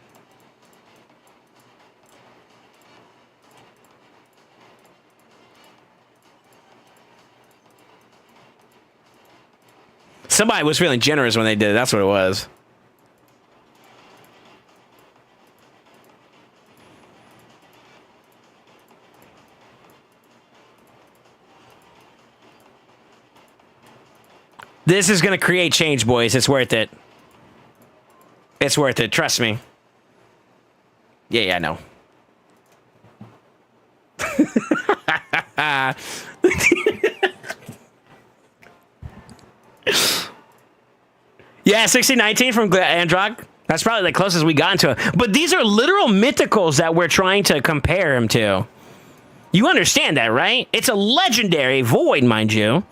Somebody was feeling generous when they did it. That's what it was. This is going to create change, boys. It's worth it. It's worth it. Trust me. Yeah, I know. Yeah, 1619 from Androck. That's probably the closest we got to it. But these are literal mythicals that we're trying to compare him to. You understand that, right? It's a legendary void, mind you.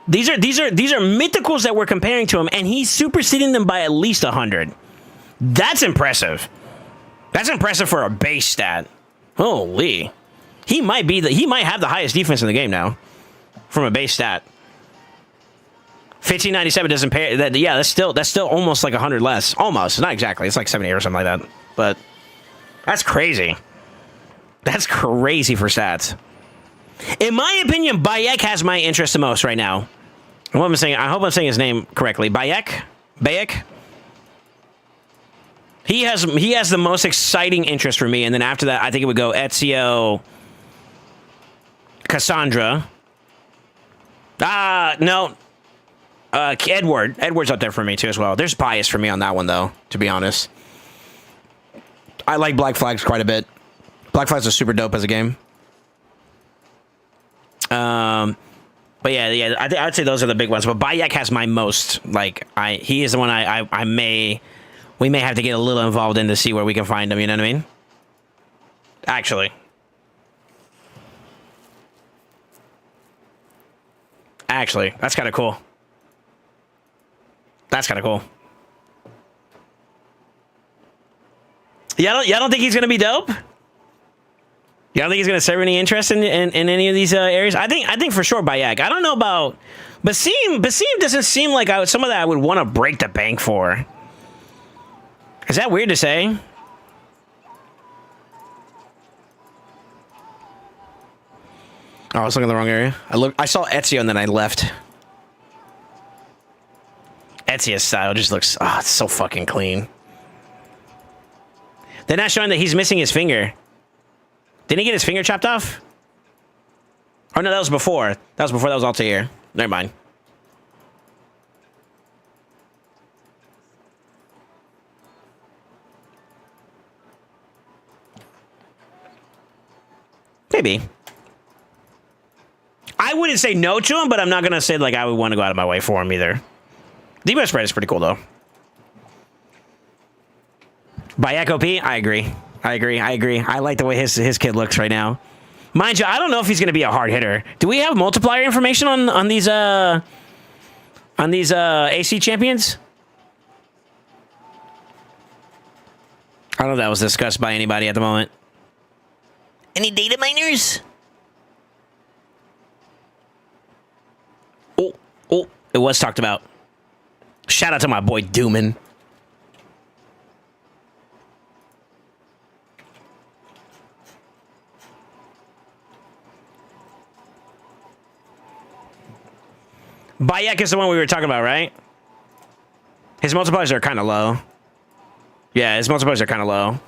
These are mythicals that we're comparing to him, and he's superseding them by at least 100. That's impressive. That's impressive for a base stat. Holy. He might have the highest defense in the game now from a base stat. 1597 doesn't pay that. Yeah, that's still almost like 100 less. Almost, not exactly. It's like 70 or something like that. But that's crazy. That's crazy for stats. In my opinion, Bayek has my interest the most right now. What am I saying? I hope I'm saying his name correctly. Bayek. He has the most exciting interest for me, and then after that, I think it would go Ezio, Cassandra. No. Edward. Edward's up there for me, too, as well. There's bias for me on that one, though, to be honest. I like Black Flags quite a bit. Black Flags are super dope as a game. But yeah, I'd say those are the big ones. But Bayek has my most, like, he is the one we may have to get a little involved in to see where we can find him, you know what I mean? Actually, that's kind of cool. That's kind of cool. Y'all don't think he's gonna be dope? Y'all don't think he's gonna serve any interest in any of these areas? I think for sure Bayek. I don't know about Basim. Basim doesn't seem like some of that I would want to break the bank for. Is that weird to say? Oh, I was looking in the wrong area. I saw Ezio and then I left. Ezio's style just looks, it's so fucking clean. They're not showing that he's missing his finger. Didn't he get his finger chopped off? Oh no, that was before. That was Altair. Never mind. Maybe. I wouldn't say no to him, but I'm not going to say like I would want to go out of my way for him either. The US spread is pretty cool though. Bayek OP, I agree. I like the way his kid looks right now. Mind you, I don't know if he's going to be a hard hitter. Do we have multiplier information on these AC champions? I don't know if that was discussed by anybody at the moment. Any data miners? Oh, it was talked about. Shout out to my boy Dooman. Bayek is the one we were talking about, right? His multipliers are kind of low. Yeah, his multipliers are kind of low.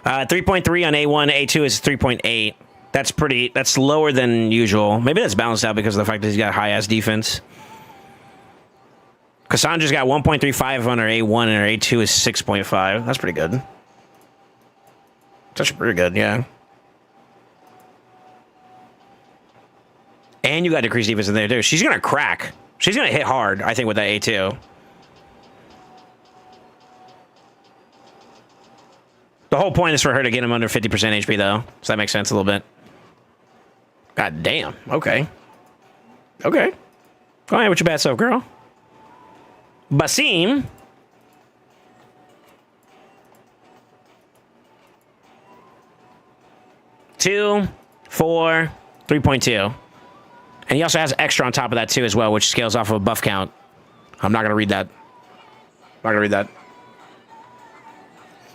3.3 on A1, A2 is 3.8. That's lower than usual. Maybe that's balanced out because of the fact that he's got high-ass defense. Cassandra's got 1.35 on her A1 and her A2 is 6.5. That's pretty good. That's pretty good, yeah. And you got decreased defense in there, too. She's going to crack. She's going to hit hard, I think, with that A2. The whole point is for her to get him under 50% HP, though. Does that make sense a little bit? God damn. Okay. Okay. Go ahead with your bad self, girl. Basim. Two, 4, 3.2. And he also has extra on top of that too as well, which scales off of a buff count. I'm not going to read that. Not going to read that.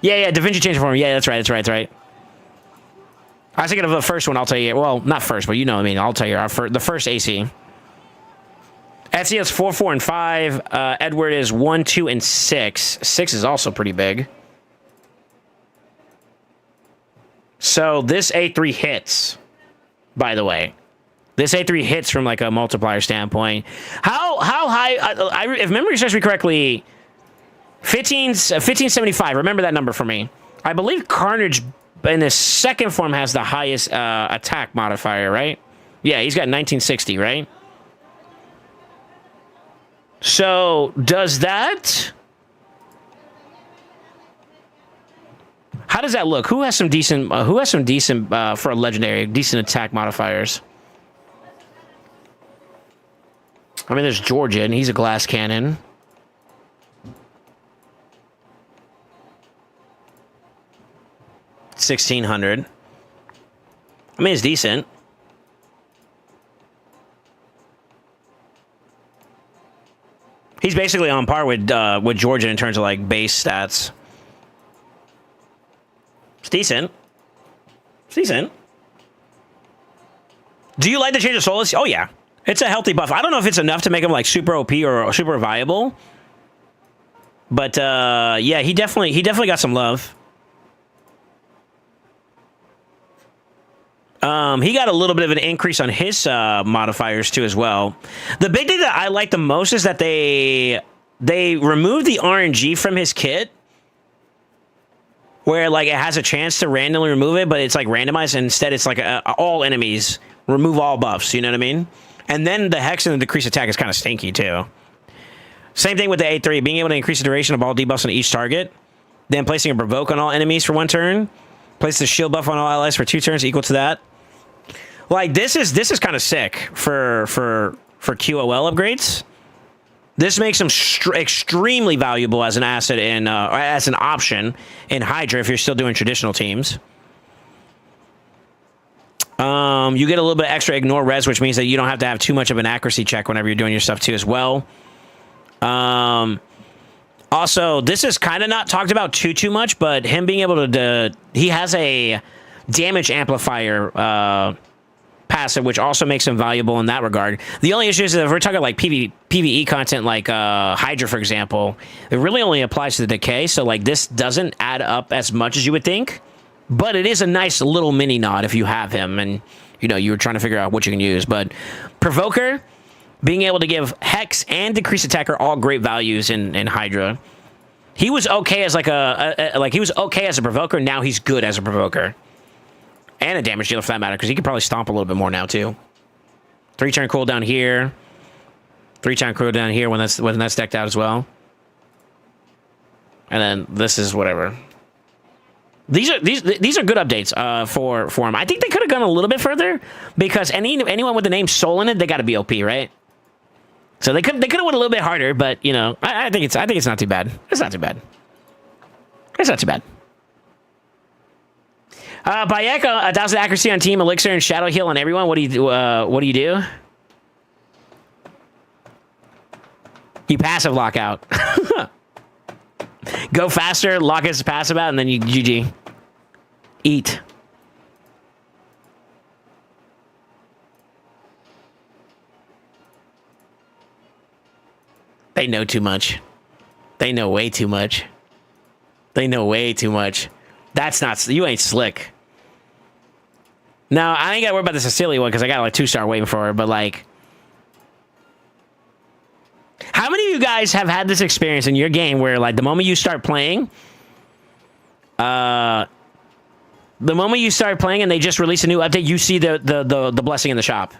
Yeah, Da Vinci changed form. Yeah, that's right. I was thinking of the first one, I'll tell you. Well, not first, but you know what I mean. I'll tell you. The first AC. Etsy is 4, 4, and 5. Edward is 1, 2, and 6. 6 is also pretty big. So this A3 hits, by the way. This A3 hits from like a multiplier standpoint. How high, if memory serves me correctly, 1575, remember that number for me. I believe Carnage in his second form has the highest attack modifier, right? Yeah, he's got 1960, right? So does that... How does that look? Who has some decent for a legendary, decent attack modifiers? I mean, there's Georgian. He's a glass cannon. $1,600. I mean, it's decent. He's basically on par with Georgian in terms of like base stats. It's decent. It's decent. Do you like the change of Solus? Oh, yeah. It's a healthy buff. I don't know if it's enough to make him like super OP or super viable. But yeah, he definitely got some love. He got a little bit of an increase on his modifiers too as well. The big thing that I like the most is that they removed the RNG from his kit, where like it has a chance to randomly remove it, but it's like randomized. Instead, it's like all enemies remove all buffs. You know what I mean? And then the Hex and the decreased attack is kind of stinky too. Same thing with the A3, being able to increase the duration of all debuffs on each target, then placing a provoke on all enemies for 1 turn, place the shield buff on all allies for 2 turns equal to that. Like this is kind of sick for QOL upgrades. This makes him extremely valuable as an asset in as an option in Hydra if you're still doing traditional teams. You get a little bit extra ignore res, which means that you don't have to have too much of an accuracy check whenever you're doing your stuff too as well. Also, this is kind of not talked about too much, but him being able to he has a damage amplifier passive, which also makes him valuable in that regard. The only issue is that if we're talking like PvE content, like Hydra, for example, it really only applies to the decay. So like this doesn't add up as much as you would think, but it is a nice little mini nod if you have him and you know you were trying to figure out what you can use. But Provoker, being able to give Hex and decreased attack are all great values in Hydra. He was okay as like he was okay as a Provoker. Now he's good as a Provoker. And a damage dealer for that matter, because he could probably stomp a little bit more now too. 3-turn cooldown here. 3-turn cooldown here when that's decked out as well. And then this is whatever. These are good updates for him. I think they could have gone a little bit further because anyone with the name Soul in it, they got to be OP, right? So they could have went a little bit harder, but you know, I think it's not too bad. It's not too bad. It's not too bad. Bayek, 1,000 accuracy on team, elixir, and shadow heal on everyone. What do you do? You passive lock out. Go faster, lock his passive out, and then you GG. Eat. They know too much. They know way too much. They know way too much. That's not... You ain't slick. Now, I ain't got to worry about the Cecilia one because I got like 2-star waiting for her, but like... How many of you guys have had this experience in your game where like the moment you start playing... the moment you start playing and they just release a new update, you see the blessing in the shop.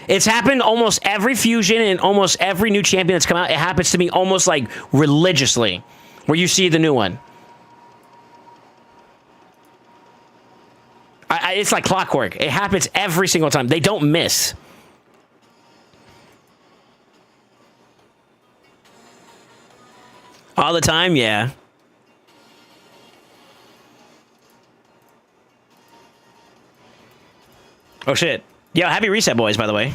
It's happened almost every fusion and almost every new champion that's come out. It happens to me almost like religiously where you see the new one. It's like clockwork. It happens every single time. They don't miss. All the time, yeah. Oh shit. Yo, happy reset, boys, by the way.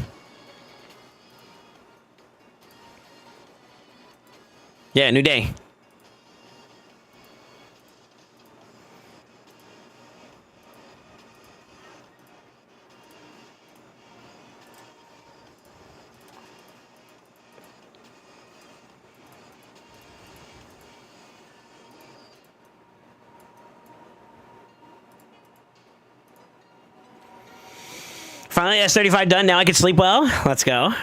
Yeah, new day. Finally, S35 done. Now I can sleep well. Let's go.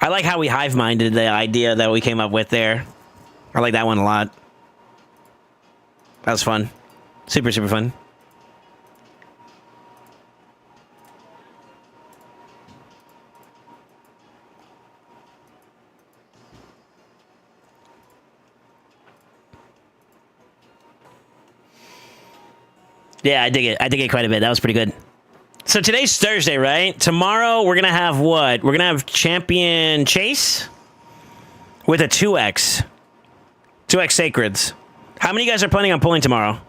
I like how we hive-minded the idea that we came up with there. I like that one a lot. That was fun. Super, super fun. Yeah, I dig it. I dig it quite a bit. That was pretty good. So today's Thursday, right? Tomorrow we're going to have what? We're going to have Champion Chase with a 2X. 2X Sacreds. How many of you guys are planning on pulling tomorrow?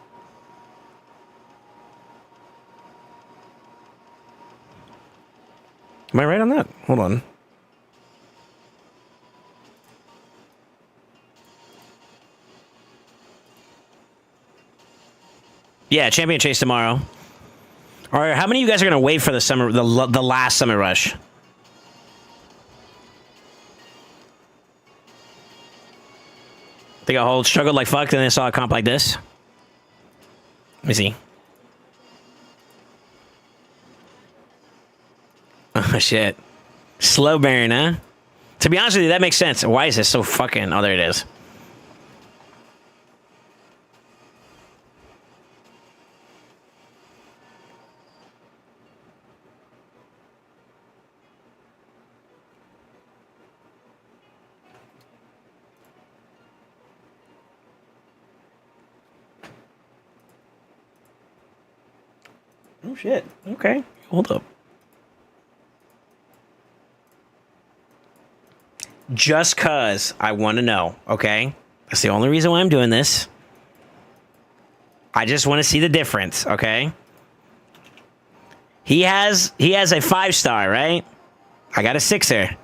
Am I right on that? Hold on. Yeah, Champion Chase tomorrow. All right, how many of you guys are going to wait for the summer, the last Summer Rush? Think I hold struggled like fuck, and then I saw a comp like this. Let me see. Oh shit, slow burn, huh? To be honest with you, that makes sense. Why is this so fucking? Oh, there it is. Oh shit. Okay. Hold up. Just cause I want to know, okay? That's the only reason why I'm doing this. I just want to see the difference, okay? He has a 5-star, right? I got a 6er.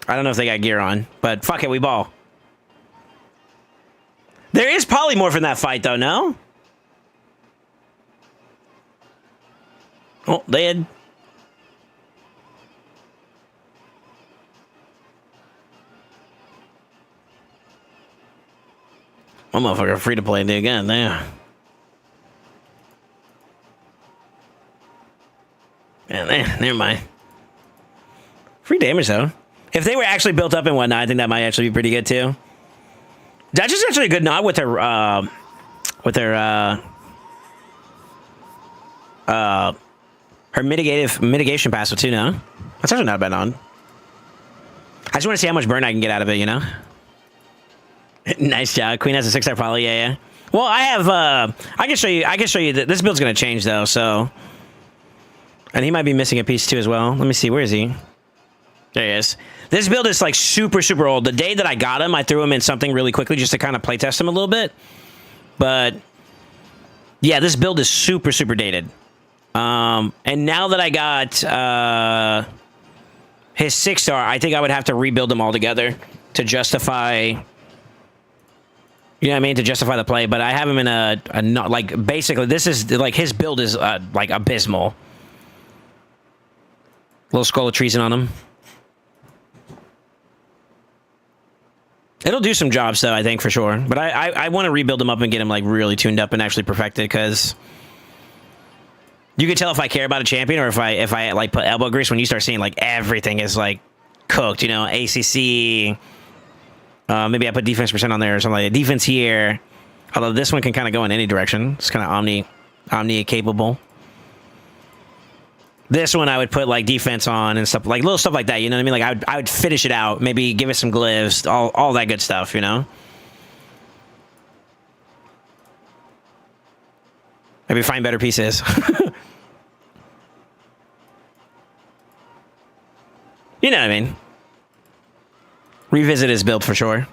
I don't know if they got gear on, but fuck it, we ball. There is polymorph in that fight, though, no? Oh, they had... One motherfucker free to play the again, there. Yeah, never mind. Free damage, though. If they were actually built up and whatnot, I think that might actually be pretty good, too. That's just actually a good nod with her her mitigation passive, too, no? That's actually not a bad nod. I just want to see how much burn I can get out of it, you know? Nice job. Queen has a 6-star poly, yeah. Well, I have, I can show you that this build's going to change, though, so. And he might be missing a piece, too, as well. Let me see, where is he? There he is. This build is like super, super old. The day that I got him, I threw him in something really quickly just to kind of play test him a little bit. But yeah, this build is super, super dated. And now that I got his 6-star, I think I would have to rebuild them all together to justify, you know what I mean, to justify the play. But I have him in a not like basically this is like his build is like abysmal. Little skull of treason on him. It'll do some jobs, though, I think, for sure. But I want to rebuild him up and get him, like, really tuned up and actually perfected, because you can tell if I care about a champion or if I like, put elbow grease when you start seeing, like, everything is, like, cooked, you know, ACC. Maybe I put defense percent on there or something like that. Defense here. Although this one can kind of go in any direction. It's kind of omni-capable. This one I would put like defense on and stuff, like little stuff like that, you know what I mean? Like I would finish it out, maybe give it some glyphs, all that good stuff, you know? Maybe find better pieces. You know what I mean? Revisit his build for sure.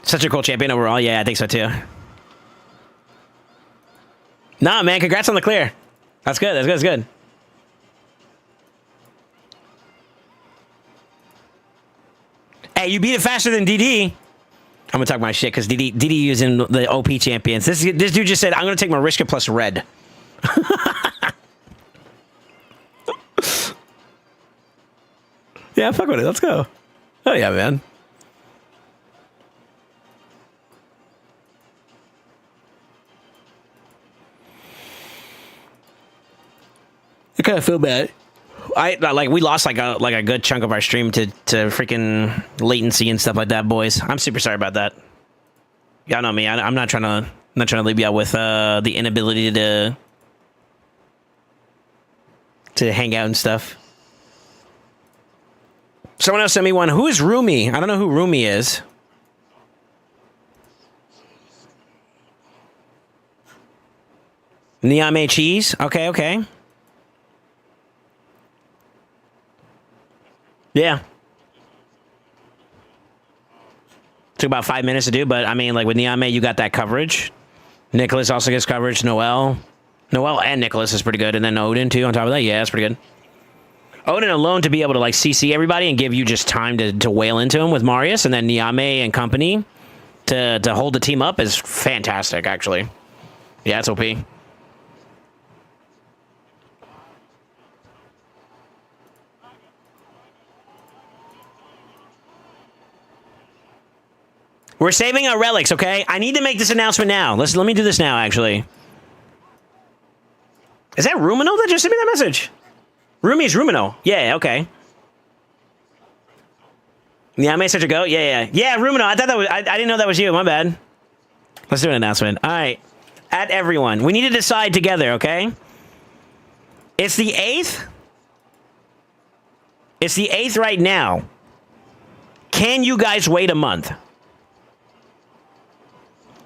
Such a cool champion overall. Yeah, I think so too. Nah, man, congrats on the clear. That's good. That's good. That's good. Hey, you beat it faster than DD. I'm gonna talk my shit because DD using the OP champions. This dude just said, I'm gonna take Mariska plus red. Yeah, fuck with it. Let's go. Oh yeah, man. I kind of feel bad. We lost like a good chunk of our stream to freaking latency and stuff like that, boys. I'm super sorry about that. Y'all know me. I'm not trying to leave y'all with the inability to hang out and stuff. Someone else sent me one. Who is Rumi? I don't know who Rumi is. Niame cheese. Okay, okay. Yeah. Took about 5 minutes to do, but I mean, like with Niame, you got that coverage. Nicholas also gets coverage. Noel and Nicholas is pretty good. And then Odin too on top of that. Yeah, that's pretty good. Odin alone to be able to like CC everybody and give you just time to wail into him with Marius, and then Niame and company to hold the team up is fantastic, actually. Yeah, it's OP. We're saving our relics, okay? I need to make this announcement now. Let me do this now, actually. Is that Rumino that just sent me that message? Rumi's Rumino. Yeah, okay. Yeah, I made such a go. Yeah. Yeah, Rumino. I thought that was... I didn't know that was you. My bad. Let's do an announcement. All right. At everyone. We need to decide together, okay? It's the 8th. It's the 8th right now. Can you guys wait a month?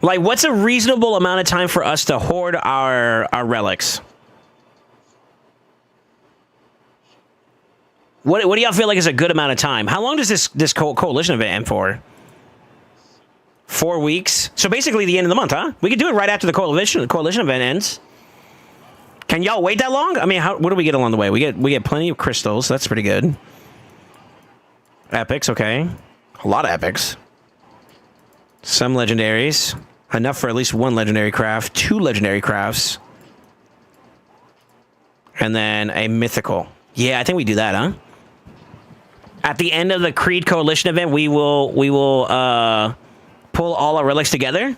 Like, what's a reasonable amount of time for us to hoard our relics? What do y'all feel like is a good amount of time? How long does this coalition event end for? 4 weeks? So basically the end of the month, huh? We could do it right after the coalition event ends. Can y'all wait that long? I mean, what do we get along the way? We get plenty of crystals. That's pretty good. Epics, okay. A lot of epics. Some legendaries. Enough for at least one legendary craft. 2 legendary crafts. And then a mythical. Yeah, I think we do that, huh? At the end of the Creed Coalition event, we will pull all our relics together.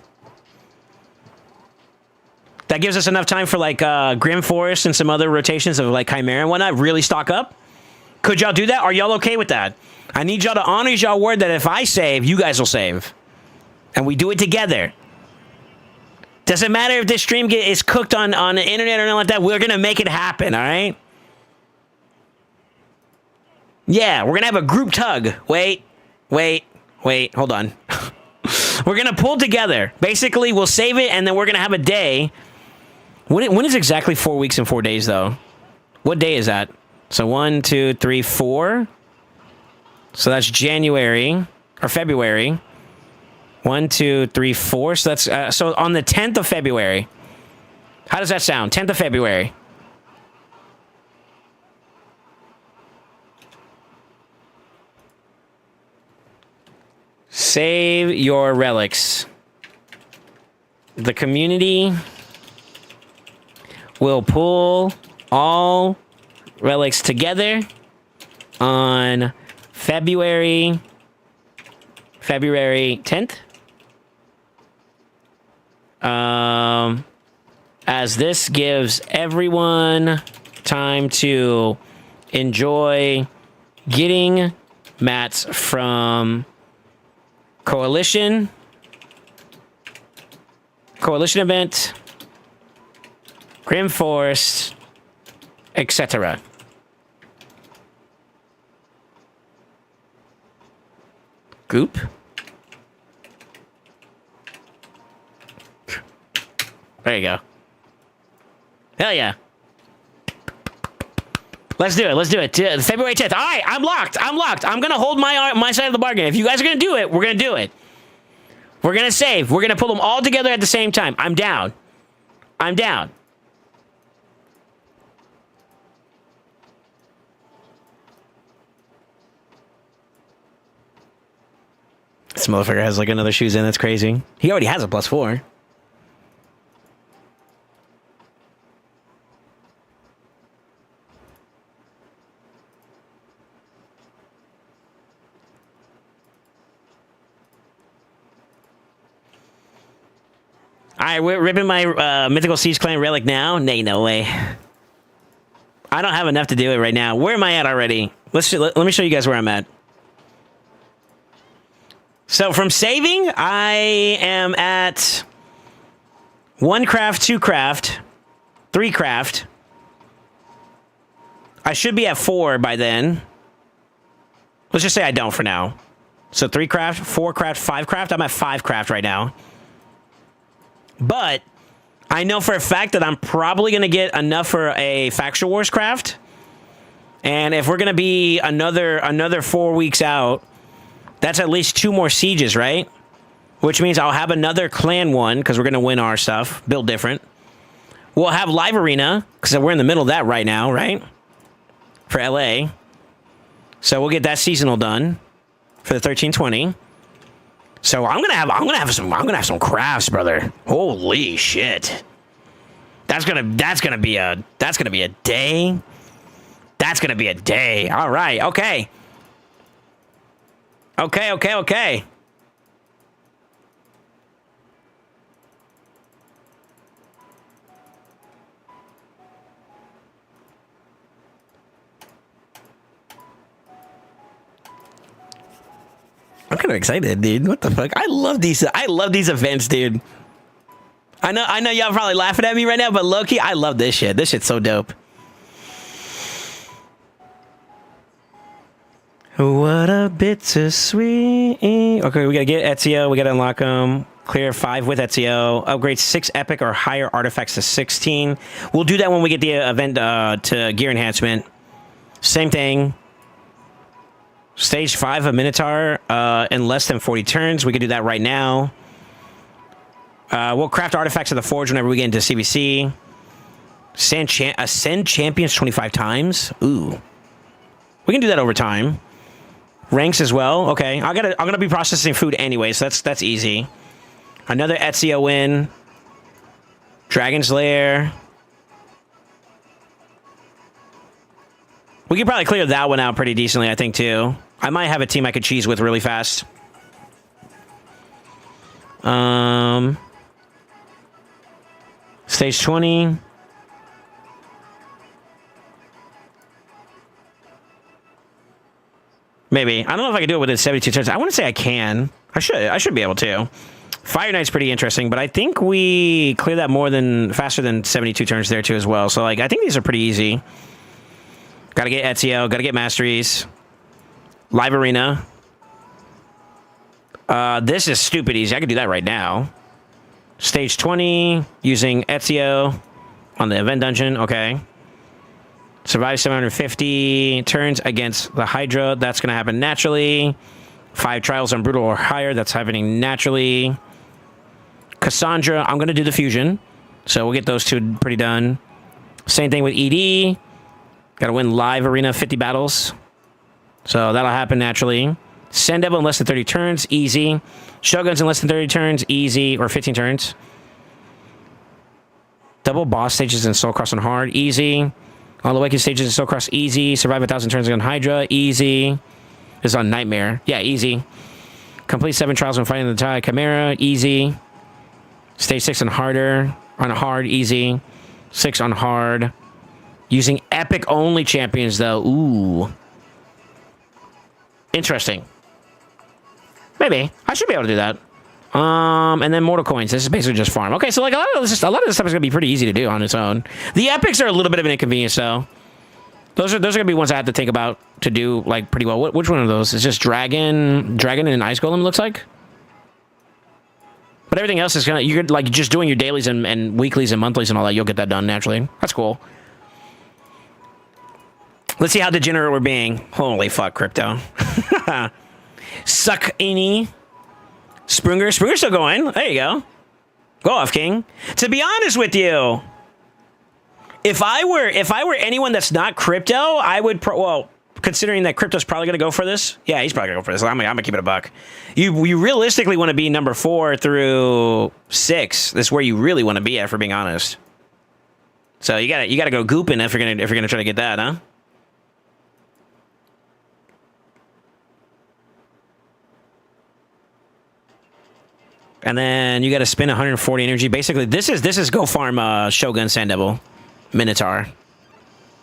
That gives us enough time for like Grim Forest and some other rotations of like Chimera and whatnot. Really stock up. Could y'all do that? Are y'all okay with that? I need y'all to honor y'all word that if I save, you guys will save. And we do it together. Doesn't matter if this stream is cooked on the internet or anything like that. We're going to make it happen, all right? Yeah, we're going to have a group tug. Wait. Hold on. We're going to pull together. Basically, we'll save it, and then we're going to have a day. When is exactly 4 weeks and 4 days, though? What day is that? So 1, 2, 3, 4. So that's January or February. 1, 2, 3, 4. So that's so on the 10th of February. How does that sound? 10th of February. Save your relics. The community will pull all relics together on February 10th. As this gives everyone time to enjoy getting mats from Coalition event, Grim Forest, etc. Goop. There you go. Hell yeah. Let's do it. Let's do it. February 10th. All right, I'm locked. I'm locked. I'm going to hold my side of the bargain. If you guys are going to do it, we're going to do it. We're going to save. We're going to pull them all together at the same time. I'm down. I'm down. This motherfucker has like another shoes in. That's crazy. He already has a +4. All right, we're ripping my Mythical Siege Clan relic now. Nay, no way. I don't have enough to do it right now. Where am I at already? Let me show you guys where I'm at. So from saving, I am at 1 craft, 2 craft, 3 craft. I should be at 4 by then. Let's just say I don't for now. So 3 craft, 4 craft, 5 craft. I'm at 5 craft right now. But I know for a fact that I'm probably going to get enough for a Factual Wars craft. And if we're going to be another 4 weeks out, that's at least 2 more sieges, right? Which means I'll have another clan one, because we're going to win our stuff, build different. We'll have Live Arena, because we're in the middle of that right now, right? For LA. So we'll get that seasonal done for the 1320. So I'm gonna have some crafts, brother. Holy shit. That's gonna be a day. That's gonna be a day. All right, okay. Okay. I'm kind of excited, dude. What the fuck? I love these events, dude. I know y'all probably laughing at me right now, but low-key, I love this shit. This shit's so dope. What a bittersweet. Okay, we gotta get Ezio. We gotta unlock them. Clear 5 with Ezio. Upgrade 6 epic or higher artifacts to 16. We'll do that when we get the event to gear enhancement. Same thing. Stage 5 of Minotaur in less than 40 turns. We can do that right now. We'll craft artifacts of the Forge whenever we get into CBC. Ascend champions 25 times. Ooh. We can do that over time. Ranks as well. Okay. I'm gonna be processing food anyway, so that's easy. Another Ezio win. Dragon's Lair. We could probably clear that one out pretty decently, I think, too. I might have a team I could cheese with really fast. Stage 20. Maybe. I don't know if I can do it within 72 turns. I want to say I can. I should be able to. Fire Knight's pretty interesting, but I think we clear that faster than 72 turns there, too, as well. So, like, I think these are pretty easy. Gotta get Ezio. Gotta get Masteries. Live Arena. This is stupid easy. I could do that right now. Stage 20. Using Ezio on the event dungeon. Okay. Survive 750 turns against the Hydra. That's going to happen naturally. 5 trials on Brutal or higher. That's happening naturally. Cassandra. I'm going to do the fusion. So we'll get those 2 pretty done. Same thing with ED. Got to win Live Arena 50 battles. So that'll happen naturally. Send Devil in less than 30 turns. Easy. Shoguns in less than 30 turns. Easy. Or 15 turns. Double boss stages in Soul Cross on hard. Easy. All the Awakened stages in Soul Cross. Easy. Survive 1,000 turns on Hydra. Easy. This is on Nightmare. Yeah, easy. Complete 7 trials when fighting the TIE Chimera. Easy. Stage 6 on harder. On hard. Easy. 6 on hard. Using epic only champions, though. Ooh. Interesting. Maybe. I should be able to do that. And then Mortal Coins. This is basically just farm. Okay, so like a lot of this stuff is going to be pretty easy to do on its own. The epics are a little bit of an inconvenience, though. Those are going to be ones I have to think about to do like pretty well. Which one of those? Is just Dragon and Ice Golem, looks like? But everything else is you're like just doing your dailies and weeklies and monthlies and all that. You'll get that done naturally. That's cool. Let's see how degenerate we're being. Holy fuck, crypto. Suck any. Springer's still going. There you go. Go off, King. To be honest with you, if I were anyone that's not crypto, I would well, considering that crypto's probably going to go for this. Yeah, he's probably going to go for this. I'm going to keep it a buck. You realistically want to be number 4 through 6. This is where you really want to be at, for being honest. So you got to go gooping if you're going to try to get that, huh? And then you got to spend 140 energy. Basically, this is go farm Shogun, Sand Devil, Minotaur,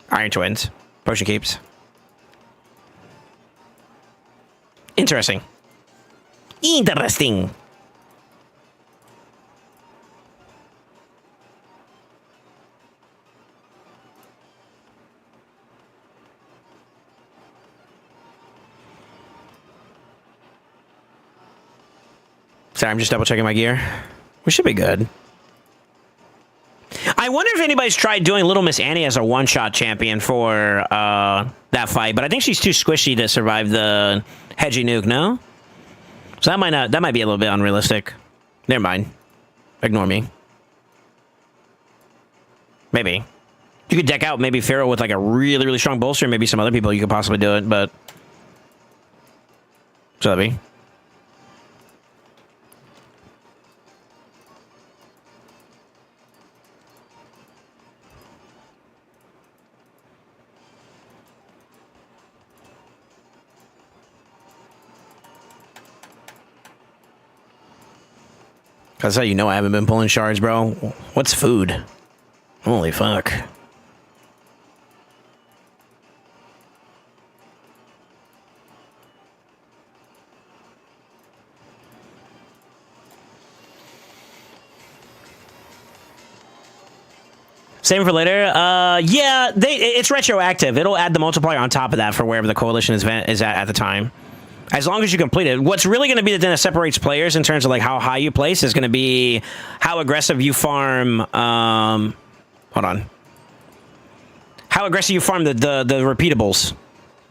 Iron Twins, Potion Keeps. Interesting. Interesting. Sorry, I'm just double checking my gear. We should be good. I wonder if anybody's tried doing Little Miss Annie as a one-shot champion for that fight, but I think she's too squishy to survive the hedgy nuke, no? So that might be a little bit unrealistic. Never mind. Ignore me. Maybe. You could deck out maybe Pharaoh with like a really, really strong bolster, maybe some other people you could possibly do it, but... So that'd be... That's how you know I haven't been pulling shards, bro. What's food? Holy fuck. Same for later. Yeah, it's retroactive. It'll add the multiplier on top of that for wherever the coalition is at the time. As long as you complete it. What's really going to be the thing that separates players in terms of like how high you place is going to be how aggressive you farm. Hold on. How aggressive you farm the repeatables.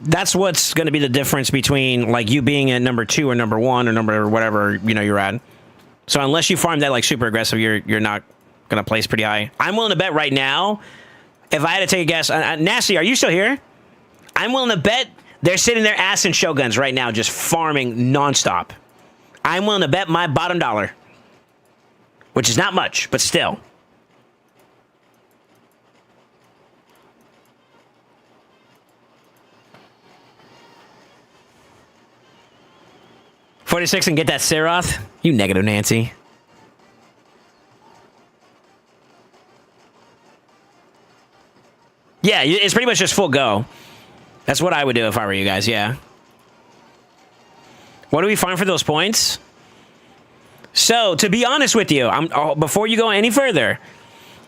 That's what's going to be the difference between like you being at number 2 or number 1 or number whatever you're at. So unless you farm that like super aggressive, you're not going to place pretty high. I'm willing to bet right now. If I had to take a guess, Nasty, are you still here? I'm willing to bet. They're sitting their ass in Shoguns right now, just farming nonstop. I'm willing to bet my bottom dollar. Which is not much, but still. $46 and get that Seroth? You negative Nancy. Yeah, it's pretty much just full go. That's what I would do if I were you guys, yeah. What do we find for those points? So, to be honest with you, before you go any further,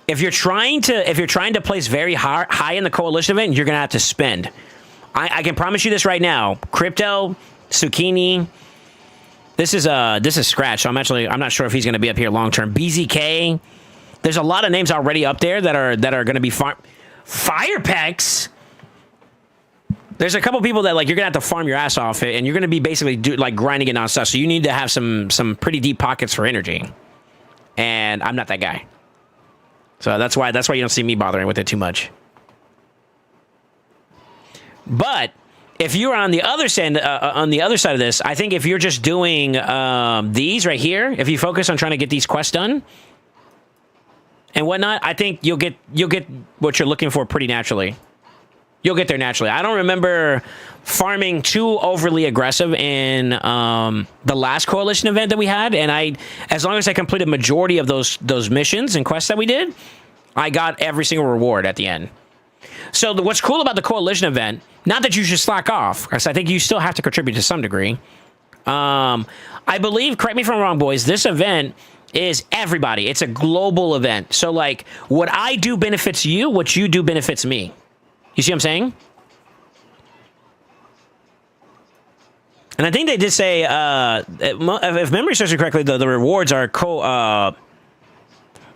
if you're trying to place very high in the coalition event, you're gonna have to spend. I can promise you this right now. Crypto, Zucchini. This is Scratch. So I'm not sure if he's gonna be up here long term. BZK. There's a lot of names already up there that are gonna be Fire Pecks. There's a couple people that like you're gonna have to farm your ass off it, and you're gonna be basically grinding it on stuff. So you need to have some pretty deep pockets for energy, and I'm not that guy. So that's why you don't see me bothering with it too much. But if you're on the other side of this, I think if you're just doing these right here, if you focus on trying to get these quests done and whatnot, I think you'll get what you're looking for pretty naturally. You'll get there naturally. I don't remember farming too overly aggressive in the last coalition event that we had, and as long as I completed majority of those missions and quests that we did, I got every single reward at the end. So what's cool about the coalition event, not that you should slack off, because I think you still have to contribute to some degree. I believe, correct me if I'm wrong, boys, this event is everybody. It's a global event. So like what I do benefits you, what you do benefits me. You see what I'm saying? And I think they did say, if memory serves me correctly, the rewards are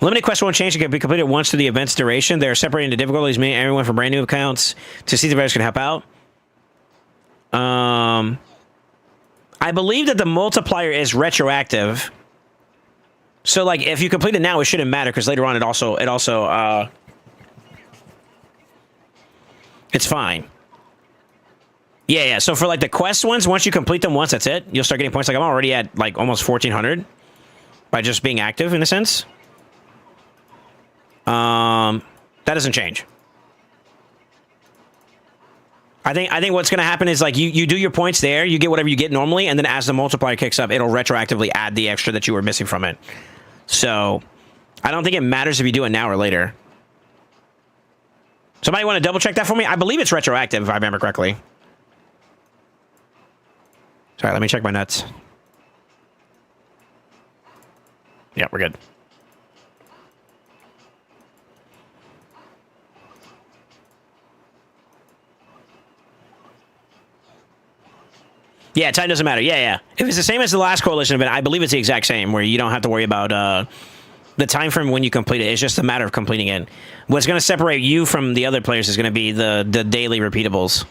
limited quest won't change. It can be completed once through the event's duration. They're separating the difficulties, meaning everyone from brand new accounts to see the players can help out. I believe that the multiplier is retroactive. So, like, if you complete it now, it shouldn't matter because later on, it's fine. Yeah. So for like the quest ones, once you complete them once, that's it. You'll start getting points. Like I'm already at like almost 1,400 by just being active in a sense. That doesn't change. I think what's going to happen is like you do your points there, you get whatever you get normally, and then as the multiplier kicks up, it'll retroactively add the extra that you were missing from it. So I don't think it matters if you do it now or later. Somebody want to double check that for me? I believe it's retroactive if I remember correctly. Sorry, let me check my nuts. Yeah, we're good. Yeah, time doesn't matter. Yeah. If it's the same as the last coalition event, I believe it's the exact same, where you don't have to worry about the time frame when you complete it. It's just a matter of completing it. What's going to separate you from the other players is going to be the daily repeatables.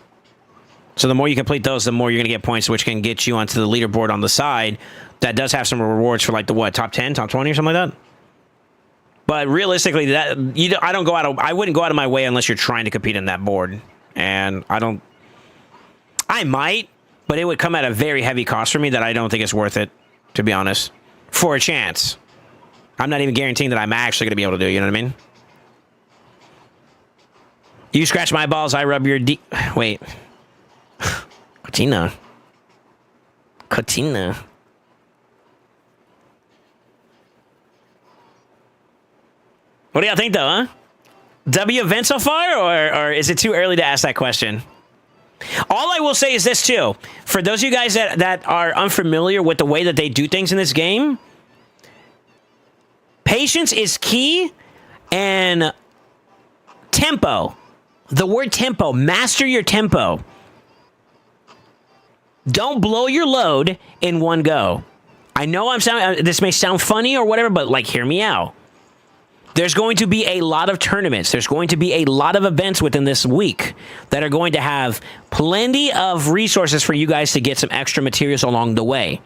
So the more you complete those, the more you're going to get points, which can get you onto the leaderboard on the side. That does have some rewards for like the top 10, top 20 or something like that. But realistically, I wouldn't go out of my way unless you're trying to compete in that board. And I might, but it would come at a very heavy cost for me that I don't think it's worth it, to be honest, for a chance. I'm not even guaranteeing that I'm actually going to be able to do it, you know what I mean? You scratch my balls, I rub your wait. Cotina. What do y'all think, though, huh? W event so far, or is it too early to ask that question? All I will say is this, too. For those of you guys that are unfamiliar with the way that they do things in this game, patience is key, and tempo. The word tempo. Master your tempo. Don't blow your load in one go. I know this may sound funny or whatever, but like, hear me out. There's going to be a lot of tournaments. There's going to be a lot of events within this week that are going to have plenty of resources for you guys to get some extra materials along the way.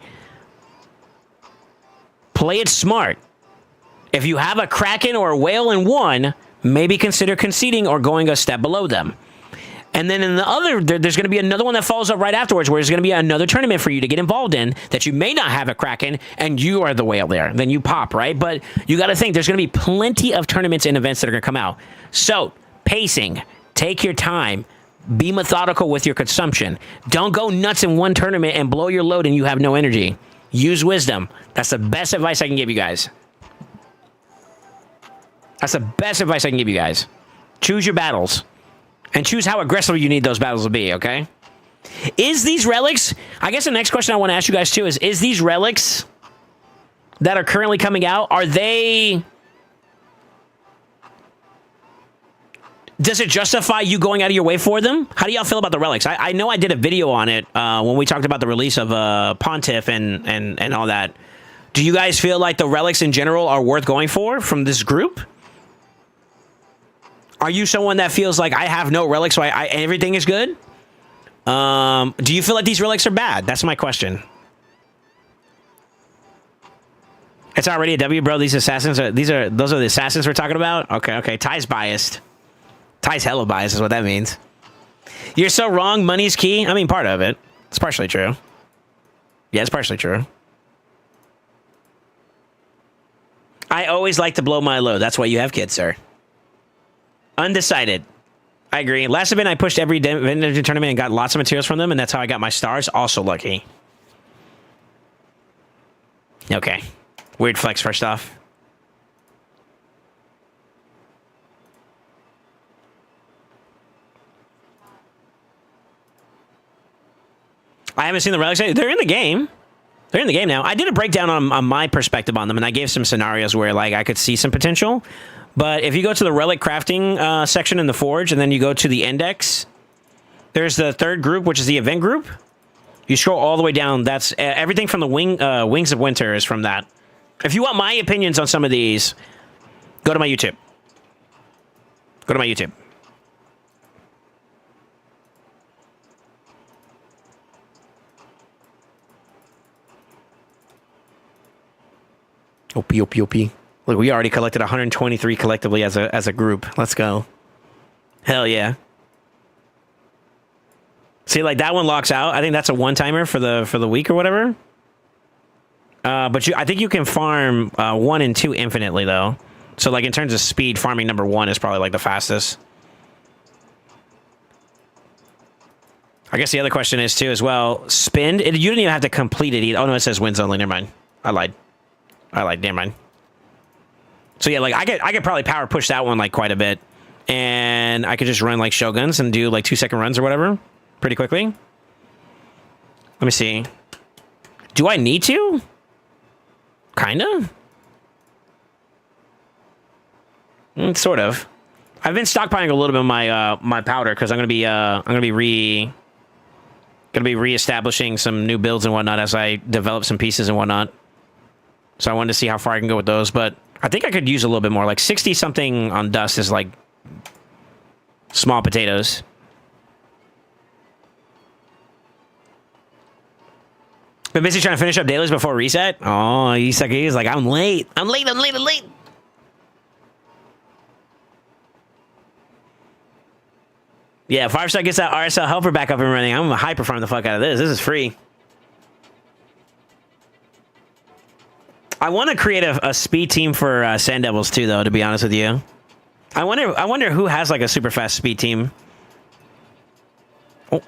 Play it smart. If you have a Kraken or a whale in one, maybe consider conceding or going a step below them. And then in the other, there's going to be another one that follows up right afterwards, where there's going to be another tournament for you to get involved in that you may not have a Kraken, and you are the whale there. Then you pop, right? But you got to think, there's going to be plenty of tournaments and events that are going to come out. So, pacing. Take your time. Be methodical with your consumption. Don't go nuts in one tournament and blow your load and you have no energy. Use wisdom. That's the best advice I can give you guys. Choose your battles. And choose how aggressive you need those battles to be, okay? Is these relics... I guess the next question I want to ask you guys, too, is these relics that are currently coming out, are they... Does it justify you going out of your way for them? How do y'all feel about the relics? I know I did a video on it when we talked about the release of Pontiff and all that. Do you guys feel like the relics in general are worth going for from this group? Are you someone that feels like I have no relics, so everything is good? Do you feel like these relics are bad? That's my question. It's already a W, bro. These assassins those are the assassins we're talking about? Okay. Ty's biased. Ty's hella biased is what that means. You're so wrong. Money's key. I mean, part of it. It's partially true. Yeah, it's partially true. I always like to blow my load. That's why you have kids, sir. Undecided. I agree. Last event, I pushed every vintage tournament and got lots of materials from them, and that's how I got my stars. Also lucky. Okay. Weird flex first off. I haven't seen the relics. They're in the game. They're in the game now. I did a breakdown on my perspective on them, and I gave some scenarios where like I could see some potential. But if you go to the relic crafting section in the Forge, and then you go to the index, there's the third group, which is the event group. You scroll all the way down. That's everything from the Wings of Winter is from that. If you want my opinions on some of these, go to my YouTube. Go to my YouTube. OP. Look, we already collected 123 collectively as a group. Let's go. Hell yeah. See, like that one locks out. I think that's a one-timer for the week or whatever. But I think you can farm 1 and 2 infinitely though. So like in terms of speed, farming number 1 is probably like the fastest. I guess the other question is too as well. Spin. You didn't even have to complete it either. Oh no, it says wins only. Never mind. I lied. Never mind. So yeah, like I could probably power push that one like quite a bit, and I could just run like Shoguns and do like 2-second runs or whatever pretty quickly. Let me see. Do I need to? Kinda. Sort of. I've been stockpiling a little bit of my my powder because I'm gonna be reestablishing some new builds and whatnot as I develop some pieces and whatnot. So I wanted to see how far I can go with those, but I think I could use a little bit more. Like 60 something on dust is like small potatoes. Been busy trying to finish up dailies before reset. Oh, he's like, I'm late. I'm late. Yeah, 5-star gets that RSL helper back up and running. I'm gonna hyper farm the fuck out of this. This is free. I want to create a speed team for Sand Devils too, though. To be honest with you, I wonder who has like a super fast speed team. Uh-oh.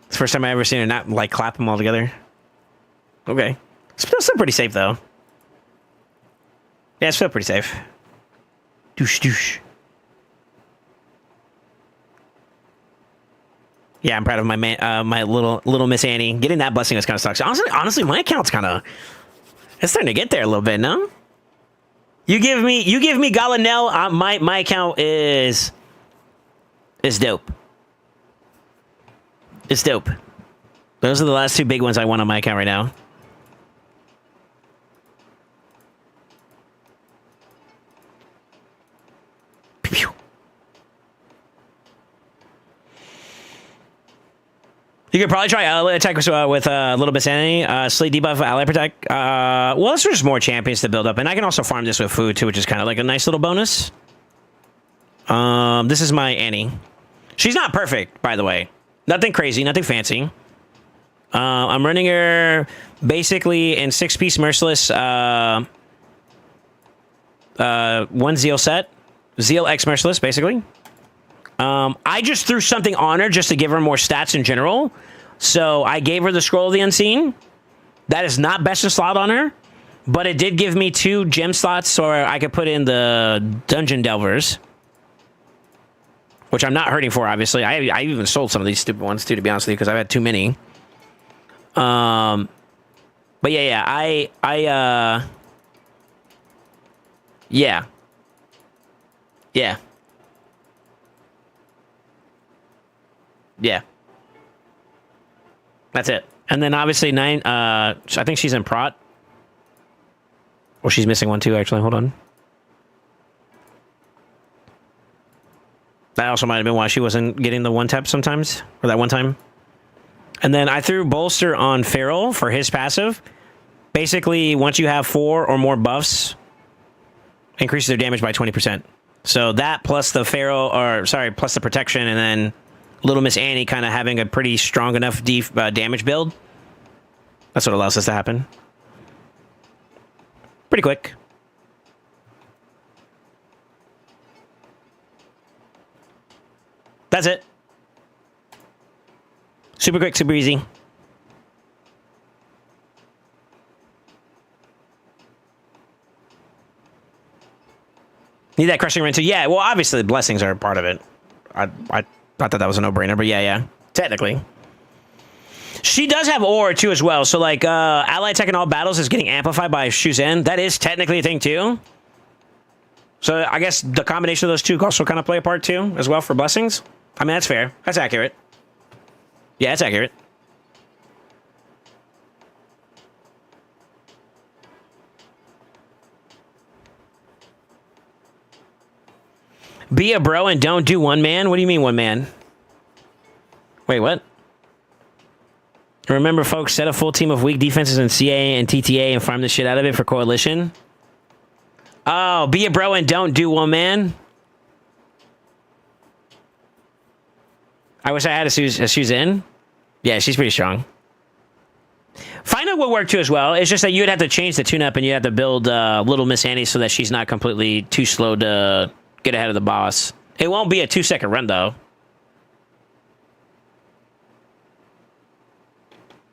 It's the first time I ever seen her not like clap them all together. Okay, it's still pretty safe though. Yeah, it's still pretty safe. Douche. Yeah, I'm proud of my my little Miss Annie. Getting that blessing is kind of sucks. Honestly, my account's kind of it's starting to get there a little bit. No, you give me Galanel. My account is dope. It's dope. Those are the last 2 big ones I want on my account right now. You could probably try ally attack with a little bit sanity, sleep debuff, ally protect. Well, there's just more champions to build up, and I can also farm this with food too, which is kind of like a nice little bonus. This is my Annie. She's not perfect, by the way. Nothing crazy, nothing fancy. I'm running her basically in 6-piece merciless, 1 Zeal set, Zeal X merciless, basically. I just threw something on her just to give her more stats in general. So I gave her the Scroll of the Unseen. That is not best of slot on her, but it did give me 2 gem slots so I could put in the Dungeon Delvers, which I'm not hurting for, obviously. I even sold some of these stupid ones too, to be honest with you, because I've had too many. But yeah, Yeah. That's it. And then obviously 9, I think she's in Prot. Or she's missing 1 too, actually. Hold on. That also might have been why she wasn't getting the 1 tap sometimes. Or that one time. And then I threw Bolster on Feral for his passive. Basically, once you have 4 or more buffs, increases their damage by 20%. So that plus the Feral, plus the protection, and then Little Miss Annie kind of having a pretty strong enough damage build. That's what allows this to happen. Pretty quick. That's it. Super quick, super easy. Need that crushing run too? Yeah, well, obviously the blessings are a part of it. I thought that was a no-brainer, but yeah, technically. She does have aura too as well, so like ally attack in all battles is getting amplified by Shuzen. That is technically a thing too. So I guess the combination of those two also kind of play a part too, as well, for blessings. I mean, that's fair. That's accurate. Yeah, that's accurate. Be a bro and don't do one man? What do you mean one man? Wait, what? Remember, folks, set a full team of weak defenses in CA and TTA and farm the shit out of it for coalition? Oh, be a bro and don't do one man? I wish I had a Suzanne. Yeah, she's pretty strong. Final would work too as well. It's just that you'd have to change the tune-up and you'd have to build Little Miss Annie so that she's not completely too slow to get ahead of the boss. It won't be a 2-second run, though.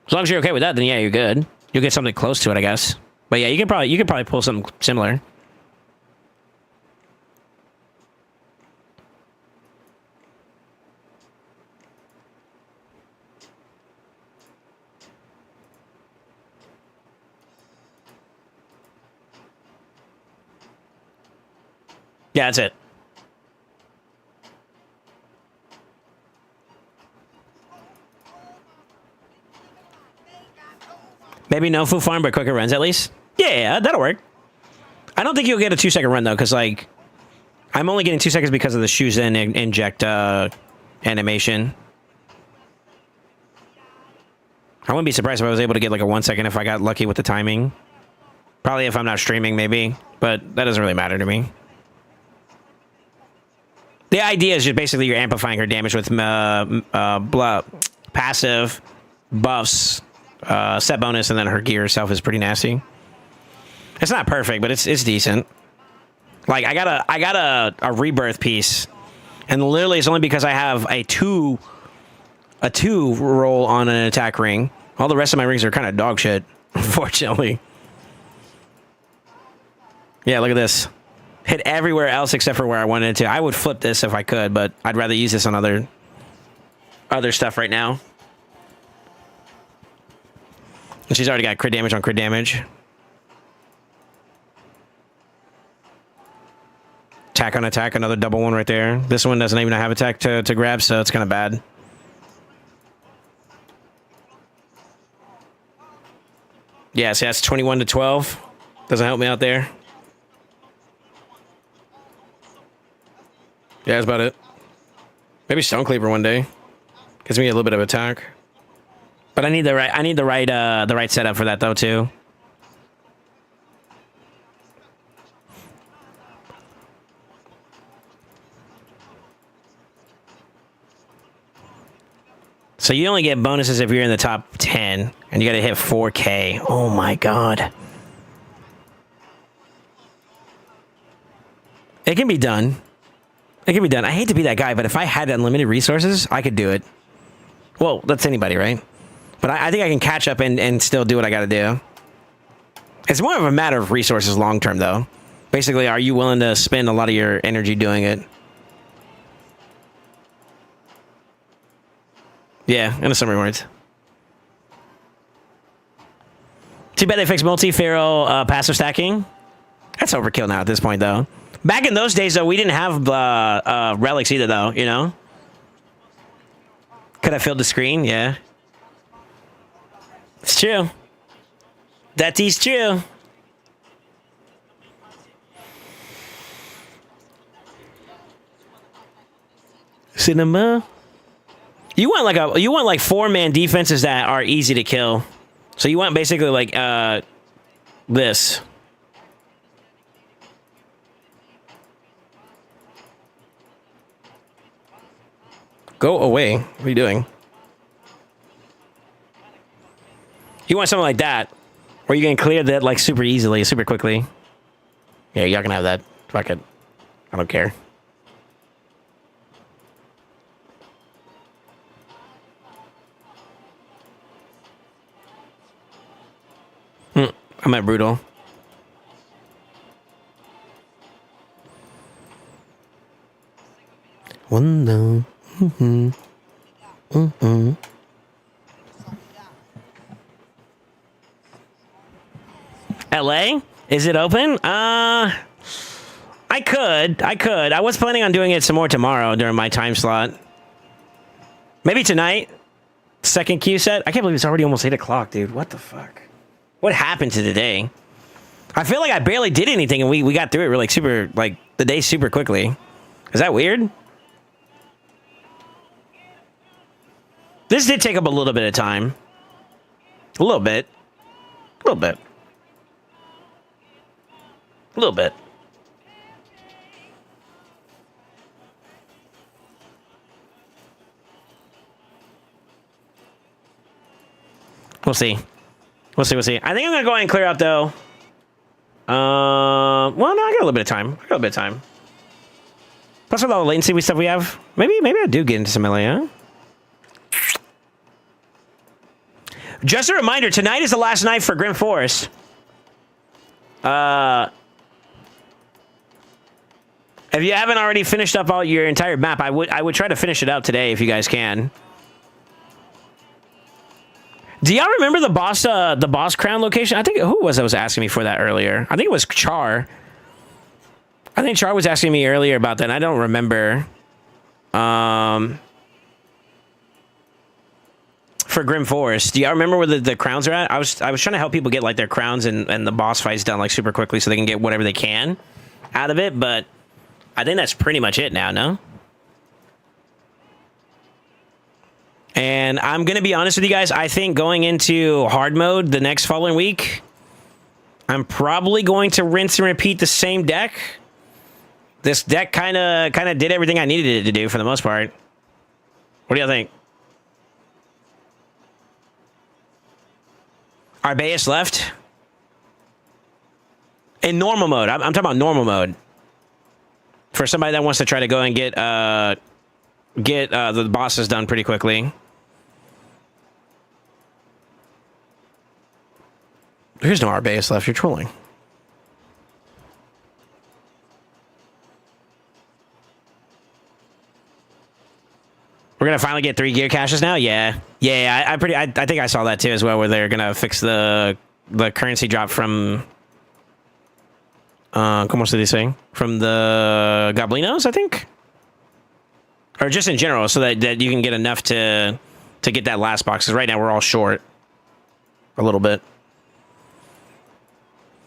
As long as you're okay with that, then yeah, you're good. You'll get something close to it, I guess. But yeah, you could probably pull something similar. Yeah, that's it. Maybe no full farm, but quicker runs at least. Yeah, that'll work. I don't think you'll get a 2-second run though, because like, I'm only getting 2 seconds because of the shoes and inject animation. I wouldn't be surprised if I was able to get like a 1 second if I got lucky with the timing. Probably if I'm not streaming, maybe, but that doesn't really matter to me. The idea is just basically you're amplifying her damage with passive buffs. Set bonus, and then her gear herself is pretty nasty. It's not perfect, but it's decent. Like I got a rebirth piece, and literally it's only because I have a two roll on an attack ring. All the rest of my rings are kind of dog shit, unfortunately. Yeah, look at this. Hit everywhere else except for where I wanted it to. I would flip this if I could, but I'd rather use this on other stuff right now. And she's already got crit damage on crit damage. Attack on attack, another double one right there. This one doesn't even have attack to grab, so it's kind of bad. Yeah, so that's 21 to 12. Doesn't help me out there. Yeah, that's about it. Maybe Stone Cleaver one day. Gives me a little bit of attack. But I need the right setup for that though too. So you only get bonuses if you're in the top 10, and you got to hit 4K. Oh my god. It can be done. It can be done. I hate to be that guy, but if I had unlimited resources, I could do it. Well, that's anybody, right? But I think I can catch up and still do what I got to do. It's more of a matter of resources long term, though. Basically, are you willing to spend a lot of your energy doing it? Yeah, in a summary words. Too bad they fixed multi-feral passive stacking. That's overkill now at this point, though. Back in those days, though, we didn't have relics either, though, you know? Could I filled the screen? Yeah. It's true. That is true. Cinema. You want like 4-man defenses that are easy to kill. So you want basically like this. Go away. What are you doing? You want something like that, where you can clear that like super easily, super quickly. Yeah, y'all can have that. Fuck it. I don't care. I'm at brutal. One down. LA? Is it open? I I could. I was planning on doing it some more tomorrow during my time slot. Maybe tonight. Second queue set. I can't believe it's already almost 8 o'clock, dude. What the fuck? What happened to the day? I feel like I barely did anything and we got through it really super, like, the day super quickly. Is that weird? This did take up a little bit of time. A little bit. A little bit. A little bit. We'll see. We'll see. We'll see. I think I'm gonna go ahead and clear out though. Well, no, I got a little bit of time. Plus with all the latency stuff we have, maybe I do get into some LA, huh? Just a reminder, tonight is the last night for Grim Forest. If you haven't already finished up all your entire map, I would try to finish it out today if you guys can. Do y'all remember the boss crown location? I think who was asking me for that earlier? I think it was Char. I think Char was asking me earlier about that, and I don't remember. For Grim Forest, do y'all remember where the crowns are at? I was trying to help people get like their crowns and the boss fights done like super quickly so they can get whatever they can out of it, but I think that's pretty much it now, no? And I'm going to be honest with you guys, I think going into hard mode the next following week, I'm probably going to rinse and repeat the same deck. This deck kind of did everything I needed it to do for the most part. What do y'all think? Arbaeus left? In normal mode. I'm talking about normal mode. For somebody that wants to try to go and get the bosses done pretty quickly. There's no Arbaeus left. You're trolling. We're gonna finally get 3 gear caches now. Yeah. I think I saw that too as well, where they're gonna fix the currency drop from. ¿Cómo se dice? From the Goblinos, I think, or just in general, so that you can get enough to get that last box. Because right now we're all short a little bit.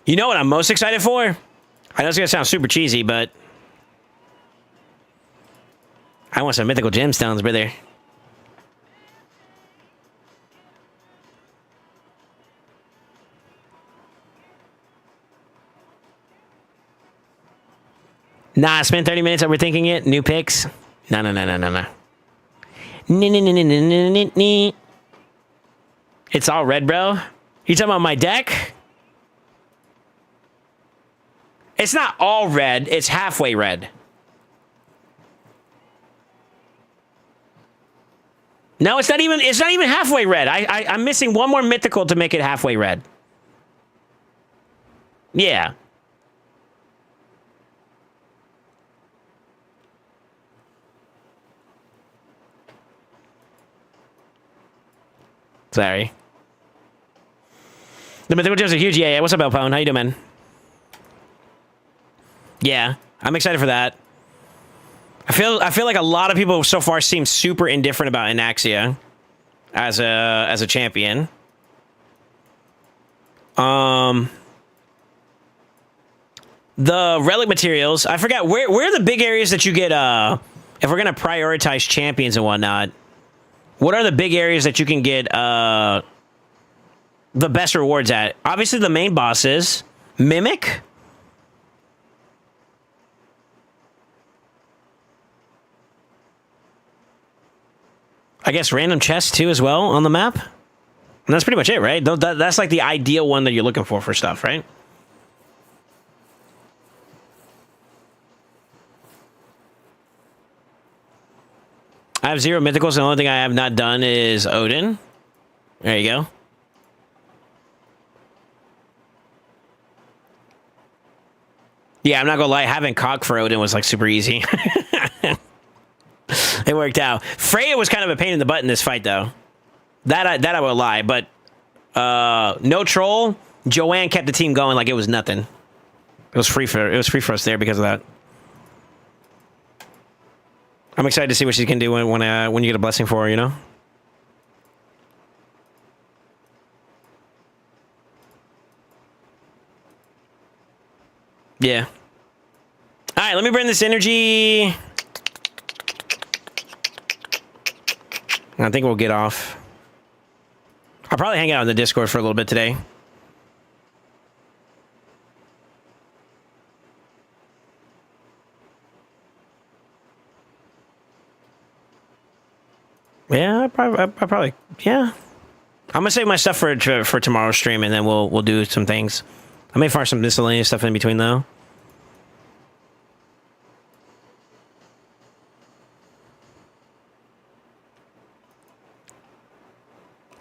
You know what I'm most excited for? I know it's gonna sound super cheesy, but I want some mythical gemstones, brother. Nah, I spent 30 minutes overthinking it. New picks. No. It's all red, bro. You talking about my deck? It's not all red. It's halfway red. No, it's not even halfway red. I'm missing one more mythical to make it halfway red. Yeah. Sorry. The mythical gems are huge. Yeah. What's up, Elpone? How you doing, man? Yeah, I'm excited for that. I feel like a lot of people so far seem super indifferent about Inaxia as a champion. The relic materials, I forgot where are the big areas that you get if we're gonna prioritize champions and whatnot. What are the big areas that you can get the best rewards at? Obviously the main bosses, Mimic. I guess random chests too as well on the map. And that's pretty much it, right? That's like the ideal one that you're looking for stuff, right? I have 0 mythicals. The only thing I have not done is Odin. There you go. Yeah, I'm not gonna lie. Having Cog for Odin was like super easy. It worked out. Freya was kind of a pain in the butt in this fight, though. That I will lie. But no troll. Joanne kept the team going like it was nothing. It was free for us there because of that. I'm excited to see what she can do when you get a blessing for her, you know? Yeah. All right, let me bring this energy. I think we'll get off. I'll probably hang out in the Discord for a little bit today. Yeah, I probably, yeah. I'm gonna save my stuff for tomorrow's stream, and then we'll do some things. I may find some miscellaneous stuff in between though.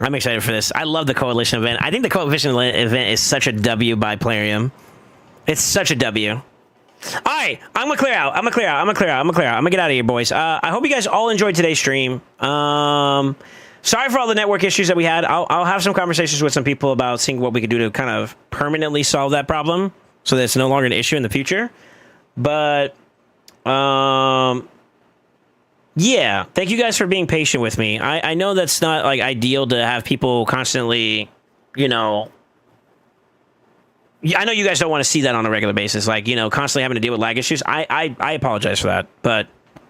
I'm excited for this. I love the Coalition event. I think the Coalition event is such a W by Plarium. It's such a W. All right, I'm gonna clear out. I'm gonna get out of here, boys. I hope you guys all enjoyed today's stream. Sorry for all the network issues that we had. I'll have some conversations with some people about seeing what we could do to kind of permanently solve that problem, so that it's no longer an issue in the future. But yeah, thank you guys for being patient with me. I know that's not like ideal to have people constantly, you know. I know you guys don't want to see that on a regular basis, like, you know, constantly having to deal with lag issues. I apologize for that, but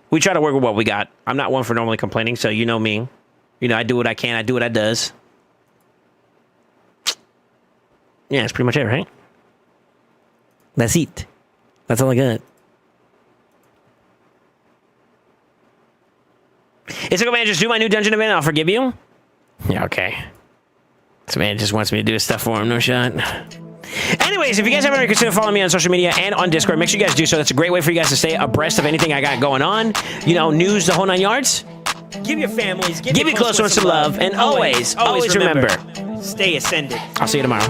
we try to work with what we got. I'm not one for normally complaining, so you know me. You know, I do what I can. I do what I does. Yeah, that's pretty much it, right? That's it. That's all I got. It's okay, man. Just do my new dungeon event. I'll forgive you. Yeah, okay. This man just wants me to do his stuff for him. No shot. Anyways, if you guys haven't already considered following me on social media and on Discord, make sure you guys do so. That's a great way for you guys to stay abreast of anything I got going on. You know, news, the whole 9 yards. Give your families, give your close ones some love. And always remember, stay ascended. I'll see you tomorrow.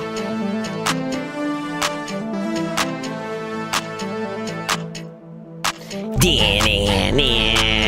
Yeah.